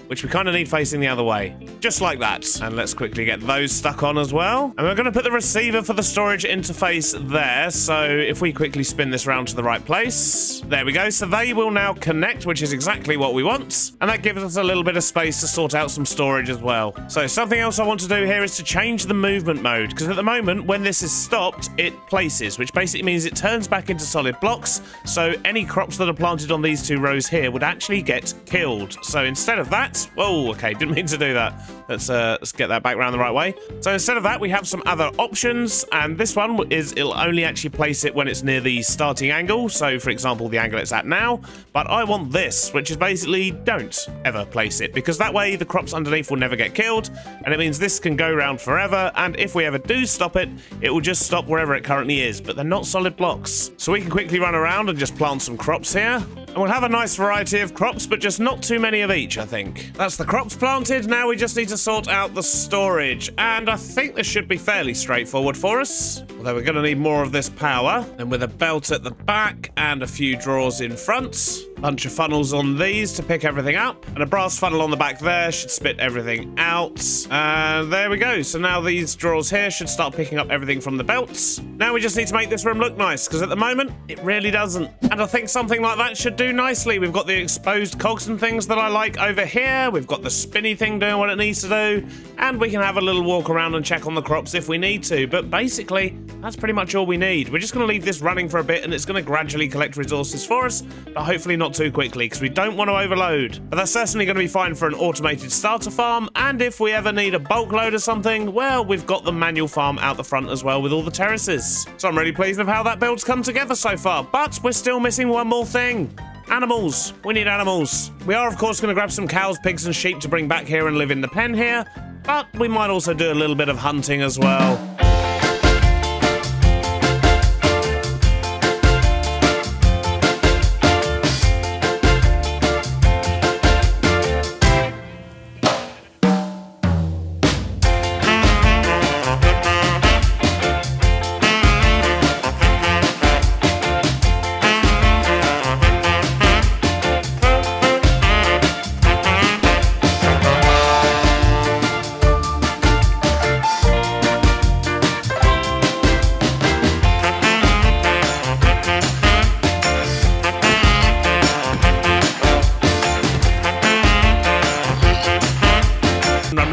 which we kind of need facing the other way. Just like that. And let's quickly get those stuck on as well. And we're going to put the receiver for the storage interface there. So if we quickly spin this around to the right place. There we go. So they will now connect, which is exactly what we want. And that gives us a little bit of space to sort out some storage as well. So something else I want to do here is to change the movement mode. Because at the moment, when this is stopped, it places, which basically means it turns back into solid blocks. So any crops that are planted on these 2 rows here would actually get killed. So instead of that, whoa, okay, didn't mean to do that. Let's get that back around the right way. So instead of that, we have some other options, and this one is it'll only actually place it when it's near the starting angle. So, for example, the angle it's at now. But I want this, which is basically don't ever place it, because that way the crops underneath will never get killed, and it means this can go around forever, and if we ever do stop it, it will just stop wherever it currently is, but they're not solid blocks. So we can quickly run around and just plant some crops here. And we'll have a nice variety of crops, but just not too many of each, I think. That's the crops planted. Now we just need to sort out the storage. And I think this should be fairly straightforward for us. Although we're going to need more of this power. And with a belt at the back and a few drawers in front. Bunch of funnels on these to pick everything up. And a brass funnel on the back there should spit everything out. And there we go. So now these drawers here should start picking up everything from the belts. Now we just need to make this room look nice, because at the moment, it really doesn't. And I think something like that should do nicely. We've got the exposed cogs and things that I like over here. We've got the spinny thing doing what it needs to do. And we can have a little walk around and check on the crops if we need to. But basically, that's pretty much all we need. We're just going to leave this running for a bit, and it's going to gradually collect resources for us, but hopefully not too quickly, because we don't want to overload. But that's certainly going to be fine for an automated starter farm, and if we ever need a bulk load or something, well, we've got the manual farm out the front as well with all the terraces. So I'm really pleased with how that build's come together so far, but we're still missing one more thing. Animals. We need animals. We are, of course, going to grab some cows, pigs, and sheep to bring back here and live in the pen here, but we might also do a little bit of hunting as well.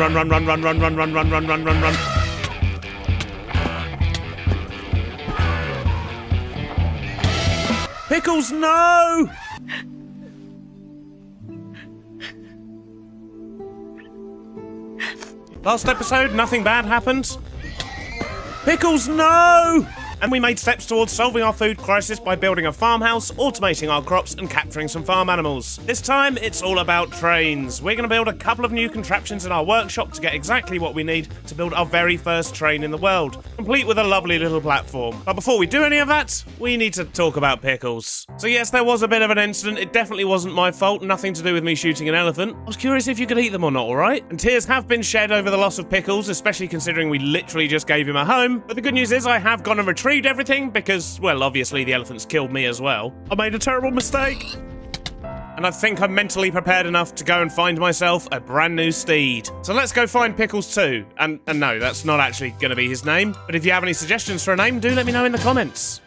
run, run, run, run, run, run, run, run, run, run, run, run. Pickles, no! Last episode, nothing bad happened. Pickles, no! And we made steps towards solving our food crisis by building a farmhouse, automating our crops, and capturing some farm animals. This time, it's all about trains. We're going to build a couple of new contraptions in our workshop to get exactly what we need to build our very first train in the world, complete with a lovely little platform. But before we do any of that, we need to talk about Pickles. So yes, there was a bit of an incident. It definitely wasn't my fault, nothing to do with me shooting an elephant. I was curious if you could eat them or not, alright? And tears have been shed over the loss of Pickles, especially considering we literally just gave him a home. But the good news is I have gone and retrieved everything because, well, obviously the elephants killed me as well. I made a terrible mistake. And I think I'm mentally prepared enough to go and find myself a brand new steed. So let's go find Pickles too. And no, that's not actually going to be his name. But if you have any suggestions for a name, do let me know in the comments.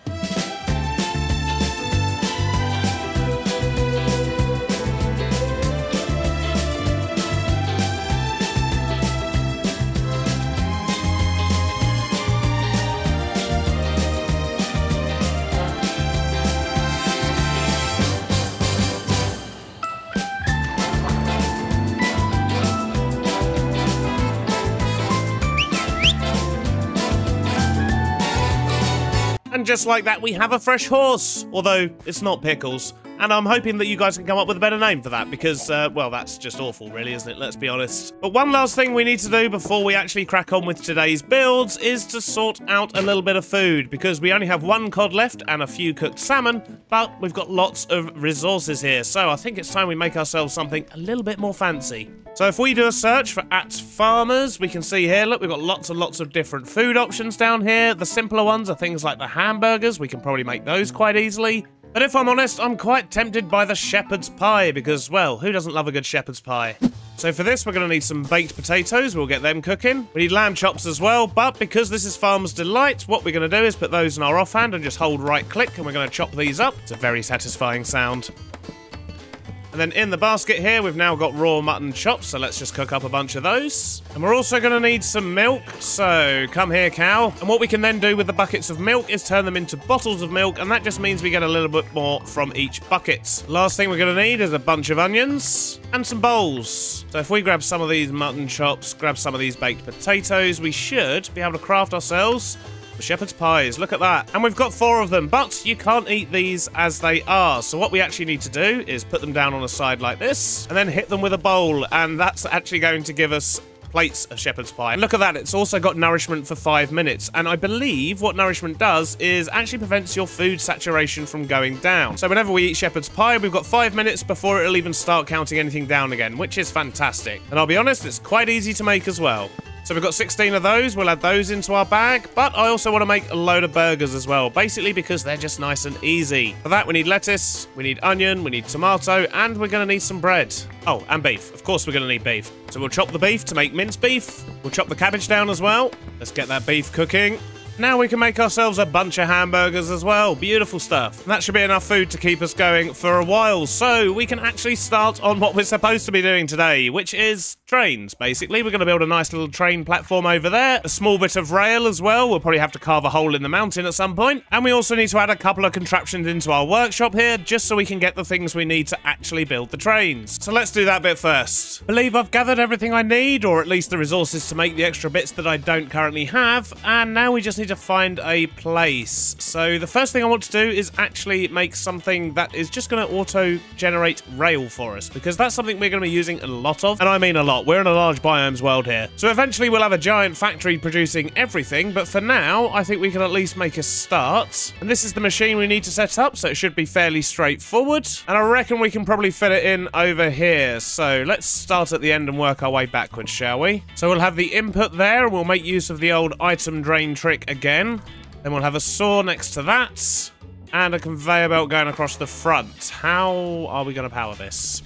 And just like that, we have a fresh horse. Although, it's not Pickles. And I'm hoping that you guys can come up with a better name for that because, well, that's just awful, really, isn't it? Let's be honest. But one last thing we need to do before we actually crack on with today's builds is to sort out a little bit of food because we only have one cod left and a few cooked salmon, but we've got lots of resources here. So I think it's time we make ourselves something a little bit more fancy. So if we do a search for @farmers, we can see here, look, we've got lots and lots of different food options down here. The simpler ones are things like the hamburgers. We can probably make those quite easily. But if I'm honest, I'm quite tempted by the shepherd's pie because, well, who doesn't love a good shepherd's pie? So for this, we're going to need some baked potatoes. We'll get them cooking. We need lamb chops as well, but because this is Farmer's Delight, what we're going to do is put those in our offhand and just hold right-click, and we're going to chop these up. It's a very satisfying sound. And then in the basket here, we've now got raw mutton chops, so let's just cook up a bunch of those. And we're also going to need some milk, so come here, cow. And what we can then do with the buckets of milk is turn them into bottles of milk, and that just means we get a little bit more from each bucket. Last thing we're going to need is a bunch of onions and some bowls. So if we grab some of these mutton chops, grab some of these baked potatoes, we should be able to craft ourselves shepherd's pies. Look at that. And we've got 4 of them, but you can't eat these as they are. So what we actually need to do is put them down on a side like this and then hit them with a bowl. And that's actually going to give us plates of shepherd's pie. And look at that. It's also got nourishment for 5 minutes. And I believe what nourishment does is actually prevents your food saturation from going down. So whenever we eat shepherd's pie, we've got 5 minutes before it'll even start counting anything down again, which is fantastic. And I'll be honest, it's quite easy to make as well. So we've got 16 of those, we'll add those into our bag, but I also want to make a load of burgers as well, basically because they're just nice and easy. For that we need lettuce, we need onion, we need tomato, and we're going to need some bread. Oh, and beef. Of course we're going to need beef. So we'll chop the beef to make minced beef. We'll chop the cabbage down as well. Let's get that beef cooking. Now we can make ourselves a bunch of hamburgers as well. Beautiful stuff. And that should be enough food to keep us going for a while. So we can actually start on what we're supposed to be doing today, which is trains, basically. We're going to build a nice little train platform over there. A small bit of rail as well. We'll probably have to carve a hole in the mountain at some point. And we also need to add a couple of contraptions into our workshop here, just so we can get the things we need to actually build the trains. So let's do that bit first. I believe I've gathered everything I need, or at least the resources to make the extra bits that I don't currently have. And now we just need to find a place. So the first thing I want to do is actually make something that is just going to auto-generate rail for us, because that's something we're going to be using a lot of, and I mean a lot. We're in a large biomes world here. So eventually we'll have a giant factory producing everything, but for now, I think we can at least make a start. And this is the machine we need to set up, so it should be fairly straightforward. And I reckon we can probably fit it in over here. So let's start at the end and work our way backwards, shall we? So we'll have the input there, and we'll make use of the old item drain trick again. Then we'll have a saw next to that. and a conveyor belt going across the front. How are we going to power this?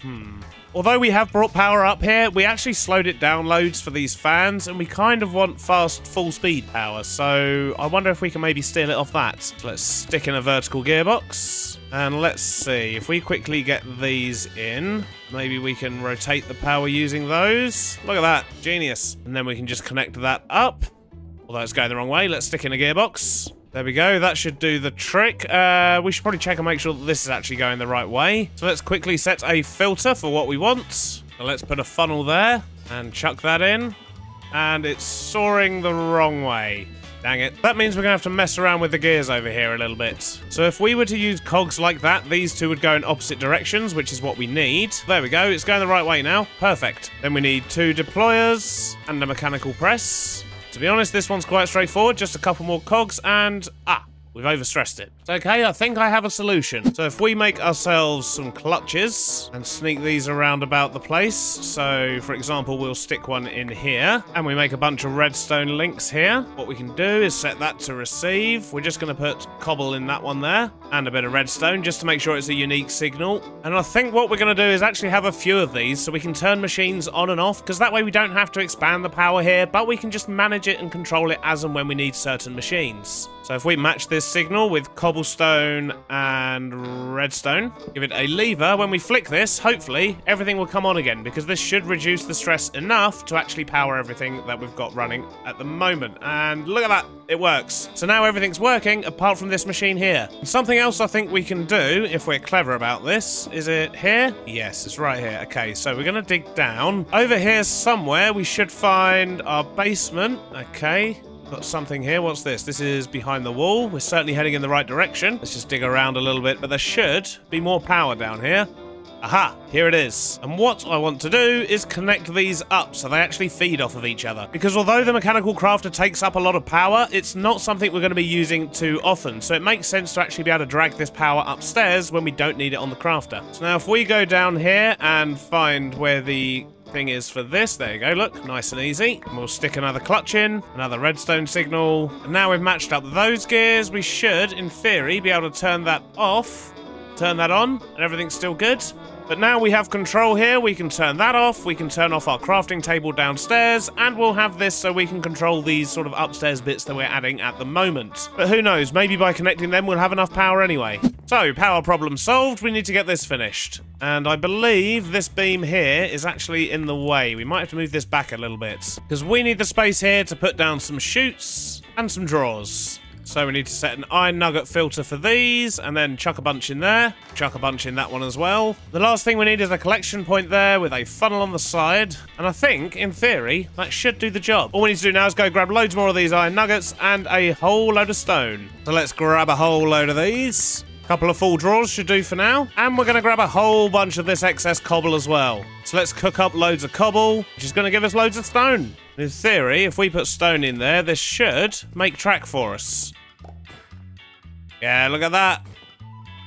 Although we have brought power up here, we actually slowed it down loads for these fans, and we kind of want fast, full speed power, so I wonder if we can maybe steal it off that. So let's stick in a vertical gearbox, and let's see, if we quickly get these in, maybe we can rotate the power using those. Look at that, genius. And then we can just connect that up, although it's going the wrong way. Let's stick in a gearbox. There we go, that should do the trick. We should probably check and make sure that this is actually going the right way. So let's quickly set a filter for what we want. So let's put a funnel there and chuck that in. And it's soaring the wrong way. Dang it. That means we're going to have to mess around with the gears over here a little bit. So if we were to use cogs like that, these two would go in opposite directions, which is what we need. There we go, it's going the right way now. Perfect. Then we need 2 deployers and a mechanical press. To be honest, this one's quite straightforward, just a couple more cogs and... we've overstressed it. Okay, I think I have a solution. So if we make ourselves some clutches and sneak these around about the place. So, for example, we'll stick one in here and we make a bunch of redstone links here. What we can do is set that to receive. We're just going to put cobble in that one there and a bit of redstone just to make sure it's a unique signal. And I think what we're going to do is actually have a few of these so we can turn machines on and off, because that way we don't have to expand the power here, but we can just manage it and control it as and when we need certain machines. So if we match this signal with cobblestone and redstone, give it a lever, when we flick this, hopefully everything will come on again, because this should reduce the stress enough to actually power everything that we've got running at the moment. And look at that, it works. So now everything's working apart from this machine here. Something else I think we can do, if we're clever about this, is it here? Yes, it's right here. Okay, so we're gonna dig down. Over here somewhere we should find our basement. Okay. Got something here. What's this? This is behind the wall. We're certainly heading in the right direction. Let's just dig around a little bit, but there should be more power down here. Aha, here it is. And what I want to do is connect these up so they actually feed off of each other. Because although the mechanical crafter takes up a lot of power, it's not something we're going to be using too often. So it makes sense to actually be able to drag this power upstairs when we don't need it on the crafter. So now if we go down here and find where the thing is for this, there you go, look, nice and easy. And we'll stick another clutch in, another redstone signal, and now we've matched up those gears, we should, in theory, be able to turn that off, turn that on, and everything's still good. But now we have control here, we can turn that off, we can turn off our crafting table downstairs, and we'll have this so we can control these sort of upstairs bits that we're adding at the moment. But who knows, maybe by connecting them we'll have enough power anyway. So, power problem solved, we need to get this finished. And I believe this beam here is actually in the way. We might have to move this back a little bit, because we need the space here to put down some chutes and some drawers. So we need to set an iron nugget filter for these, and then chuck a bunch in there, chuck a bunch in that one as well. The last thing we need is a collection point there with a funnel on the side, and I think, in theory, that should do the job. All we need to do now is go grab loads more of these iron nuggets and a whole load of stone. So let's grab a whole load of these. Couple of full drawers should do for now, and we're going to grab a whole bunch of this excess cobble as well. So let's cook up loads of cobble, which is going to give us loads of stone. In theory, if we put stone in there, this should make track for us. Yeah, look at that.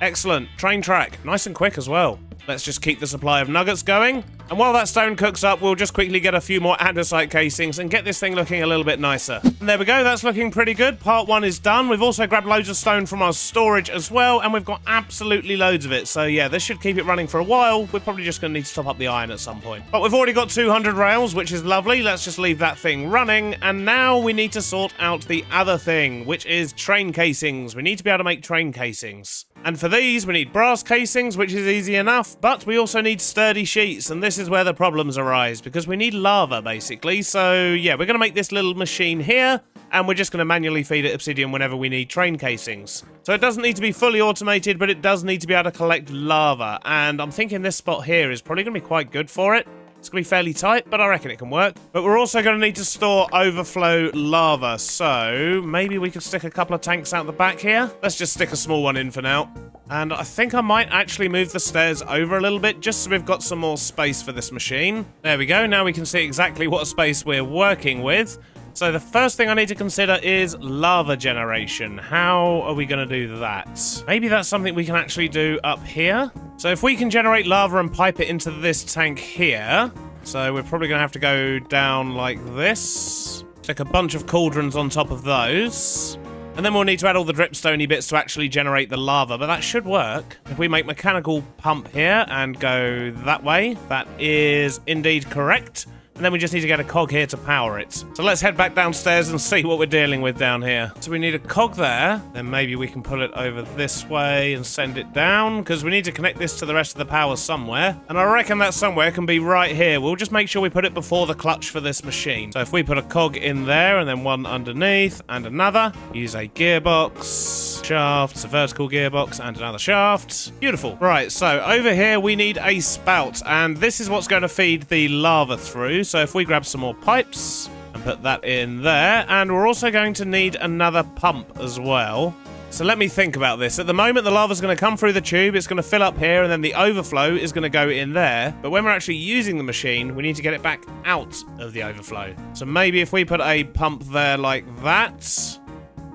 Excellent. Train track. Nice and quick as well. Let's just keep the supply of nuggets going. And while that stone cooks up, we'll just quickly get a few more andesite casings and get this thing looking a little bit nicer. And there we go, that's looking pretty good. Part 1 is done. We've also grabbed loads of stone from our storage as well, and we've got absolutely loads of it. So yeah, this should keep it running for a while. We're probably just going to need to top up the iron at some point. But we've already got 200 rails, which is lovely. Let's just leave that thing running. And now we need to sort out the other thing, which is train casings. We need to be able to make train casings. And for these, we need brass casings, which is easy enough, but we also need sturdy sheets, and this is where the problems arise, because we need lava, basically. So, yeah, we're going to make this little machine here, and we're just going to manually feed it obsidian whenever we need train casings. So it doesn't need to be fully automated, but it does need to be able to collect lava, and I'm thinking this spot here is probably going to be quite good for it. It's going to be fairly tight, but I reckon it can work. But we're also going to need to store overflow lava, so maybe we could stick a couple of tanks out the back here. Let's just stick a small one in for now. And I think I might actually move the stairs over a little bit, just so we've got some more space for this machine. There we go, now we can see exactly what space we're working with. So the first thing I need to consider is lava generation. How are we going to do that? Maybe that's something we can actually do up here. So if we can generate lava and pipe it into this tank here, so we're probably going to have to go down like this. Stick a bunch of cauldrons on top of those. And then we'll need to add all the dripstone-y bits to actually generate the lava, but that should work. If we make mechanical pump here and go that way, that is indeed correct. And then we just need to get a cog here to power it. So let's head back downstairs and see what we're dealing with down here. So we need a cog there. Then maybe we can pull it over this way and send it down, because we need to connect this to the rest of the power somewhere. And I reckon that somewhere can be right here. We'll just make sure we put it before the clutch for this machine. So if we put a cog in there and then one underneath and another, use a gearbox, shaft, a vertical gearbox and another shaft. Beautiful. Right, so over here we need a spout, and this is what's going to feed the lava through. So if we grab some more pipes and put that in there, and we're also going to need another pump as well. So let me think about this. At the moment, the lava's going to come through the tube, it's going to fill up here, and then the overflow is going to go in there. But when we're actually using the machine, we need to get it back out of the overflow. So maybe if we put a pump there like that,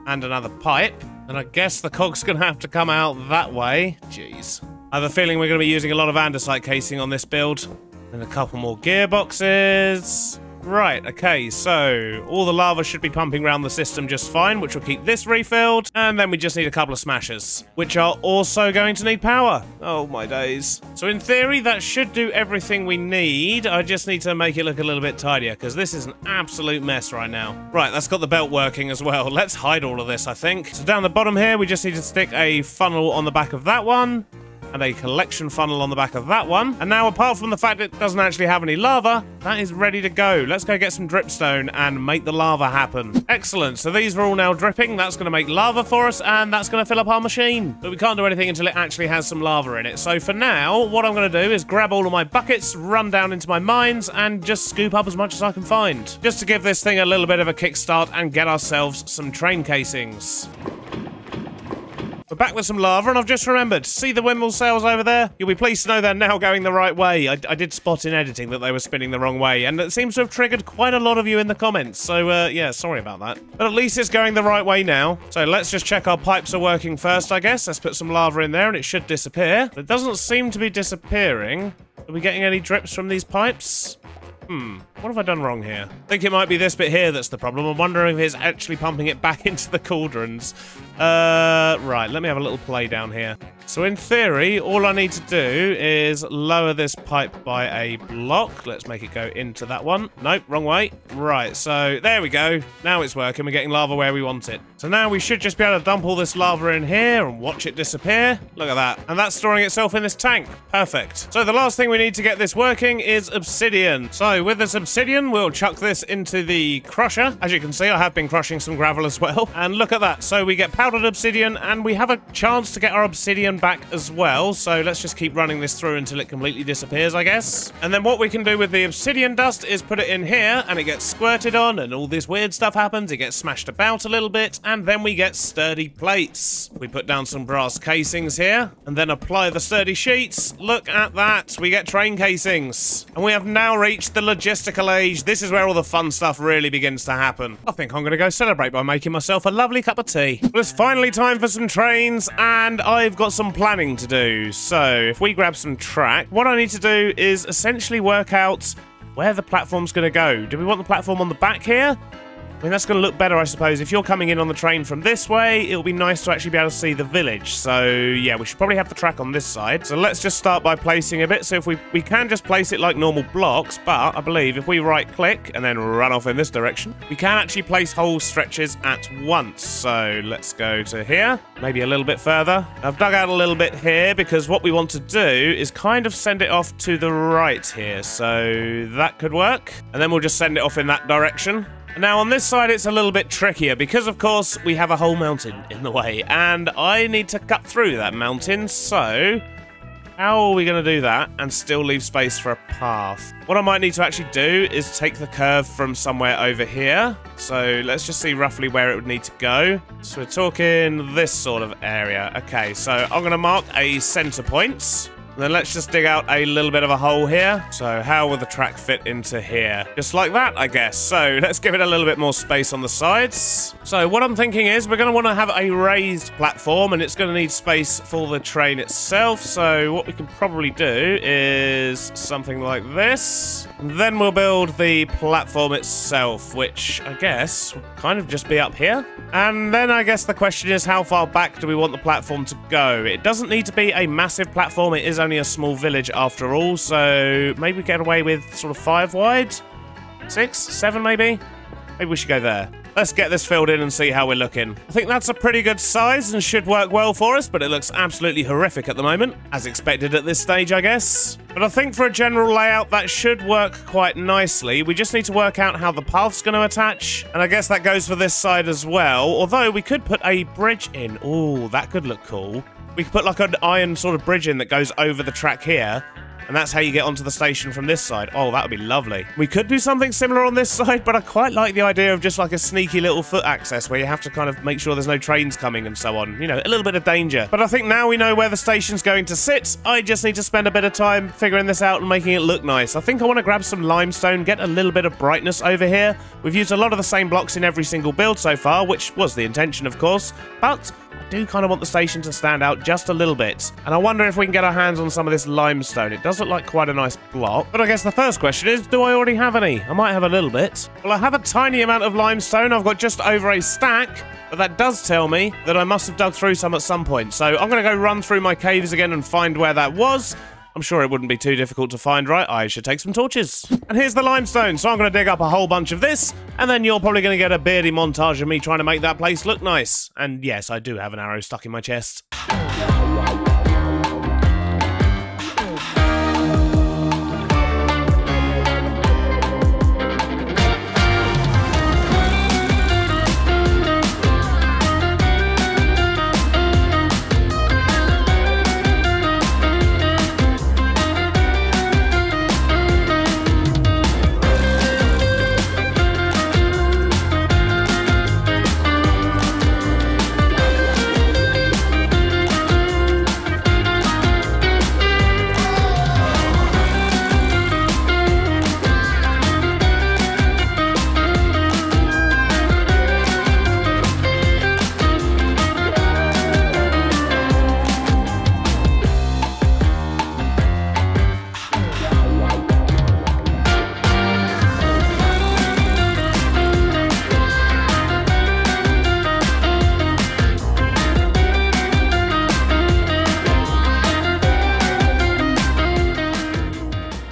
and another pipe, then I guess the cog's going to have to come out that way. Jeez. I have a feeling we're going to be using a lot of andesite casing on this build. And a couple more gearboxes. Right, okay, so all the lava should be pumping around the system just fine, which will keep this refilled. And then we just need a couple of smashers, which are also going to need power. Oh, my days. So in theory, that should do everything we need. I just need to make it look a little bit tidier, because this is an absolute mess right now. Right, that's got the belt working as well. Let's hide all of this, I think. So down the bottom here, we just need to stick a funnel on the back of that one. And a collection funnel on the back of that one. And now, apart from the fact it doesn't actually have any lava, that is ready to go. Let's go get some dripstone and make the lava happen. Excellent. So these are all now dripping. That's going to make lava for us, and that's going to fill up our machine. But we can't do anything until it actually has some lava in it. So for now, what I'm going to do is grab all of my buckets, run down into my mines, and just scoop up as much as I can find. Just to give this thing a little bit of a kickstart and get ourselves some train casings. We're back with some lava, and I've just remembered. See the windmill sails over there? You'll be pleased to know they're now going the right way. I did spot in editing that they were spinning the wrong way, and it seems to have triggered quite a lot of you in the comments. So, yeah, sorry about that. But at least it's going the right way now. So let's just check our pipes are working first, I guess. Let's put some lava in there, and it should disappear. It doesn't seem to be disappearing. Are we getting any drips from these pipes? What have I done wrong here? I think it might be this bit here that's the problem. I'm wondering if it's actually pumping it back into the cauldrons. Right, let me have a little play down here. So in theory, all I need to do is lower this pipe by a block. Let's make it go into that one. Nope, wrong way. Right, so there we go. Now it's working. We're getting lava where we want it. So now we should just be able to dump all this lava in here and watch it disappear. Look at that. And that's storing itself in this tank. Perfect. So the last thing we need to get this working is obsidian. So with this obsidian, we'll chuck this into the crusher. As you can see, I have been crushing some gravel as well. And look at that. So we get powdered obsidian, and we have a chance to get our obsidian back as well. So let's just keep running this through until it completely disappears, I guess. And then what we can do with the obsidian dust is put it in here, and it gets squirted on, and all this weird stuff happens. It gets smashed about a little bit, and then we get sturdy plates. We put down some brass casings here, and then apply the sturdy sheets. Look at that. We get train casings. And we have now reached the logistical age. This is where all the fun stuff really begins to happen. I think I'm going to go celebrate by making myself a lovely cup of tea. Well, it's finally time for some trains, and I've got some planning to do. So if we grab some track, what I need to do is essentially work out where the platform's going to go. Do we want the platform on the back here? I mean, that's going to look better, I suppose. If you're coming in on the train from this way, it'll be nice to actually be able to see the village. So, yeah, we should probably have the track on this side. So let's just start by placing a bit. So if we can just place it like normal blocks, but I believe if we right-click and then run off in this direction, we can actually place whole stretches at once. So let's go to here, maybe a little bit further. I've dug out a little bit here because what we want to do is kind of send it off to the right here. So that could work. And then we'll just send it off in that direction. Now, on this side, it's a little bit trickier because, of course, we have a whole mountain in the way, and I need to cut through that mountain, so how are we going to do that and still leave space for a path? What I might need to actually do is take the curve from somewhere over here, so let's just see roughly where it would need to go. So we're talking this sort of area. Okay, so I'm going to mark a center point. And then let's just dig out a little bit of a hole here. So how will the track fit into here? Just like that, I guess. So let's give it a little bit more space on the sides. So what I'm thinking is we're going to want to have a raised platform, and it's going to need space for the train itself. So what we can probably do is something like this. And then we'll build the platform itself, which I guess will kind of just be up here. And then I guess the question is, how far back do we want the platform to go? It doesn't need to be a massive platform. It is only a small village after all. So maybe we get away with sort of 5 wide? 6? 7 maybe? Maybe we should go there. Let's get this filled in and see how we're looking. I think that's a pretty good size and should work well for us, but it looks absolutely horrific at the moment. As expected at this stage, I guess. But I think for a general layout, that should work quite nicely. We just need to work out how the path's going to attach. And I guess that goes for this side as well. Although we could put a bridge in. Ooh, that could look cool. We could put like an iron sort of bridge in that goes over the track here. And that's how you get onto the station from this side. Oh, that would be lovely. We could do something similar on this side, but I quite like the idea of just like a sneaky little foot access where you have to kind of make sure there's no trains coming and so on. You know, a little bit of danger. But I think now we know where the station's going to sit. I just need to spend a bit of time figuring this out and making it look nice. I think I want to grab some limestone, get a little bit of brightness over here. We've used a lot of the same blocks in every single build so far, which was the intention, of course. But I do kind of want the station to stand out just a little bit. And I wonder if we can get our hands on some of this limestone. It does look like quite a nice block. But I guess the first question is, do I already have any? I might have a little bit. Well, I have a tiny amount of limestone. I've got just over a stack. But that does tell me that I must have dug through some at some point. So I'm going to go run through my caves again and find where that was. I'm sure it wouldn't be too difficult to find, right? I should take some torches. And here's the limestone, so I'm going to dig up a whole bunch of this, and then you're probably going to get a beardy montage of me trying to make that place look nice. And yes, I do have an arrow stuck in my chest.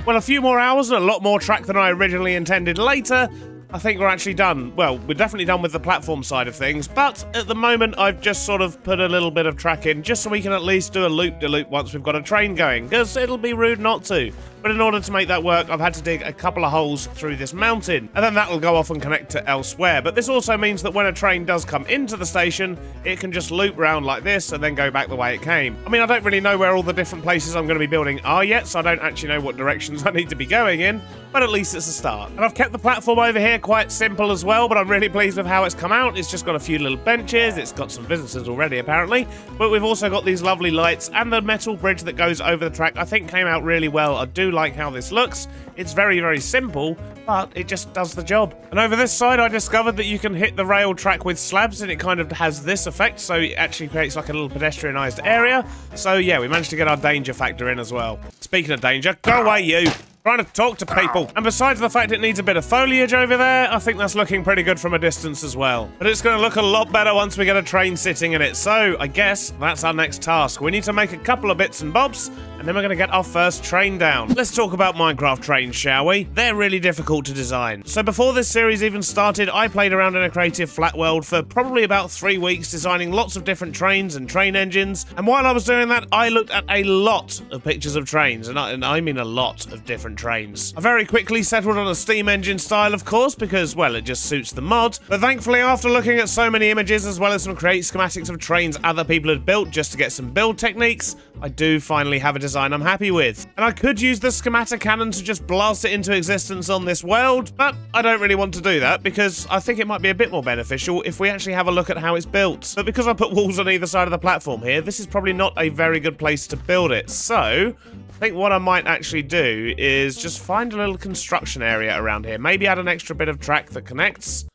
Well, a few more hours and a lot more track than I originally intended later. I think we're actually done. Well, we're definitely done with the platform side of things, but at the moment I've just sort of put a little bit of track in just so we can at least do a loop-de-loop once we've got a train going, because it'll be rude not to. But in order to make that work, I've had to dig a couple of holes through this mountain, and then that'll go off and connect to elsewhere. But this also means that when a train does come into the station, it can just loop round like this and then go back the way it came. I mean, I don't really know where all the different places I'm going to be building are yet, so I don't actually know what directions I need to be going in, but at least it's a start. And I've kept the platform over here quite simple as well, but I'm really pleased with how it's come out. It's just got a few little benches, it's got some visitors already apparently, but we've also got these lovely lights and the metal bridge that goes over the track. I think came out really well. I do like how this looks. It's very, very simple, but it just does the job. And over this side, I discovered that you can hit the rail track with slabs, and it kind of has this effect, so it actually creates like a little pedestrianised area. So yeah, we managed to get our danger factor in as well. Speaking of danger, go away you! Trying to talk to people. And besides the fact it needs a bit of foliage over there, I think that's looking pretty good from a distance as well. But it's going to look a lot better once we get a train sitting in it. So I guess that's our next task. We need to make a couple of bits and bobs, and then we're going to get our first train down. Let's talk about Minecraft trains, shall we? They're really difficult to design. So before this series even started, I played around in a creative flat world for probably about 3 weeks, designing lots of different trains and train engines. And while I was doing that, I looked at a lot of pictures of trains, and I mean a lot of different trains. I very quickly settled on a steam engine style, of course, because, well, it just suits the mod. But thankfully, after looking at so many images, as well as some create schematics of trains other people had built just to get some build techniques, I do finally have a design design I'm happy with. And I could use the schematic cannon to just blast it into existence on this world, but I don't really want to do that because I think it might be a bit more beneficial if we actually have a look at how it's built. But because I put walls on either side of the platform here, this is probably not a very good place to build it. So I think what I might actually do is just find a little construction area around here. Maybe add an extra bit of track that connects.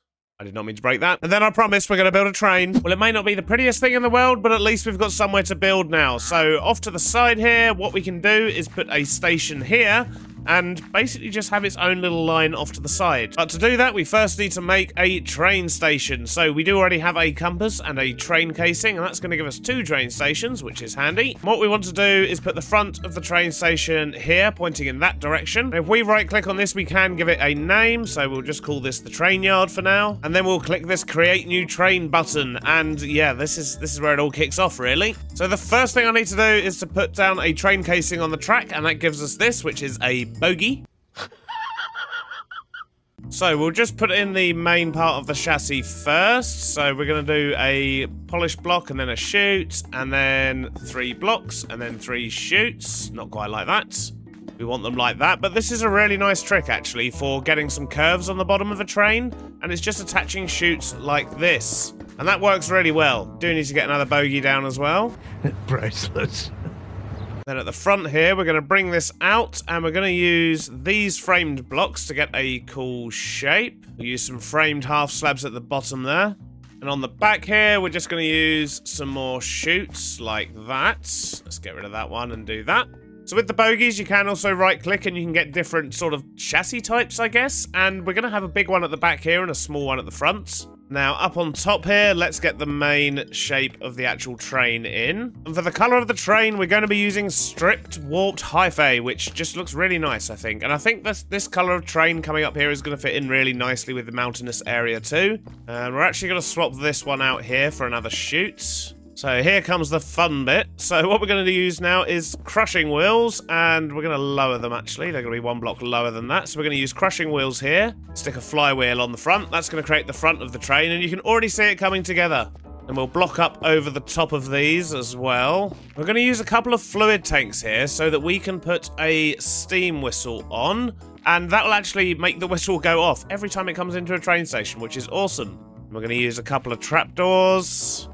I did not mean to break that. And then I promise we're going to build a train. Well, it may not be the prettiest thing in the world, but at least we've got somewhere to build now. So off to the side here, what we can do is put a station here and basically just have its own little line off to the side. But to do that, we first need to make a train station. So we do already have a compass and a train casing, and that's going to give us 2 train stations, which is handy. What we want to do is put the front of the train station here, pointing in that direction. If we right-click on this, we can give it a name, so we'll just call this the train yard for now. And then we'll click this Create New Train button, and yeah, this is where it all kicks off, really. So the first thing I need to do is to put down a train casing on the track, and that gives us this, which is a bogie. So we'll just put in the main part of the chassis first. So we're going to do a polished block and then a chute, and then 3 blocks and then 3 chutes. Not quite like that. We want them like that, but this is a really nice trick actually for getting some curves on the bottom of a train, and it's just attaching chutes like this. And that works really well. Do need to get another bogie down as well. Priceless. Then at the front here, we're going to bring this out, and we're going to use these framed blocks to get a cool shape. We'll use some framed half slabs at the bottom there. And on the back here, we're just going to use some more chutes like that. Let's get rid of that one and do that. So with the bogies, you can also right-click and you can get different sort of chassis types, I guess. And we're going to have a big one at the back here and a small one at the front. Now, up on top here, let's get the main shape of the actual train in. And for the colour of the train, we're going to be using stripped warped hyphae, which just looks really nice, I think. And I think this colour of train coming up here is going to fit in really nicely with the mountainous area too. And we're actually going to swap this one out here for another chute. So here comes the fun bit. So what we're going to use now is crushing wheels, and we're going to lower them actually. They're going to be 1 block lower than that. So we're going to use crushing wheels here, stick a flywheel on the front. That's going to create the front of the train, and you can already see it coming together. And we'll block up over the top of these as well. We're going to use a couple of fluid tanks here so that we can put a steam whistle on, and that will actually make the whistle go off every time it comes into a train station, which is awesome. We're going to use a couple of trapdoors,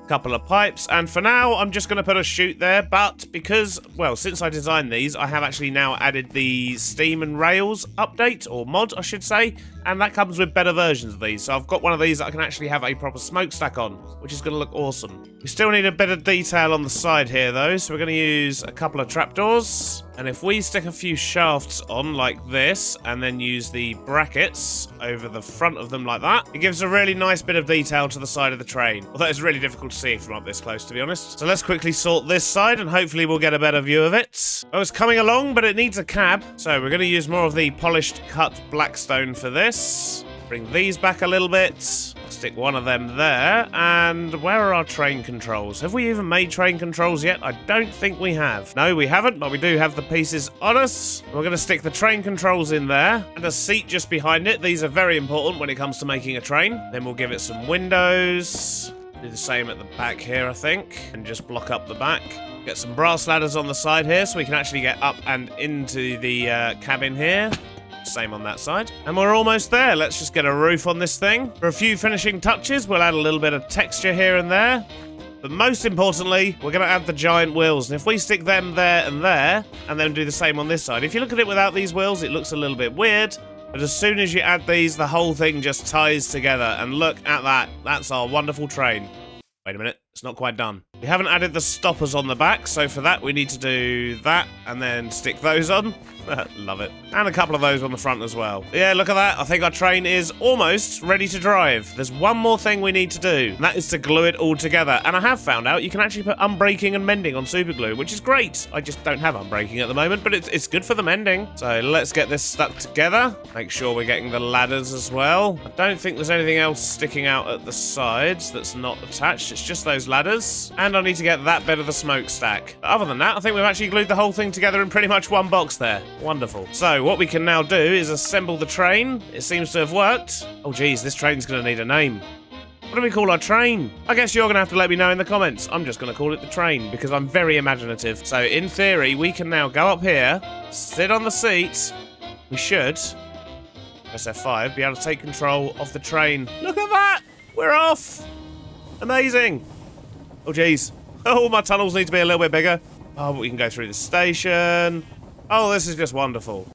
couple of pipes, and for now I'm just going to put a chute there, but because, well, since I designed these, I have actually now added the steam and rails update, or mod I should say, and that comes with better versions of these. So I've got one of these that I can actually have a proper smokestack on, which is going to look awesome. We still need a bit of detail on the side here though, so we're going to use a couple of trapdoors, and if we stick a few shafts on like this and then use the brackets over the front of them like that, it gives a really nice bit of detail to the side of the train, although it's really difficult to see from up this close, to be honest. So let's quickly sort this side and hopefully we'll get a better view of it. Oh, it's coming along, but it needs a cab, so we're going to use more of the polished cut blackstone for this. Bring these back a little bit. Stick one of them there. And where are our train controls? Have we even made train controls yet? I don't think we have. No, we haven't, but we do have the pieces on us. We're going to stick the train controls in there and a seat just behind it. These are very important when it comes to making a train. Then we'll give it some windows. Do the same at the back here, I think, and just block up the back. Get some brass ladders on the side here so we can actually get up and into the cabin here. Same on that side. And we're almost there. Let's just get a roof on this thing. For a few finishing touches, we'll add a little bit of texture here and there. But most importantly, we're going to add the giant wheels. And if we stick them there, and then do the same on this side. If you look at it without these wheels, it looks a little bit weird. But as soon as you add these, the whole thing just ties together. And look at that. That's our wonderful train. Wait a minute. It's not quite done. We haven't added the stoppers on the back, so for that we need to do that and then stick those on. Love it. And a couple of those on the front as well. Yeah, look at that. I think our train is almost ready to drive. There's one more thing we need to do, and that is to glue it all together. And I have found out you can actually put unbreaking and mending on super glue, which is great. I just don't have unbreaking at the moment, but it's good for the mending. So let's get this stuck together. Make sure we're getting the ladders as well. I don't think there's anything else sticking out at the sides that's not attached. It's just those ladders. And I need to get that bit of the smokestack. But other than that, I think we've actually glued the whole thing together in pretty much one box there. Wonderful. So what we can now do is assemble the train. It seems to have worked. Oh geez, this train's going to need a name. What do we call our train? I guess you're going to have to let me know in the comments. I'm just going to call it the train because I'm very imaginative. So in theory, we can now go up here, sit on the seat. We should, press F5, be able to take control of the train. Look at that! We're off! Amazing. Oh, geez. Oh, my tunnels need to be a little bit bigger. Oh, but we can go through the station. Oh, this is just wonderful.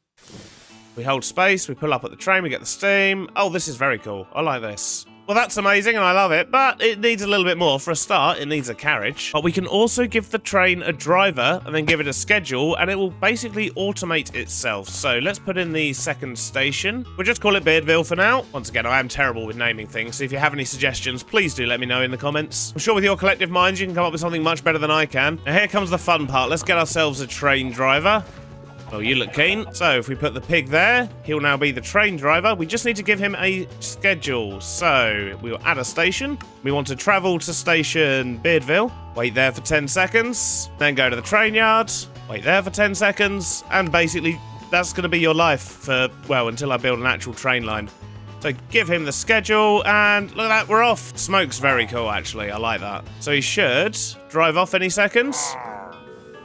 We hold space, we pull up at the train, we get the steam. Oh, this is very cool. I like this. Well, that's amazing and I love it, but it needs a little bit more. For a start, it needs a carriage. But we can also give the train a driver and then give it a schedule and it will basically automate itself. So let's put in the second station. We'll just call it Beardville for now. Once again, I am terrible with naming things, so if you have any suggestions, please do let me know in the comments. I'm sure with your collective minds, you can come up with something much better than I can. Now here comes the fun part. Let's get ourselves a train driver. Oh, you look keen. So if we put the pig there, he'll now be the train driver. We just need to give him a schedule. So we'll add a station. We want to travel to station Beardville. Wait there for 10 seconds. Then go to the train yard. Wait there for 10 seconds. And basically, that's going to be your life for, well, until I build an actual train line. So give him the schedule, and look at that, we're off. Smoke's very cool, actually. I like that. So he should drive off any seconds.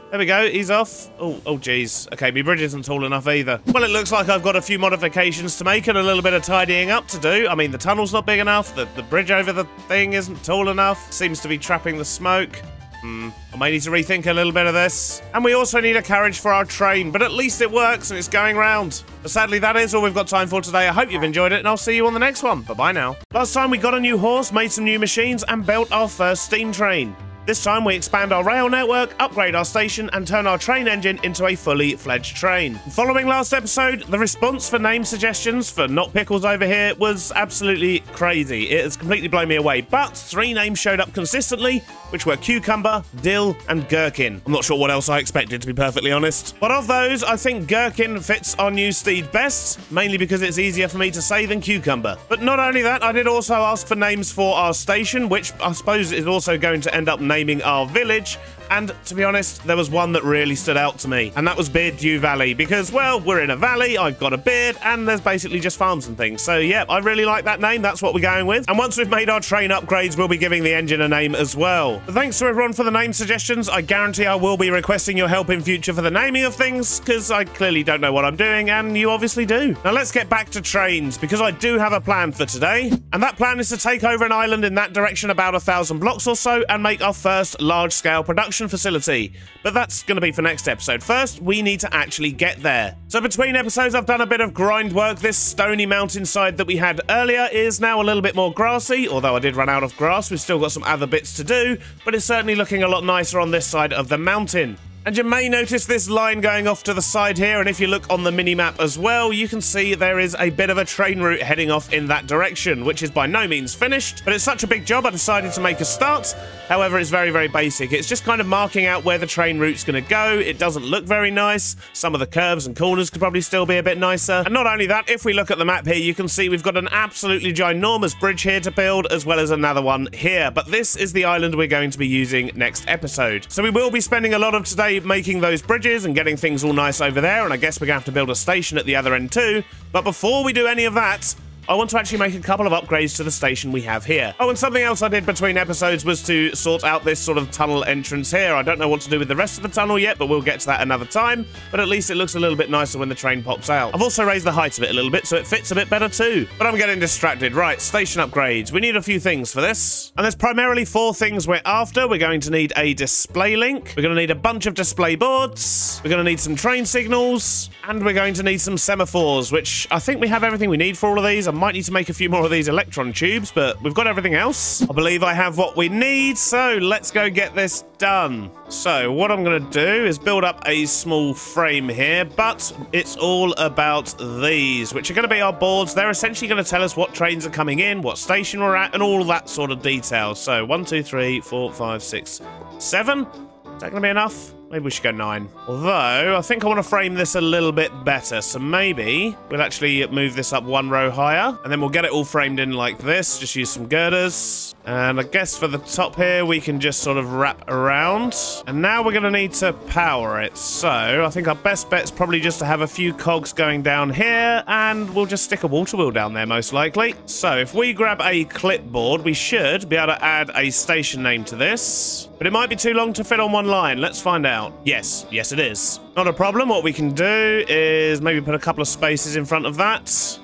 There we go, he's off. Oh, geez. Okay, my bridge isn't tall enough either. Well, it looks like I've got a few modifications to make and a little bit of tidying up to do. I mean, the tunnel's not big enough, the bridge over the thing isn't tall enough. Seems to be trapping the smoke. I may need to rethink a little bit of this. And we also need a carriage for our train, but at least it works and it's going round. But sadly, that is all we've got time for today. I hope you've enjoyed it, and I'll see you on the next one. Bye-bye now. Last time, we got a new horse, made some new machines, and built our first steam train. This time we expand our rail network, upgrade our station, and turn our train engine into a fully fledged train. Following last episode, the response for name suggestions for Not Pickles over here was absolutely crazy. It has completely blown me away, but 3 names showed up consistently, which were Cucumber, Dill, and Gherkin. I'm not sure what else I expected, to be perfectly honest. But of those, I think Gherkin fits our new steed best, mainly because it's easier for me to say than Cucumber. But not only that, I did also ask for names for our station, which I suppose is also going to end up naming our village, and to be honest, there was one that really stood out to me, and that was Bearddew Valley, because, well, we're in a valley, I've got a beard, and there's basically just farms and things. So yeah, I really like that name, that's what we're going with. And once we've made our train upgrades, we'll be giving the engine a name as well. But thanks to everyone for the name suggestions. I guarantee I will be requesting your help in future for the naming of things, because I clearly don't know what I'm doing, and you obviously do. Now let's get back to trains, because I do have a plan for today, and that plan is to take over an island in that direction about 1,000 blocks or so, and make our first large-scale production facility. But that's going to be for next episode. First, we need to actually get there. So between episodes, I've done a bit of grind work. This stony mountainside that we had earlier is now a little bit more grassy, although I did run out of grass. We've still got some other bits to do, but it's certainly looking a lot nicer on this side of the mountain. And you may notice this line going off to the side here, and if you look on the mini-map as well, you can see there is a bit of a train route heading off in that direction, which is by no means finished, but it's such a big job I decided to make a start. However, it's very, very basic. It's just kind of marking out where the train route's going to go. It doesn't look very nice. Some of the curves and corners could probably still be a bit nicer. And not only that, if we look at the map here, you can see we've got an absolutely ginormous bridge here to build, as well as another one here. But this is the island we're going to be using next episode. So we will be spending a lot of today making those bridges and getting things all nice over there, and I guess we're going to have to build a station at the other end too. But before we do any of that, I want to actually make a couple of upgrades to the station we have here. Oh, and something else I did between episodes was to sort out this sort of tunnel entrance here. I don't know what to do with the rest of the tunnel yet, but we'll get to that another time. But at least it looks a little bit nicer when the train pops out. I've also raised the height of it a little bit, so it fits a bit better too. But I'm getting distracted. Right, station upgrades. We need a few things for this. And there's primarily 4 things we're after. We're going to need a display link. We're going to need a bunch of display boards. We're going to need some train signals. And we're going to need some semaphores, which I think we have everything we need for all of these. I might need to make a few more of these electron tubes, but we've got everything else. I believe I have what we need, so let's go get this done. So what I'm going to do is build up a small frame here, but it's all about these, which are going to be our boards. They're essentially going to tell us what trains are coming in, what station we're at, and all that sort of detail. So 1, 2, 3, 4, 5, 6, 7. Is that going to be enough? Maybe we should go 9. Although, I think I want to frame this a little bit better. So maybe we'll actually move this up 1 row higher. And then we'll get it all framed in like this. Just use some girders. And I guess for the top here, we can just sort of wrap around. And now we're going to need to power it. So I think our best bet's probably just to have a few cogs going down here. And we'll just stick a water wheel down there, most likely. So if we grab a clipboard, we should be able to add a station name to this. But it might be too long to fit on one line. Let's find out. Yes, it is. Not a problem. What we can do is maybe put a couple of spaces in front of that.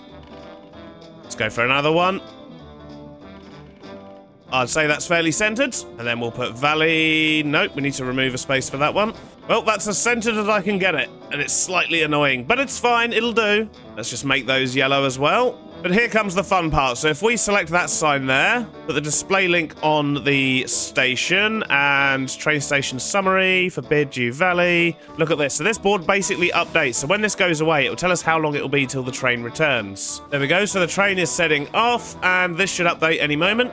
Let's go for another one. I'd say that's fairly centered. And then we'll put valley. Nope, we need to remove a space for that one. Well, that's as centered as I can get it. And it's slightly annoying, but it's fine. It'll do. Let's just make those yellow as well. But here comes the fun part. So if we select that sign there, put the display link on the station and train station summary for Beardstone Valley. Look at this. So this board basically updates. So when this goes away, it will tell us how long it will be till the train returns. There we go. So the train is setting off and this should update any moment.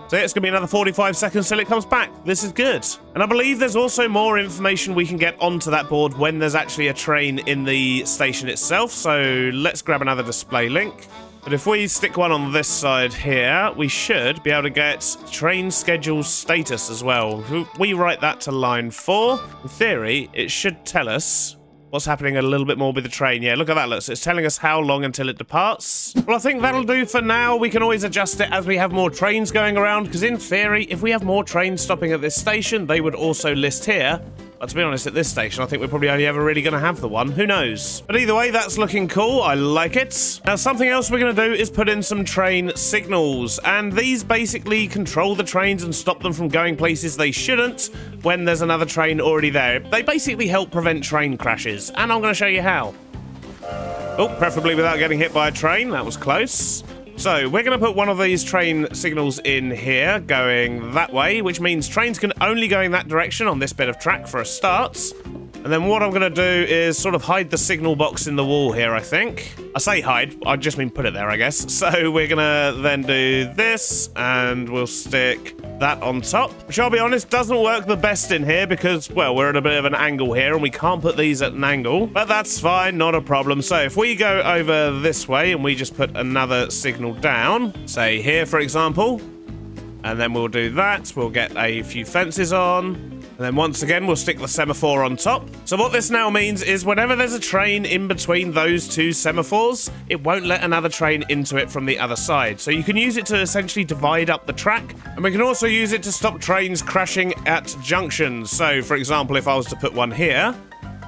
So it's going to be another 45 seconds till it comes back. This is good. And I believe there's also more information we can get onto that board when there's actually a train in the station itself. So let's grab another display link. But if we stick one on this side here, we should be able to get train schedule status as well. If we write that to line 4, in theory, it should tell us what's happening a little bit more with the train. Yeah, look at that. Look, so it's telling us how long until it departs. Well, I think that'll do for now. We can always adjust it as we have more trains going around, because in theory, if we have more trains stopping at this station, they would also list here. But to be honest, at this station, I think we're probably only ever really going to have the one. Who knows? But either way, that's looking cool. I like it. Now, something else we're going to do is put in some train signals. And these basically control the trains and stop them from going places they shouldn't when there's another train already there. They basically help prevent train crashes. And I'm going to show you how. Oh, preferably without getting hit by a train. That was close. So we're going to put one of these train signals in here going that way, which means trains can only go in that direction on this bit of track for a start. And then what I'm going to do is sort of hide the signal box in the wall here, I think. I say hide, I just mean put it there, I guess. So we're going to then do this, and we'll stick that on top. Which, I'll be honest, doesn't work the best in here because, well, we're at a bit of an angle here, and we can't put these at an angle. But that's fine, not a problem. So if we go over this way, and we just put another signal down, say here, for example, and then we'll do that. We'll get a few fences on. And then once again, we'll stick the semaphore on top. So what this now means is whenever there's a train in between those two semaphores, it won't let another train into it from the other side. So you can use it to essentially divide up the track. And we can also use it to stop trains crashing at junctions. So for example, if I was to put one here,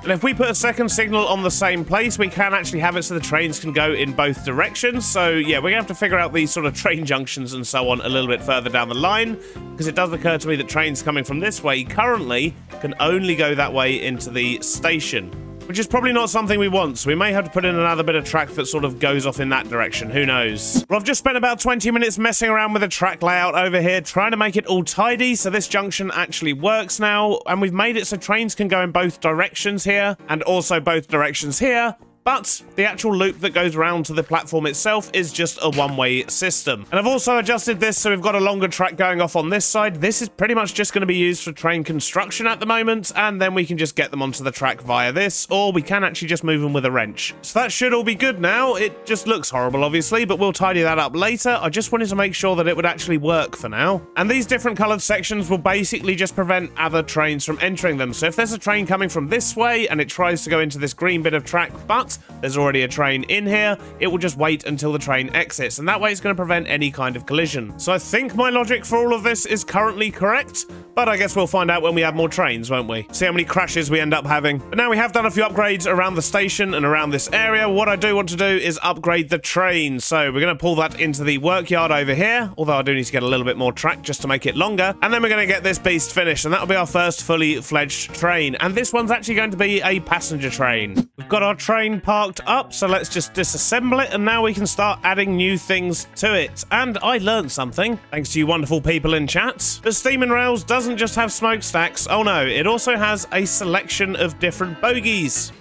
and if we put a second signal on the same place, we can actually have it so the trains can go in both directions. So yeah, we're going to have to figure out these sort of train junctions and so on a little bit further down the line, because it does occur to me that trains coming from this way currently can only go that way into the station, which is probably not something we want, so we may have to put in another bit of track that sort of goes off in that direction. Who knows? Well, I've just spent about 20 minutes messing around with the track layout over here, trying to make it all tidy, so this junction actually works now, and we've made it so trains can go in both directions here, and also both directions here. But the actual loop that goes around to the platform itself is just a one-way system. And I've also adjusted this so we've got a longer track going off on this side. This is pretty much just going to be used for train construction at the moment, and then we can just get them onto the track via this, or we can actually just move them with a wrench. So that should all be good now. It just looks horrible, obviously, but we'll tidy that up later. I just wanted to make sure that it would actually work for now. And these different colored sections will basically just prevent other trains from entering them. So if there's a train coming from this way and it tries to go into this green bit of track, but there's already a train in here, it will just wait until the train exits, and that way it's going to prevent any kind of collision. So I think my logic for all of this is currently correct, but I guess we'll find out when we have more trains, won't we? See how many crashes we end up having. But now we have done a few upgrades around the station and around this area. What I do want to do is upgrade the train. So we're going to pull that into the workyard over here, although I do need to get a little bit more track just to make it longer. And then we're going to get this beast finished, and that'll be our first fully fledged train. And this one's actually going to be a passenger train. We've got our train parked up, so let's just disassemble it, and now we can start adding new things to it. And I learned something, thanks to you wonderful people in chat. The Steam and Rails doesn't just have smokestacks. Oh no, it also has a selection of different bogies.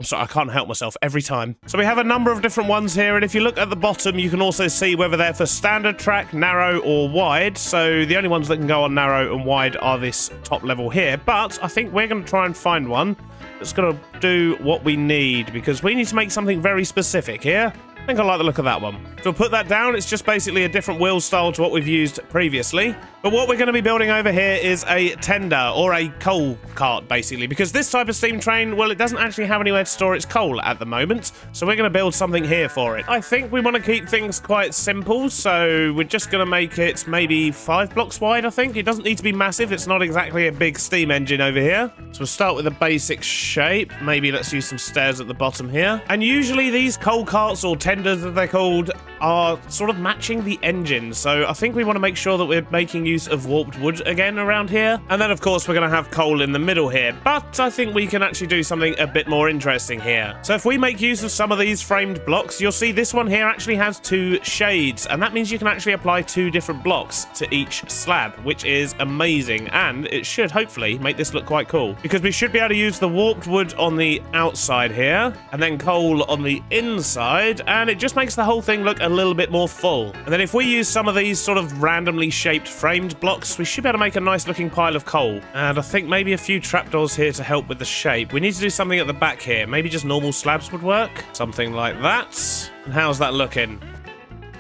I'm sorry, I can't help myself every time. So we have a number of different ones here, and if you look at the bottom, you can also see whether they're for standard track, narrow, or wide. So the only ones that can go on narrow and wide are this top level here, but I think we're going to try and find one that's going to do what we need, because we need to make something very specific here. I think I like the look of that one. So we'll put that down. It's just basically a different wheel style to what we've used previously. But what we're going to be building over here is a tender, or a coal cart, basically. Because this type of steam train, well, it doesn't actually have anywhere to store its coal at the moment. So we're going to build something here for it. I think we want to keep things quite simple. So we're just going to make it maybe 5 blocks wide, I think. It doesn't need to be massive. It's not exactly a big steam engine over here. So we'll start with a basic shape. Maybe let's use some stairs at the bottom here. And usually these coal carts, or tenders as they're called, are sort of matching the engine. So I think we want to make sure that we're making use of warped wood again around here. And then of course we're going to have coal in the middle here, but I think we can actually do something a bit more interesting here. So if we make use of some of these framed blocks, you'll see this one here actually has 2 shades, and that means you can actually apply 2 different blocks to each slab, which is amazing, and it should hopefully make this look quite cool, because we should be able to use the warped wood on the outside here and then coal on the inside, and it just makes the whole thing look a little bit more full. And then if we use some of these sort of randomly shaped framed blocks, we should be able to make a nice looking pile of coal. And I think maybe a few trapdoors here to help with the shape. We need to do something at the back here. Maybe just normal slabs would work. Something like that. And how's that looking?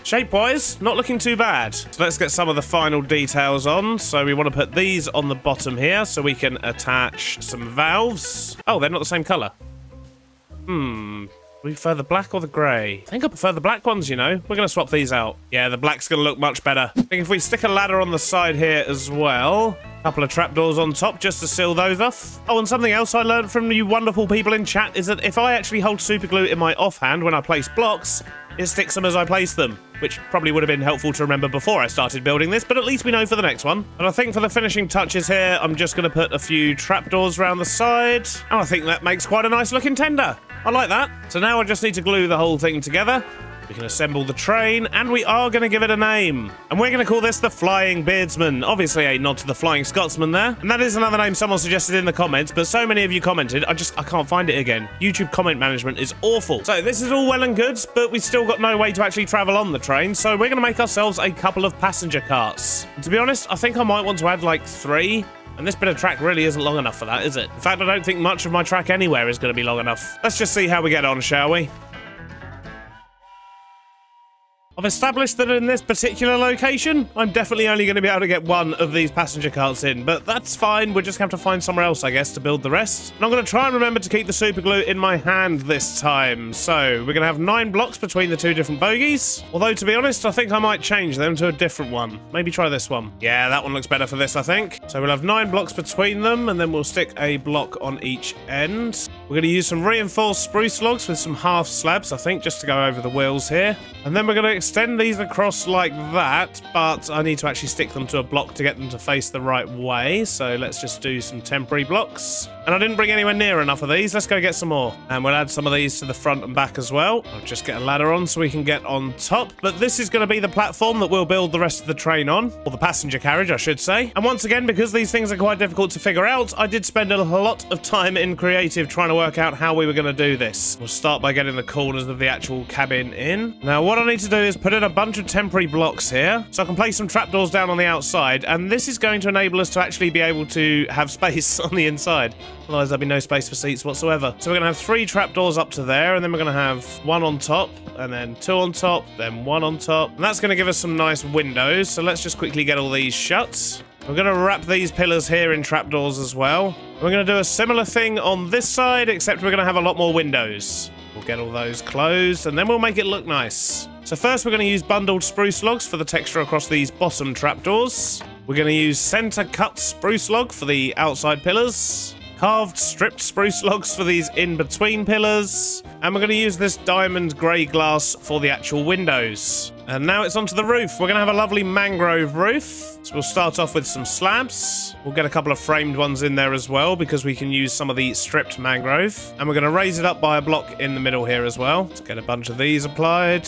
Shape-wise, not looking too bad. So let's get some of the final details on. So we want to put these on the bottom here so we can attach some valves. Oh, they're not the same colour. We prefer the black or the grey? I think I prefer the black ones, you know. We're going to swap these out. Yeah, the black's going to look much better. I think if we stick a ladder on the side here as well, a couple of trapdoors on top just to seal those off. Oh, and something else I learned from you wonderful people in chat is that if I actually hold super glue in my offhand when I place blocks, it sticks them as I place them, which probably would have been helpful to remember before I started building this, but at least we know for the next one. And I think for the finishing touches here, I'm just going to put a few trapdoors around the side, and I think that makes quite a nice looking tender. I like that. So now I just need to glue the whole thing together. We can assemble the train, and we are going to give it a name. And we're going to call this the Flying Beardsman. Obviously a nod to the Flying Scotsman there. And that is another name someone suggested in the comments, but so many of you commented, I can't find it again. YouTube comment management is awful. So this is all well and good, but we've still got no way to actually travel on the train, so we're going to make ourselves a couple of passenger carts. And to be honest, I think I might want to add like 3. And this bit of track really isn't long enough for that, is it? In fact, I don't think much of my track anywhere is going to be long enough. Let's just see how we get on, shall we? I've established that in this particular location, I'm definitely only going to be able to get one of these passenger carts in, but that's fine. We'll just have to find somewhere else, I guess, to build the rest. And I'm going to try and remember to keep the super glue in my hand this time. So we're going to have 9 blocks between the 2 different bogies. Although, to be honest, I think I might change them to a different one. Maybe try this one. Yeah, that one looks better for this, I think. So we'll have 9 blocks between them, and then we'll stick a block on each end. We're going to use some reinforced spruce logs with some half slabs, I think, just to go over the wheels here. And then we're going to extend these across like that, but I need to actually stick them to a block to get them to face the right way. So let's just do some temporary blocks. And I didn't bring anywhere near enough of these. Let's go get some more. And we'll add some of these to the front and back as well. I'll just get a ladder on so we can get on top. But this is going to be the platform that we'll build the rest of the train on. Or the passenger carriage, I should say. And once again, because these things are quite difficult to figure out, I did spend a lot of time in creative trying to work out how we were going to do this. We'll start by getting the corners of the actual cabin in. Now, what I need to do is put in a bunch of temporary blocks here. So I can place some trapdoors down on the outside. And this is going to enable us to actually be able to have space on the inside. Otherwise, there'll be no space for seats whatsoever. So we're going to have 3 trapdoors up to there, and then we're going to have 1 on top, and then 2 on top, then 1 on top. And that's going to give us some nice windows. So let's just quickly get all these shut. We're going to wrap these pillars here in trapdoors as well. We're going to do a similar thing on this side, except we're going to have a lot more windows. We'll get all those closed, and then we'll make it look nice. So first we're going to use bundled spruce logs for the texture across these bottom trapdoors. We're going to use center cut spruce log for the outside pillars. Carved stripped spruce logs for these in-between pillars. And we're going to use this diamond grey glass for the actual windows. And now it's onto the roof. We're going to have a lovely mangrove roof. So we'll start off with some slabs. We'll get a couple of framed ones in there as well, because we can use some of the stripped mangrove. And we're going to raise it up by a block in the middle here as well. Let's get a bunch of these applied.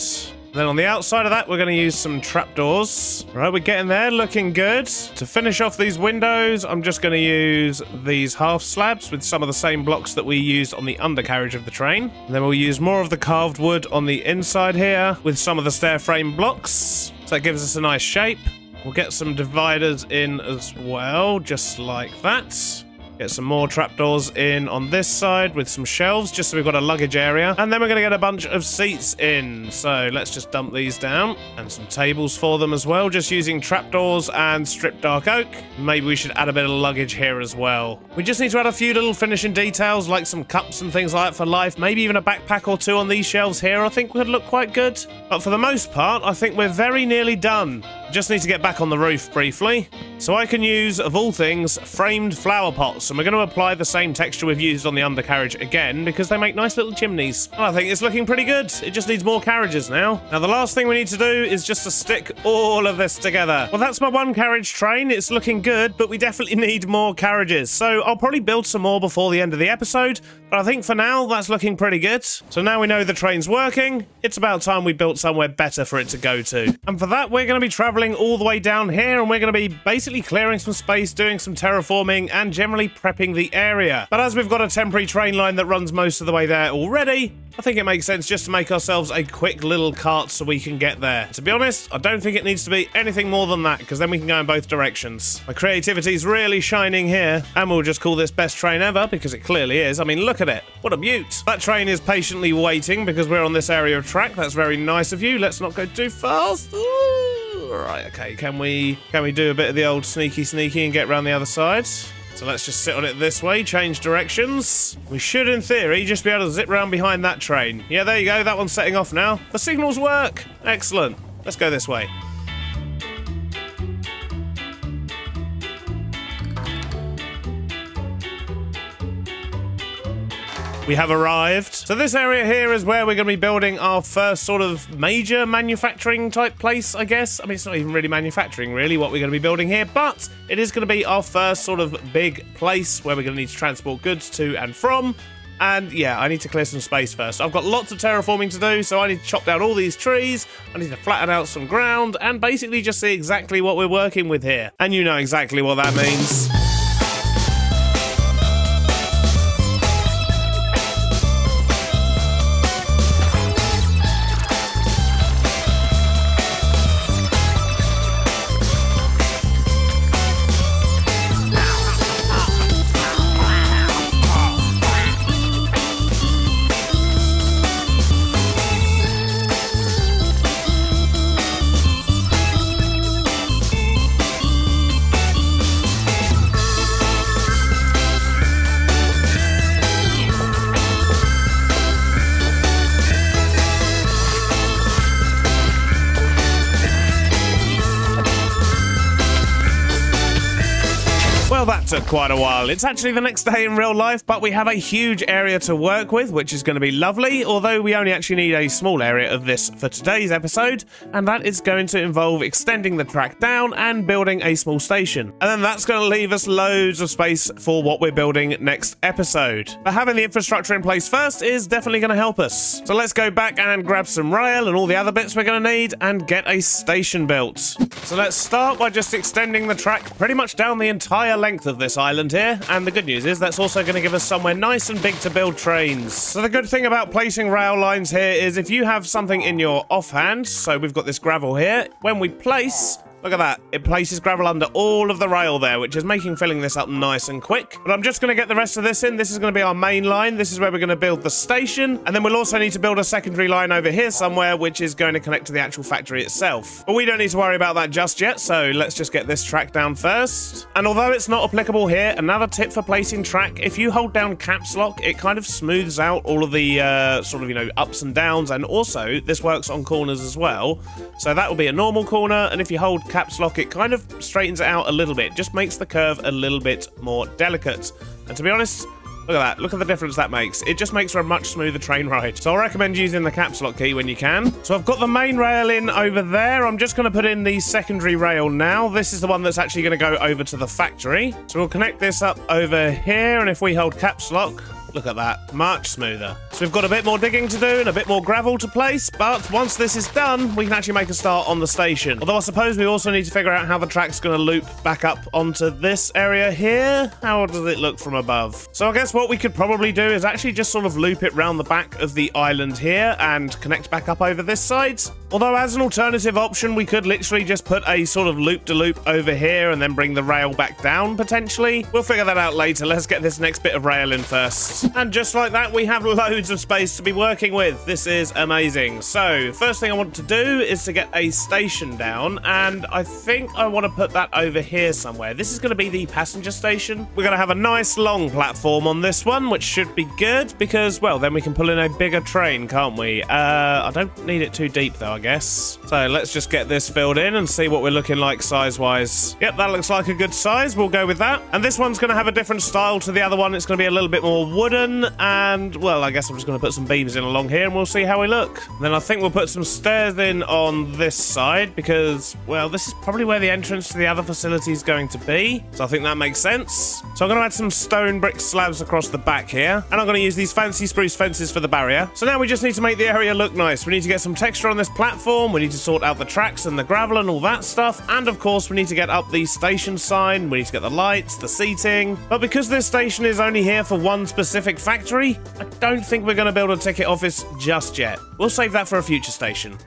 Then on the outside of that, we're going to use some trapdoors. Right, we're getting there, looking good. To finish off these windows, I'm just going to use these half slabs with some of the same blocks that we used on the undercarriage of the train. And then we'll use more of the carved wood on the inside here with some of the stair frame blocks. So that gives us a nice shape. We'll get some dividers in as well, just like that. Get some more trapdoors in on this side with some shelves, just so we've got a luggage area. And then we're going to get a bunch of seats in. So let's just dump these down. And some tables for them as well, just using trapdoors and stripped dark oak. Maybe we should add a bit of luggage here as well. We just need to add a few little finishing details, like some cups and things like that for life. Maybe even a backpack or two on these shelves here, I think would look quite good. But for the most part, I think we're very nearly done. Just need to get back on the roof briefly. So I can use, of all things, framed flower pots. And we're going to apply the same texture we've used on the undercarriage again, because they make nice little chimneys. I think it's looking pretty good. It just needs more carriages now. Now, the last thing we need to do is just to stick all of this together. Well, that's my one carriage train. It's looking good, but we definitely need more carriages. So I'll probably build some more before the end of the episode. But I think for now, that's looking pretty good. So now we know the train's working. It's about time we built somewhere better for it to go to. And for that, we're going to be traveling all the way down here, and we're going to be basically clearing some space, doing some terraforming, and generally prepping the area. But as we've got a temporary train line that runs most of the way there already, I think it makes sense just to make ourselves a quick little cart so we can get there. To be honest, I don't think it needs to be anything more than that, because then we can go in both directions. My creativity's really shining here, and we'll just call this best train ever, because it clearly is. I mean, look at it. What a beaut. That train is patiently waiting because we're on this area of track. That's very nice of you. Let's not go too fast. Ooh. Right, okay. Can we do a bit of the old sneaky and get around the other side? So let's just sit on it this way, change directions. We should, in theory, just be able to zip round behind that train. Yeah, there you go. That one's setting off now. The signals work. Excellent. Let's go this way. We have arrived. So this area here is where we're going to be building our first sort of major manufacturing type place, I guess. I mean, it's not even really manufacturing, really, what we're going to be building here, but it is going to be our first sort of big place where we're going to need to transport goods to and from. And yeah, I need to clear some space first. I've got lots of terraforming to do, so I need to chop down all these trees. I need to flatten out some ground and basically just see exactly what we're working with here. And you know exactly what that means. That took quite a while. It's actually the next day in real life, but we have a huge area to work with, which is going to be lovely, although we only actually need a small area of this for today's episode, and that is going to involve extending the track down and building a small station. And then that's going to leave us loads of space for what we're building next episode. But having the infrastructure in place first is definitely going to help us. So let's go back and grab some rail and all the other bits we're going to need and get a station built. So let's start by just extending the track pretty much down the entire length of this island here, and the good news is that's also going to give us somewhere nice and big to build trains. So the good thing about placing rail lines here is if you have something in your offhand, so we've got this gravel here, when we place, look at that, it places gravel under all of the rail there, which is making filling this up nice and quick. But I'm just going to get the rest of this in. This is going to be our main line. This is where we're going to build the station, and then we'll also need to build a secondary line over here somewhere, which is going to connect to the actual factory itself. But we don't need to worry about that just yet, so let's just get this track down first. And although it's not applicable here, another tip for placing track, if you hold down caps lock, it kind of smooths out all of the sort of, you know, ups and downs, and also this works on corners as well. So that will be a normal corner, and if you hold caps lock, it kind of straightens it out a little bit, just makes the curve a little bit more delicate. And to be honest, look at that, look at the difference that makes. It just makes for a much smoother train ride. So I recommend using the caps lock key when you can. So I've got the main rail in over there. I'm just going to put in the secondary rail now. This is the one that's actually going to go over to the factory. So we'll connect this up over here, and if we hold caps lock, Look at that. Much smoother. So we've got a bit more digging to do and a bit more gravel to place, but once this is done, we can actually make a start on the station. Although I suppose we also need to figure out how the track's going to loop back up onto this area here. How does it look from above? So I guess what we could probably do is actually just sort of loop it round the back of the island here and connect back up over this side. Although as an alternative option, we could literally just put a sort of loop-de-loop over here and then bring the rail back down, potentially. We'll figure that out later. Let's get this next bit of rail in first. And just like that, we have loads of space to be working with. This is amazing. So, first thing I want to do is to get a station down, and I think I want to put that over here somewhere. This is going to be the passenger station. We're going to have a nice long platform on this one, which should be good because, well, then we can pull in a bigger train, can't we? I don't need it too deep, though, I guess. So, let's just get this filled in and see what we're looking like size-wise. Yep, that looks like a good size. We'll go with that. And this one's going to have a different style to the other one. It's going to be a little bit more wooden, and, well, I guess I'm just going to put some beams in along here, and we'll see how we look. Then I think we'll put some stairs in on this side because, well, this is probably where the entrance to the other facility is going to be. So I think that makes sense. So I'm going to add some stone brick slabs across the back here, and I'm going to use these fancy spruce fences for the barrier. So now we just need to make the area look nice. We need to get some texture on this platform. We need to sort out the tracks and the gravel and all that stuff. And of course, we need to get up the station sign. We need to get the lights, the seating. But because this station is only here for one specific factory, I don't think we're going to build a ticket office just yet. We'll save that for a future station.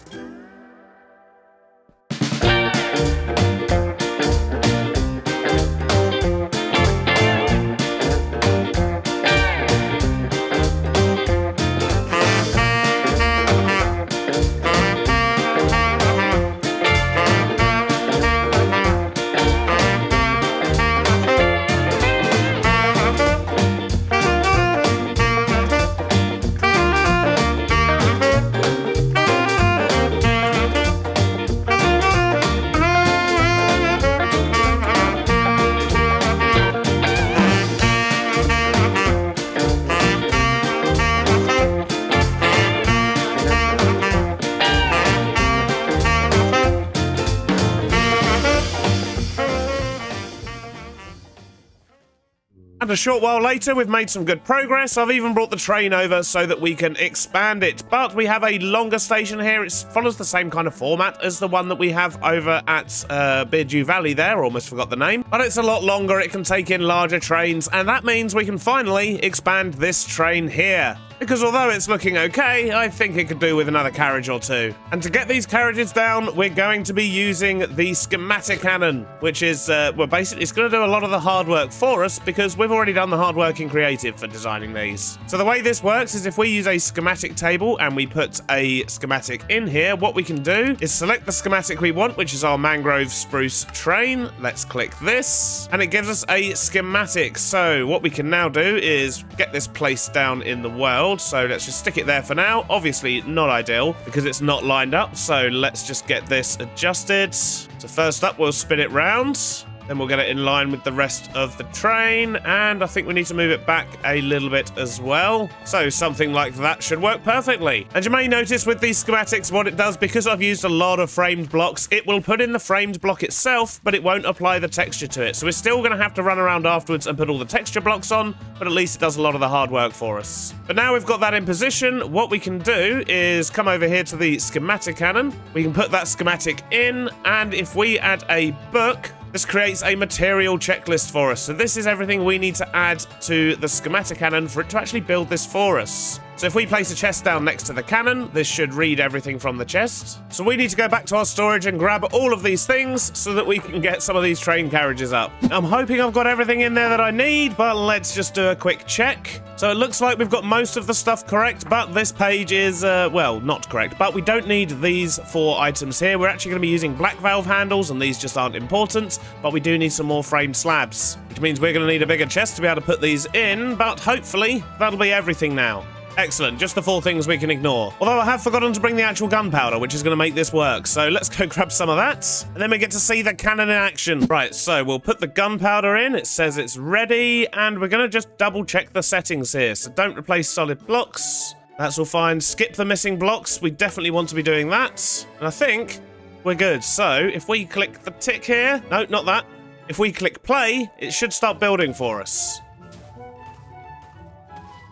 And a short while later, we've made some good progress. I've even brought the train over so that we can expand it. But we have a longer station here. It follows the same kind of format as the one that we have over at Beardstone Valley there. Almost forgot the name. But it's a lot longer. It can take in larger trains. And that means we can finally expand this train here. Because although it's looking okay, I think it could do with another carriage or two. And to get these carriages down, we're going to be using the schematic cannon, which is, well, basically, it's going to do a lot of the hard work for us because we've already done the hard work in creative for designing these. So the way this works is if we use a schematic table and we put a schematic in here, what we can do is select the schematic we want, which is our mangrove spruce train. Let's click this, and it gives us a schematic. So what we can now do is get this placed down in the world. So let's just stick it there for now. Obviously not ideal because it's not lined up. So let's just get this adjusted. So first up, we'll spin it round. Then we'll get it in line with the rest of the train, and I think we need to move it back a little bit as well. So something like that should work perfectly. And you may notice with these schematics what it does, because I've used a lot of framed blocks, it will put in the framed block itself, but it won't apply the texture to it. So we're still going to have to run around afterwards and put all the texture blocks on, but at least it does a lot of the hard work for us. But now we've got that in position, what we can do is come over here to the schematic cannon. We can put that schematic in, and if we add a book, this creates a material checklist for us. So this is everything we need to add to the schematic cannon for it to actually build this for us. So if we place a chest down next to the cannon, this should read everything from the chest. So we need to go back to our storage and grab all of these things so that we can get some of these train carriages up. I'm hoping I've got everything in there that I need, but let's just do a quick check. So it looks like we've got most of the stuff correct, but this page is, well, not correct. But we don't need these 4 items here. We're actually going to be using black valve handles, and these just aren't important. But we do need some more framed slabs, which means we're going to need a bigger chest to be able to put these in. But hopefully, that'll be everything now. Excellent, just the 4 things we can ignore. Although I have forgotten to bring the actual gunpowder, which is going to make this work. So let's go grab some of that, and then we get to see the cannon in action. Right, so we'll put the gunpowder in. It says it's ready, and we're going to just double check the settings here. So don't replace solid blocks. That's all fine. Skip the missing blocks. We definitely want to be doing that. And I think we're good. So if we click the tick here, no, not that. If we click play, it should start building for us.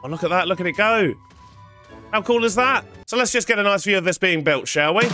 Oh, look at that. Look at it go. How cool is that? So let's just get a nice view of this being built, shall we?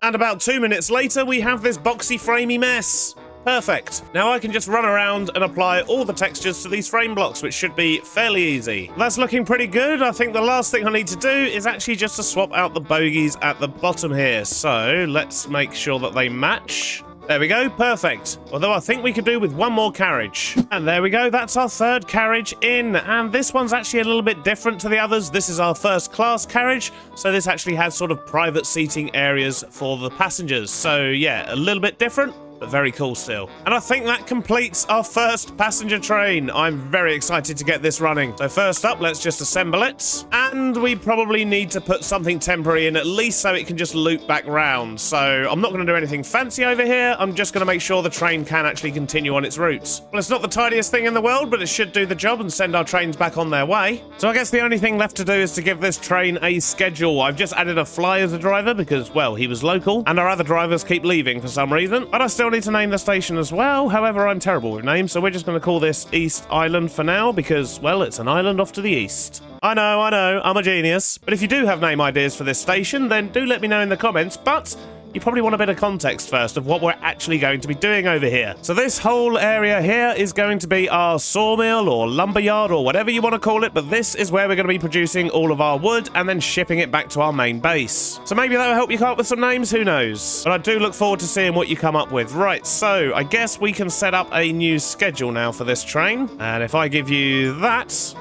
And about 2 minutes later, we have this boxy framey mess. Perfect. Now I can just run around and apply all the textures to these frame blocks, which should be fairly easy. That's looking pretty good. I think the last thing I need to do is actually just to swap out the bogies at the bottom here. So let's make sure that they match. There we go, perfect. Although I think we could do with one more carriage. And there we go, that's our third carriage in. And this one's actually a little bit different to the others. This is our first class carriage. So this actually has sort of private seating areas for the passengers. So yeah, a little bit different, but very cool still. And I think that completes our first passenger train. I'm very excited to get this running. So first up, let's just assemble it. And we probably need to put something temporary in, at least so it can just loop back round. So I'm not going to do anything fancy over here. I'm just going to make sure the train can actually continue on its route. Well, it's not the tidiest thing in the world, but it should do the job and send our trains back on their way. So I guess the only thing left to do is to give this train a schedule. I've just added a fly as a driver because, well, he was local, and our other drivers keep leaving for some reason. But I still need to name the station as well. However, I'm terrible with names, so we're just going to call this East Island for now because, well, it's an island off to the east. I know, I'm a genius. But if you do have name ideas for this station, then do let me know in the comments, but you probably want a bit of context first of what we're actually going to be doing over here. So this whole area here is going to be our sawmill or lumberyard or whatever you want to call it, but this is where we're going to be producing all of our wood and then shipping it back to our main base. So maybe that will help you come up with some names, who knows? But I do look forward to seeing what you come up with. Right, so I guess we can set up a new schedule now for this train. And if I give you that,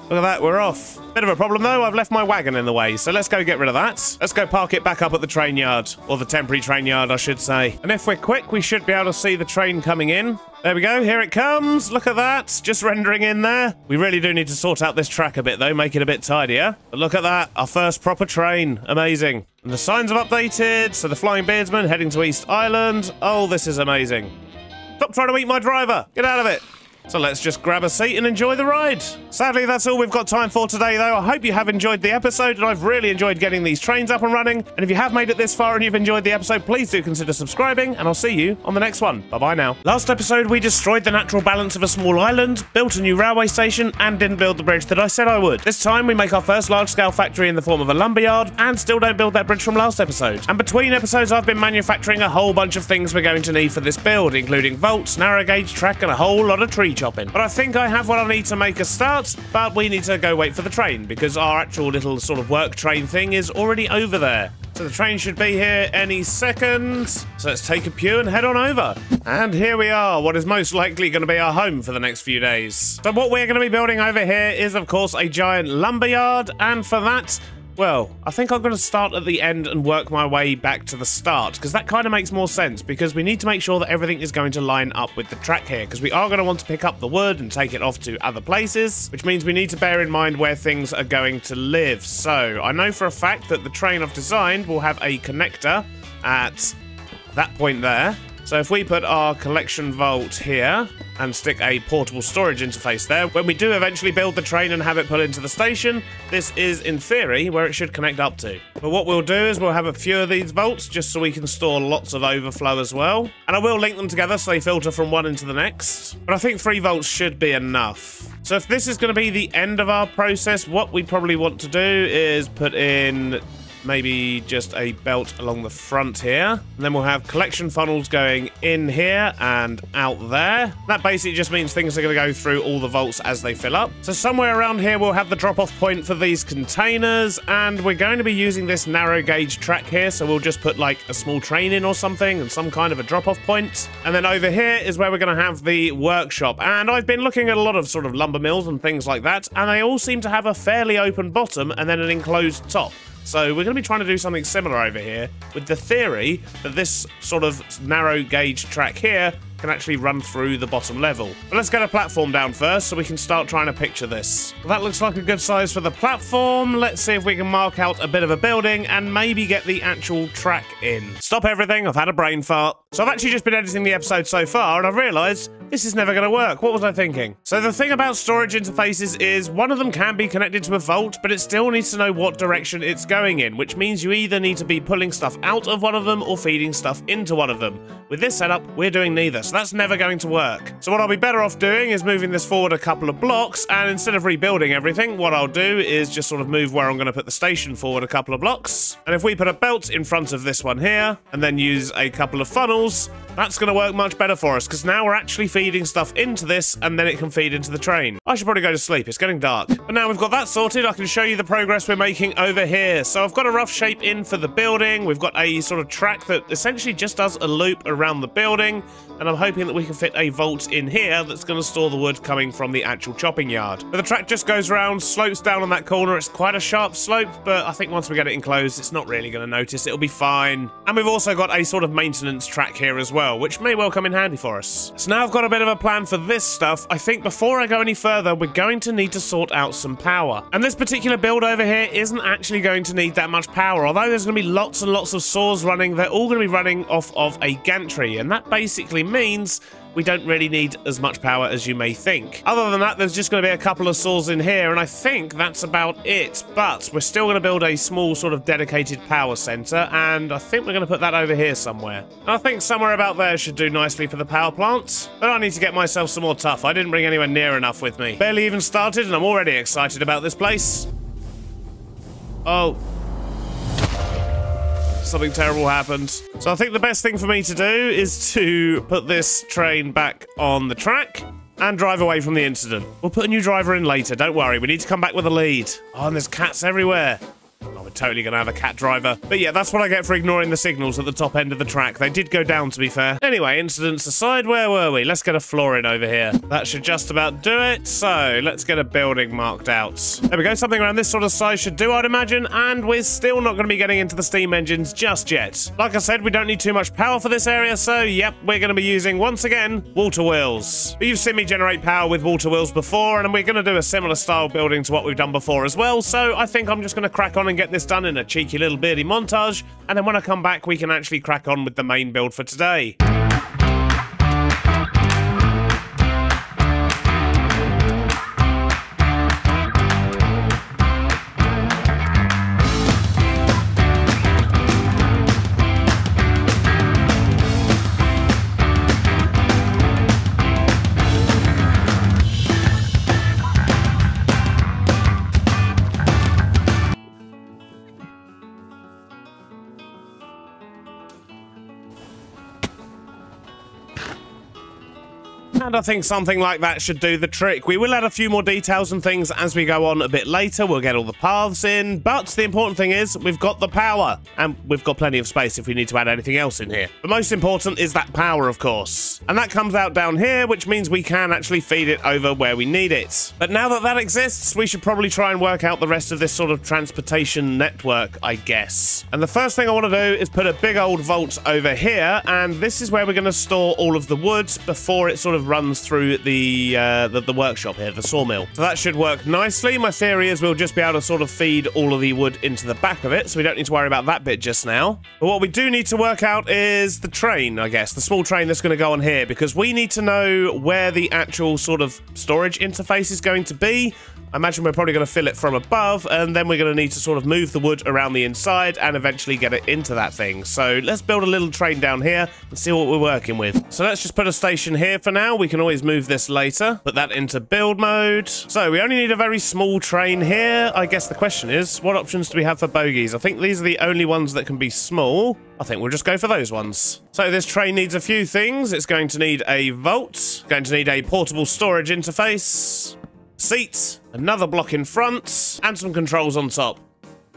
look at that, we're off. Bit of a problem though, I've left my wagon in the way, so let's go get rid of that. Let's go park it back up at the train yard, or the temporary train yard, I should say. And if we're quick, we should be able to see the train coming in. There we go, here it comes. Look at that, just rendering in there. We really do need to sort out this track a bit though, make it a bit tidier. But look at that, our first proper train. Amazing. And the signs have updated, so the Flying Beardsman heading to East Island. Oh, this is amazing. Stop trying to eat my driver, get out of it. So let's just grab a seat and enjoy the ride. Sadly, that's all we've got time for today, though. I hope you have enjoyed the episode, and I've really enjoyed getting these trains up and running. And if you have made it this far and you've enjoyed the episode, please do consider subscribing, and I'll see you on the next one. Bye-bye now. Last episode, we destroyed the natural balance of a small island, built a new railway station, and didn't build the bridge that I said I would. This time, we make our first large-scale factory in the form of a lumberyard, and still don't build that bridge from last episode. And between episodes, I've been manufacturing a whole bunch of things we're going to need for this build, including bolts, narrow gauge track, and a whole lot of tree chopping. But I think I have what I need to make a start, but we need to go wait for the train because our actual little sort of work train thing is already over there. So the train should be here any second. So let's take a pew and head on over. And here we are, what is most likely going to be our home for the next few days. So what we're going to be building over here is, of course, a giant lumberyard. And for that, well, I think I'm going to start at the end and work my way back to the start, because that kind of makes more sense, because we need to make sure that everything is going to line up with the track here, because we are going to want to pick up the wood and take it off to other places, which means we need to bear in mind where things are going to live. So I know for a fact that the train I've designed will have a connector at that point there. So if we put our collection vault here and stick a portable storage interface there, when we do eventually build the train and have it put into the station, this is, in theory, where it should connect up to. But what we'll do is we'll have a few of these vaults just so we can store lots of overflow as well. And I will link them together so they filter from one into the next. But I think 3 vaults should be enough. So if this is going to be the end of our process, what we probably want to do is put in maybe just a belt along the front here. And then we'll have collection funnels going in here and out there. That basically just means things are going to go through all the vaults as they fill up. So somewhere around here we'll have the drop-off point for these containers, and we're going to be using this narrow gauge track here, so we'll just put like a small train in or something and some kind of a drop-off point. And then over here is where we're going to have the workshop. And I've been looking at a lot of sort of lumber mills and things like that, and they all seem to have a fairly open bottom and then an enclosed top. So we're going to be trying to do something similar over here with the theory that this sort of narrow gauge track here can actually run through the bottom level. But let's get a platform down first so we can start trying to picture this. Well, that looks like a good size for the platform. Let's see if we can mark out a bit of a building and maybe get the actual track in. Stop everything, I've had a brain fart. So I've actually just been editing the episode so far and I've realised This is never going to work. What was I thinking? So the thing about storage interfaces is one of them can be connected to a vault, but it still needs to know what direction it's going in, which means you either need to be pulling stuff out of one of them or feeding stuff into one of them. With this setup, we're doing neither, so that's never going to work. So what I'll be better off doing is moving this forward a couple of blocks, and instead of rebuilding everything, what I'll do is just sort of move where I'm going to put the station forward a couple of blocks. And if we put a belt in front of this one here, and then use a couple of funnels, that's going to work much better for us, because now we're actually feeding stuff into this, and then it can feed into the train. I should probably go to sleep. It's getting dark. But now we've got that sorted, I can show you the progress we're making over here. So I've got a rough shape in for the building. We've got a sort of track that essentially just does a loop around the building, and I'm hoping that we can fit a vault in here that's going to store the wood coming from the actual chopping yard. But the track just goes around, slopes down on that corner. It's quite a sharp slope, but I think once we get it enclosed, it's not really going to notice. It'll be fine. And we've also got a sort of maintenance track here as well, which may well come in handy for us. So now I've got a bit of a plan for this stuff. I think before I go any further, we're going to need to sort out some power. And this particular build over here isn't actually going to need that much power. Although there's going to be lots and lots of saws running, they're all going to be running off of a gantry. And that basically means we don't really need as much power as you may think. Other than that, there's just going to be a couple of saws in here, and I think that's about it. But we're still going to build a small sort of dedicated power center, and I think we're going to put that over here somewhere. And I think somewhere about there should do nicely for the power plant. But I need to get myself some more tuff. I didn't bring anywhere near enough with me. Barely even started, and I'm already excited about this place. Oh. Something terrible happened. So I think the best thing for me to do is to put this train back on the track and drive away from the incident. We'll put a new driver in later, don't worry. We need to come back with a lead. Oh, and there's cats everywhere. Oh, we're totally gonna have a cat driver. But yeah, that's what I get for ignoring the signals at the top end of the track. They did go down, to be fair. Anyway, incidents aside, where were we? Let's get a floor in over here. That should just about do it. So let's get a building marked out. There we go. Something around this sort of size should do, I'd imagine. And we're still not going to be getting into the steam engines just yet. Like I said, we don't need too much power for this area. So yep, we're going to be using, once again, water wheels. But you've seen me generate power with water wheels before, and we're going to do a similar style building to what we've done before as well. So I think I'm just going to crack on and get this done in a cheeky little beardy montage, and then when I come back we can actually crack on with the main build for today. And I think something like that should do the trick. We will add a few more details and things as we go on a bit later. We'll get all the paths in, but the important thing is we've got the power, and we've got plenty of space if we need to add anything else in here. The most important is that power, of course. And that comes out down here, which means we can actually feed it over where we need it. But now that that exists, we should probably try and work out the rest of this sort of transportation network, I guess. And the first thing I want to do is put a big old vault over here, and this is where we're going to store all of the wood before it sort of runs through the workshop here, the sawmill. So that should work nicely. My theory is we'll just be able to sort of feed all of the wood into the back of it, so we don't need to worry about that bit just now. But what we do need to work out is the train, I guess, the small train that's going to go on here, because we need to know where the actual sort of storage interface is going to be. I imagine we're probably going to fill it from above, and then we're going to need to sort of move the wood around the inside and eventually get it into that thing. So let's build a little train down here and see what we're working with. So let's just put a station here for now. We can always move this later. Put that into build mode. So we only need a very small train here. I guess the question is, what options do we have for bogies? I think these are the only ones that can be small. I think we'll just go for those ones. So this train needs a few things. It's going to need a vault, going to need a portable storage interface, seats, another block in front, and some controls on top.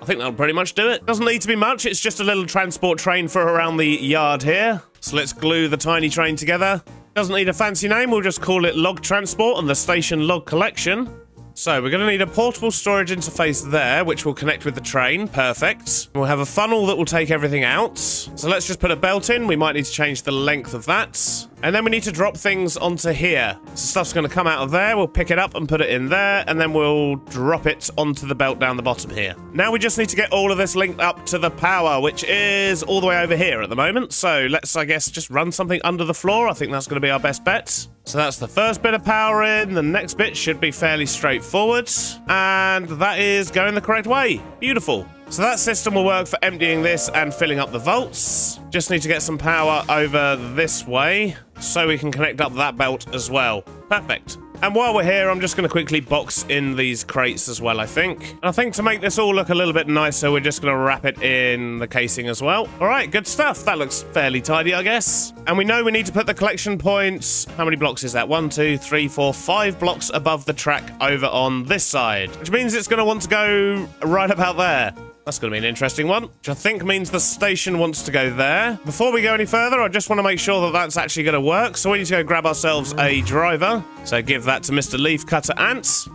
I think that'll pretty much do it. Doesn't need to be much, it's just a little transport train for around the yard here. So let's glue the tiny train together. Doesn't need a fancy name, we'll just call it Log Transport and the Station Log Collection. So we're going to need a portable storage interface there, which will connect with the train. Perfect. We'll have a funnel that will take everything out. So let's just put a belt in. We might need to change the length of that. And then we need to drop things onto here. So stuff's going to come out of there. We'll pick it up and put it in there. And then we'll drop it onto the belt down the bottom here. Now we just need to get all of this linked up to the power, which is all the way over here at the moment. So let's, I guess, just run something under the floor. I think that's going to be our best bet. So that's the first bit of power in. The next bit should be fairly straightforward. And that is going the correct way. Beautiful. So that system will work for emptying this and filling up the vaults. Just need to get some power over this way so we can connect up that belt as well. Perfect. And while we're here, I'm just going to quickly box in these crates as well, I think. And I think to make this all look a little bit nicer, we're just going to wrap it in the casing as well. All right, good stuff. That looks fairly tidy, I guess. And we know we need to put the collection points. How many blocks is that? 1, 2, 3, 4, 5 blocks above the track over on this side, which means it's going to want to go right about there. That's going to be an interesting one, which I think means the station wants to go there. Before we go any further, I just want to make sure that that's actually going to work. So we need to go grab ourselves a driver. So give that to Mr. Leafcutter Ants.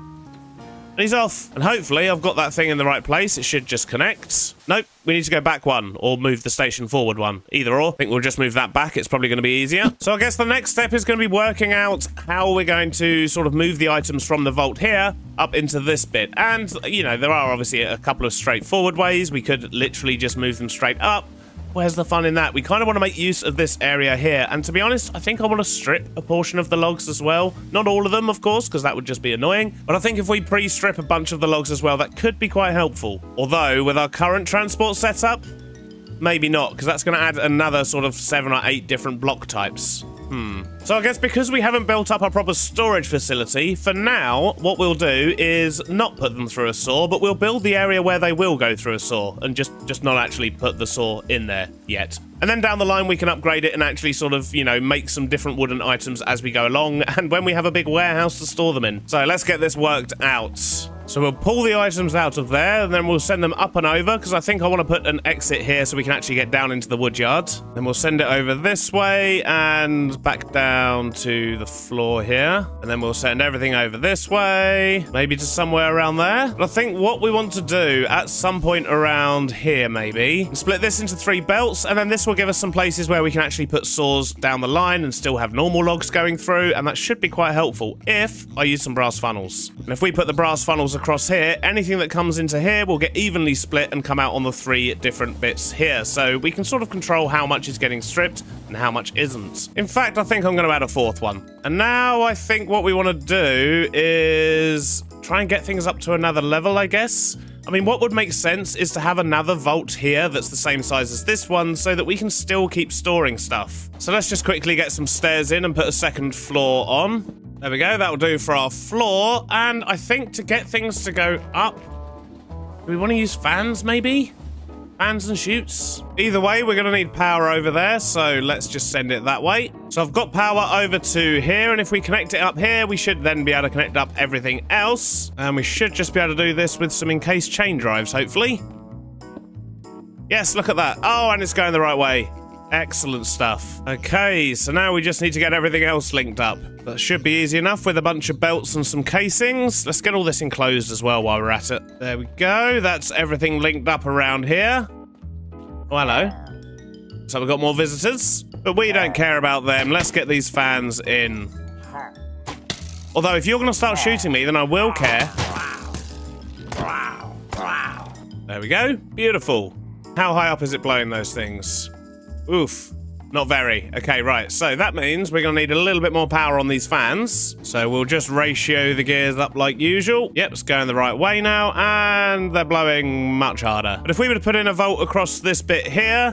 And he's off. And hopefully I've got that thing in the right place. It should just connect. Nope, we need to go back one or move the station forward one. Either or. I think we'll just move that back. It's probably going to be easier. So I guess the next step is going to be working out how we're going to sort of move the items from the vault here up into this bit. And, you know, there are obviously a couple of straightforward ways. We could literally just move them straight up. Where's the fun in that? We kind of want to make use of this area here. And to be honest, I think I want to strip a portion of the logs as well. Not all of them, of course, because that would just be annoying. But I think if we pre-strip a bunch of the logs as well, that could be quite helpful. Although, with our current transport setup, maybe not, because that's going to add another sort of 7 or 8 different block types. So I guess because we haven't built up our proper storage facility, for now, what we'll do is not put them through a saw, but we'll build the area where they will go through a saw and just not actually put the saw in there yet. And then down the line, we can upgrade it and actually sort of, you know, make some different wooden items as we go along and when we have a big warehouse to store them in. So let's get this worked out. So we'll pull the items out of there, and then we'll send them up and over, because I think I want to put an exit here so we can actually get down into the woodyard. Then we'll send it over this way and back down to the floor here. And then we'll send everything over this way, maybe to somewhere around there. But I think what we want to do at some point around here, maybe, split this into 3 belts, and then this will give us some places where we can actually put saws down the line and still have normal logs going through, and that should be quite helpful if I use some brass funnels. And if we put the brass funnels across here, anything that comes into here will get evenly split and come out on the 3 different bits here, so we can sort of control how much is getting stripped and how much isn't. In fact, I think I'm going to add a 4th one. And now I think what we want to do is try and get things up to another level, I guess. I mean, what would make sense is to have another vault here that's the same size as this one so that we can still keep storing stuff. So let's just quickly get some stairs in and put a 2nd floor on. There we go, that'll do for our floor. And I think to get things to go up, do we want to use fans maybe? Fans and chutes? Either way, we're going to need power over there, so let's just send it that way. So I've got power over to here, and if we connect it up here, we should then be able to connect up everything else. And we should just be able to do this with some encased chain drives, hopefully. Yes, look at that. Oh, and it's going the right way. Excellent stuff. Okay, so now we just need to get everything else linked up. That should be easy enough with a bunch of belts and some casings. Let's get all this enclosed as well while we're at it. There we go. That's everything linked up around here. Oh, hello. So we've got more visitors, but we don't care about them. Let's get these fans in. Although if you're going to start shooting me, then I will care. There we go. Beautiful. How high up is it blowing those things? Oof. Not very. Okay, right. So that means we're going to need a little bit more power on these fans. So we'll just ratio the gears up like usual. Yep, it's going the right way now. And they're blowing much harder. But if we were to put in a volt across this bit here,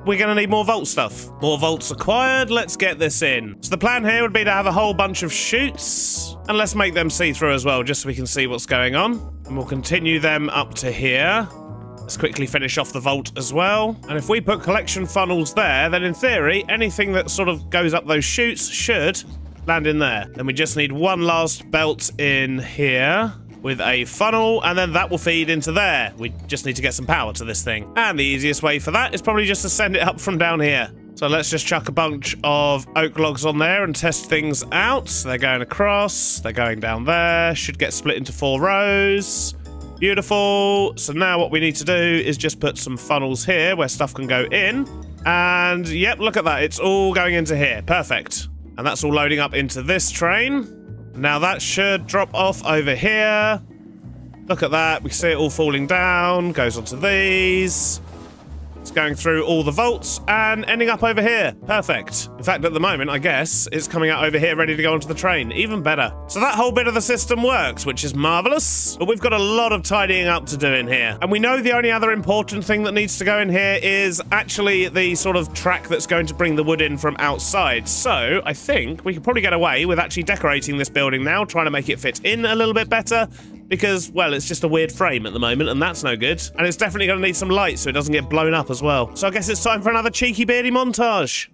we're going to need more volt stuff. More volts acquired. Let's get this in. So the plan here would be to have a whole bunch of chutes. And let's make them see-through as well, just so we can see what's going on. And we'll continue them up to here. Let's quickly finish off the vault as well. And if we put collection funnels there, then in theory, anything that sort of goes up those chutes should land in there. Then we just need one last belt in here with a funnel, and then that will feed into there. We just need to get some power to this thing. And the easiest way for that is probably just to send it up from down here. So let's just chuck a bunch of oak logs on there and test things out. So they're going across, they're going down there, should get split into 4 rows. Beautiful. So now what we need to do is just put some funnels here where stuff can go in. And yep, look at that. It's all going into here. Perfect. And that's all loading up into this train. Now that should drop off over here. Look at that. We see it all falling down. Goes onto these. It's going through all the vaults and ending up over here. Perfect. In fact, at the moment, I guess, it's coming out over here ready to go onto the train. Even better. So that whole bit of the system works, which is marvelous. But we've got a lot of tidying up to do in here. And we know the only other important thing that needs to go in here is actually the sort of track that's going to bring the wood in from outside. So I think we could probably get away with actually decorating this building now, trying to make it fit in a little bit better. Because, well, it's just a weird frame at the moment, and that's no good. And it's definitely going to need some light so it doesn't get blown up as well. So I guess it's time for another cheeky beardy montage.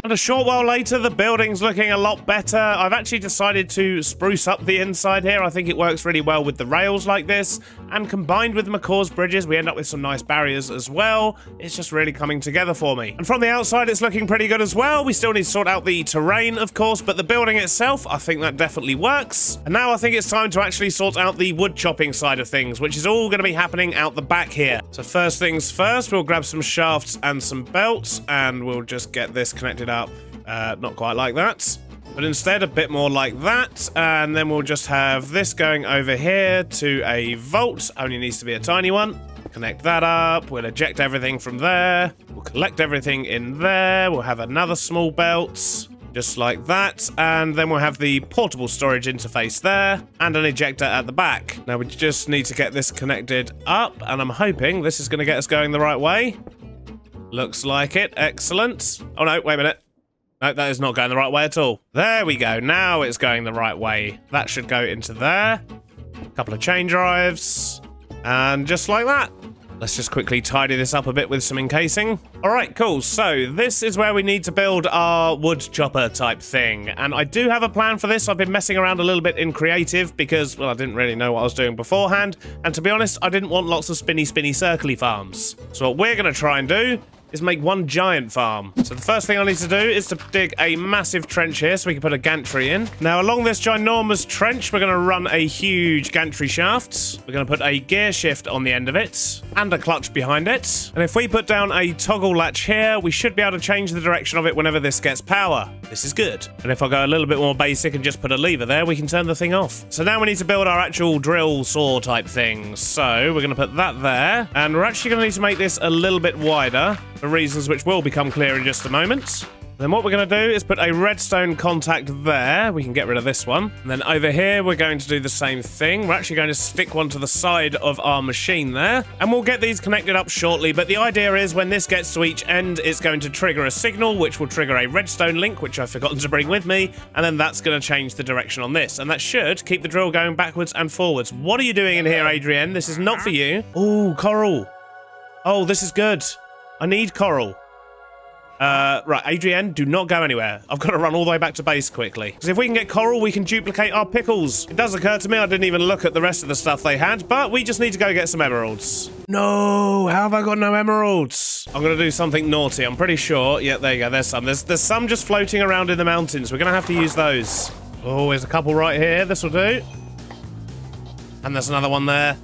And a short while later, the building's looking a lot better. I've actually decided to spruce up the inside here. I think it works really well with the rails like this. And combined with McCaw's bridges, we end up with some nice barriers as well. It's just really coming together for me. And from the outside, it's looking pretty good as well. We still need to sort out the terrain, of course, but the building itself, I think that definitely works. And now I think it's time to actually sort out the wood chopping side of things, which is all going to be happening out the back here. So first things first, we'll grab some shafts and some belts, and we'll just get this connected up. Not quite like that, but instead a bit more like that, and then we'll just have this going over here to a vault. Only needs to be a tiny one. Connect that up. We'll eject everything from there. We'll collect everything in there. We'll have another small belt, just like that, and then we'll have the portable storage interface there, and an ejector at the back. Now we just need to get this connected up, and I'm hoping this is going to get us going the right way. Looks like it. Excellent. Oh no, wait a minute. No, that is not going the right way at all. There we go. Now it's going the right way. That should go into there. A couple of chain drives. And just like that. Let's just quickly tidy this up a bit with some encasing. All right, cool. So this is where we need to build our wood chopper type thing. And I do have a plan for this. I've been messing around a little bit in creative because, well, I didn't really know what I was doing beforehand. And to be honest, I didn't want lots of spinny, circly farms. So what we're going to try and do is make one giant farm. So the first thing I need to do is to dig a massive trench here so we can put a gantry in. Now along this ginormous trench, we're going to run a huge gantry shaft. We're going to put a gear shift on the end of it and a clutch behind it. And if we put down a toggle latch here, we should be able to change the direction of it whenever this gets power. This is good. And if I go a little bit more basic and just put a lever there, we can turn the thing off. So now we need to build our actual drill saw type thing. So we're going to put that there. And we're actually going to need to make this a little bit wider, for reasons which will become clear in just a moment. Then what we're going to do is put a redstone contact there. We can get rid of this one. And then over here, we're going to do the same thing. We're actually going to stick one to the side of our machine there. And we'll get these connected up shortly. But the idea is when this gets to each end, it's going to trigger a signal, which will trigger a redstone link, which I've forgotten to bring with me. And then that's going to change the direction on this. And that should keep the drill going backwards and forwards. What are you doing in here, Adrienne? This is not for you. Oh, coral. Oh, this is good. I need coral. Right, Adrienne, do not go anywhere. I've got to run all the way back to base quickly. Because if we can get coral, we can duplicate our pickles. It does occur to me I didn't even look at the rest of the stuff they had, but we just need to go get some emeralds. No, how have I got no emeralds? I'm going to do something naughty, I'm pretty sure. Yeah, there you go, there's some. There's some just floating around in the mountains. We're going to have to use those. Oh, there's a couple right here. This will do. And there's another one there.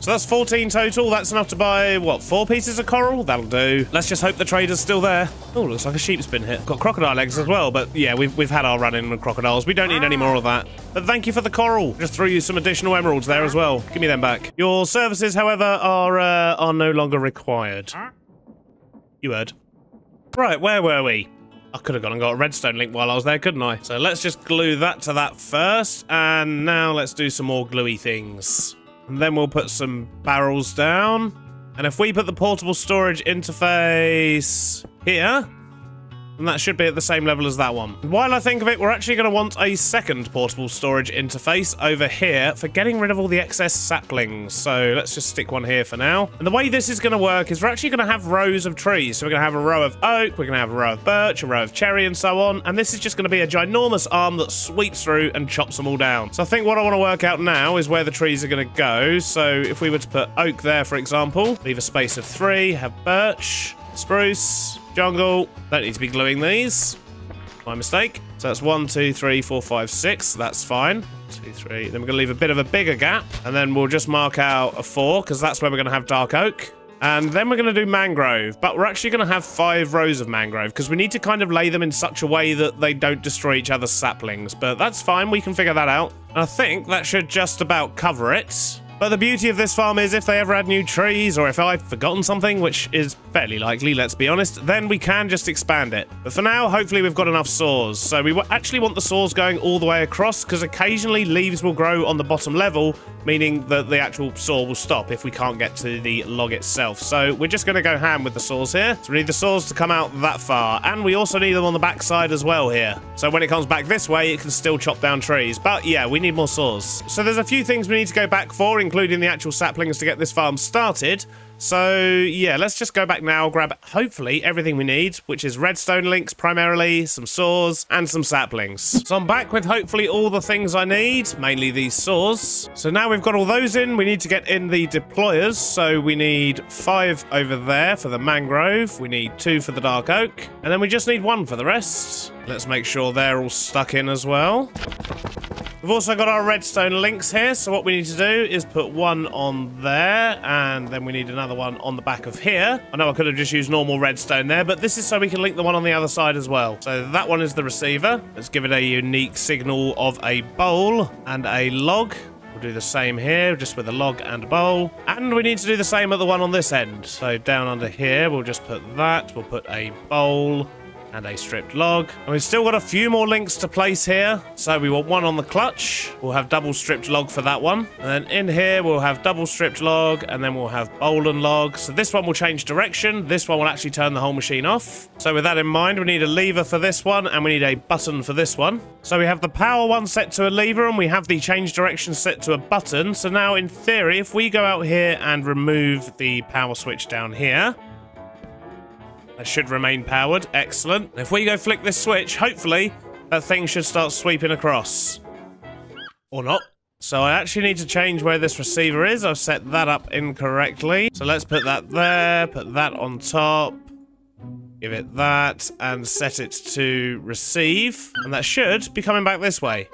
So that's 14 total. That's enough to buy, what, 4 pieces of coral? That'll do. Let's just hope the trader's still there. Oh, looks like a sheep's been hit. Got crocodile eggs as well, but yeah, we've had our run-in with crocodiles. We don't need any more of that. But thank you for the coral. Just threw you some additional emeralds there as well. Give me them back. Your services, however, are no longer required. You heard. Right, where were we? I could have gone and got a redstone link while I was there, couldn't I? So let's just glue that to that first. And now let's do some more gluey things. And then we'll put some barrels down. And if we put the portable storage interface here, And that should be at the same level as that one. While I think of it, we're actually going to want a second portable storage interface over here for getting rid of all the excess saplings. So let's just stick one here for now. And the way this is going to work is we're actually going to have rows of trees. So we're going to have a row of oak, we're going to have a row of birch, a row of cherry, and so on. And this is just going to be a ginormous arm that sweeps through and chops them all down. So I think what I want to work out now is where the trees are going to go. So if we were to put oak there, for example, leave a space of 3, have birch, spruce, jungle. Don't need to be gluing these. My mistake. So that's 1, 2, 3, 4, 5, 6. That's fine. 2, 3. Then we're going to leave a bit of a bigger gap. And then we'll just mark out a 4, because that's where we're going to have dark oak. And then we're going to do mangrove. But we're actually going to have 5 rows of mangrove, because we need to kind of lay them in such a way that they don't destroy each other's saplings. But that's fine. We can figure that out. And I think that should just about cover it. But the beauty of this farm is if they ever add new trees, or if I've forgotten something, which is fairly likely, let's be honest, then we can just expand it. But for now, hopefully we've got enough saws. So we actually want the saws going all the way across, because occasionally leaves will grow on the bottom level, meaning that the actual saw will stop if we can't get to the log itself. So we're just going to go ham with the saws here. So we need the saws to come out that far, and we also need them on the back side as well here. So when it comes back this way, it can still chop down trees. But yeah, we need more saws. So there's a few things we need to go back for, including the actual saplings to get this farm started. So yeah, let's just go back now, grab hopefully everything we need, which is redstone links primarily, some saws, and some saplings. So I'm back with hopefully all the things I need, mainly these saws. So now we've got all those in, we need to get in the deployers. So we need 5 over there for the mangrove, we need 2 for the dark oak, and then we just need 1 for the rest. Let's make sure they're all stuck in as well. We've also got our redstone links here, so what we need to do is put 1 on there, and then we need another one on the back of here. I know I could have just used normal redstone there, but this is so we can link the one on the other side as well. So that one is the receiver. Let's give it a unique signal of a bowl and a log. We'll do the same here, just with a log and a bowl. And we need to do the same at the one on this end. So down under here, we'll just put that. We'll put a bowl and a stripped log. And we've still got a few more links to place here. So we want 1 on the clutch. We'll have double stripped log for that one. And then in here, we'll have double stripped log, and then we'll have bowl and log. So this one will change direction. This one will actually turn the whole machine off. So with that in mind, we need a lever for this one, and we need a button for this one. So we have the power one set to a lever, and we have the change direction set to a button. So now in theory, if we go out here and remove the power switch down here, that should remain powered. Excellent. If we go flick this switch, hopefully that thing should start sweeping across. Or not. So I actually need to change where this receiver is. I've set that up incorrectly. So let's put that there, put that on top, give it that, and set it to receive. And that should be coming back this way.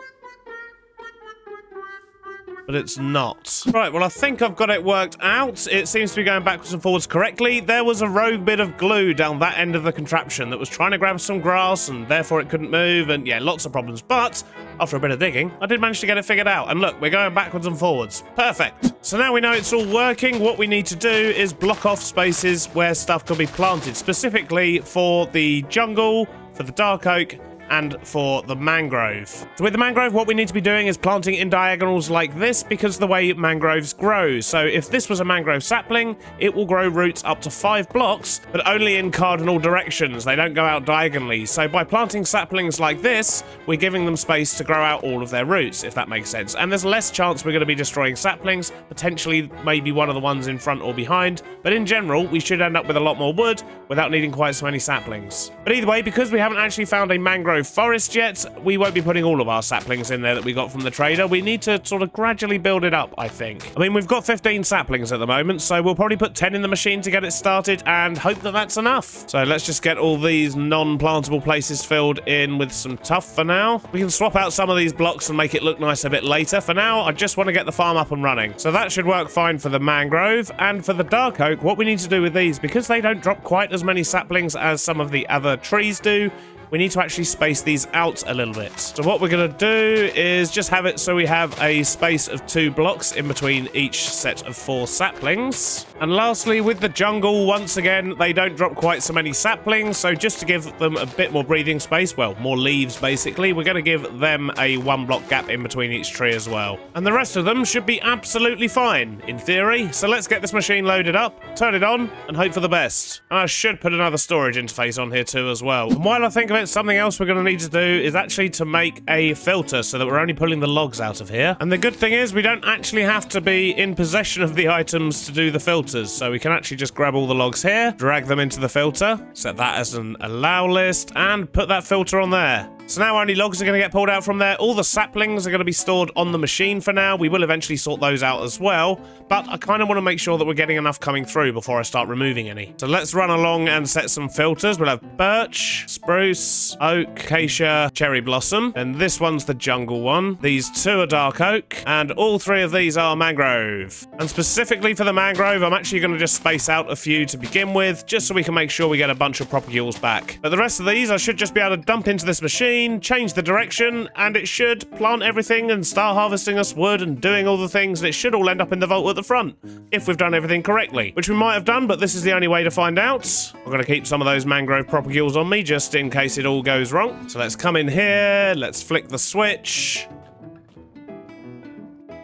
But it's not. Right, well, I think I've got it worked out. It seems to be going backwards and forwards correctly. There was a rogue bit of glue down that end of the contraption that was trying to grab some grass, and therefore it couldn't move, and yeah, lots of problems. But after a bit of digging, I did manage to get it figured out. And look, we're going backwards and forwards. Perfect. So now we know it's all working. What we need to do is block off spaces where stuff can be planted, specifically for the jungle, for the dark oak, and for the mangrove. So with the mangrove, what we need to be doing is planting in diagonals like this, because the way mangroves grow. So if this was a mangrove sapling, it will grow roots up to 5 blocks, but only in cardinal directions. They don't go out diagonally. So by planting saplings like this, we're giving them space to grow out all of their roots, if that makes sense. And there's less chance we're going to be destroying saplings, potentially maybe one of the ones in front or behind. But in general, we should end up with a lot more wood without needing quite so many saplings. But either way, because we haven't actually found a mangrove forest yet, we won't be putting all of our saplings in there that we got from the trader. We need to sort of gradually build it up, I think. I mean, we've got 15 saplings at the moment, so we'll probably put 10 in the machine to get it started and hope that that's enough. So let's just get all these non-plantable places filled in with some tuff for now. We can swap out some of these blocks and make it look nice a bit later. For now, I just want to get the farm up and running. So that should work fine for the mangrove. And for the dark oak, what we need to do with these, because they don't drop quite as many saplings as some of the other trees do, we need to actually space these out a little bit. So what we're going to do is just have it so we have a space of 2 blocks in between each set of 4 saplings. And lastly, with the jungle, once again, they don't drop quite so many saplings, so just to give them a bit more breathing space, well, more leaves basically, we're going to give them a 1 block gap in between each tree as well. And the rest of them should be absolutely fine, in theory. So let's get this machine loaded up, turn it on, and hope for the best. And I should put another storage interface on here too as well. And while I think of it, something else we're going to need to do is actually to make a filter so that we're only pulling the logs out of here. And the good thing is we don't actually have to be in possession of the items to do the filters. So we can actually just grab all the logs here, drag them into the filter, set that as an allow list, and put that filter on there. So now only logs are going to get pulled out from there. All the saplings are going to be stored on the machine for now. We will eventually sort those out as well, but I kind of want to make sure that we're getting enough coming through before I start removing any. So let's run along and set some filters. We'll have birch, spruce, oak, acacia, cherry blossom, and this one's the jungle one. These 2 are dark oak, and all 3 of these are mangrove. And specifically for the mangrove, I'm actually going to just space out a few to begin with, just so we can make sure we get a bunch of propagules back. But the rest of these I should just be able to dump into this machine, change the direction, and it should plant everything and start harvesting us wood and doing all the things, and it should all end up in the vault at the front, if we've done everything correctly. Which we might have done, but this is the only way to find out. I'm going to keep some of those mangrove propagules on me, just in case it all goes wrong. So let's come in here, let's flick the switch.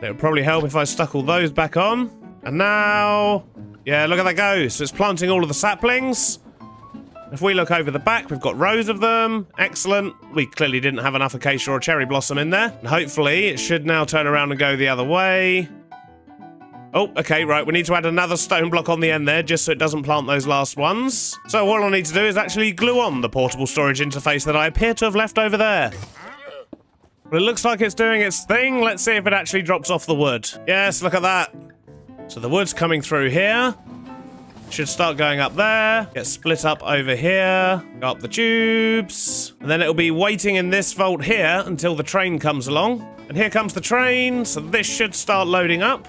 It would probably help if I stuck all those back on. And now, yeah, look at that go. So it's planting all of the saplings. If we look over the back, we've got rows of them. Excellent. We clearly didn't have enough acacia or cherry blossom in there. And hopefully, it should now turn around and go the other way. Oh, okay, right. We need to add another stone block on the end there, just so it doesn't plant those last ones. So all I need to do is actually glue on the portable storage interface that I appear to have left over there. But it looks like it's doing its thing. Let's see if it actually drops off the wood. Yes, look at that. So the wood's coming through here. Should start going up there, get split up over here, go up the tubes, and then it'll be waiting in this vault here until the train comes along. And here comes the train, so this should start loading up.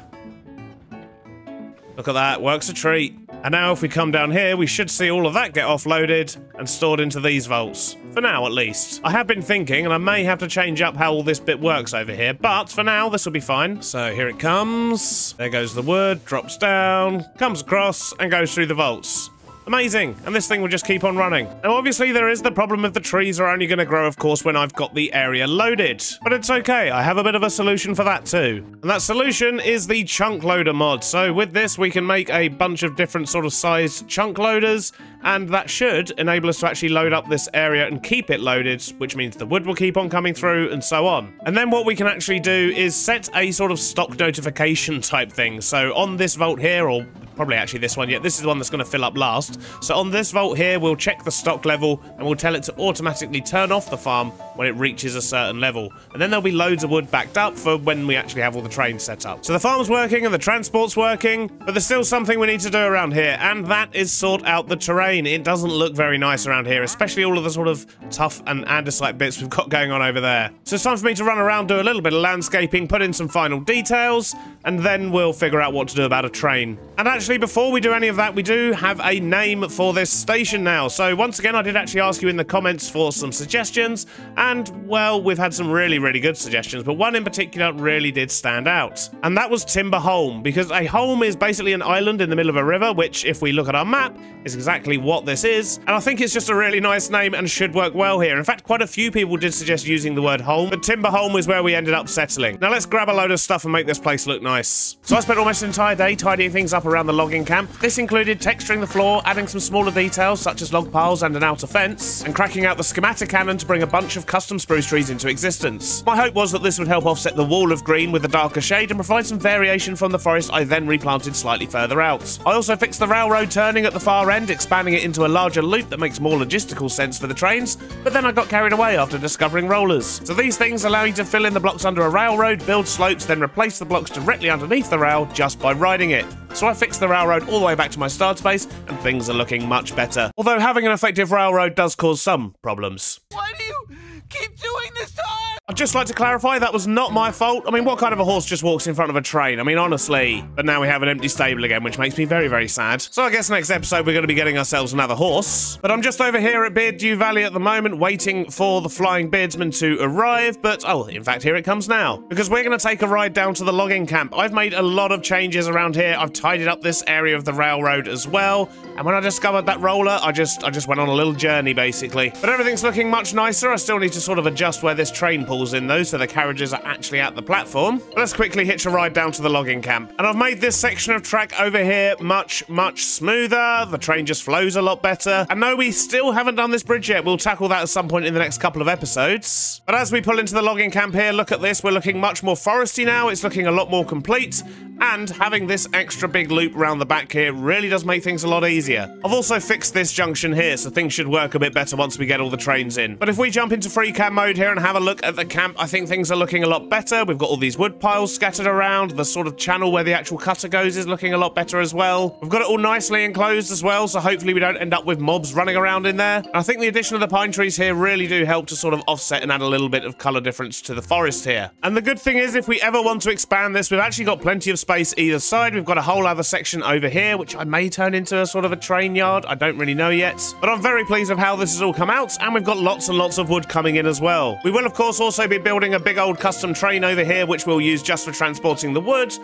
Look at that, works a treat. And now if we come down here, we should see all of that get offloaded and stored into these vaults. For now, at least. I have been thinking, and I may have to change up how all this bit works over here, but for now, this will be fine. So here it comes. There goes the wood, drops down, comes across, and goes through the vaults. Amazing, and this thing will just keep on running. Now obviously there is the problem of the trees are only going to grow, of course, when I've got the area loaded. But it's okay, I have a bit of a solution for that too. And that solution is the chunk loader mod. So with this we can make a bunch of different sort of sized chunk loaders, and that should enable us to actually load up this area and keep it loaded, which means the wood will keep on coming through and so on. And then what we can actually do is set a sort of stock notification type thing. So on this vault here, or probably actually this one, yeah, this is the one that's going to fill up last. So on this vault here, we'll check the stock level and we'll tell it to automatically turn off the farm when it reaches a certain level. And then there'll be loads of wood backed up for when we actually have all the trains set up. So the farm's working and the transport's working, but there's still something we need to do around here, and that is sort out the terrain. It doesn't look very nice around here, especially all of the sort of tough and andesite bits we've got going on over there. So it's time for me to run around, do a little bit of landscaping, put in some final details, and then we'll figure out what to do about a train. And actually, before we do any of that, we do have a name for this station now. So once again, I did actually ask you in the comments for some suggestions, and well, we've had some really, really good suggestions, but one in particular really did stand out. And that was Timber Holm, because a holm is basically an island in the middle of a river, which if we look at our map, is exactly what this is. And I think it's just a really nice name and should work well here. In fact, quite a few people did suggest using the word holm, but Timber Holm is where we ended up settling. Now let's grab a load of stuff and make this place look nice. So I spent almost an entire day tidying things up around the logging camp. This included texturing the floor, adding some smaller details such as log piles and an outer fence, and cracking out the schematic cannon to bring a bunch of custom spruce trees into existence. My hope was that this would help offset the wall of green with a darker shade and provide some variation from the forest I then replanted slightly further out. I also fixed the railroad turning at the far end, expanding it into a larger loop that makes more logistical sense for the trains, but then I got carried away after discovering rollers. So these things allow you to fill in the blocks under a railroad, build slopes, then replace the blocks directly underneath the rail just by riding it. So I fixed the railroad all the way back to my start space, and things are looking much better. Although having an effective railroad does cause some problems. Why do you keep doing this to us? I'd just like to clarify, that was not my fault. I mean, what kind of a horse just walks in front of a train? I mean, honestly. But now we have an empty stable again, which makes me very, very sad. So I guess next episode we're going to be getting ourselves another horse. But I'm just over here at Beardstone Valley at the moment, waiting for the flying beardsman to arrive. But, oh, in fact, here it comes now. Because we're going to take a ride down to the logging camp. I've made a lot of changes around here. I've tidied up this area of the railroad as well. And when I discovered that roller, I just went on a little journey, basically. But everything's looking much nicer. I still need to sort of adjust where this train pulls in, though, so the carriages are actually at the platform. But let's quickly hitch a ride down to the logging camp. And I've made this section of track over here much smoother. The train just flows a lot better. And no, we still haven't done this bridge yet. We'll tackle that at some point in the next couple of episodes. But as we pull into the logging camp here, look at this. We're looking much more foresty now. It's looking a lot more complete. And having this extra big loop around the back here really does make things a lot easier. I've also fixed this junction here, so things should work a bit better once we get all the trains in. But if we jump into free cam mode here and have a look at the camp, I think things are looking a lot better. We've got all these wood piles scattered around. The sort of channel where the actual cutter goes is looking a lot better as well. We've got it all nicely enclosed as well, so hopefully we don't end up with mobs running around in there. And I think the addition of the pine trees here really do help to sort of offset and add a little bit of colour difference to the forest here. And the good thing is, if we ever want to expand this, we've actually got plenty of space either side. We've got a whole other section over here, which I may turn into a sort of a train yard. I don't really know yet. But I'm very pleased with how this has all come out, and we've got lots and lots of wood coming in as well. We will, of course, also be building a big old custom train over here, which we'll use just for transporting the wood.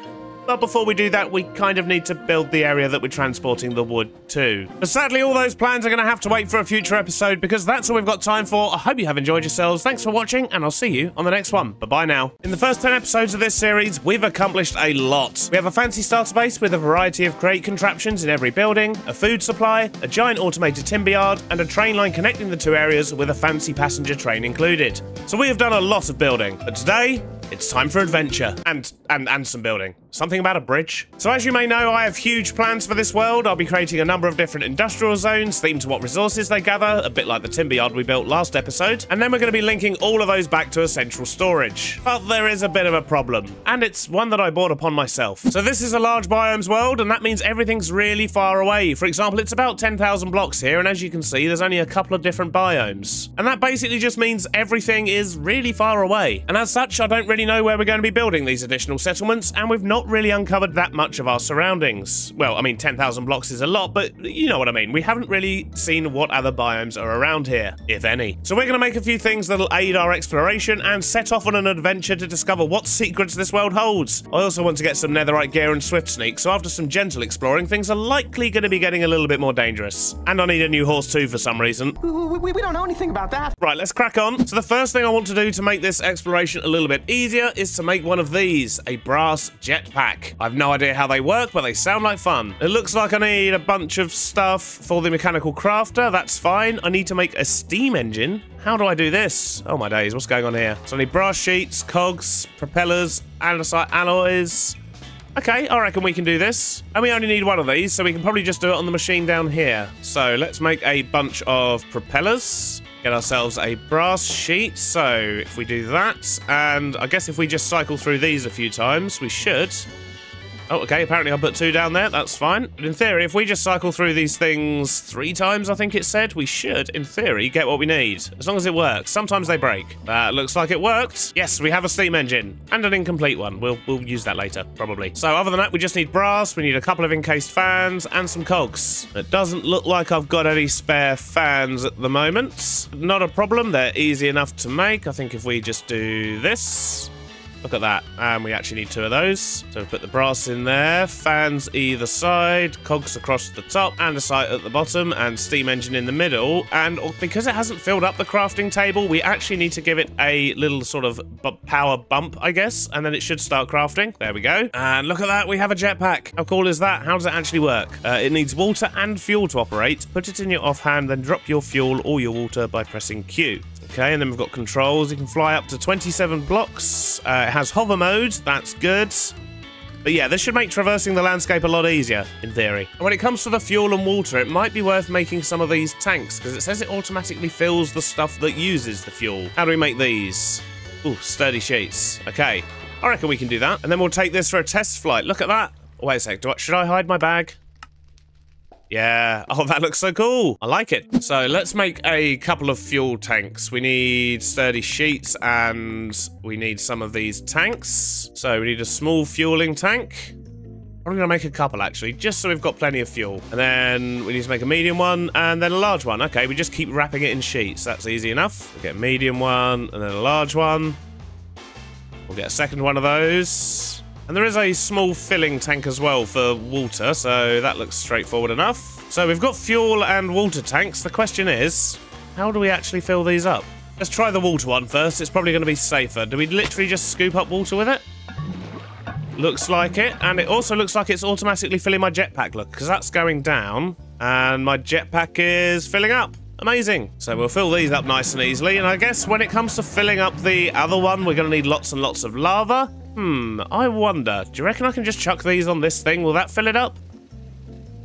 But before we do that, we kind of need to build the area that we're transporting the wood to. But sadly, all those plans are going to have to wait for a future episode, because that's all we've got time for. I hope you have enjoyed yourselves. Thanks for watching, and I'll see you on the next one. Bye-bye now. In the first 10 episodes of this series, we've accomplished a lot. We have a fancy starter base with a variety of great contraptions in every building, a food supply, a giant automated timber yard, and a train line connecting the two areas with a fancy passenger train included. So we have done a lot of building, but today, it's time for adventure. And some building. Something about a bridge. So as you may know, I have huge plans for this world. I'll be creating a number of different industrial zones themed to what resources they gather, a bit like the timber yard we built last episode. And then we're going to be linking all of those back to a central storage. But there is a bit of a problem, and it's one that I brought upon myself. So this is a large biomes world, and that means everything's really far away. For example, it's about 10,000 blocks here, and as you can see, there's only a couple of different biomes. And that basically just means everything is really far away. And as such, I don't really know where we're going to be building these additional settlements, and we've not really uncovered that much of our surroundings. Well, I mean, 10,000 blocks is a lot, but you know what I mean. We haven't really seen what other biomes are around here, if any. So we're going to make a few things that'll aid our exploration and set off on an adventure to discover what secrets this world holds. I also want to get some netherite gear and swift sneak, so after some gentle exploring, things are likely going to be getting a little bit more dangerous. And I need a new horse too for some reason. We don't know anything about that. Right, let's crack on. So the first thing I want to do to make this exploration a little bit easier is to make one of these, a brass jetpack. I've no idea how they work, but they sound like fun. It looks like I need a bunch of stuff for the mechanical crafter. That's fine. I need to make a steam engine. How do I do this? Oh my days, what's going on here? So I need brass sheets, cogs, propellers, andesite alloys. Okay, I reckon we can do this. And we only need one of these, so we can probably just do it on the machine down here. So let's make a bunch of propellers. Get ourselves a brass sheet. So if we do that, and I guess if we just cycle through these a few times, we should. Oh, okay, apparently I put 2 down there, that's fine. But in theory, if we just cycle through these things 3 times, I think it said, we should, in theory, get what we need. As long as it works. Sometimes they break. That looks like it worked. Yes, we have a steam engine. And an incomplete one. We'll use that later, probably. So other than that, we just need brass, we need a couple of encased fans, and some cogs. It doesn't look like I've got any spare fans at the moment. Not a problem, they're easy enough to make. I think if we just do this... Look at that, and we actually need 2 of those. So we put the brass in there, fans either side, cogs across the top, andesite at the bottom, and steam engine in the middle. And because it hasn't filled up the crafting table, we actually need to give it a little sort of power bump, I guess, and then it should start crafting. There we go. And look at that, we have a jetpack. How cool is that? How does it actually work? It needs water and fuel to operate. Put it in your offhand, then drop your fuel or your water by pressing Q. Okay, and then we've got controls. You can fly up to 27 blocks. It has hover mode. That's good. But yeah, this should make traversing the landscape a lot easier, in theory. And when it comes to the fuel and water, it might be worth making some of these tanks, because it says it automatically fills the stuff that uses the fuel. How do we make these? Ooh, sturdy sheets. Okay, I reckon we can do that. And then we'll take this for a test flight. Look at that. Oh, wait a sec. Should I hide my bag? Yeah. Oh, that looks so cool. I like it. So let's make a couple of fuel tanks. We need sturdy sheets and we need some of these tanks. So we need a small fueling tank. I'm going to make a couple, actually, just so we've got plenty of fuel. And then we need to make a medium one and then a large one. Okay, we just keep wrapping it in sheets. That's easy enough. We'll get a medium one and then a large one. We'll get a second one of those. And there is a small filling tank as well for water, so that looks straightforward enough. So we've got fuel and water tanks. The question is, how do we actually fill these up? Let's try the water one first. It's probably going to be safer. Do we literally just scoop up water with it? Looks like it, and it also looks like it's automatically filling my jetpack, look, because that's going down, and my jetpack is filling up. Amazing. So we'll fill these up nice and easily, and I guess when it comes to filling up the other one, we're going to need lots and lots of lava. I wonder, do you reckon I can just chuck these on this thing? Will that fill it up?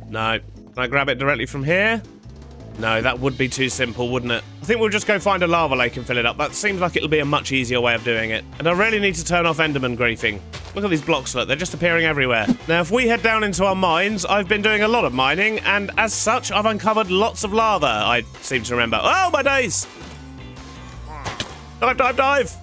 No. Can I grab it directly from here? No, that would be too simple, wouldn't it? I think we'll just go find a lava lake and fill it up. That seems like it'll be a much easier way of doing it. And I really need to turn off Enderman griefing. Look at these blocks, look, they're just appearing everywhere. Now, if we head down into our mines, I've been doing a lot of mining, and as such, I've uncovered lots of lava, I seem to remember. Oh, my days! Dive, dive, dive!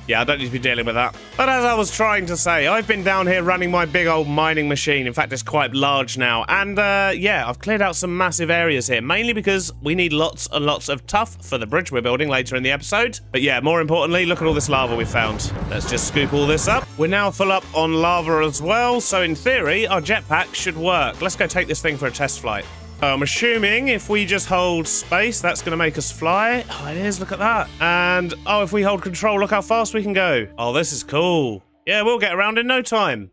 Yeah, I don't need to be dealing with that. But as I was trying to say, I've been down here running my big old mining machine. In fact, it's quite large now. And, yeah, I've cleared out some massive areas here, mainly because we need lots and lots of tuff for the bridge we're building later in the episode. But yeah, more importantly, look at all this lava we found. Let's just scoop all this up. We're now full up on lava as well, so in theory, our jetpack should work. Let's go take this thing for a test flight. I'm assuming if we just hold space, that's going to make us fly. Oh, it is. Look at that. And, oh, if we hold control, look how fast we can go. Oh, this is cool. Yeah, we'll get around in no time.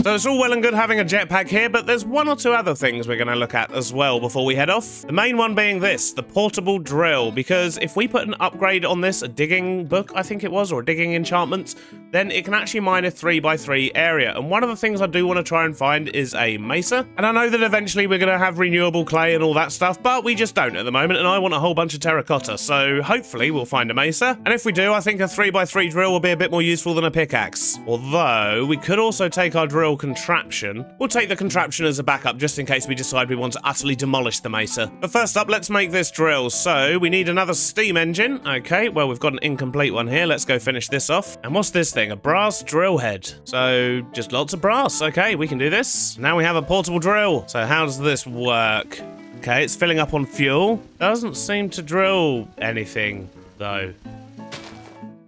So it's all well and good having a jetpack here, but there's one or two other things we're going to look at as well before we head off. The main one being this, the portable drill, because if we put an upgrade on this, a digging book, I think it was, or a digging enchantment, then it can actually mine a 3x3 area. And one of the things I do want to try and find is a mesa. And I know that eventually we're going to have renewable clay and all that stuff, but we just don't at the moment, and I want a whole bunch of terracotta. So hopefully we'll find a mesa. And if we do, I think a 3x3 drill will be a bit more useful than a pickaxe. Although, we could also take our drill contraption. We'll take the contraption as a backup just in case we decide we want to utterly demolish the mesa. But first up, let's make this drill. So we need another steam engine. Okay, well, we've got an incomplete one here. Let's go finish this off. And what's this thing? A brass drill head. So just lots of brass. Okay, we can do this. Now we have a portable drill. So how does this work? Okay, it's filling up on fuel. Doesn't seem to drill anything though.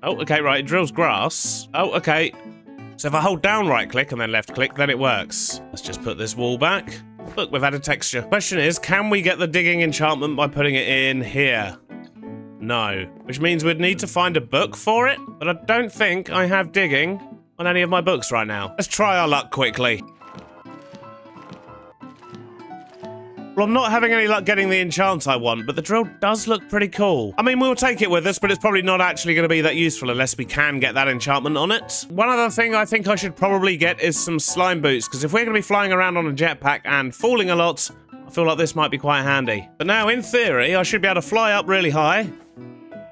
Oh, okay, right, it drills grass. Oh, okay. So if I hold down right click and then left click, then it works. Let's just put this wall back. Look, we've added texture. Question is, can we get the digging enchantment by putting it in here? No. Which means we'd need to find a book for it, but I don't think I have digging on any of my books right now. Let's try our luck quickly. Well, I'm not having any luck getting the enchant I want, but the drill does look pretty cool. I mean, we'll take it with us, but it's probably not actually going to be that useful unless we can get that enchantment on it. One other thing I think I should probably get is some slime boots, because if we're going to be flying around on a jetpack and falling a lot, I feel like this might be quite handy. But now, in theory, I should be able to fly up really high,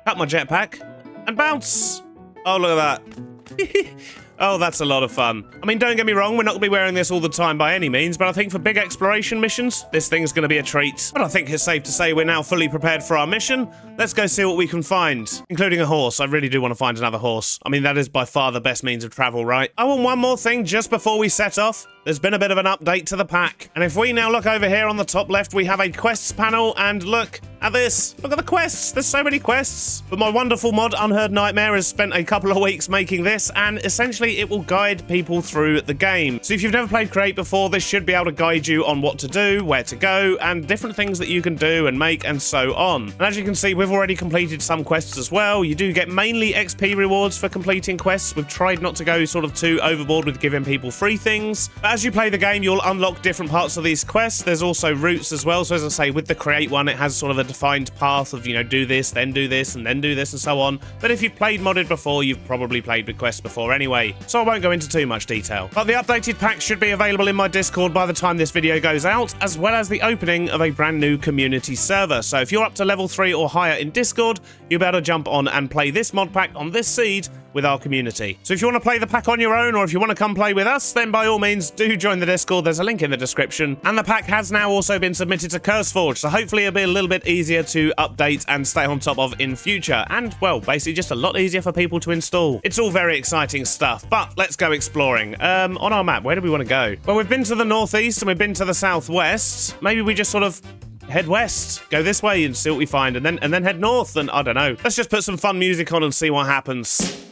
cut my jetpack, and bounce. Oh, look at that. Oh, that's a lot of fun. I mean, don't get me wrong, we're not going to be wearing this all the time by any means, but I think for big exploration missions, this thing's going to be a treat. But I think it's safe to say we're now fully prepared for our mission. Let's go see what we can find, including a horse. I really do want to find another horse. I mean, that is by far the best means of travel, right? Oh, and one more thing just before we set off. There's been a bit of an update to the pack. And if we now look over here on the top left, we have a quests panel, and look at this. Look at the quests. There's so many quests. But my wonderful mod, Unheard Nightmare, has spent a couple of weeks making this, and essentially it will guide people through the game. So if you've never played Create before, this should be able to guide you on what to do, where to go, and different things that you can do and make, and so on. And as you can see, we've already completed some quests as well. You do get mainly XP rewards for completing quests. We've tried not to go sort of too overboard with giving people free things. But as you play the game, you'll unlock different parts of these quests. There's also routes as well. So as I say, with the Create one, it has sort of a defined path of, you know, do this, and then do this, and so on. But if you've played modded before, you've probably played with quests before anyway. So I won't go into too much detail. But the updated pack should be available in my Discord by the time this video goes out, as well as the opening of a brand new community server. So if you're up to level 3 or higher in Discord, you'll be able to jump on and play this mod pack on this seed with our community. So if you want to play the pack on your own, or if you want to come play with us, then by all means do join the Discord. There's a link in the description. And the pack has now also been submitted to CurseForge, so hopefully it'll be a little bit easier to update and stay on top of in future. And, well, basically just a lot easier for people to install. It's all very exciting stuff, but let's go exploring. On our map, where do we want to go? Well, we've been to the northeast and we've been to the southwest. Maybe we just sort of head west, go this way and see what we find, and then head north, and I don't know. Let's just put some fun music on and see what happens.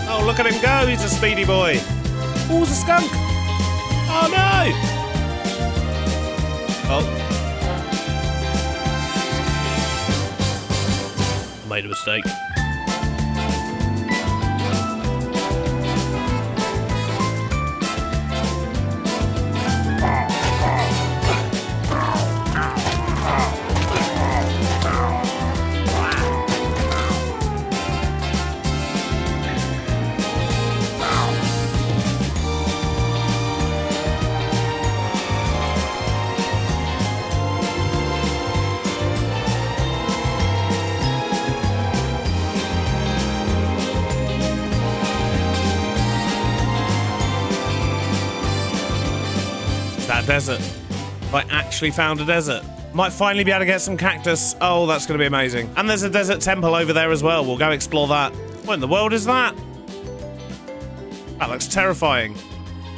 Oh, look at him go, he's a speedy boy. Oh, it's a skunk. Oh no! Oh. Made a mistake. That desert. I actually found a desert. Might finally be able to get some cactus. Oh, that's going to be amazing. And there's a desert temple over there as well. We'll go explore that. What in the world is that? That looks terrifying.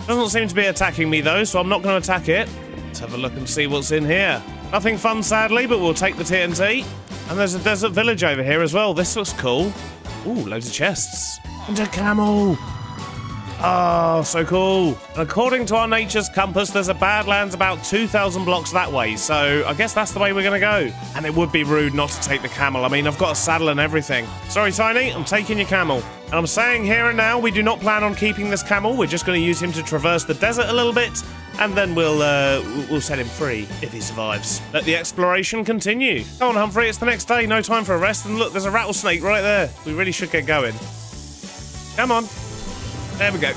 Doesn't seem to be attacking me though, so I'm not going to attack it. Let's have a look and see what's in here. Nothing fun, sadly, but we'll take the TNT. And there's a desert village over here as well. This looks cool. Ooh, loads of chests. And a camel. Oh, so cool. And according to our nature's compass, there's a Badlands about 2,000 blocks that way, so I guess that's the way we're gonna go. And it would be rude not to take the camel. I mean, I've got a saddle and everything. Sorry, Tiny, I'm taking your camel. And I'm saying here and now, we do not plan on keeping this camel. We're just gonna use him to traverse the desert a little bit, and then we'll set him free if he survives. Let the exploration continue. Come on, Humphrey, it's the next day, no time for a rest. And look, there's a rattlesnake right there. We really should get going. Come on. There we go.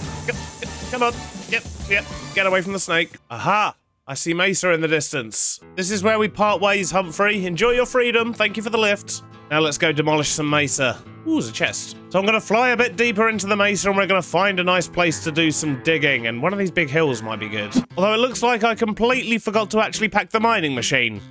Come on. Yep. Get away from the snake. Aha! I see Mesa in the distance. This is where we part ways, Humphrey. Enjoy your freedom. Thank you for the lift. Now let's go demolish some Mesa. Ooh, there's a chest. So I'm going to fly a bit deeper into the Mesa and we're going to find a nice place to do some digging. And one of these big hills might be good. Although it looks like I completely forgot to actually pack the mining machine.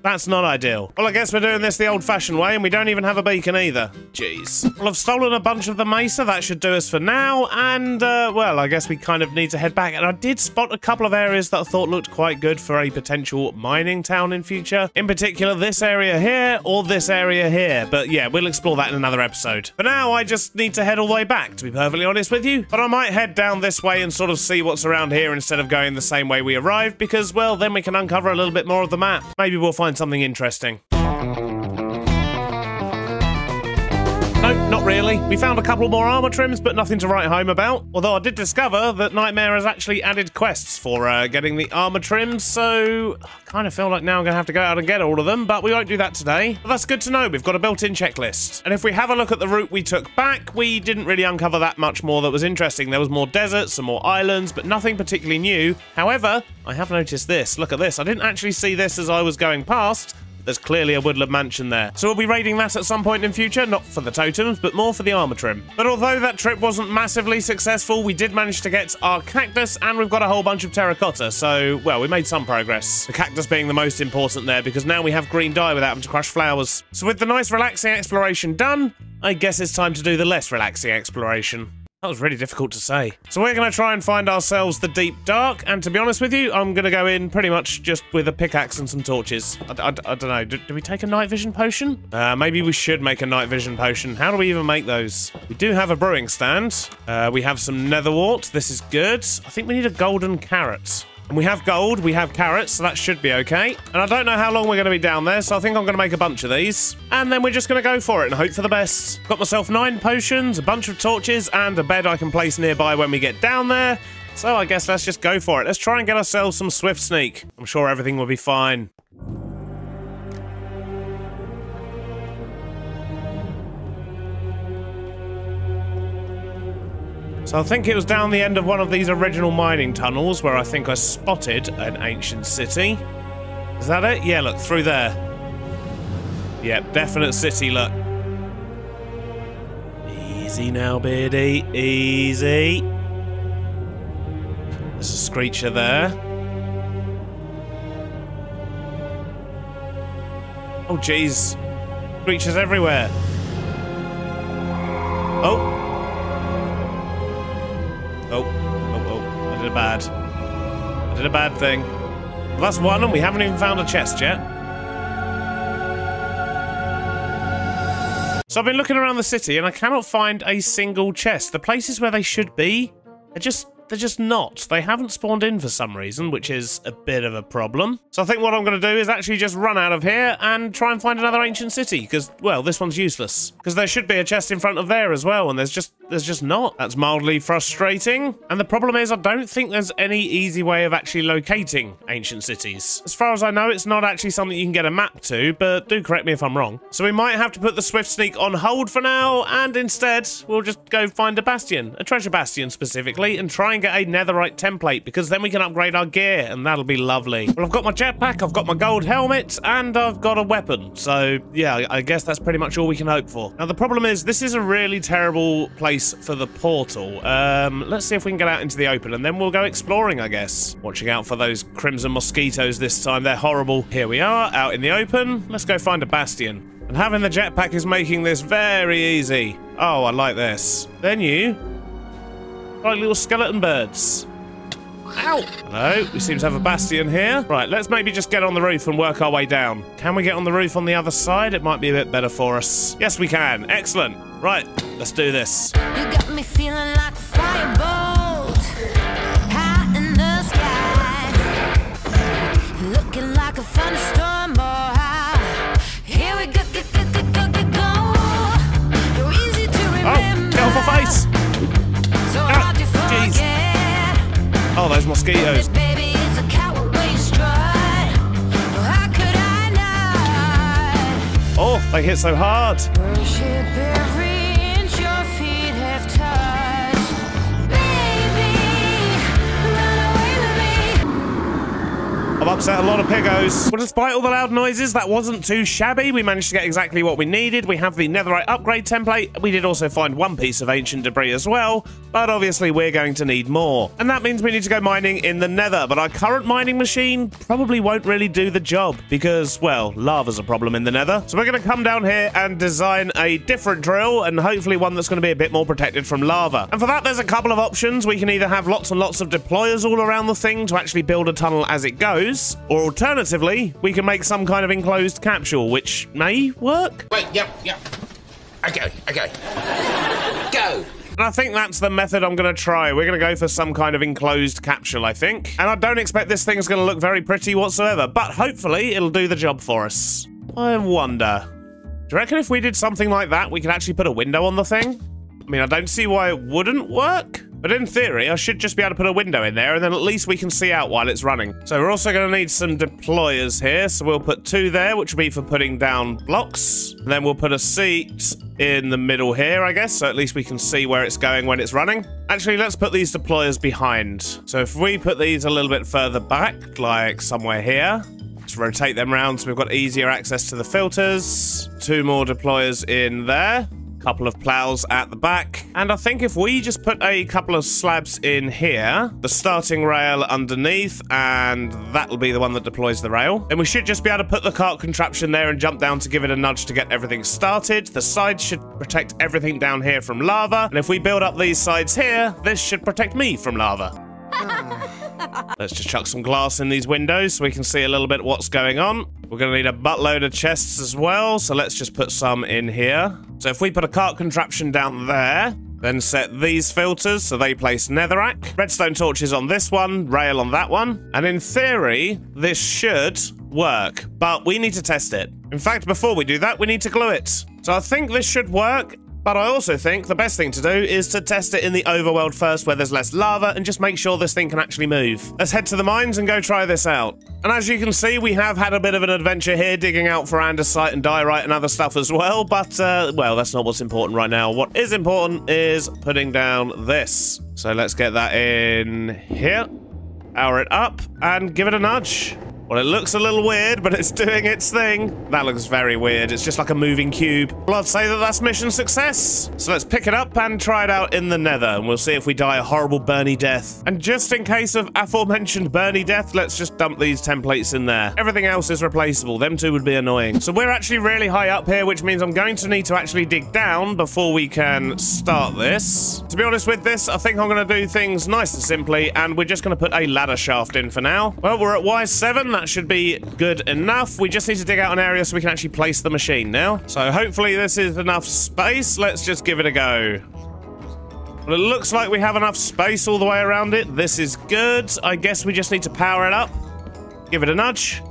That's not ideal. Well, I guess we're doing this the old-fashioned way, and we don't even have a beacon either. Jeez. Well, I've stolen a bunch of the Mesa. That should do us for now, and, well, I guess we kind of need to head back. And I did spot a couple of areas that I thought looked quite good for a potential mining town in future. In particular, this area here, or this area here. But, yeah, we'll explore that in another episode. For now, I just need to head all the way back, to be perfectly honest with you. But I might head down this way and sort of see what's around here instead of going the same way we arrived, because, well, then we can uncover a little bit more of the map. Maybe we'll find something interesting. No, not really. We found a couple more armor trims, but nothing to write home about. Although I did discover that Nightmare has actually added quests for getting the armor trims, so I kind of feel like now I'm going to have to go out and get all of them, but we won't do that today. But that's good to know. We've got a built-in checklist. And if we have a look at the route we took back, we didn't really uncover that much more that was interesting. There was more deserts, some more islands, but nothing particularly new. However, I have noticed this. Look at this. I didn't actually see this as I was going past. There's clearly a woodland mansion there. So we'll be raiding that at some point in future, not for the totems, but more for the armor trim. But although that trip wasn't massively successful, we did manage to get our cactus, and we've got a whole bunch of terracotta, so, well, we made some progress. The cactus being the most important there, because now we have green dye without having to crush flowers. So with the nice relaxing exploration done, I guess it's time to do the less relaxing exploration. That was really difficult to say. So we're going to try and find ourselves the deep dark, and to be honest with you, I'm going to go in pretty much just with a pickaxe and some torches. I don't know, do we take a night vision potion? Maybe we should make a night vision potion. How do we even make those? We do have a brewing stand. We have some netherwort. This is good. I think we need a golden carrot. And we have gold, we have carrots, so that should be okay. And I don't know how long we're going to be down there, so I think I'm going to make a bunch of these. And then we're just going to go for it and hope for the best. Got myself 9 potions, a bunch of torches, and a bed I can place nearby when we get down there. So I guess let's just go for it. Let's try and get ourselves some swift sneak. I'm sure everything will be fine. So I think it was down the end of one of these original mining tunnels where I think I spotted an ancient city. Is that it? Yeah, look, through there. Yep, definite city, look. Easy now, Beardy. Easy. There's a screecher there. Oh, jeez. Screechers everywhere. Oh. Oh. I did a bad thing. Well, that's one, and we haven't even found a chest yet. So I've been looking around the city, and I cannot find a single chest. The places where they should be, they're just not. They haven't spawned in for some reason, which is a bit of a problem. So I think what I'm going to do is actually just run out of here and try and find another ancient city, because, well, this one's useless. Because there should be a chest in front of there as well, and there's just not. That's mildly frustrating. And the problem is I don't think there's any easy way of actually locating ancient cities. As far as I know, it's not actually something you can get a map to, but do correct me if I'm wrong. So we might have to put the Swift Sneak on hold for now, and instead we'll just go find a bastion, a treasure bastion specifically, and try and get a netherite template, because then we can upgrade our gear, and that'll be lovely. Well, I've got my jetpack, I've got my gold helmet, and I've got a weapon. So yeah, I guess that's pretty much all we can hope for. Now the problem is, this is a really terrible place for the portal. Let's see if we can get out into the open, and then we'll go exploring, I guess. Watching out for those crimson mosquitoes this time. They're horrible. Here we are, out in the open. Let's go find a bastion. And having the jetpack is making this very easy. Oh, I like this. They're new. Like little skeleton birds. Ow! Hello, we seem to have a bastion here. Right, let's maybe just get on the roof and work our way down. Can we get on the roof on the other side? It might be a bit better for us. Yes, we can. Excellent. Right, let's do this. You got me feeling like a firebolt high in the sky, looking like a thunderstorm. Here we go, go. You're easy to remember. Oh, get off my face! So hard to forget. Oh, those mosquitoes. Baby, it's a coward way you strut. How could I not? Oh, they hit so hard. Worship every inch your feet have touched. Baby, run away with me. I've upset a lot of piggos. Well, despite all the loud noises, that wasn't too shabby. We managed to get exactly what we needed. We have the netherite upgrade template. We did also find one piece of ancient debris as well, but obviously we're going to need more. And that means we need to go mining in the nether, but our current mining machine probably won't really do the job because, well, lava's a problem in the nether. So we're going to come down here and design a different drill, and hopefully one that's going to be a bit more protected from lava. And for that, there's a couple of options. We can either have lots and lots of deployers all around the thing to actually build a tunnel as it goes, or alternatively, we can make some kind of enclosed capsule, which may work. Wait, yep. Okay. Go. And I think that's the method I'm going to try. We're going to go for some kind of enclosed capsule, I think. And I don't expect this thing's going to look very pretty whatsoever, but hopefully it'll do the job for us. I wonder. Do you reckon if we did something like that, we could actually put a window on the thing? I mean, I don't see why it wouldn't work. But in theory, I should just be able to put a window in there, and then at least we can see out while it's running. So we're also going to need some deployers here. So we'll put 2 there, which will be for putting down blocks. And then we'll put a seat in the middle here, I guess, so at least we can see where it's going when it's running. Actually, let's put these deployers behind. So if we put these a little bit further back, like somewhere here, let's rotate them around so we've got easier access to the filters. 2 more deployers in there. Couple of plows at the back, and I think if we just put a couple of slabs in here, the starting rail underneath, and that'll be the one that deploys the rail, then we should just be able to put the cart contraption there and jump down to give it a nudge to get everything started. The sides should protect everything down here from lava, and if we build up these sides here, this should protect me from lava. Let's just chuck some glass in these windows so we can see a little bit what's going on. We're going to need a buttload of chests as well, so let's just put some in here. So if we put a cart contraption down there, then set these filters so they place netherrack. Redstone torches on this one, rail on that one. And in theory, this should work, but we need to test it. In fact, before we do that, we need to glue it. So I think this should work. But I also think the best thing to do is to test it in the overworld first where there's less lava and just make sure this thing can actually move. Let's head to the mines and go try this out. And as you can see, we have had a bit of an adventure here digging out for andesite and diorite and other stuff as well, but, well, that's not what's important right now. What is important is putting down this. So let's get that in here, power it up, and give it a nudge. Well, it looks a little weird, but it's doing its thing. That looks very weird. It's just like a moving cube. Well, I'd say that that's mission success. So let's pick it up and try it out in the nether, and we'll see if we die a horrible Bernie death. And just in case of aforementioned Bernie death, let's just dump these templates in there. Everything else is replaceable. Them two would be annoying. So we're actually really high up here, which means I'm going to need to actually dig down before we can start this. To be honest with this, I think I'm going to do things nice and simply, and we're just going to put a ladder shaft in for now. Well, we're at Y7. That should be good enough. We just need to dig out an area so we can actually place the machine now. So hopefully this is enough space. Let's just give it a go. Well, it looks like we have enough space all the way around it. This is good. I guess we just need to power it up, give it a nudge,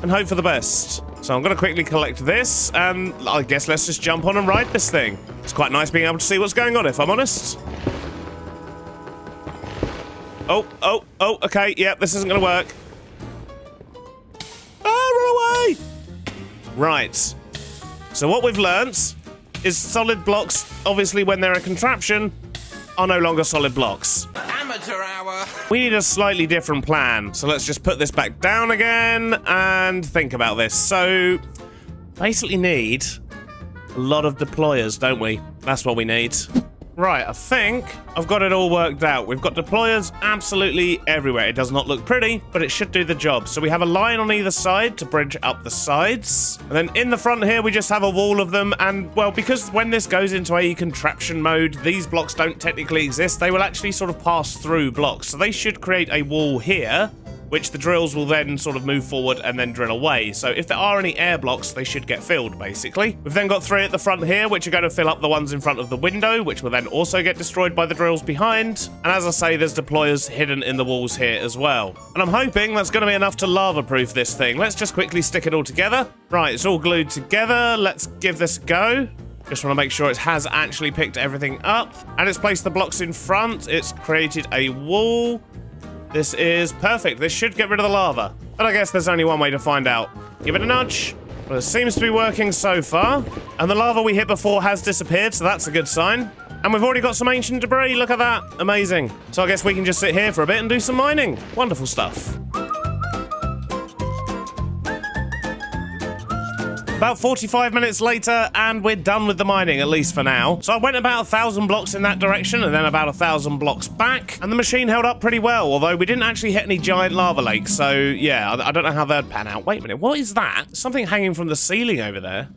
and hope for the best. So I'm going to quickly collect this, and I guess let's just jump on and ride this thing. It's quite nice being able to see what's going on, if I'm honest. Oh, okay, yeah, this isn't going to work. Run away! Right. So what we've learnt is solid blocks, obviously when they're a contraption, are no longer solid blocks. Amateur hour. We need a slightly different plan. So let's just put this back down again and think about this. So basically need a lot of deployers, don't we? That's what we need. Right, I think I've got it all worked out. We've got deployers absolutely everywhere. It does not look pretty, but it should do the job. So we have a line on either side to bridge up the sides. And then in the front here, we just have a wall of them. And, well, because when this goes into a contraption mode, these blocks don't technically exist. They will actually sort of pass through blocks. So they should create a wall here, which the drills will then sort of move forward and then drill away. So if there are any air blocks, they should get filled, basically. We've then got 3 at the front here, which are going to fill up the ones in front of the window, which will then also get destroyed by the drills behind. And as I say, there's deployers hidden in the walls here as well. And I'm hoping that's going to be enough to lava-proof this thing. Let's just quickly stick it all together. Right, it's all glued together. Let's give this a go. Just want to make sure it has actually picked everything up. And it's placed the blocks in front. It's created a wall. This is perfect. This should get rid of the lava. But I guess there's only one way to find out. Give it a nudge. Well, it seems to be working so far. And the lava we hit before has disappeared, so that's a good sign. And we've already got some ancient debris. Look at that. Amazing. So I guess we can just sit here for a bit and do some mining. Wonderful stuff. About 45 minutes later, and we're done with the mining, at least for now. So I went about 1,000 blocks in that direction, and then about 1,000 blocks back, and the machine held up pretty well, although we didn't actually hit any giant lava lakes, so yeah, I don't know how that'd pan out. Wait a minute, what is that? Something hanging from the ceiling over there.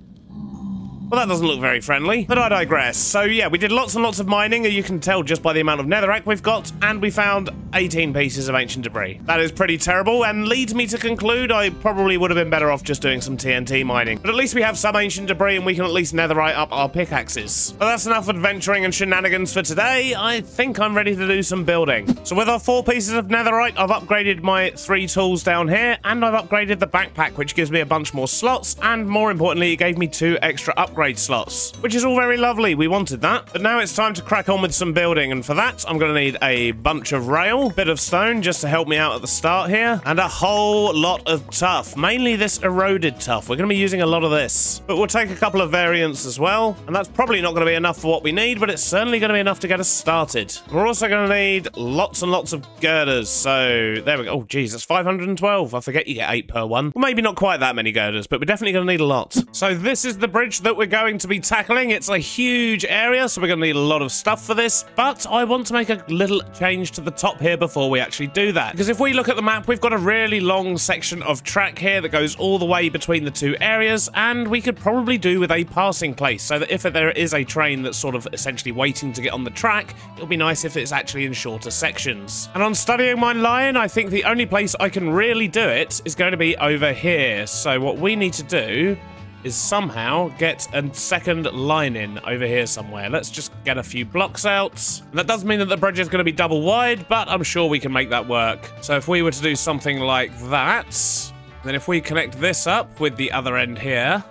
Well, that doesn't look very friendly, but I digress. So yeah, we did lots and lots of mining, and you can tell just by the amount of netherrack we've got, and we found 18 pieces of ancient debris. That is pretty terrible, and leads me to conclude I probably would have been better off just doing some TNT mining. But at least we have some ancient debris, and we can at least netherite up our pickaxes. But that's enough adventuring and shenanigans for today. I think I'm ready to do some building. So with our 4 pieces of netherite, I've upgraded my 3 tools down here, and I've upgraded the backpack, which gives me a bunch more slots, and more importantly, it gave me 2 extra upgrades slots, which is all very lovely. We wanted that. But now it's time to crack on with some building, and for that I'm going to need a bunch of rail, bit of stone just to help me out at the start here, and a whole lot of tuff, mainly this eroded tuff. We're going to be using a lot of this, but we'll take a couple of variants as well, and that's probably not going to be enough for what we need, but it's certainly going to be enough to get us started. We're also going to need lots and lots of girders, so there we go. Oh geez, that's 512. I forget you get 8 per one. Well, maybe not quite that many girders, but we're definitely going to need a lot. So this is the bridge that we're going to be tackling. It's a huge area, so we're going to need a lot of stuff for this, but I want to make a little change to the top here before we actually do that, because if we look at the map, we've got a really long section of track here that goes all the way between the 2 areas, and we could probably do with a passing place, so that if there is a train that's sort of essentially waiting to get on the track, it'll be nice if it's actually in shorter sections. And on studying my line, I think the only place I can really do it is going to be over here. So what we need to do is somehow get a second line in over here somewhere. Let's just get a few blocks out. And that does mean that the bridge is going to be double wide, but I'm sure we can make that work. So if we were to do something like that, then if we connect this up with the other end here,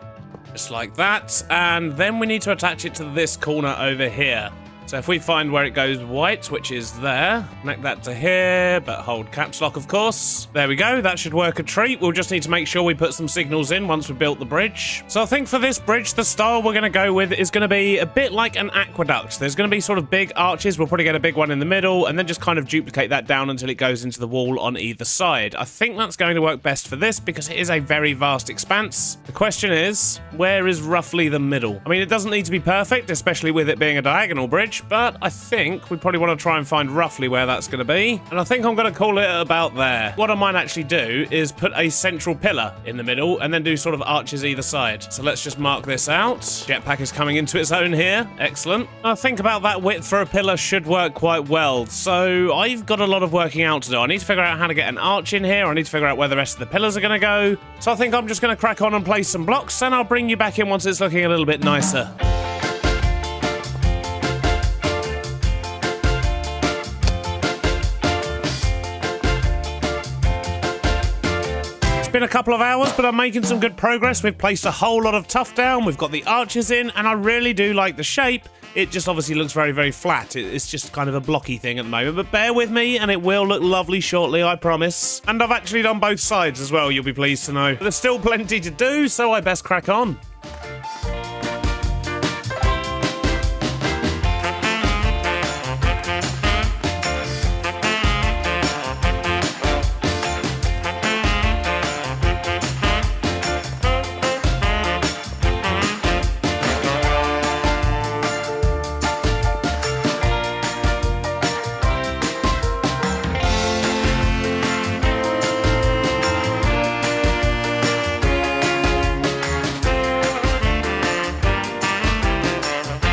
Just like that. And then we need to attach it to this corner over here. So if we find where it goes white, which is there, connect that to here, but hold caps lock, of course. There we go. That should work a treat. We'll just need to make sure we put some signals in once we've built the bridge. So I think for this bridge, the style we're going to go with is going to be a bit like an aqueduct. There's going to be sort of big arches. We'll probably get a big one in the middle and then just kind of duplicate that down until it goes into the wall on either side. I think that's going to work best for this because it is a very vast expanse. The question is, where is roughly the middle? I mean, it doesn't need to be perfect, especially with it being a diagonal bridge, but I think we probably want to try and find roughly where that's going to be. And I think I'm going to call it about there. What I might actually do is put a central pillar in the middle and then do sort of arches either side. So let's just mark this out. Jetpack is coming into its own here. Excellent. I think about that width for a pillar should work quite well. So I've got a lot of working out to do. I need to figure out how to get an arch in here. I need to figure out where the rest of the pillars are going to go. So I think I'm just going to crack on and place some blocks and I'll bring you back in once it's looking a little bit nicer. Been a couple of hours, but I'm making some good progress. We've placed a whole lot of tuff down, we've got the arches in, and I really do like the shape. It just obviously looks very, very flat. It's just kind of a blocky thing at the moment, but bear with me and it will look lovely shortly, I promise. And I've actually done both sides as well, you'll be pleased to know. But there's still plenty to do, so I best crack on.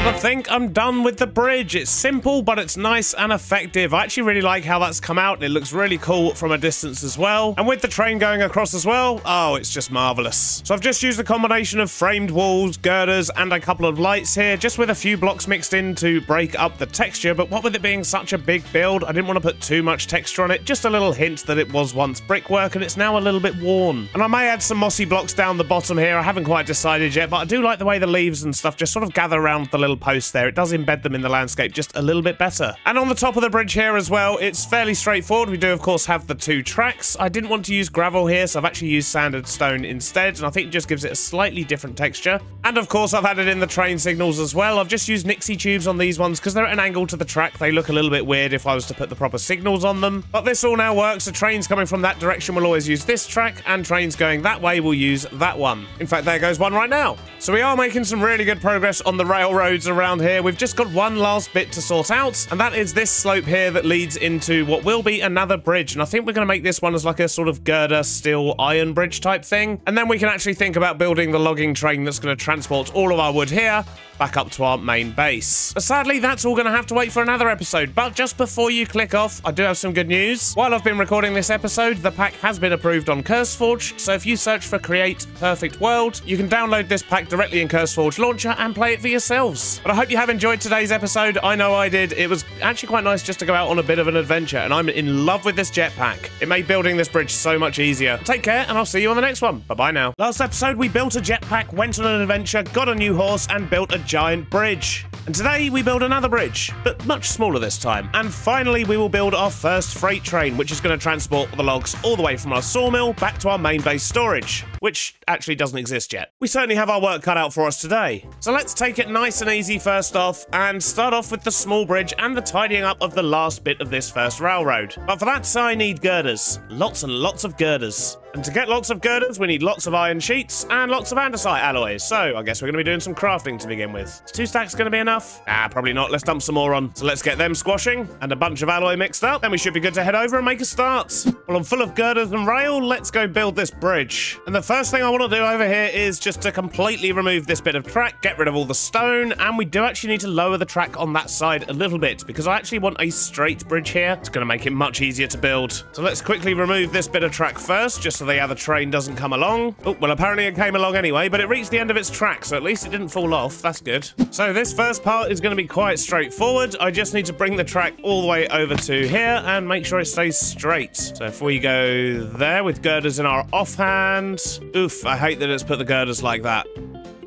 I think I'm done with the bridge. It's simple, but it's nice and effective. I actually really like how that's come out, and it looks really cool from a distance as well. And with the train going across as well, oh, it's just marvelous. So I've just used a combination of framed walls, girders, and a couple of lights here, just with a few blocks mixed in to break up the texture. But what with it being such a big build, I didn't want to put too much texture on it. Just a little hint that it was once brickwork, and it's now a little bit worn. And I may add some mossy blocks down the bottom here. I haven't quite decided yet, but I do like the way the leaves and stuff just sort of gather around the little posts there. It does embed them in the landscape just a little bit better. And on the top of the bridge here as well, it's fairly straightforward. We do, of course, have the two tracks. I didn't want to use gravel here, so I've actually used sanded stone instead, and I think it just gives it a slightly different texture. And of course, I've added in the train signals as well. I've just used Nixie tubes on these ones because they're at an angle to the track. They look a little bit weird if I was to put the proper signals on them. But this all now works. The trains coming from that direction will always use this track, and trains going that way will use that one. In fact, there goes one right now. So we are making some really good progress on the railroads around here. We've just got one last bit to sort out, and that is this slope here that leads into what will be another bridge. And I think we're going to make this one as like a sort of girder steel iron bridge type thing. And then we can actually think about building the logging train that's going to transport all of our wood here back up to our main base. But sadly, that's all going to have to wait for another episode. But just before you click off, I do have some good news. While I've been recording this episode, the pack has been approved on CurseForge, so if you search for Create Perfect World, you can download this pack directly in CurseForge Launcher and play it for yourselves. But I hope you have enjoyed today's episode. I know I did. It was actually quite nice just to go out on a bit of an adventure, and I'm in love with this jetpack. It made building this bridge so much easier. Take care, and I'll see you on the next one. Bye-bye now. Last episode, we built a jetpack, went on an adventure, got a new horse, and built a giant bridge. And today we build another bridge, but much smaller this time. And finally we will build our first freight train, which is going to transport the logs all the way from our sawmill back to our main base storage, which actually doesn't exist yet. We certainly have our work cut out for us today. So let's take it nice and easy first off, and start off with the small bridge and the tidying up of the last bit of this first railroad. But for that, I need girders. Lots and lots of girders. And to get lots of girders, we need lots of iron sheets and lots of andesite alloys. So I guess we're going to be doing some crafting to begin with. Is 2 stacks going to be enough? Probably not. Let's dump some more on. So let's get them squashing and a bunch of alloy mixed up. Then we should be good to head over and make a start. Well, I'm full of girders and rail. Let's go build this bridge. And the first thing I want to do over here is just to completely remove this bit of track, get rid of all the stone, and we do actually need to lower the track on that side a little bit because I actually want a straight bridge here. It's going to make it much easier to build. So let's quickly remove this bit of track first, just so the other train doesn't come along. Oh, well, apparently it came along anyway, but it reached the end of its track, so at least it didn't fall off. That's good. So this first part is going to be quite straightforward. I just need to bring the track all the way over to here and make sure it stays straight. So if we go there with girders in our offhand. Oof, I hate that it's put the girders like that.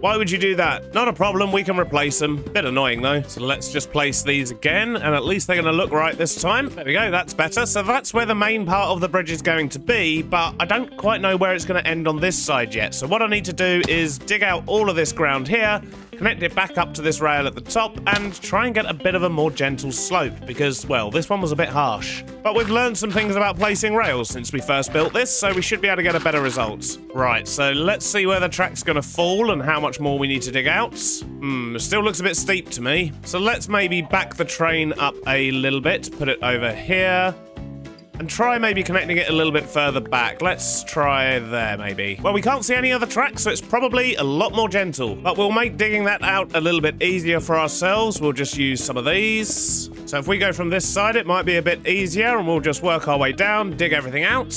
Why would you do that? Not a problem, we can replace them. Bit annoying though. So let's just place these again, and at least they're gonna look right this time. There we go, that's better. So that's where the main part of the bridge is going to be, but I don't quite know where it's gonna end on this side yet. So what I need to do is dig out all of this ground here, connect it back up to this rail at the top, and try and get a bit of a more gentle slope, because, well, this one was a bit harsh. But we've learned some things about placing rails since we first built this, so we should be able to get a better result. Right, so let's see where the track's gonna fall and how much more we need to dig out. It still looks a bit steep to me. So let's maybe back the train up a little bit, put it over here, and try maybe connecting it a little bit further back. Let's try there, maybe. Well, we can't see any other tracks, so it's probably a lot more gentle. But we'll make digging that out a little bit easier for ourselves. We'll just use some of these. So if we go from this side, it might be a bit easier, and we'll just work our way down, dig everything out.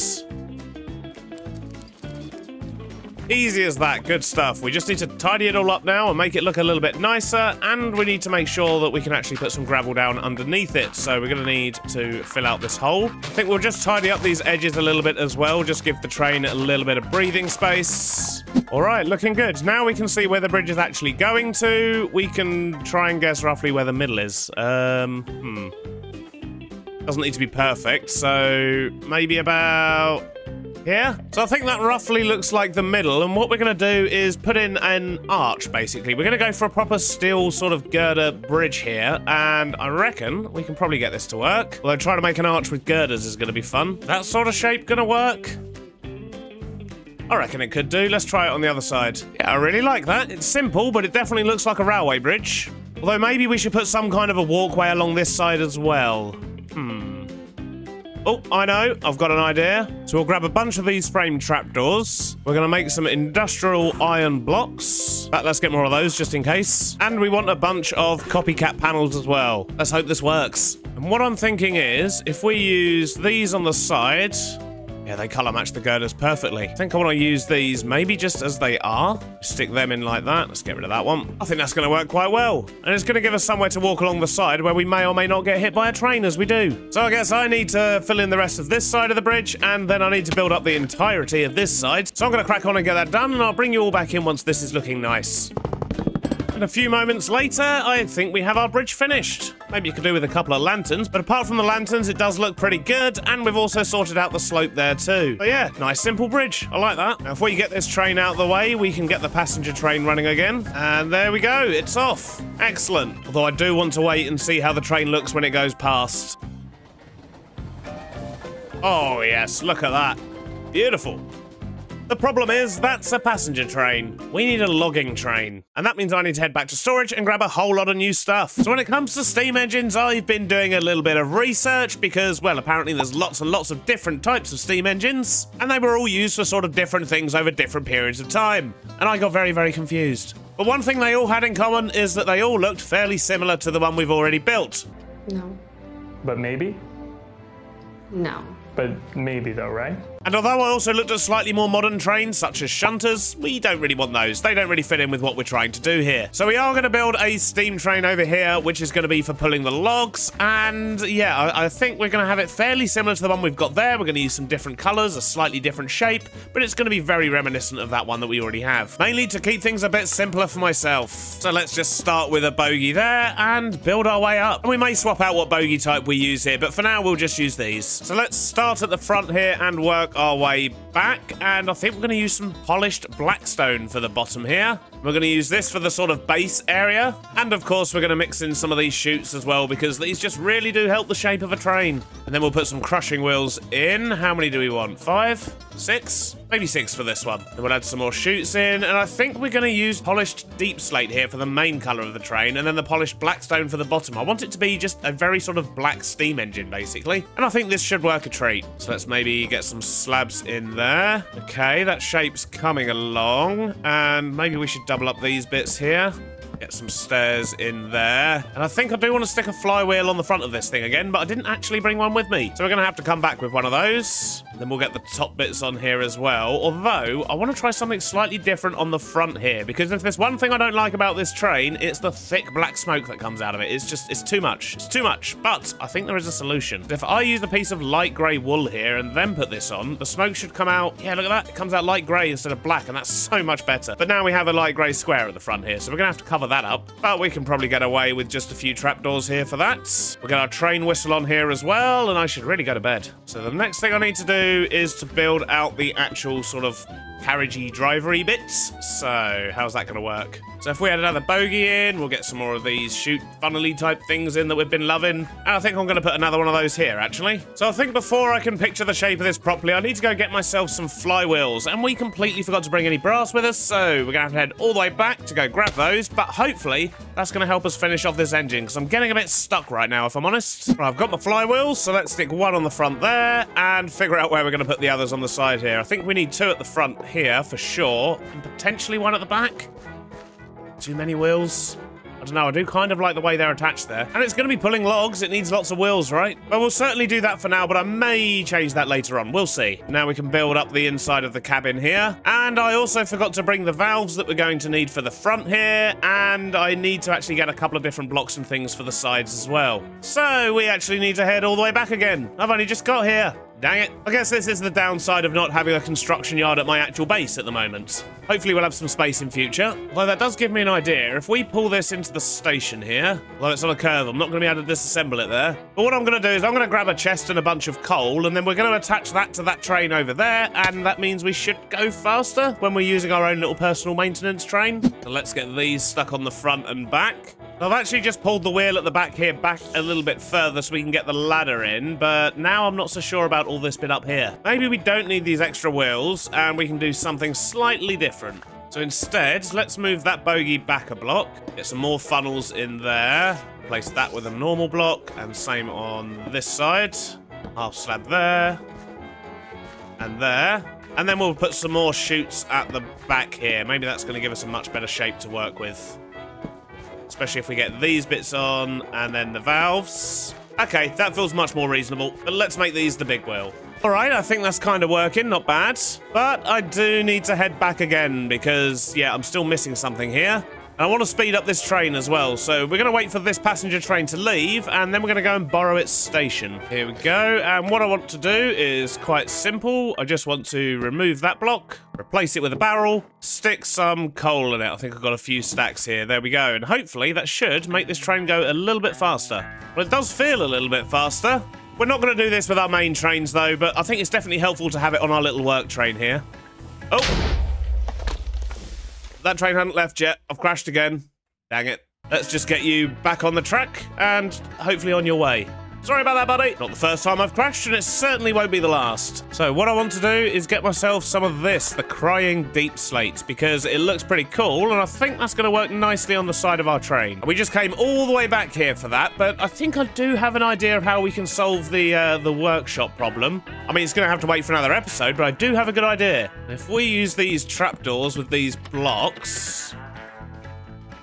Easy as that, good stuff. We just need to tidy it all up now and make it look a little bit nicer, and we need to make sure that we can actually put some gravel down underneath it. So we're going to need to fill out this hole. I think we'll just tidy up these edges a little bit as well, just give the train a little bit of breathing space. All right, looking good. Now we can see where the bridge is actually going to. We can try and guess roughly where the middle is. Doesn't need to be perfect, so maybe about here. So I think that roughly looks like the middle, and what we're going to do is put in an arch, basically. We're going to go for a proper steel sort of girder bridge here, and I reckon we can probably get this to work. Although trying to make an arch with girders is going to be fun. That sort of shape going to work? I reckon it could do. Let's try it on the other side. Yeah, I really like that. It's simple, but it definitely looks like a railway bridge. Although maybe we should put some kind of a walkway along this side as well. Oh, I know. I've got an idea. So we'll grab a bunch of these frame trapdoors. We're going to make some industrial iron blocks. Let's get more of those just in case. And we want a bunch of copycat panels as well. Let's hope this works. And what I'm thinking is, if we use these on the side... Yeah, they colour match the girders perfectly. I think I want to use these maybe just as they are. Stick them in like that. Let's get rid of that one. I think that's going to work quite well. And it's going to give us somewhere to walk along the side where we may or may not get hit by a train as we do. So I guess I need to fill in the rest of this side of the bridge, and then I need to build up the entirety of this side. So I'm going to crack on and get that done, and I'll bring you all back in once this is looking nice. And a few moments later, I think we have our bridge finished. Maybe you could do with a couple of lanterns, but apart from the lanterns, it does look pretty good, and we've also sorted out the slope there too. But yeah, nice simple bridge. I like that. Now, if we get this train out of the way, we can get the passenger train running again. And there we go, it's off. Excellent. Although I do want to wait and see how the train looks when it goes past. Oh yes, look at that. Beautiful. The problem is, that's a passenger train. We need a logging train. And that means I need to head back to storage and grab a whole lot of new stuff. So when it comes to steam engines, I've been doing a little bit of research because, well, apparently there's lots and lots of different types of steam engines, and they were all used for sort of different things over different periods of time. And I got very, very confused. But one thing they all had in common is that they all looked fairly similar to the one we've already built. No. But maybe? No. But maybe though, right? And although I also looked at slightly more modern trains, such as shunters, we don't really want those. They don't really fit in with what we're trying to do here. So we are going to build a steam train over here, which is going to be for pulling the logs. And yeah, I think we're going to have it fairly similar to the one we've got there. We're going to use some different colors, a slightly different shape, but it's going to be very reminiscent of that one that we already have. Mainly to keep things a bit simpler for myself. So let's just start with a bogie there and build our way up. And we may swap out what bogie type we use here, but for now we'll just use these. So let's start at the front here and work our way back, and I think we're going to use some polished blackstone for the bottom here. We're going to use this for the sort of base area, and of course we're going to mix in some of these chutes as well, because these just really do help the shape of a train. And then we'll put some crushing wheels in. How many do we want? 5? 6? Maybe 6 for this one. Then we'll add some more chutes in, and I think we're going to use polished deep slate here for the main colour of the train, and then the polished blackstone for the bottom. I want it to be just a very sort of black steam engine, basically. And I think this should work a treat. So let's maybe get some slabs in there. Okay, that shape's coming along, and maybe we should double up these bits here. Get some stairs in there. And I think I do want to stick a flywheel on the front of this thing again, but I didn't actually bring one with me. So we're going to have to come back with one of those. Then we'll get the top bits on here as well. Although, I want to try something slightly different on the front here, because if there's one thing I don't like about this train, it's the thick black smoke that comes out of it. It's too much. It's too much. But I think there is a solution. If I use a piece of light grey wool here and then put this on, the smoke should come out. Yeah, look at that. It comes out light grey instead of black, and that's so much better. But now we have a light grey square at the front here, so we're going to have to cover that up. But we can probably get away with just a few trapdoors here for that. We'll get our train whistle on here as well, and I should really go to bed. So the next thing I need to do is to build out the actual sort of carriagey, drivery bits. So how's that going to work? So if we had another bogie in, we'll get some more of these shoot funnely type things in that we've been loving. And I think I'm going to put another one of those here, actually. So I think before I can picture the shape of this properly, I need to go get myself some flywheels. And we completely forgot to bring any brass with us, so we're going to have to head all the way back to go grab those. But hopefully, that's going to help us finish off this engine, because I'm getting a bit stuck right now, if I'm honest. Right, I've got my flywheels, so let's stick one on the front there and figure out where we're going to put the others on the side here. I think we need two at the front here, for sure, and potentially one at the back. Too many wheels? I don't know, I do kind of like the way they're attached there. And it's going to be pulling logs, it needs lots of wheels, right? Well, we'll certainly do that for now, but I may change that later on. We'll see. Now we can build up the inside of the cabin here. And I also forgot to bring the valves that we're going to need for the front here. And I need to actually get a couple of different blocks and things for the sides as well. So we actually need to head all the way back again. I've only just got here. Dang it. I guess this is the downside of not having a construction yard at my actual base at the moment. Hopefully we'll have some space in future. Although that does give me an idea. If we pull this into the station here, although it's on a curve, I'm not going to be able to disassemble it there. But what I'm going to do is I'm going to grab a chest and a bunch of coal, and then we're going to attach that to that train over there, and that means we should go faster when we're using our own little personal maintenance train. So let's get these stuck on the front and back. I've actually just pulled the wheel at the back here back a little bit further so we can get the ladder in, but now I'm not so sure about all this bit up here. Maybe we don't need these extra wheels and we can do something slightly different. So instead, let's move that bogie back a block, get some more funnels in there, place that with a normal block, and same on this side. Half slab there, and there. And then we'll put some more chutes at the back here. Maybe that's going to give us a much better shape to work with. Especially if we get these bits on, and then the valves. Okay, that feels much more reasonable, but let's make these the big wheel. Alright, I think that's kind of working, not bad. But I do need to head back again, because, yeah, I'm still missing something here. And I want to speed up this train as well, so we're going to wait for this passenger train to leave, and then we're going to go and borrow its station. Here we go, and what I want to do is quite simple. I just want to remove that block, replace it with a barrel, stick some coal in it. I think I've got a few stacks here. There we go, and hopefully that should make this train go a little bit faster. Well, it does feel a little bit faster. We're not going to do this with our main trains, though, but I think it's definitely helpful to have it on our little work train here. Oh! That train hadn't left yet. I've crashed again. Dang it. Let's just get you back on the track and hopefully on your way. Sorry about that, buddy. Not the first time I've crashed, and it certainly won't be the last. So what I want to do is get myself some of this, the Crying Deep Slate, because it looks pretty cool, and I think that's going to work nicely on the side of our train. We just came all the way back here for that, but I think I do have an idea of how we can solve the workshop problem. I mean, it's going to have to wait for another episode, but I do have a good idea. If we use these trapdoors with these blocks...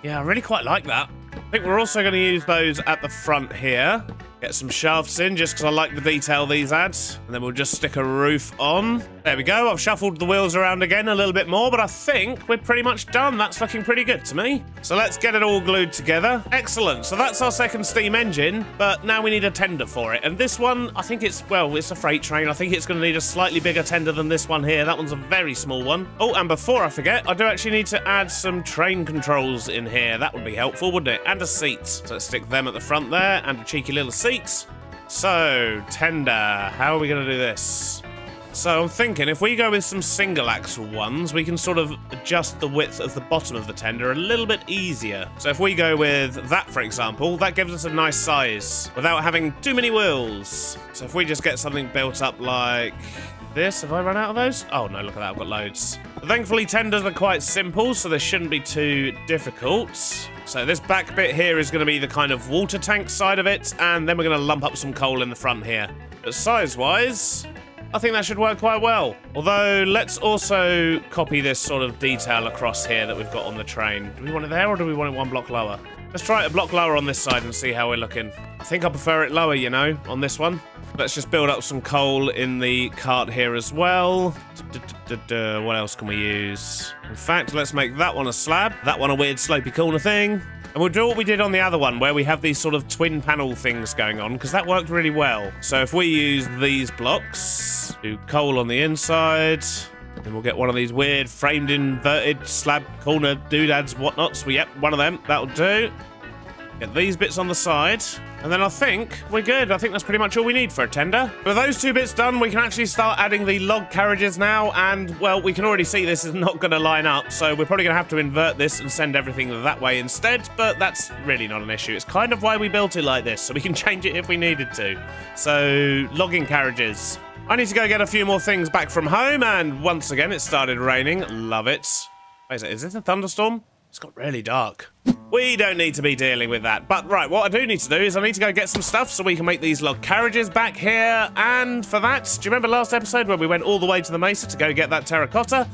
Yeah, I really quite like that. I think we're also going to use those at the front here. Get some shafts in, just because I like the detail these add. And then we'll just stick a roof on. There we go. I've shuffled the wheels around again a little bit more, but I think we're pretty much done. That's looking pretty good to me. So let's get it all glued together. Excellent. So that's our second steam engine, but now we need a tender for it. And this one, I think it's, well, it's a freight train. I think it's going to need a slightly bigger tender than this one here. That one's a very small one. Oh, and before I forget, I do actually need to add some train controls in here. That would be helpful, wouldn't it? And a seat. So let's stick them at the front there, and a cheeky little seat. So, tender, how are we going to do this? So I'm thinking if we go with some single axle ones, we can sort of adjust the width of the bottom of the tender a little bit easier. So if we go with that, for example, that gives us a nice size without having too many wheels. So if we just get something built up like this, have I run out of those? Oh no, look at that, I've got loads. But thankfully tenders are quite simple, so they shouldn't be too difficult. So this back bit here is going to be the kind of water tank side of it, and then we're going to lump up some coal in the front here. But size-wise, I think that should work quite well. Although, let's also copy this sort of detail across here that we've got on the train. Do we want it there or do we want it one block lower? Let's try it a block lower on this side and see how we're looking. I think I prefer it lower, you know, on this one. Let's just build up some coal in the cart here as well. What else can we use? In fact, let's make that one a slab. That one a weird slopey corner thing. And we'll do what we did on the other one, where we have these sort of twin panel things going on, because that worked really well. So if we use these blocks, do coal on the inside, then we'll get one of these weird framed inverted slab corner doodads, whatnots. Well, yep, one of them. That'll do. Get these bits on the side. And then I think we're good. I think that's pretty much all we need for a tender. With those two bits done, we can actually start adding the log carriages now. And, well, we can already see this is not going to line up. So we're probably going to have to invert this and send everything that way instead. But that's really not an issue. It's kind of why we built it like this. So we can change it if we needed to. So, logging carriages. I need to go get a few more things back from home. And once again, it started raining. Love it. Wait, is this a thunderstorm? It's got really dark. We don't need to be dealing with that. But right, what I do need to do is I need to go get some stuff so we can make these log carriages back here. And for that, do you remember last episode when we went all the way to the mesa to go get that terracotta?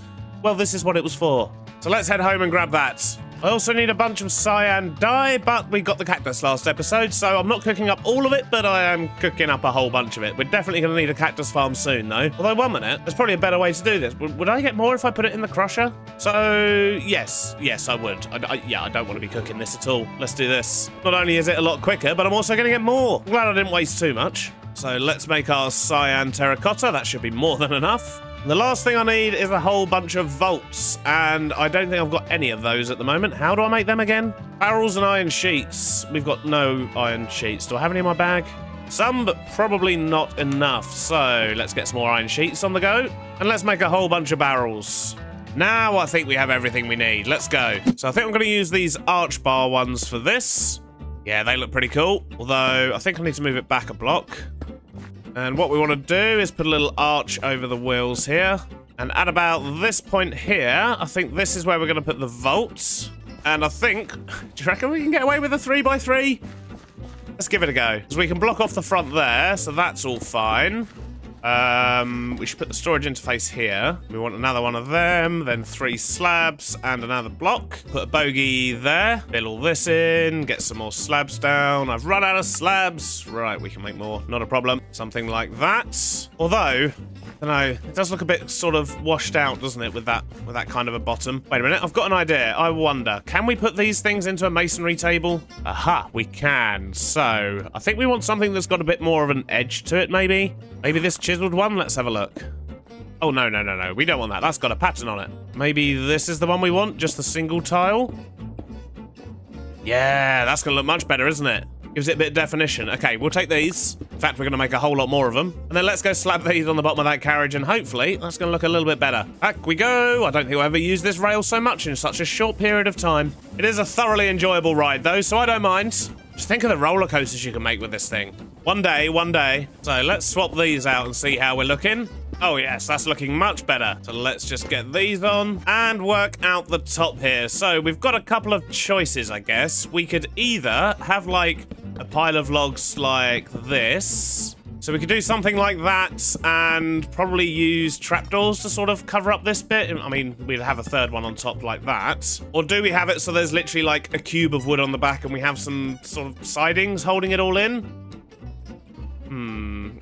Well, this is what it was for. So let's head home and grab that. I also need a bunch of cyan dye, but we got the cactus last episode, so I'm not cooking up all of it, but I am cooking up a whole bunch of it. We're definitely going to need a cactus farm soon, though. Although, 1 minute, there's probably a better way to do this. Would I get more if I put it in the crusher? So, yes, I would. Yeah, I don't want to be cooking this at all. Let's do this. Not only is it a lot quicker, but I'm also going to get more. I'm glad I didn't waste too much. So let's make our cyan terracotta. That should be more than enough. The last thing I need is a whole bunch of vaults, and I don't think I've got any of those at the moment. How do I make them again? Barrels and iron sheets. We've got no iron sheets. Do I have any in my bag? Some, but probably not enough. So let's get some more iron sheets on the go, and let's make a whole bunch of barrels. Now I think we have everything we need. Let's go. So I think I'm going to use these arch bar ones for this. Yeah, they look pretty cool, although I think I need to move it back a block. And what we want to do is put a little arch over the wheels here. And at about this point here, I think this is where we're going to put the vaults. And I think, do you reckon we can get away with a 3x3? Let's give it a go. Because we can block off the front there, so that's all fine. We should put the storage interface here. We want another one of them, then 3 slabs and another block. Put a bogey there. Fill all this in, get some more slabs down. I've run out of slabs. Right, we can make more, not a problem. Something like that. Although, I don't know, it does look a bit sort of washed out, doesn't it, with that kind of a bottom. Wait a minute, I've got an idea. I wonder, can we put these things into a masonry table? Aha, we can. So, I think we want something that's got a bit more of an edge to it, maybe? Maybe this chiseled one? Let's have a look. Oh, no. We don't want that. That's got a pattern on it. Maybe this is the one we want? Just the single tile? Yeah, that's going to look much better, isn't it? Gives it a bit of definition. Okay, we'll take these. In fact, we're going to make a whole lot more of them. And then let's go slap these on the bottom of that carriage, and hopefully that's going to look a little bit better. Back we go. I don't think I've ever used this rail so much in such a short period of time. It is a thoroughly enjoyable ride, though, so I don't mind. Just think of the roller coasters you can make with this thing. One day. So let's swap these out and see how we're looking. Oh yes, that's looking much better. So let's just get these on and work out the top here. So we've got a couple of choices, I guess. We could either have like a pile of logs like this. So we could do something like that and probably use trapdoors to sort of cover up this bit. I mean, we'd have a third one on top like that. Or do we have it so there's literally like a cube of wood on the back and we have some sort of sidings holding it all in?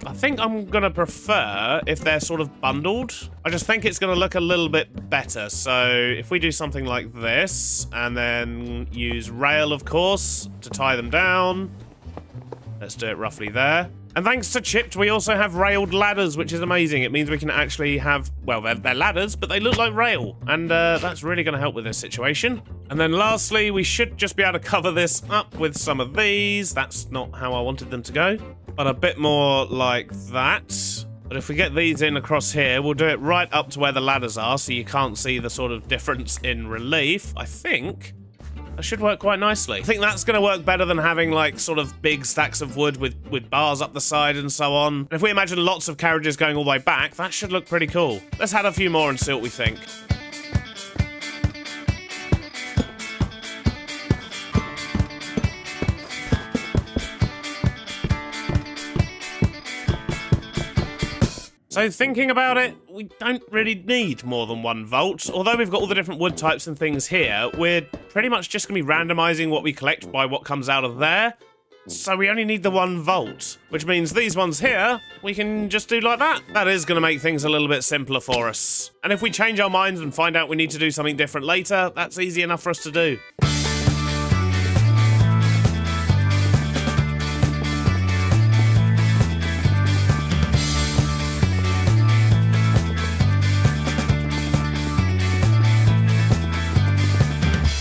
I think I'm gonna prefer if they're sort of bundled. I just think it's gonna look a little bit better. So if we do something like this and then use rail, of course, to tie them down. Let's do it roughly there. And thanks to Chipped, we also have railed ladders, which is amazing. It means we can actually have, well, they're ladders, but they look like rail. And that's really going to help with this situation. And then lastly, we should just be able to cover this up with some of these. That's not how I wanted them to go, but a bit more like that. But if we get these in across here, we'll do it right up to where the ladders are, so you can't see the sort of difference in relief. I think that should work quite nicely. I think that's going to work better than having like sort of big stacks of wood with bars up the side and so on. And if we imagine lots of carriages going all the way back, that should look pretty cool. Let's add a few more and see what we think. So thinking about it, we don't really need more than 1 vault. Although we've got all the different wood types and things here, we're pretty much just going to be randomizing what we collect by what comes out of there. So we only need the 1 vault, which means these ones here, we can just do like that. That is going to make things a little bit simpler for us. And if we change our minds and find out we need to do something different later, that's easy enough for us to do.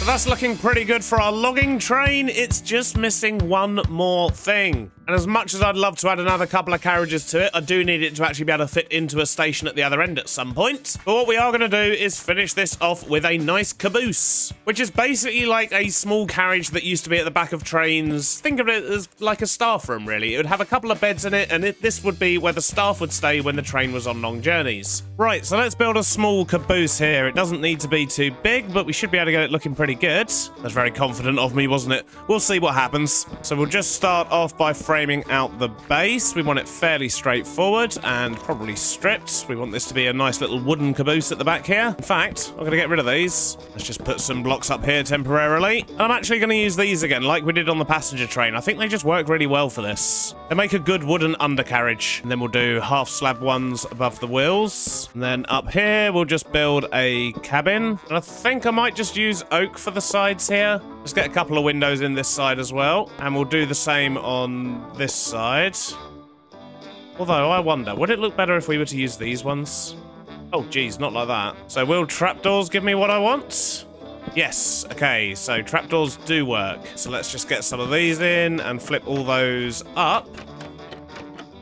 That's looking pretty good for our logging train. It's just missing 1 more thing. And as much as I'd love to add another couple of carriages to it, I do need it to actually be able to fit into a station at the other end at some point. But what we are going to do is finish this off with a nice caboose, which is basically like a small carriage that used to be at the back of trains. Think of it as like a staff room, really. It would have a couple of beds in it, and this would be where the staff would stay when the train was on long journeys. Right, so let's build a small caboose here. It doesn't need to be too big, but we should be able to get it looking pretty good. That's very confident of me, wasn't it? We'll see what happens. So we'll just start off by framing out the base. We want it fairly straightforward and probably stripped. We want this to be a nice little wooden caboose at the back here. In fact, I'm going to get rid of these. Let's just put some blocks up here temporarily. And I'm actually going to use these again, like we did on the passenger train. I think they just work really well for this. They make a good wooden undercarriage. And then we'll do half slab ones above the wheels. And then up here, we'll just build a cabin. And I think I might just use oak for the sides here. Let's get a couple of windows in this side as well. And we'll do the same on this side. Although, I wonder, would it look better if we were to use these ones? Oh, geez, not like that. So will trapdoors give me what I want? Yes. Okay, so trapdoors do work. So let's just get some of these in and flip all those up.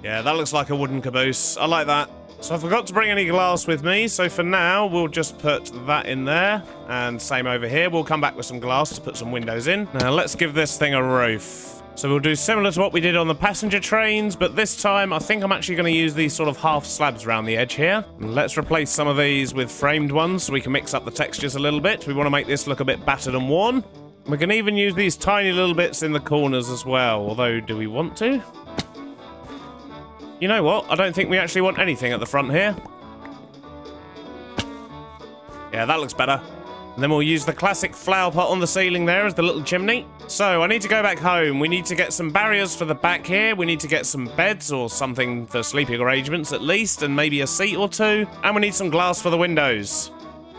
Yeah, that looks like a wooden caboose. I like that. So I forgot to bring any glass with me, so for now, we'll just put that in there. And same over here. We'll come back with some glass to put some windows in. Now, let's give this thing a roof. So we'll do similar to what we did on the passenger trains, but this time, I think I'm actually going to use these sort of half slabs around the edge here. And let's replace some of these with framed ones so we can mix up the textures a little bit. We want to make this look a bit battered and worn. We can even use these tiny little bits in the corners as well, although, do we want to? You know what? I don't think we actually want anything at the front here. Yeah, that looks better. And then we'll use the classic flower pot on the ceiling there as the little chimney. So I need to go back home. We need to get some barriers for the back here. We need to get some beds or something for sleeping arrangements at least, and maybe a seat or two. And we need some glass for the windows.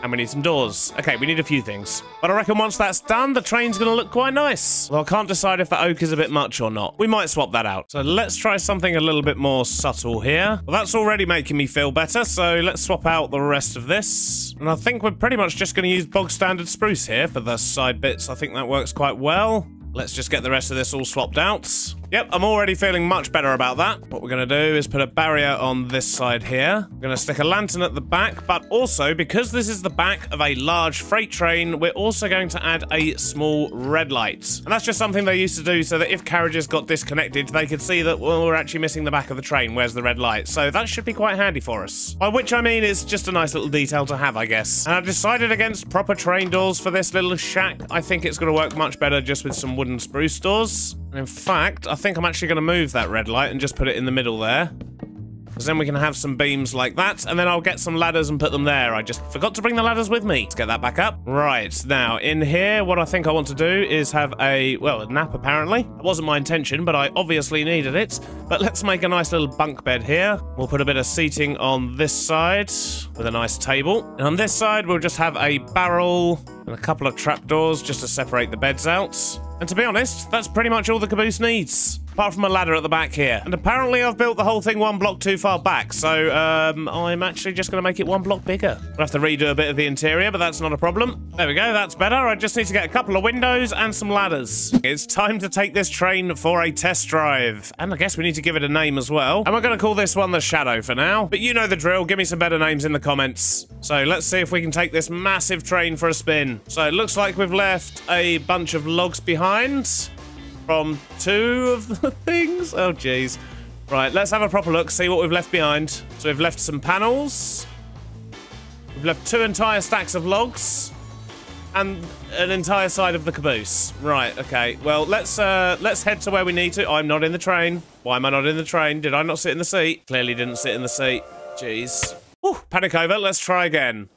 And we need some doors. Okay, we need a few things. But I reckon once that's done, the train's going to look quite nice. Well, I can't decide if the oak is a bit much or not. We might swap that out. So let's try something a little bit more subtle here. Well, that's already making me feel better, so let's swap out the rest of this. And I think we're pretty much just going to use bog standard spruce here for the side bits. I think that works quite well. Let's just get the rest of this all swapped out. Yep, I'm already feeling much better about that. What we're going to do is put a barrier on this side here. We're going to stick a lantern at the back, but also, because this is the back of a large freight train, we're also going to add a small red light. And that's just something they used to do so that if carriages got disconnected, they could see that, well, we're actually missing the back of the train. Where's the red light? So that should be quite handy for us. By which I mean it's just a nice little detail to have, I guess. And I decided against proper train doors for this little shack. I think it's going to work much better just with some wooden spruce doors. And in fact, I think I'm actually going to move that red light and just put it in the middle there. Because then we can have some beams like that, and then I'll get some ladders and put them there. I just forgot to bring the ladders with me. Let's get that back up. Right, now, in here, what I think I want to do is have a nap, apparently. That wasn't my intention, but I obviously needed it. But let's make a nice little bunk bed here. We'll put a bit of seating on this side with a nice table. And on this side, we'll just have a barrel and a couple of trapdoors just to separate the beds out. And to be honest, that's pretty much all the caboose needs. Apart from a ladder at the back here. And apparently I've built the whole thing one block too far back, so I'm actually just going to make it one block bigger. We'll have to redo a bit of the interior, but that's not a problem. There we go, that's better. I just need to get a couple of windows and some ladders. It's time to take this train for a test drive. And I guess we need to give it a name as well. And we're going to call this one the Shadow for now. But you know the drill, give me some better names in the comments. So let's see if we can take this massive train for a spin. So it looks like we've left a bunch of logs behind from two of the things. Oh, jeez. Right, let's have a proper look, see what we've left behind. So we've left some panels. We've left 2 entire stacks of logs. And an entire side of the caboose. Right, okay. Well, let's head to where we need to. I'm not in the train. Why am I not in the train? Did I not sit in the seat? Clearly didn't sit in the seat. Jeez. Whew, panic over. Let's try again.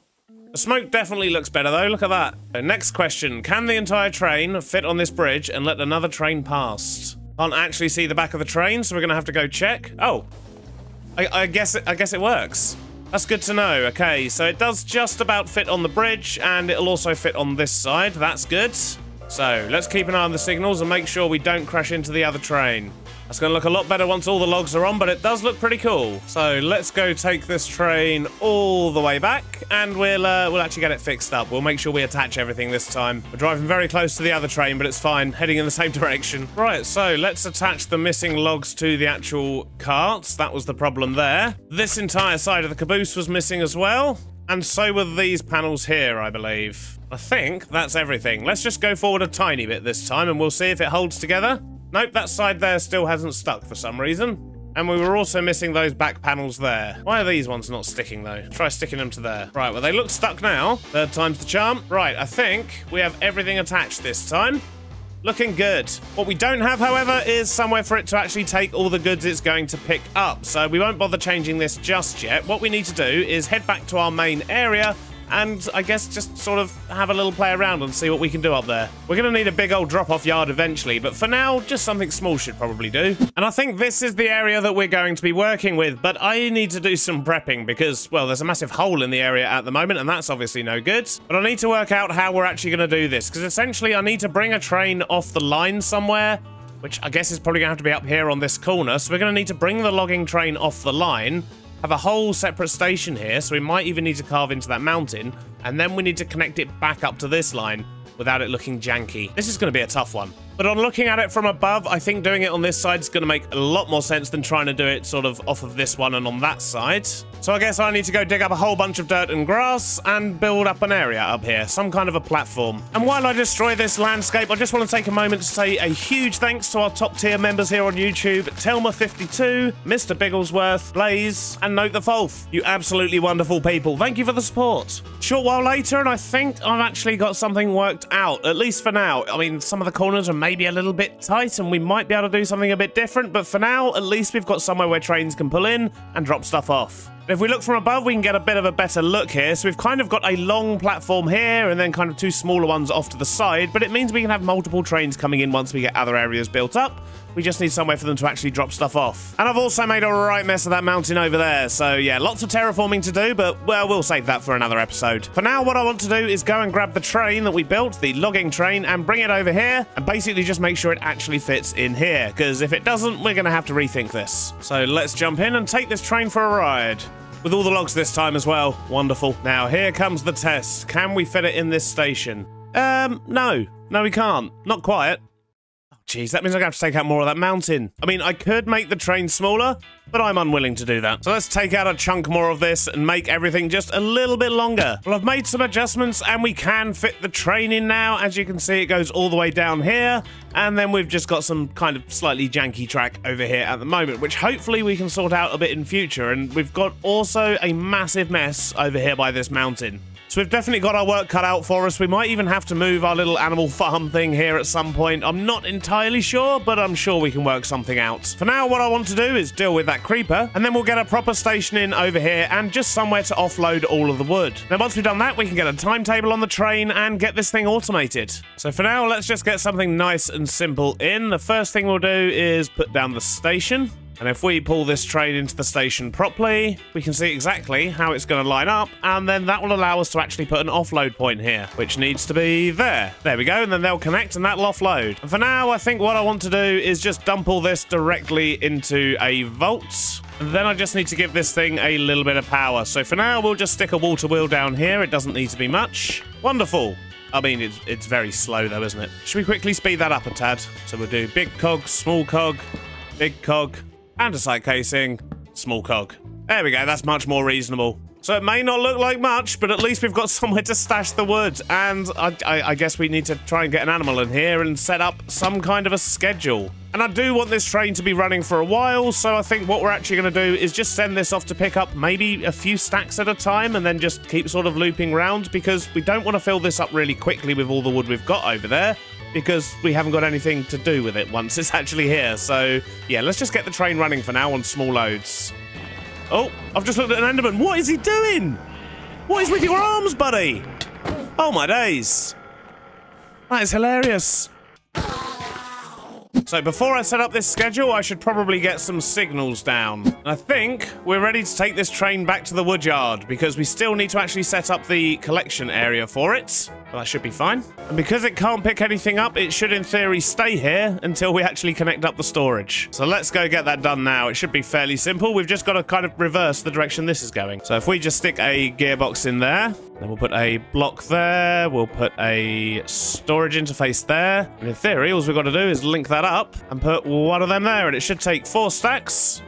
The smoke definitely looks better, though. Look at that. So next question. Can the entire train fit on this bridge and let another train past? Can't actually see the back of the train, so we're going to have to go check. Oh. I guess it works. That's good to know. Okay, so it does just about fit on the bridge, and it'll also fit on this side. That's good. So let's keep an eye on the signals and make sure we don't crash into the other train. That's going to look a lot better once all the logs are on, but it does look pretty cool. So let's go take this train all the way back, and we'll actually get it fixed up. We'll make sure we attach everything this time. We're driving very close to the other train, but it's fine, heading in the same direction. Right, so let's attach the missing logs to the actual carts. That was the problem there. This entire side of the caboose was missing as well, and so were these panels here, I believe. I think that's everything. Let's just go forward a tiny bit this time, and we'll see if it holds together. Nope, that side there still hasn't stuck for some reason. And we were also missing those back panels there. Why are these ones not sticking, though? Try sticking them to there. Right, well, they look stuck now. Third time's the charm. Right, I think we have everything attached this time. Looking good. What we don't have, however, is somewhere for it to actually take all the goods it's going to pick up. So we won't bother changing this just yet. What we need to do is head back to our main area and I guess just sort of have a little play around and see what we can do up there. We're going to need a big old drop-off yard eventually, but for now, just something small should probably do. And I think this is the area that we're going to be working with, but I need to do some prepping because, well, there's a massive hole in the area at the moment, and that's obviously no good. But I need to work out how we're actually going to do this, because essentially I need to bring a train off the line somewhere, which I guess is probably going to have to be up here on this corner. So we're going to need to bring the logging train off the line, have a whole separate station here, so we might even need to carve into that mountain, and then we need to connect it back up to this line without it looking janky. This is going to be a tough one. But on looking at it from above, I think doing it on this side is going to make a lot more sense than trying to do it sort of off of this one and on that side. So I guess I need to go dig up a whole bunch of dirt and grass and build up an area up here, some kind of a platform. And while I destroy this landscape, I just want to take a moment to say a huge thanks to our top tier members here on YouTube, Telma52, Mr. Bigglesworth, Blaze, and Note the Folf. You absolutely wonderful people. Thank you for the support. Short while later, and I think I've actually got something worked out, at least for now. I mean, some of the corners are maybe a little bit tight and we might be able to do something a bit different, but for now, at least we've got somewhere where trains can pull in and drop stuff off. If we look from above, we can get a bit of a better look here. So we've kind of got a long platform here and then kind of two smaller ones off to the side, but it means we can have multiple trains coming in once we get other areas built up. We just need somewhere for them to actually drop stuff off. And I've also made a right mess of that mountain over there. So yeah, lots of terraforming to do, but well, we'll save that for another episode. For now, what I want to do is go and grab the train that we built, the logging train, and bring it over here and basically just make sure it actually fits in here. Because if it doesn't, we're going to have to rethink this. So let's jump in and take this train for a ride. With all the logs this time as well. Wonderful. Now, here comes the test. Can we fit it in this station? No. No, we can't. Not quite. Jeez, that means I'm going to have to take out more of that mountain. I mean, I could make the train smaller, but I'm unwilling to do that. So let's take out a chunk more of this and make everything just a little bit longer. Well, I've made some adjustments and we can fit the train in now. As you can see, it goes all the way down here. And then we've just got some kind of slightly janky track over here at the moment, which hopefully we can sort out a bit in future. And we've got also a massive mess over here by this mountain. So we've definitely got our work cut out for us. We might even have to move our little animal farm thing here at some point. I'm not entirely sure, but I'm sure we can work something out. For now, what I want to do is deal with that creeper, and then we'll get a proper station in over here and just somewhere to offload all of the wood. Now, once we've done that, we can get a timetable on the train and get this thing automated. So for now, let's just get something nice and simple in. The first thing we'll do is put down the station. And if we pull this train into the station properly, we can see exactly how it's going to line up, and then that will allow us to actually put an offload point here, which needs to be there. There we go, and then they'll connect and that'll offload. And for now, I think what I want to do is just dump all this directly into a vault. And then I just need to give this thing a little bit of power. So for now, we'll just stick a water wheel down here. It doesn't need to be much. Wonderful. I mean, it's very slow though, isn't it? Should we quickly speed that up a tad? So we'll do big cog, small cog, big cog, andesite casing, small cog. There we go, that's much more reasonable. So it may not look like much, but at least we've got somewhere to stash the wood. And I guess we need to try and get an animal in here and set up some kind of a schedule. And I do want this train to be running for a while, so I think what we're actually going to do is just send this off to pick up maybe a few stacks at a time and then just keep sort of looping round, because we don't want to fill this up really quickly with all the wood we've got over there, because we haven't got anything to do with it once it's actually here. So yeah, let's just get the train running for now on small loads. Oh, I've just looked at an Enderman. What is he doing? What is with your arms, buddy? Oh, my days. That is hilarious. So before I set up this schedule, I should probably get some signals down. I think we're ready to take this train back to the woodyard because we still need to actually set up the collection area for it. But that should be fine. And because it can't pick anything up, it should in theory stay here until we actually connect up the storage. So let's go get that done now. It should be fairly simple. We've just got to kind of reverse the direction this is going. So if we just stick a gearbox in there, then we'll put a block there, we'll put a storage interface there. And in theory, all we've got to do is link that up and put one of them there, and it should take 4 stacks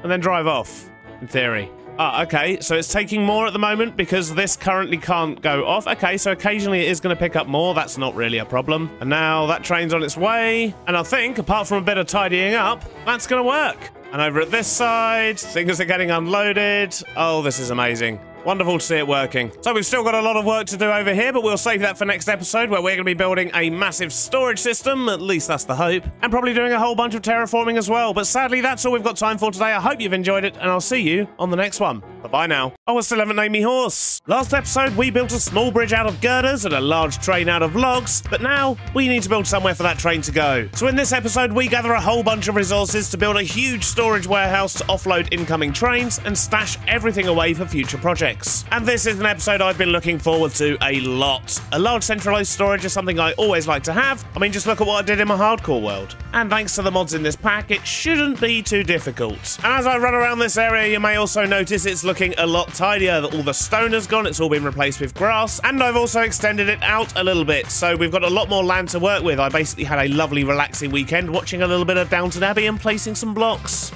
and then drive off, in theory. Ah, okay, so it's taking more at the moment because this currently can't go off. Okay, so occasionally it is going to pick up more. That's not really a problem. And now that train's on its way. And I think, apart from a bit of tidying up, that's going to work. And over at this side, things are getting unloaded. Oh, this is amazing. Wonderful to see it working. So we've still got a lot of work to do over here, but we'll save that for next episode where we're going to be building a massive storage system. At least that's the hope. And probably doing a whole bunch of terraforming as well. But sadly, that's all we've got time for today. I hope you've enjoyed it, and I'll see you on the next one. Bye-bye now. Oh, I still haven't named me horse. Last episode, we built a small bridge out of girders and a large train out of logs, but now we need to build somewhere for that train to go. So in this episode, we gather a whole bunch of resources to build a huge storage warehouse to offload incoming trains and stash everything away for future projects. And this is an episode I've been looking forward to a lot. A large centralized storage is something I always like to have. I mean, just look at what I did in my hardcore world. And thanks to the mods in this pack, it shouldn't be too difficult. And as I run around this area, you may also notice it's looking a lot tidier. That all the stone has gone, it's all been replaced with grass, and I've also extended it out a little bit, so we've got a lot more land to work with. I basically had a lovely relaxing weekend watching a little bit of Downton Abbey and placing some blocks.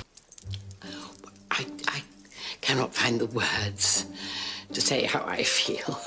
I cannot find the words to say how I feel.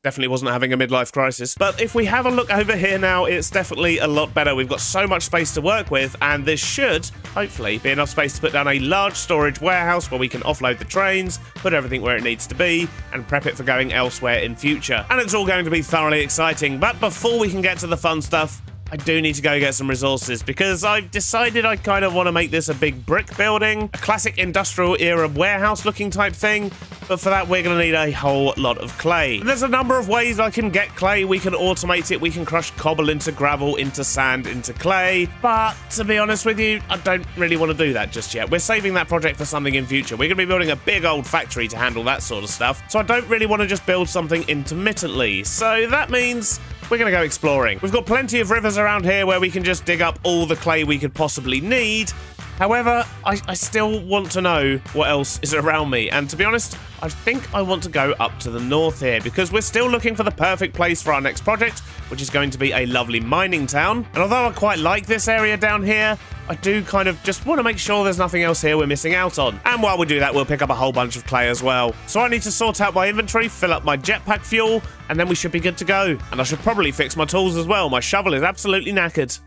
Definitely wasn't having a midlife crisis. But if we have a look over here now, it's definitely a lot better. We've got so much space to work with, and this should, hopefully, be enough space to put down a large storage warehouse where we can offload the trains, put everything where it needs to be, and prep it for going elsewhere in future. And it's all going to be thoroughly exciting. But before we can get to the fun stuff, I do need to go get some resources because I've decided I kind of want to make this a big brick building, a classic industrial era warehouse looking type thing, but for that we're going to need a whole lot of clay. There's a number of ways I can get clay. We can automate it, we can crush cobble into gravel, into sand, into clay, but to be honest with you, I don't really want to do that just yet. We're saving that project for something in future. We're going to be building a big old factory to handle that sort of stuff, so I don't really want to just build something intermittently. So that means we're going to go exploring. We've got plenty of rivers around here where we can just dig up all the clay we could possibly need. However, I still want to know what else is around me. And to be honest, I think I want to go up to the north here because we're still looking for the perfect place for our next project, which is going to be a lovely mining town. And although I quite like this area down here, I do kind of just want to make sure there's nothing else here we're missing out on. And while we do that, we'll pick up a whole bunch of clay as well. So I need to sort out my inventory, fill up my jetpack fuel, and then we should be good to go. And I should probably fix my tools as well. My shovel is absolutely knackered.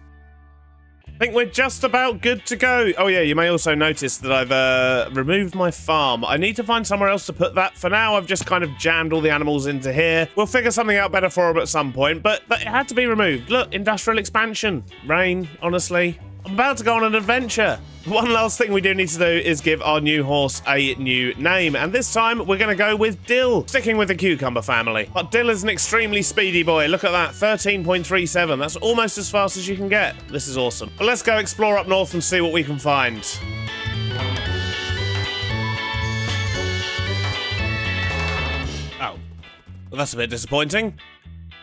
I think we're just about good to go. Oh yeah, you may also notice that I've removed my farm. I need to find somewhere else to put that. For now, I've just kind of jammed all the animals into here. We'll figure something out better for them at some point, but it had to be removed. Look, industrial expansion. Rain, honestly. I'm about to go on an adventure. One last thing we do need to do is give our new horse a new name, and this time we're going to go with Dill, sticking with the cucumber family. But Dill is an extremely speedy boy. Look at that, 13.37. That's almost as fast as you can get. This is awesome. But let's go explore up north and see what we can find. Oh, well, that's a bit disappointing.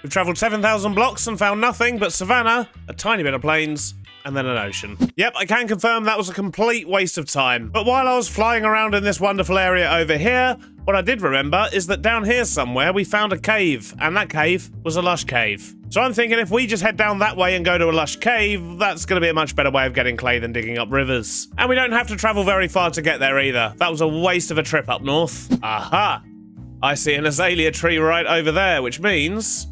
We've travelled 7,000 blocks and found nothing but savannah, a tiny bit of plains, and then an ocean. Yep, I can confirm that was a complete waste of time. But while I was flying around in this wonderful area over here, what I did remember is that down here somewhere we found a cave, and that cave was a lush cave. So I'm thinking if we just head down that way and go to a lush cave, that's going to be a much better way of getting clay than digging up rivers. And we don't have to travel very far to get there either. That was a waste of a trip up north. Aha! I see an azalea tree right over there, which means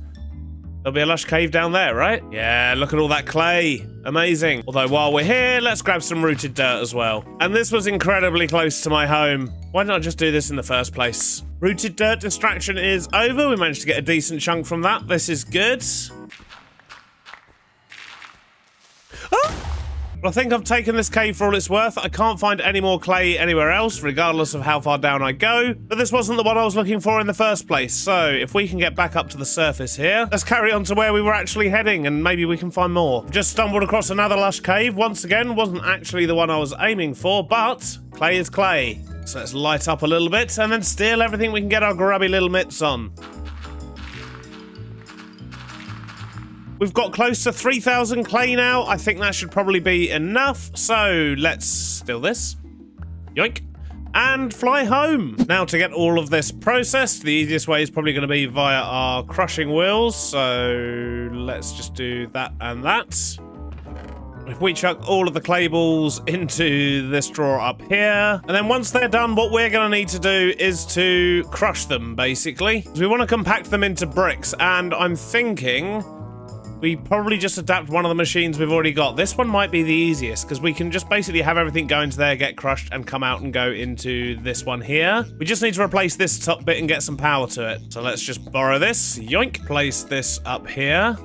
there'll be a lush cave down there, right? Yeah, look at all that clay. Amazing. Although while we're here, let's grab some rooted dirt as well. And this was incredibly close to my home. Why didn't I just do this in the first place? Rooted dirt distraction is over. We managed to get a decent chunk from that. This is good. Oh! Well, I think I've taken this cave for all it's worth. I can't find any more clay anywhere else, regardless of how far down I go. But this wasn't the one I was looking for in the first place. So if we can get back up to the surface here, let's carry on to where we were actually heading, and maybe we can find more. Just stumbled across another lush cave. Once again, wasn't actually the one I was aiming for, but clay is clay. So let's light up a little bit and then steal everything we can get our grubby little mitts on. We've got close to 3,000 clay now. I think that should probably be enough. So let's steal this. Yoink. And fly home. Now, to get all of this processed, the easiest way is probably going to be via our crushing wheels. So let's just do that and that. If we chuck all of the clay balls into this drawer up here, and then once they're done, what we're going to need to do is to crush them, basically. So we want to compact them into bricks, and I'm thinking we probably just adapt one of the machines we've already got. This one might be the easiest, because we can just basically have everything go into there, get crushed, and come out and go into this one here. We just need to replace this top bit and get some power to it. So let's just borrow this. Yoink. Place this up here.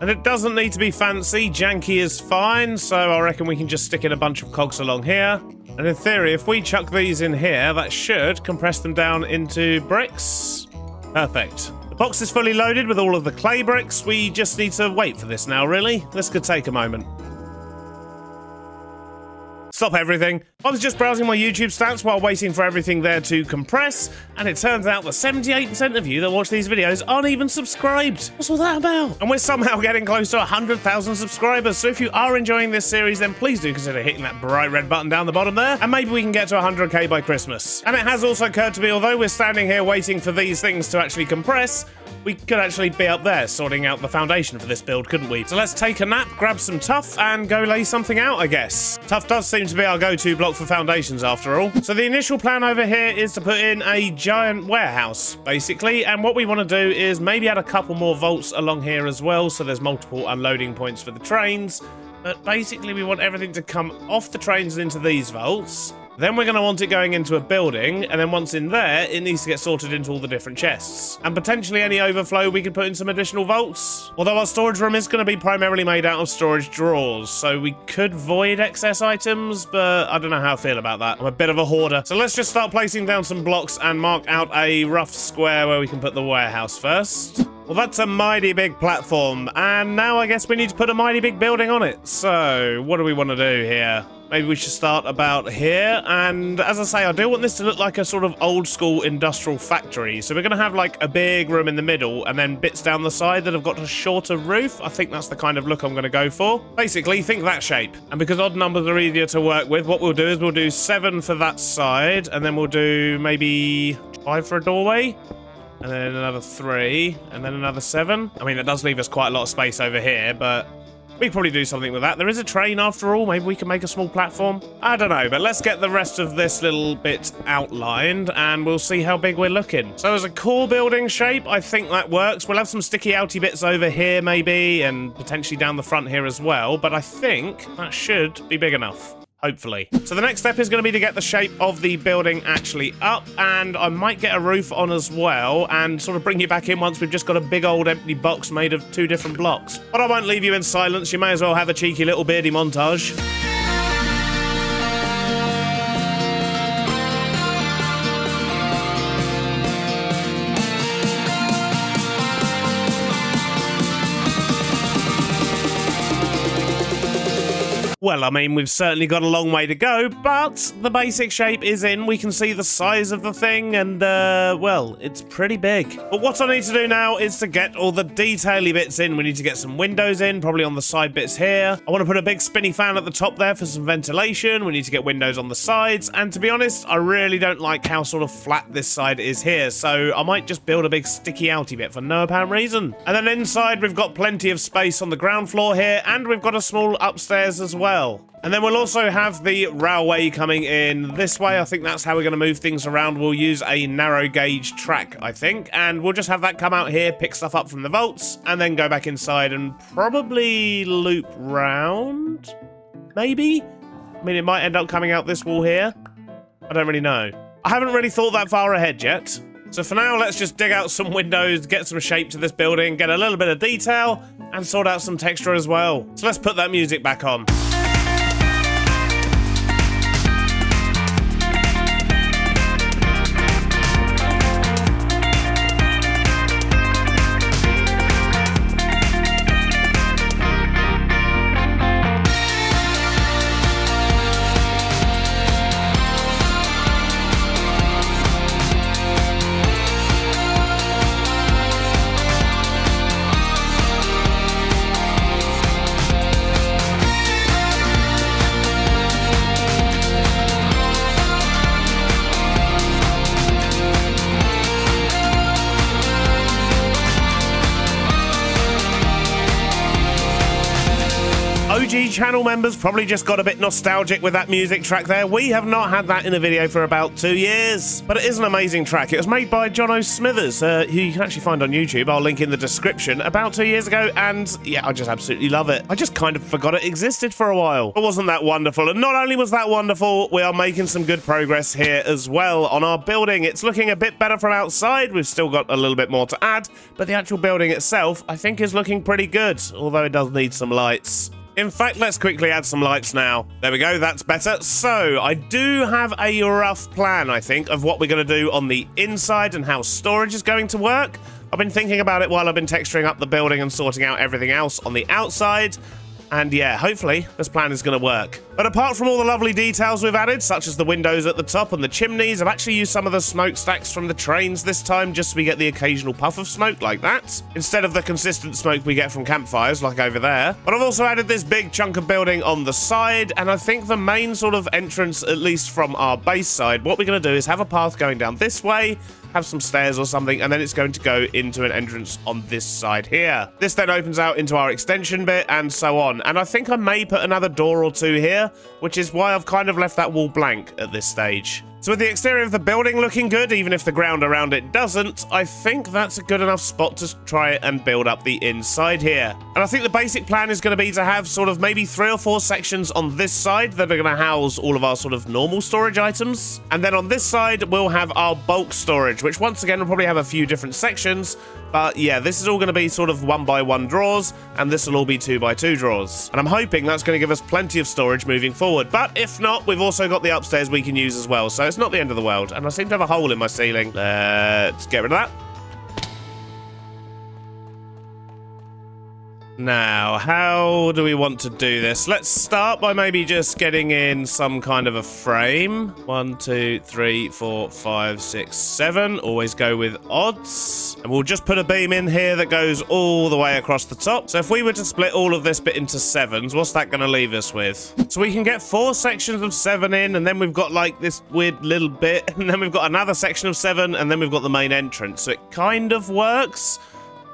And it doesn't need to be fancy. Janky is fine, so I reckon we can just stick in a bunch of cogs along here. And in theory, if we chuck these in here, that should compress them down into bricks. Perfect. The box is fully loaded with all of the clay bricks. We just need to wait for this now, really. This could take a moment. Stop everything. I was just browsing my YouTube stats while waiting for everything there to compress, and it turns out that 78% of you that watch these videos aren't even subscribed. What's all that about? And we're somehow getting close to 100,000 subscribers, so if you are enjoying this series, then please do consider hitting that bright red button down the bottom there, and maybe we can get to 100k by Christmas. And it has also occurred to me, although we're standing here waiting for these things to actually compress, we could actually be up there sorting out the foundation for this build, couldn't we? So let's take a nap, grab some tuff, and go lay something out, I guess. Tuff does seem to be our go-to block for foundations, after all. So the initial plan over here is to put in a giant warehouse, basically, and what we want to do is maybe add a couple more vaults along here as well, so there's multiple unloading points for the trains. But basically, we want everything to come off the trains and into these vaults. Then we're going to want it going into a building, and then once in there, it needs to get sorted into all the different chests. And potentially any overflow, we could put in some additional vaults. Although our storage room is going to be primarily made out of storage drawers, so we could void excess items, but I don't know how I feel about that. I'm a bit of a hoarder. So let's just start placing down some blocks and mark out a rough square where we can put the warehouse first. Well, that's a mighty big platform, and now I guess we need to put a mighty big building on it. So, what do we want to do here? Maybe we should start about here, and as I say, I do want this to look like a sort of old-school industrial factory. So we're going to have, like, a big room in the middle, and then bits down the side that have got a shorter roof. I think that's the kind of look I'm going to go for. Basically, think that shape. And because odd numbers are easier to work with, what we'll do is we'll do 7 for that side, and then we'll do maybe 5 for a doorway. And then another 3, and then another 7. I mean, that does leave us quite a lot of space over here, but we could probably do something with that. There is a train after all. Maybe we can make a small platform. I don't know, but let's get the rest of this little bit outlined, and we'll see how big we're looking. So as a core building shape, I think that works. We'll have some sticky outy bits over here, maybe, and potentially down the front here as well, but I think that should be big enough. Hopefully. So the next step is going to be to get the shape of the building actually up, and I might get a roof on as well and sort of bring you back in once we've just got a big old empty box made of 2 different blocks. But I won't leave you in silence. You may as well have a cheeky little beardy montage. Well, I mean, we've certainly got a long way to go, but the basic shape is in. We can see the size of the thing, and, well, it's pretty big. But what I need to do now is to get all the detail-y bits in. We need to get some windows in, probably on the side bits here. I want to put a big spinny fan at the top there for some ventilation. We need to get windows on the sides, and to be honest, I really don't like how sort of flat this side is here, so I might just build a big sticky outy bit for no apparent reason. And then inside, we've got plenty of space on the ground floor here, and we've got a small upstairs as well. And then we'll also have the railway coming in this way. I think that's how we're going to move things around. We'll use a narrow gauge track, I think, and we'll just have that come out here, pick stuff up from the vaults, and then go back inside and probably loop round, maybe? I mean, it might end up coming out this wall here. I don't really know. I haven't really thought that far ahead yet. So for now, let's just dig out some windows, get some shape to this building, get a little bit of detail, and sort out some texture as well. So let's put that music back on. OG channel members probably just got a bit nostalgic with that music track there. We have not had that in a video for about 2 years. But it is an amazing track. It was made by Jono Smithers, who you can actually find on YouTube. I'll link in the description. About 2 years ago, and yeah, I just absolutely love it. I just kind of forgot it existed for a while. But wasn't that wonderful? And not only was that wonderful, we are making some good progress here as well on our building. It's looking a bit better from outside. We've still got a little bit more to add, but the actual building itself, I think, is looking pretty good, although it does need some lights. In fact, let's quickly add some lights now. There we go, that's better. So, I do have a rough plan, I think, of what we're going to do on the inside and how storage is going to work. I've been thinking about it while I've been texturing up the building and sorting out everything else on the outside. And yeah, hopefully this plan is going to work. But apart from all the lovely details we've added, such as the windows at the top and the chimneys, I've actually used some of the smokestacks from the trains this time, just so we get the occasional puff of smoke like that, instead of the consistent smoke we get from campfires, like over there. But I've also added this big chunk of building on the side, and I think the main sort of entrance, at least from our base side, what we're going to do is have a path going down this way, have some stairs or something, and then it's going to go into an entrance on this side here. This then opens out into our extension bit and so on. And I think I may put another door or two here, which is why I've kind of left that wall blank at this stage. So with the exterior of the building looking good, even if the ground around it doesn't, I think that's a good enough spot to try and build up the inside here. And I think the basic plan is going to be to have sort of maybe 3 or 4 sections on this side that are going to house all of our sort of normal storage items. And then on this side, we'll have our bulk storage, which once again will probably have a few different sections. But yeah, this is all going to be sort of 1x1 drawers, and this will all be 2x2 drawers. And I'm hoping that's going to give us plenty of storage moving forward. But if not, we've also got the upstairs we can use as well, so it's not the end of the world. And I seem to have a hole in my ceiling. Let's get rid of that. Now, how do we want to do this? Let's start by maybe just getting in some kind of a frame. 1, 2, 3, 4, 5, 6, 7. Always go with odds. And we'll just put a beam in here that goes all the way across the top. So if we were to split all of this bit into 7s, what's that going to leave us with? So we can get 4 sections of 7 in, and then we've got like this weird little bit, and then we've got another section of 7, and then we've got the main entrance. So it kind of works.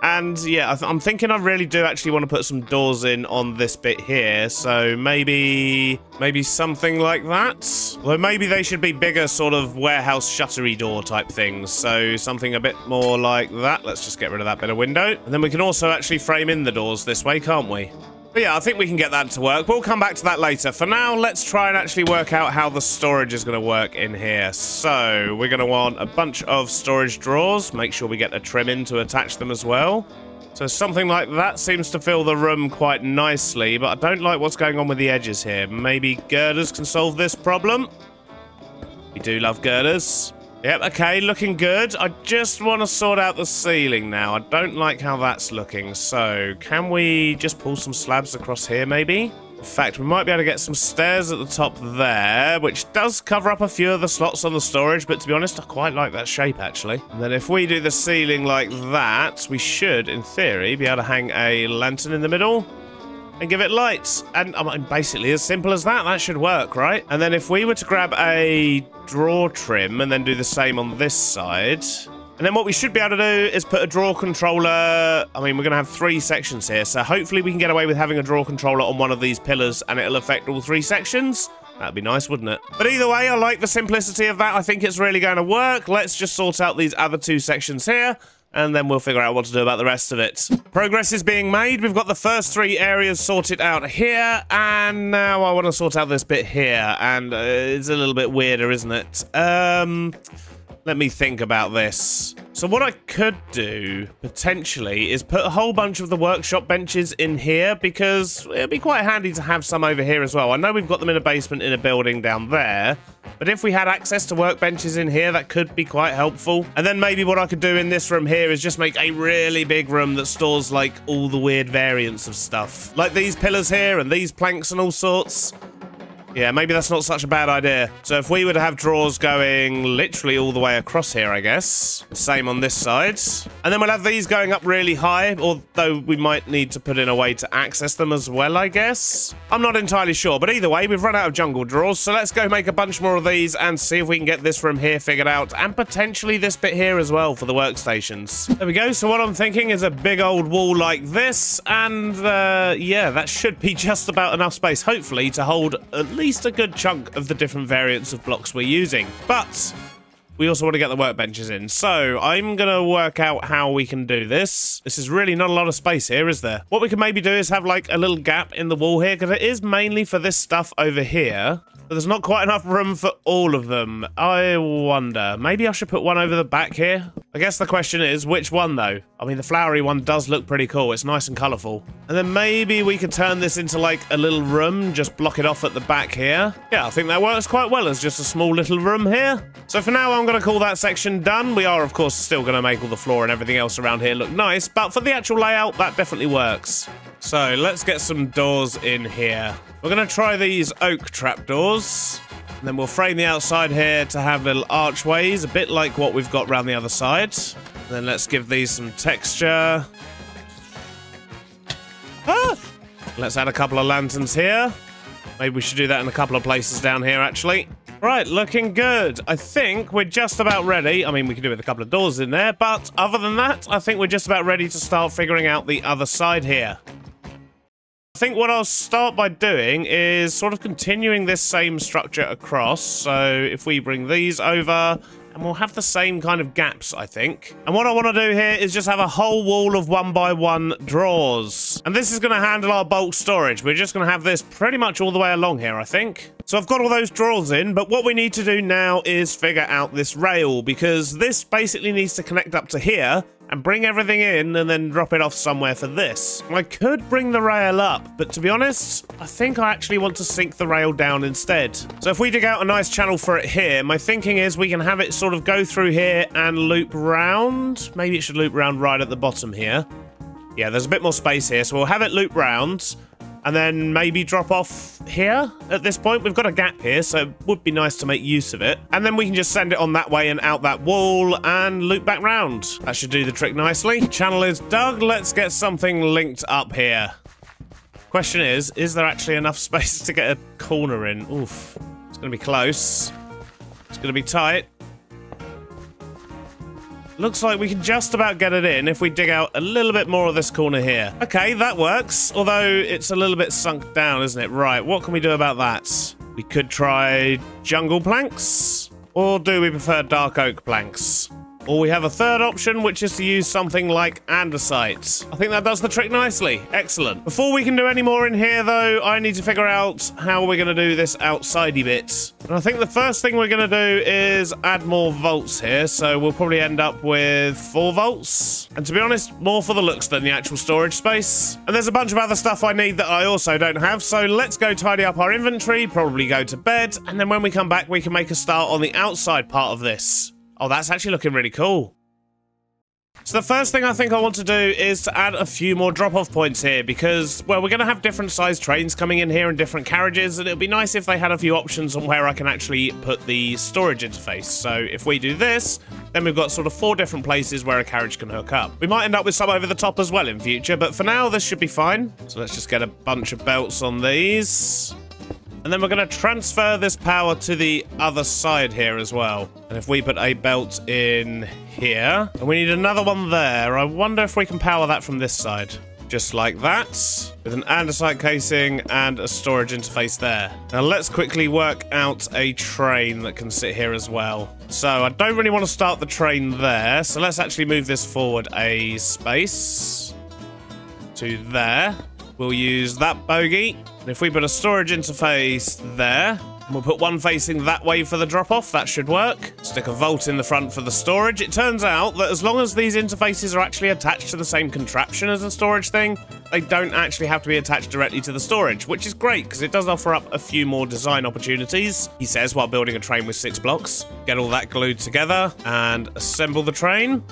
And yeah, I'm thinking I really do actually want to put some doors in on this bit here. So maybe something like that. Although maybe they should be bigger sort of warehouse shuttery door type things. So something a bit more like that. Let's just get rid of that bit of window. And then we can also actually frame in the doors this way, can't we? But yeah, I think we can get that to work. We'll come back to that later. For now, let's try and actually work out how the storage is going to work in here. So we're going to want a bunch of storage drawers. Make sure we get a trim in to attach them as well. So something like that seems to fill the room quite nicely, but I don't like what's going on with the edges here. Maybe girders can solve this problem. We do love girders. Yep, okay, looking good. I just want to sort out the ceiling now. I don't like how that's looking. So, can we just pull some slabs across here, maybe? In fact, we might be able to get some stairs at the top there, which does cover up a few of the slots on the storage, but to be honest, I quite like that shape, actually. And then if we do the ceiling like that, we should, in theory, be able to hang a lantern in the middle and give it lights. And I mean, basically, as simple as that, that should work, right? And then if we were to grab a drawer trim and then do the same on this side, and then what we should be able to do is put a drawer controller. I mean, we're going to have 3 sections here, so hopefully we can get away with having a drawer controller on one of these pillars and it'll affect all 3 sections. That'd be nice, wouldn't it? But either way, I like the simplicity of that. I think it's really going to work. Let's just sort out these other 2 sections here, and then we'll figure out what to do about the rest of it. Progress is being made. We've got the first 3 areas sorted out here, and now I want to sort out this bit here, and it's a little bit weirder, isn't it? Let me think about this. So what I could do, potentially, is put a whole bunch of the workshop benches in here, because it'd be quite handy to have some over here as well. I know we've got them in a basement in a building down there, but if we had access to workbenches in here, that could be quite helpful. And then maybe what I could do in this room here is just make a really big room that stores, like, all the weird variants of stuff. Like these pillars here and these planks and all sorts. Yeah, maybe that's not such a bad idea. So if we were to have drawers going literally all the way across here, I guess. Same on this side. And then we'll have these going up really high, although we might need to put in a way to access them as well, I guess. I'm not entirely sure, but either way, we've run out of jungle drawers, so let's go make a bunch more of these and see if we can get this room here figured out, and potentially this bit here as well for the workstations. There we go. So what I'm thinking is a big old wall like this, and yeah, that should be just about enough space, hopefully, to hold at least a good chunk of the different variants of blocks we're using. But we also want to get the workbenches in, so I'm gonna work out how we can do this. This is really not a lot of space here, is there? What we can maybe do is have like a little gap in the wall here, because it is mainly for this stuff over here, but there's not quite enough room for all of them. I wonder, maybe I should put one over the back here? I guess the question is, which one though? I mean, the flowery one does look pretty cool. It's nice and colourful. And then maybe we could turn this into like a little room, just block it off at the back here. Yeah, I think that works quite well as just a small little room here. So for now, I'm going to call that section done. We are, of course, still going to make all the floor and everything else around here look nice, but for the actual layout, that definitely works. So let's get some doors in here. We're going to try these oak trapdoors. And then we'll frame the outside here to have little archways, a bit like what we've got around the other side. And then let's give these some texture. Ah! Let's add a couple of lanterns here. Maybe we should do that in a couple of places down here, actually. Right, looking good. I think we're just about ready. I mean, we could do with a couple of doors in there, but other than that, I think we're just about ready to start figuring out the other side here. I think what I'll start by doing is sort of continuing this same structure across. So if we bring these over, and we'll have the same kind of gaps, I think. And what I want to do here is just have a whole wall of 1x1 drawers. And this is going to handle our bulk storage. We're just going to have this pretty much all the way along here, I think. So I've got all those drawers in, but what we need to do now is figure out this rail, because this basically needs to connect up to here and bring everything in and then drop it off somewhere for this. I could bring the rail up, but to be honest, I think I actually want to sink the rail down instead. So if we dig out a nice channel for it here, my thinking is we can have it sort of go through here and loop round. Maybe it should loop round right at the bottom here. Yeah, there's a bit more space here, so we'll have it loop round. And then maybe drop off here at this point. We've got a gap here, so it would be nice to make use of it. And then we can just send it on that way and out that wall and loop back round. That should do the trick nicely. Channel is dug. Let's get something linked up here. Question is there actually enough space to get a corner in? Oof. It's going to be close. It's going to be tight. Looks like we can just about get it in if we dig out a little bit more of this corner here. Okay, that works, although it's a little bit sunk down, isn't it? Right, what can we do about that? We could try jungle planks, or do we prefer dark oak planks? Or we have a third option, which is to use something like andesite. I think that does the trick nicely. Excellent. Before we can do any more in here, though, I need to figure out how we're going to do this outsidey bit. And I think the first thing we're going to do is add more volts here, so we'll probably end up with 4 volts. And to be honest, more for the looks than the actual storage space. And there's a bunch of other stuff I need that I also don't have, so let's go tidy up our inventory, probably go to bed, and then when we come back, we can make a start on the outside part of this. Oh, that's actually looking really cool. So the first thing I think I want to do is to add a few more drop-off points here because, well, we're going to have different sized trains coming in here and different carriages, and it would be nice if they had a few options on where I can actually put the storage interface. So if we do this, then we've got sort of 4 different places where a carriage can hook up. We might end up with some over the top as well in future, but for now, this should be fine. So let's just get a bunch of belts on these. And then we're going to transfer this power to the other side here as well. And if we put a belt in here, and we need another one there, I wonder if we can power that from this side. Just like that, with an andesite casing and a storage interface there. Now let's quickly work out a train that can sit here as well. So I don't really want to start the train there, so let's actually move this forward a space to there. We'll use that bogie. And if we put a storage interface there, We'll put one facing that way for the drop-off. That should work. Stick a vault in the front for the storage. It turns out that as long as these interfaces are actually attached to the same contraption as the storage thing, they don't actually have to be attached directly to the storage, which is great because it does offer up a few more design opportunities, he says, while building a train with 6 blocks. Get all that glued together and assemble the train.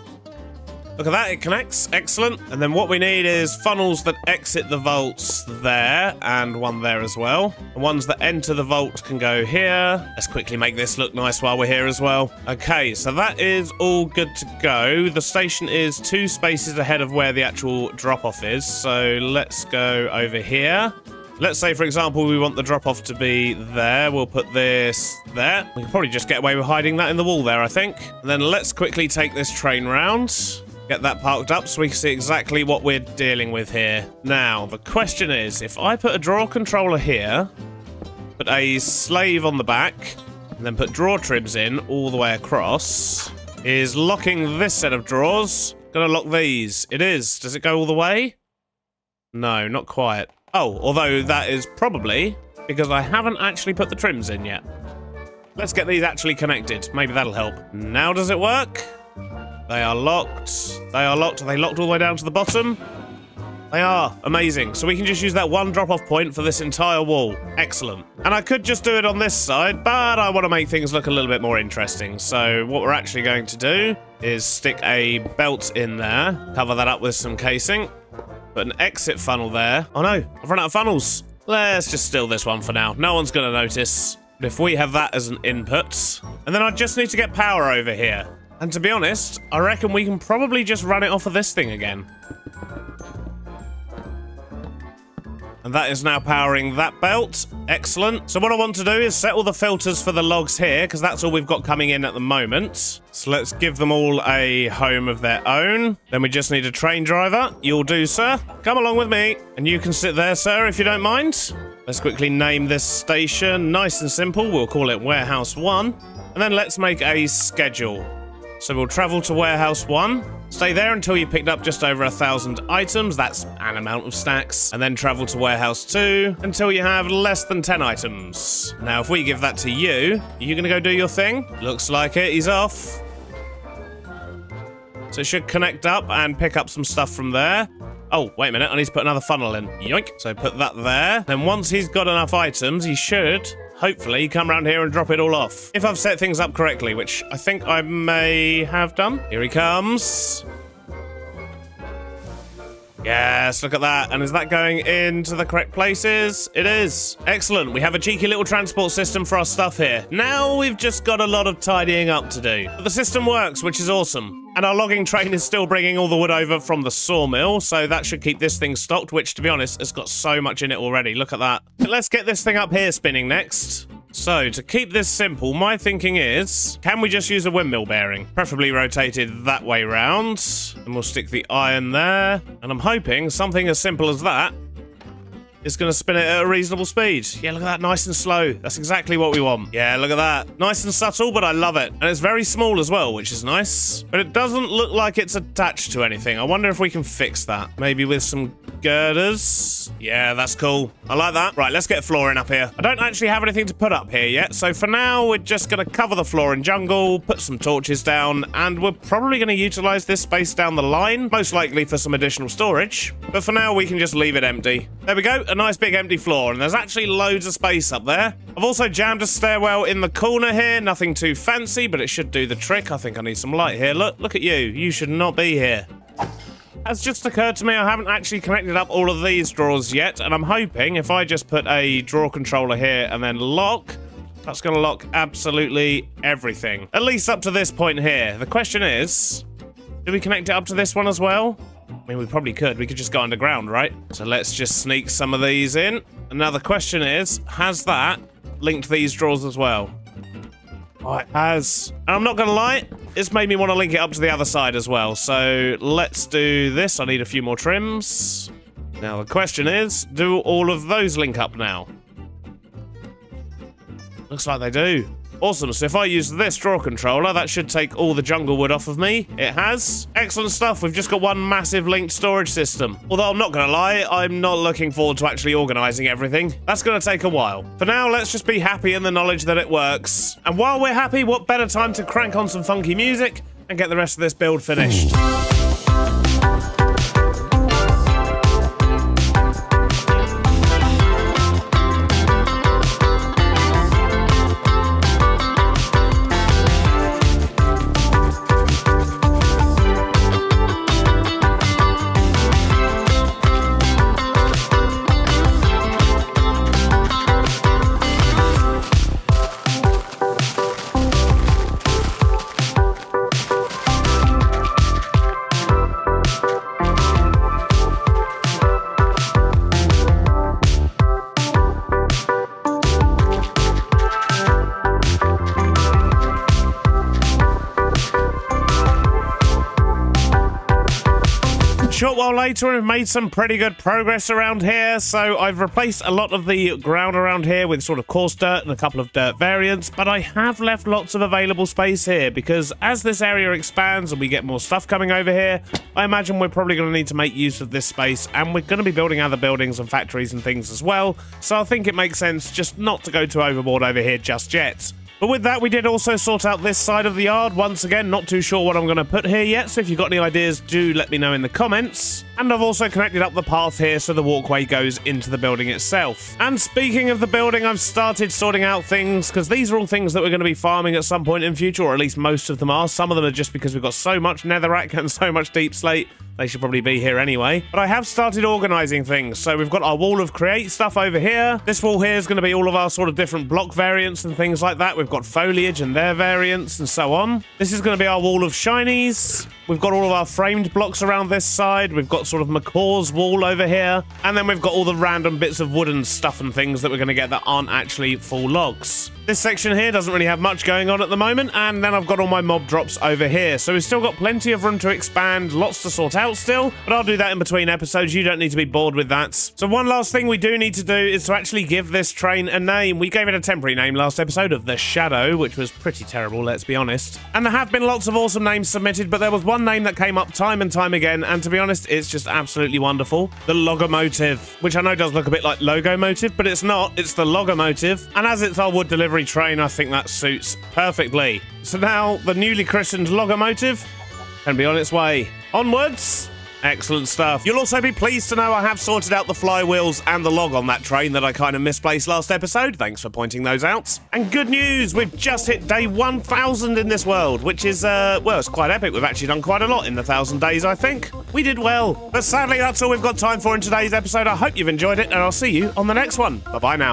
Look at that, it connects. Excellent. And then what we need is funnels that exit the vaults there, and one there as well. The ones that enter the vault can go here. Let's quickly make this look nice while we're here as well. Okay, so that is all good to go. The station is 2 spaces ahead of where the actual drop-off is, so let's go over here. Let's say, for example, we want the drop-off to be there. We'll put this there. We can probably just get away with hiding that in the wall there, I think. And then let's quickly take this train round. Get that parked up so we can see exactly what we're dealing with here. Now, the question is, if I put a draw controller here, put a slave on the back, and then put draw tribs in all the way across, is locking this set of drawers gonna lock these? It is. Does it go all the way? No, not quite. Oh, although that is probably because I haven't actually put the trims in yet. Let's get these actually connected. Maybe that'll help. Now does it work? They are locked. They are locked. Are they locked all the way down to the bottom? They are. Amazing. So we can just use that one drop-off point for this entire wall. Excellent. And I could just do it on this side, but I want to make things look a little bit more interesting. So what we're actually going to do is stick a belt in there, cover that up with some casing, put an exit funnel there. Oh no, I've run out of funnels. Let's just steal this one for now. No one's going to notice. But if we have that as an input, and then I just need to get power over here. And to be honest, I reckon we can probably just run it off of this thing again. And that is now powering that belt. Excellent. So what I want to do is set all the filters for the logs here, because that's all we've got coming in at the moment. So let's give them all a home of their own. Then we just need a train driver. You'll do, sir. Come along with me. And you can sit there, sir, if you don't mind. Let's quickly name this station. Nice and simple. We'll call it Warehouse 1. And then let's make a schedule. So we'll travel to Warehouse 1, stay there until you picked up just over 1,000 items, that's an amount of stacks, and then travel to Warehouse 2 until you have less than 10 items. Now, if we give that to you, are you going to go do your thing? Looks like it, he's off. So it should connect up and pick up some stuff from there. Oh, wait a minute, I need to put another funnel in. Yoink. So put that there. Then once he's got enough items, he should hopefully come around here and drop it all off. If I've set things up correctly, which I think I may have done. Here he comes. Yes, look at that. And is that going into the correct places? It is. Excellent. We have a cheeky little transport system for our stuff here. Now we've just got a lot of tidying up to do. But the system works, which is awesome. And our logging train is still bringing all the wood over from the sawmill, so that should keep this thing stocked, which, to be honest, has got so much in it already. Look at that. But let's get this thing up here spinning next. So, to keep this simple, my thinking is, can we just use a windmill bearing? Preferably rotated that way round. And we'll stick the iron there. And I'm hoping something as simple as that is going to spin it at a reasonable speed. Yeah, look at that, nice and slow. That's exactly what we want. Yeah, look at that. Nice and subtle, but I love it. And it's very small as well, which is nice. But it doesn't look like it's attached to anything. I wonder if we can fix that. Maybe with some girders. Yeah, that's cool. I like that. Right, let's get flooring up here. I don't actually have anything to put up here yet, so for now, we're just going to cover the floor in jungle, put some torches down, and we're probably going to utilize this space down the line, most likely for some additional storage. But for now, we can just leave it empty. There we go. A nice big empty floor, and there's actually loads of space up there. I've also jammed a stairwell in the corner here. Nothing too fancy, but it should do the trick. I think I need some light here. Look at you. You should not be here. Has just occurred to me I haven't actually connected up all of these drawers yet, and I'm hoping if I just put a drawer controller here and then lock, that's going to lock absolutely everything. At least up to this point here. The question is, do we connect it up to this one as well? I mean, we probably could. We could just go underground, right? So let's just sneak some of these in. And now the question is, has that linked these drawers as well? Oh, it has. And I'm not going to lie, it's made me want to link it up to the other side as well. So let's do this. I need a few more trims. Now the question is, do all of those link up now? Looks like they do. Awesome. So if I use this draw controller, that should take all the jungle wood off of me. It has. Excellent stuff. We've just got one massive linked storage system. Although I'm not going to lie, I'm not looking forward to actually organizing everything. That's going to take a while. For now, let's just be happy in the knowledge that it works. And while we're happy, what better time to crank on some funky music and get the rest of this build finished. Short while later, we've made some pretty good progress around here. So I've replaced a lot of the ground around here with sort of coarse dirt and a couple of dirt variants, but I have left lots of available space here because as this area expands and we get more stuff coming over here, I imagine we're probably going to need to make use of this space, and we're going to be building other buildings and factories and things as well. So I think it makes sense just not to go too overboard over here just yet. But with that, we did also sort out this side of the yard. Once again, not too sure what I'm going to put here yet, so if you've got any ideas, do let me know in the comments. And I've also connected up the path here so the walkway goes into the building itself. And speaking of the building, I've started sorting out things, because these are all things that we're going to be farming at some point in future, or at least most of them are. Some of them are just because we've got so much netherrack and so much deep slate. They should probably be here anyway. But I have started organising things. So we've got our wall of create stuff over here. This wall here is going to be all of our sort of different block variants and things like that. We've got foliage and their variants and so on. This is going to be our wall of shinies. We've got all of our framed blocks around this side. We've got sort of Macaw's wall over here. And then we've got all the random bits of wooden stuff and things that we're going to get that aren't actually full logs. This section here doesn't really have much going on at the moment, and then I've got all my mob drops over here. So we've still got plenty of room to expand, lots to sort out still, but I'll do that in between episodes. You don't need to be bored with that. So one last thing we do need to do is to actually give this train a name. We gave it a temporary name last episode of The Shadow, which was pretty terrible, let's be honest. And there have been lots of awesome names submitted, but there was one name that came up time and time again, and to be honest, it's just absolutely wonderful. The Logomotive, which I know does look a bit like Logomotive, but it's not. It's the Logomotive, and as it's our wood delivery train, I think that suits perfectly. So now the newly christened Logomotive can be on its way. Onwards. Excellent stuff. You'll also be pleased to know I have sorted out the flywheels and the log on that train that I kind of misplaced last episode. Thanks for pointing those out. And good news, we've just hit day 1,000 in this world, which is, well, it's quite epic. We've actually done quite a lot in the 1,000 days, I think. We did well. But sadly, that's all we've got time for in today's episode. I hope you've enjoyed it, and I'll see you on the next one. Bye-bye now.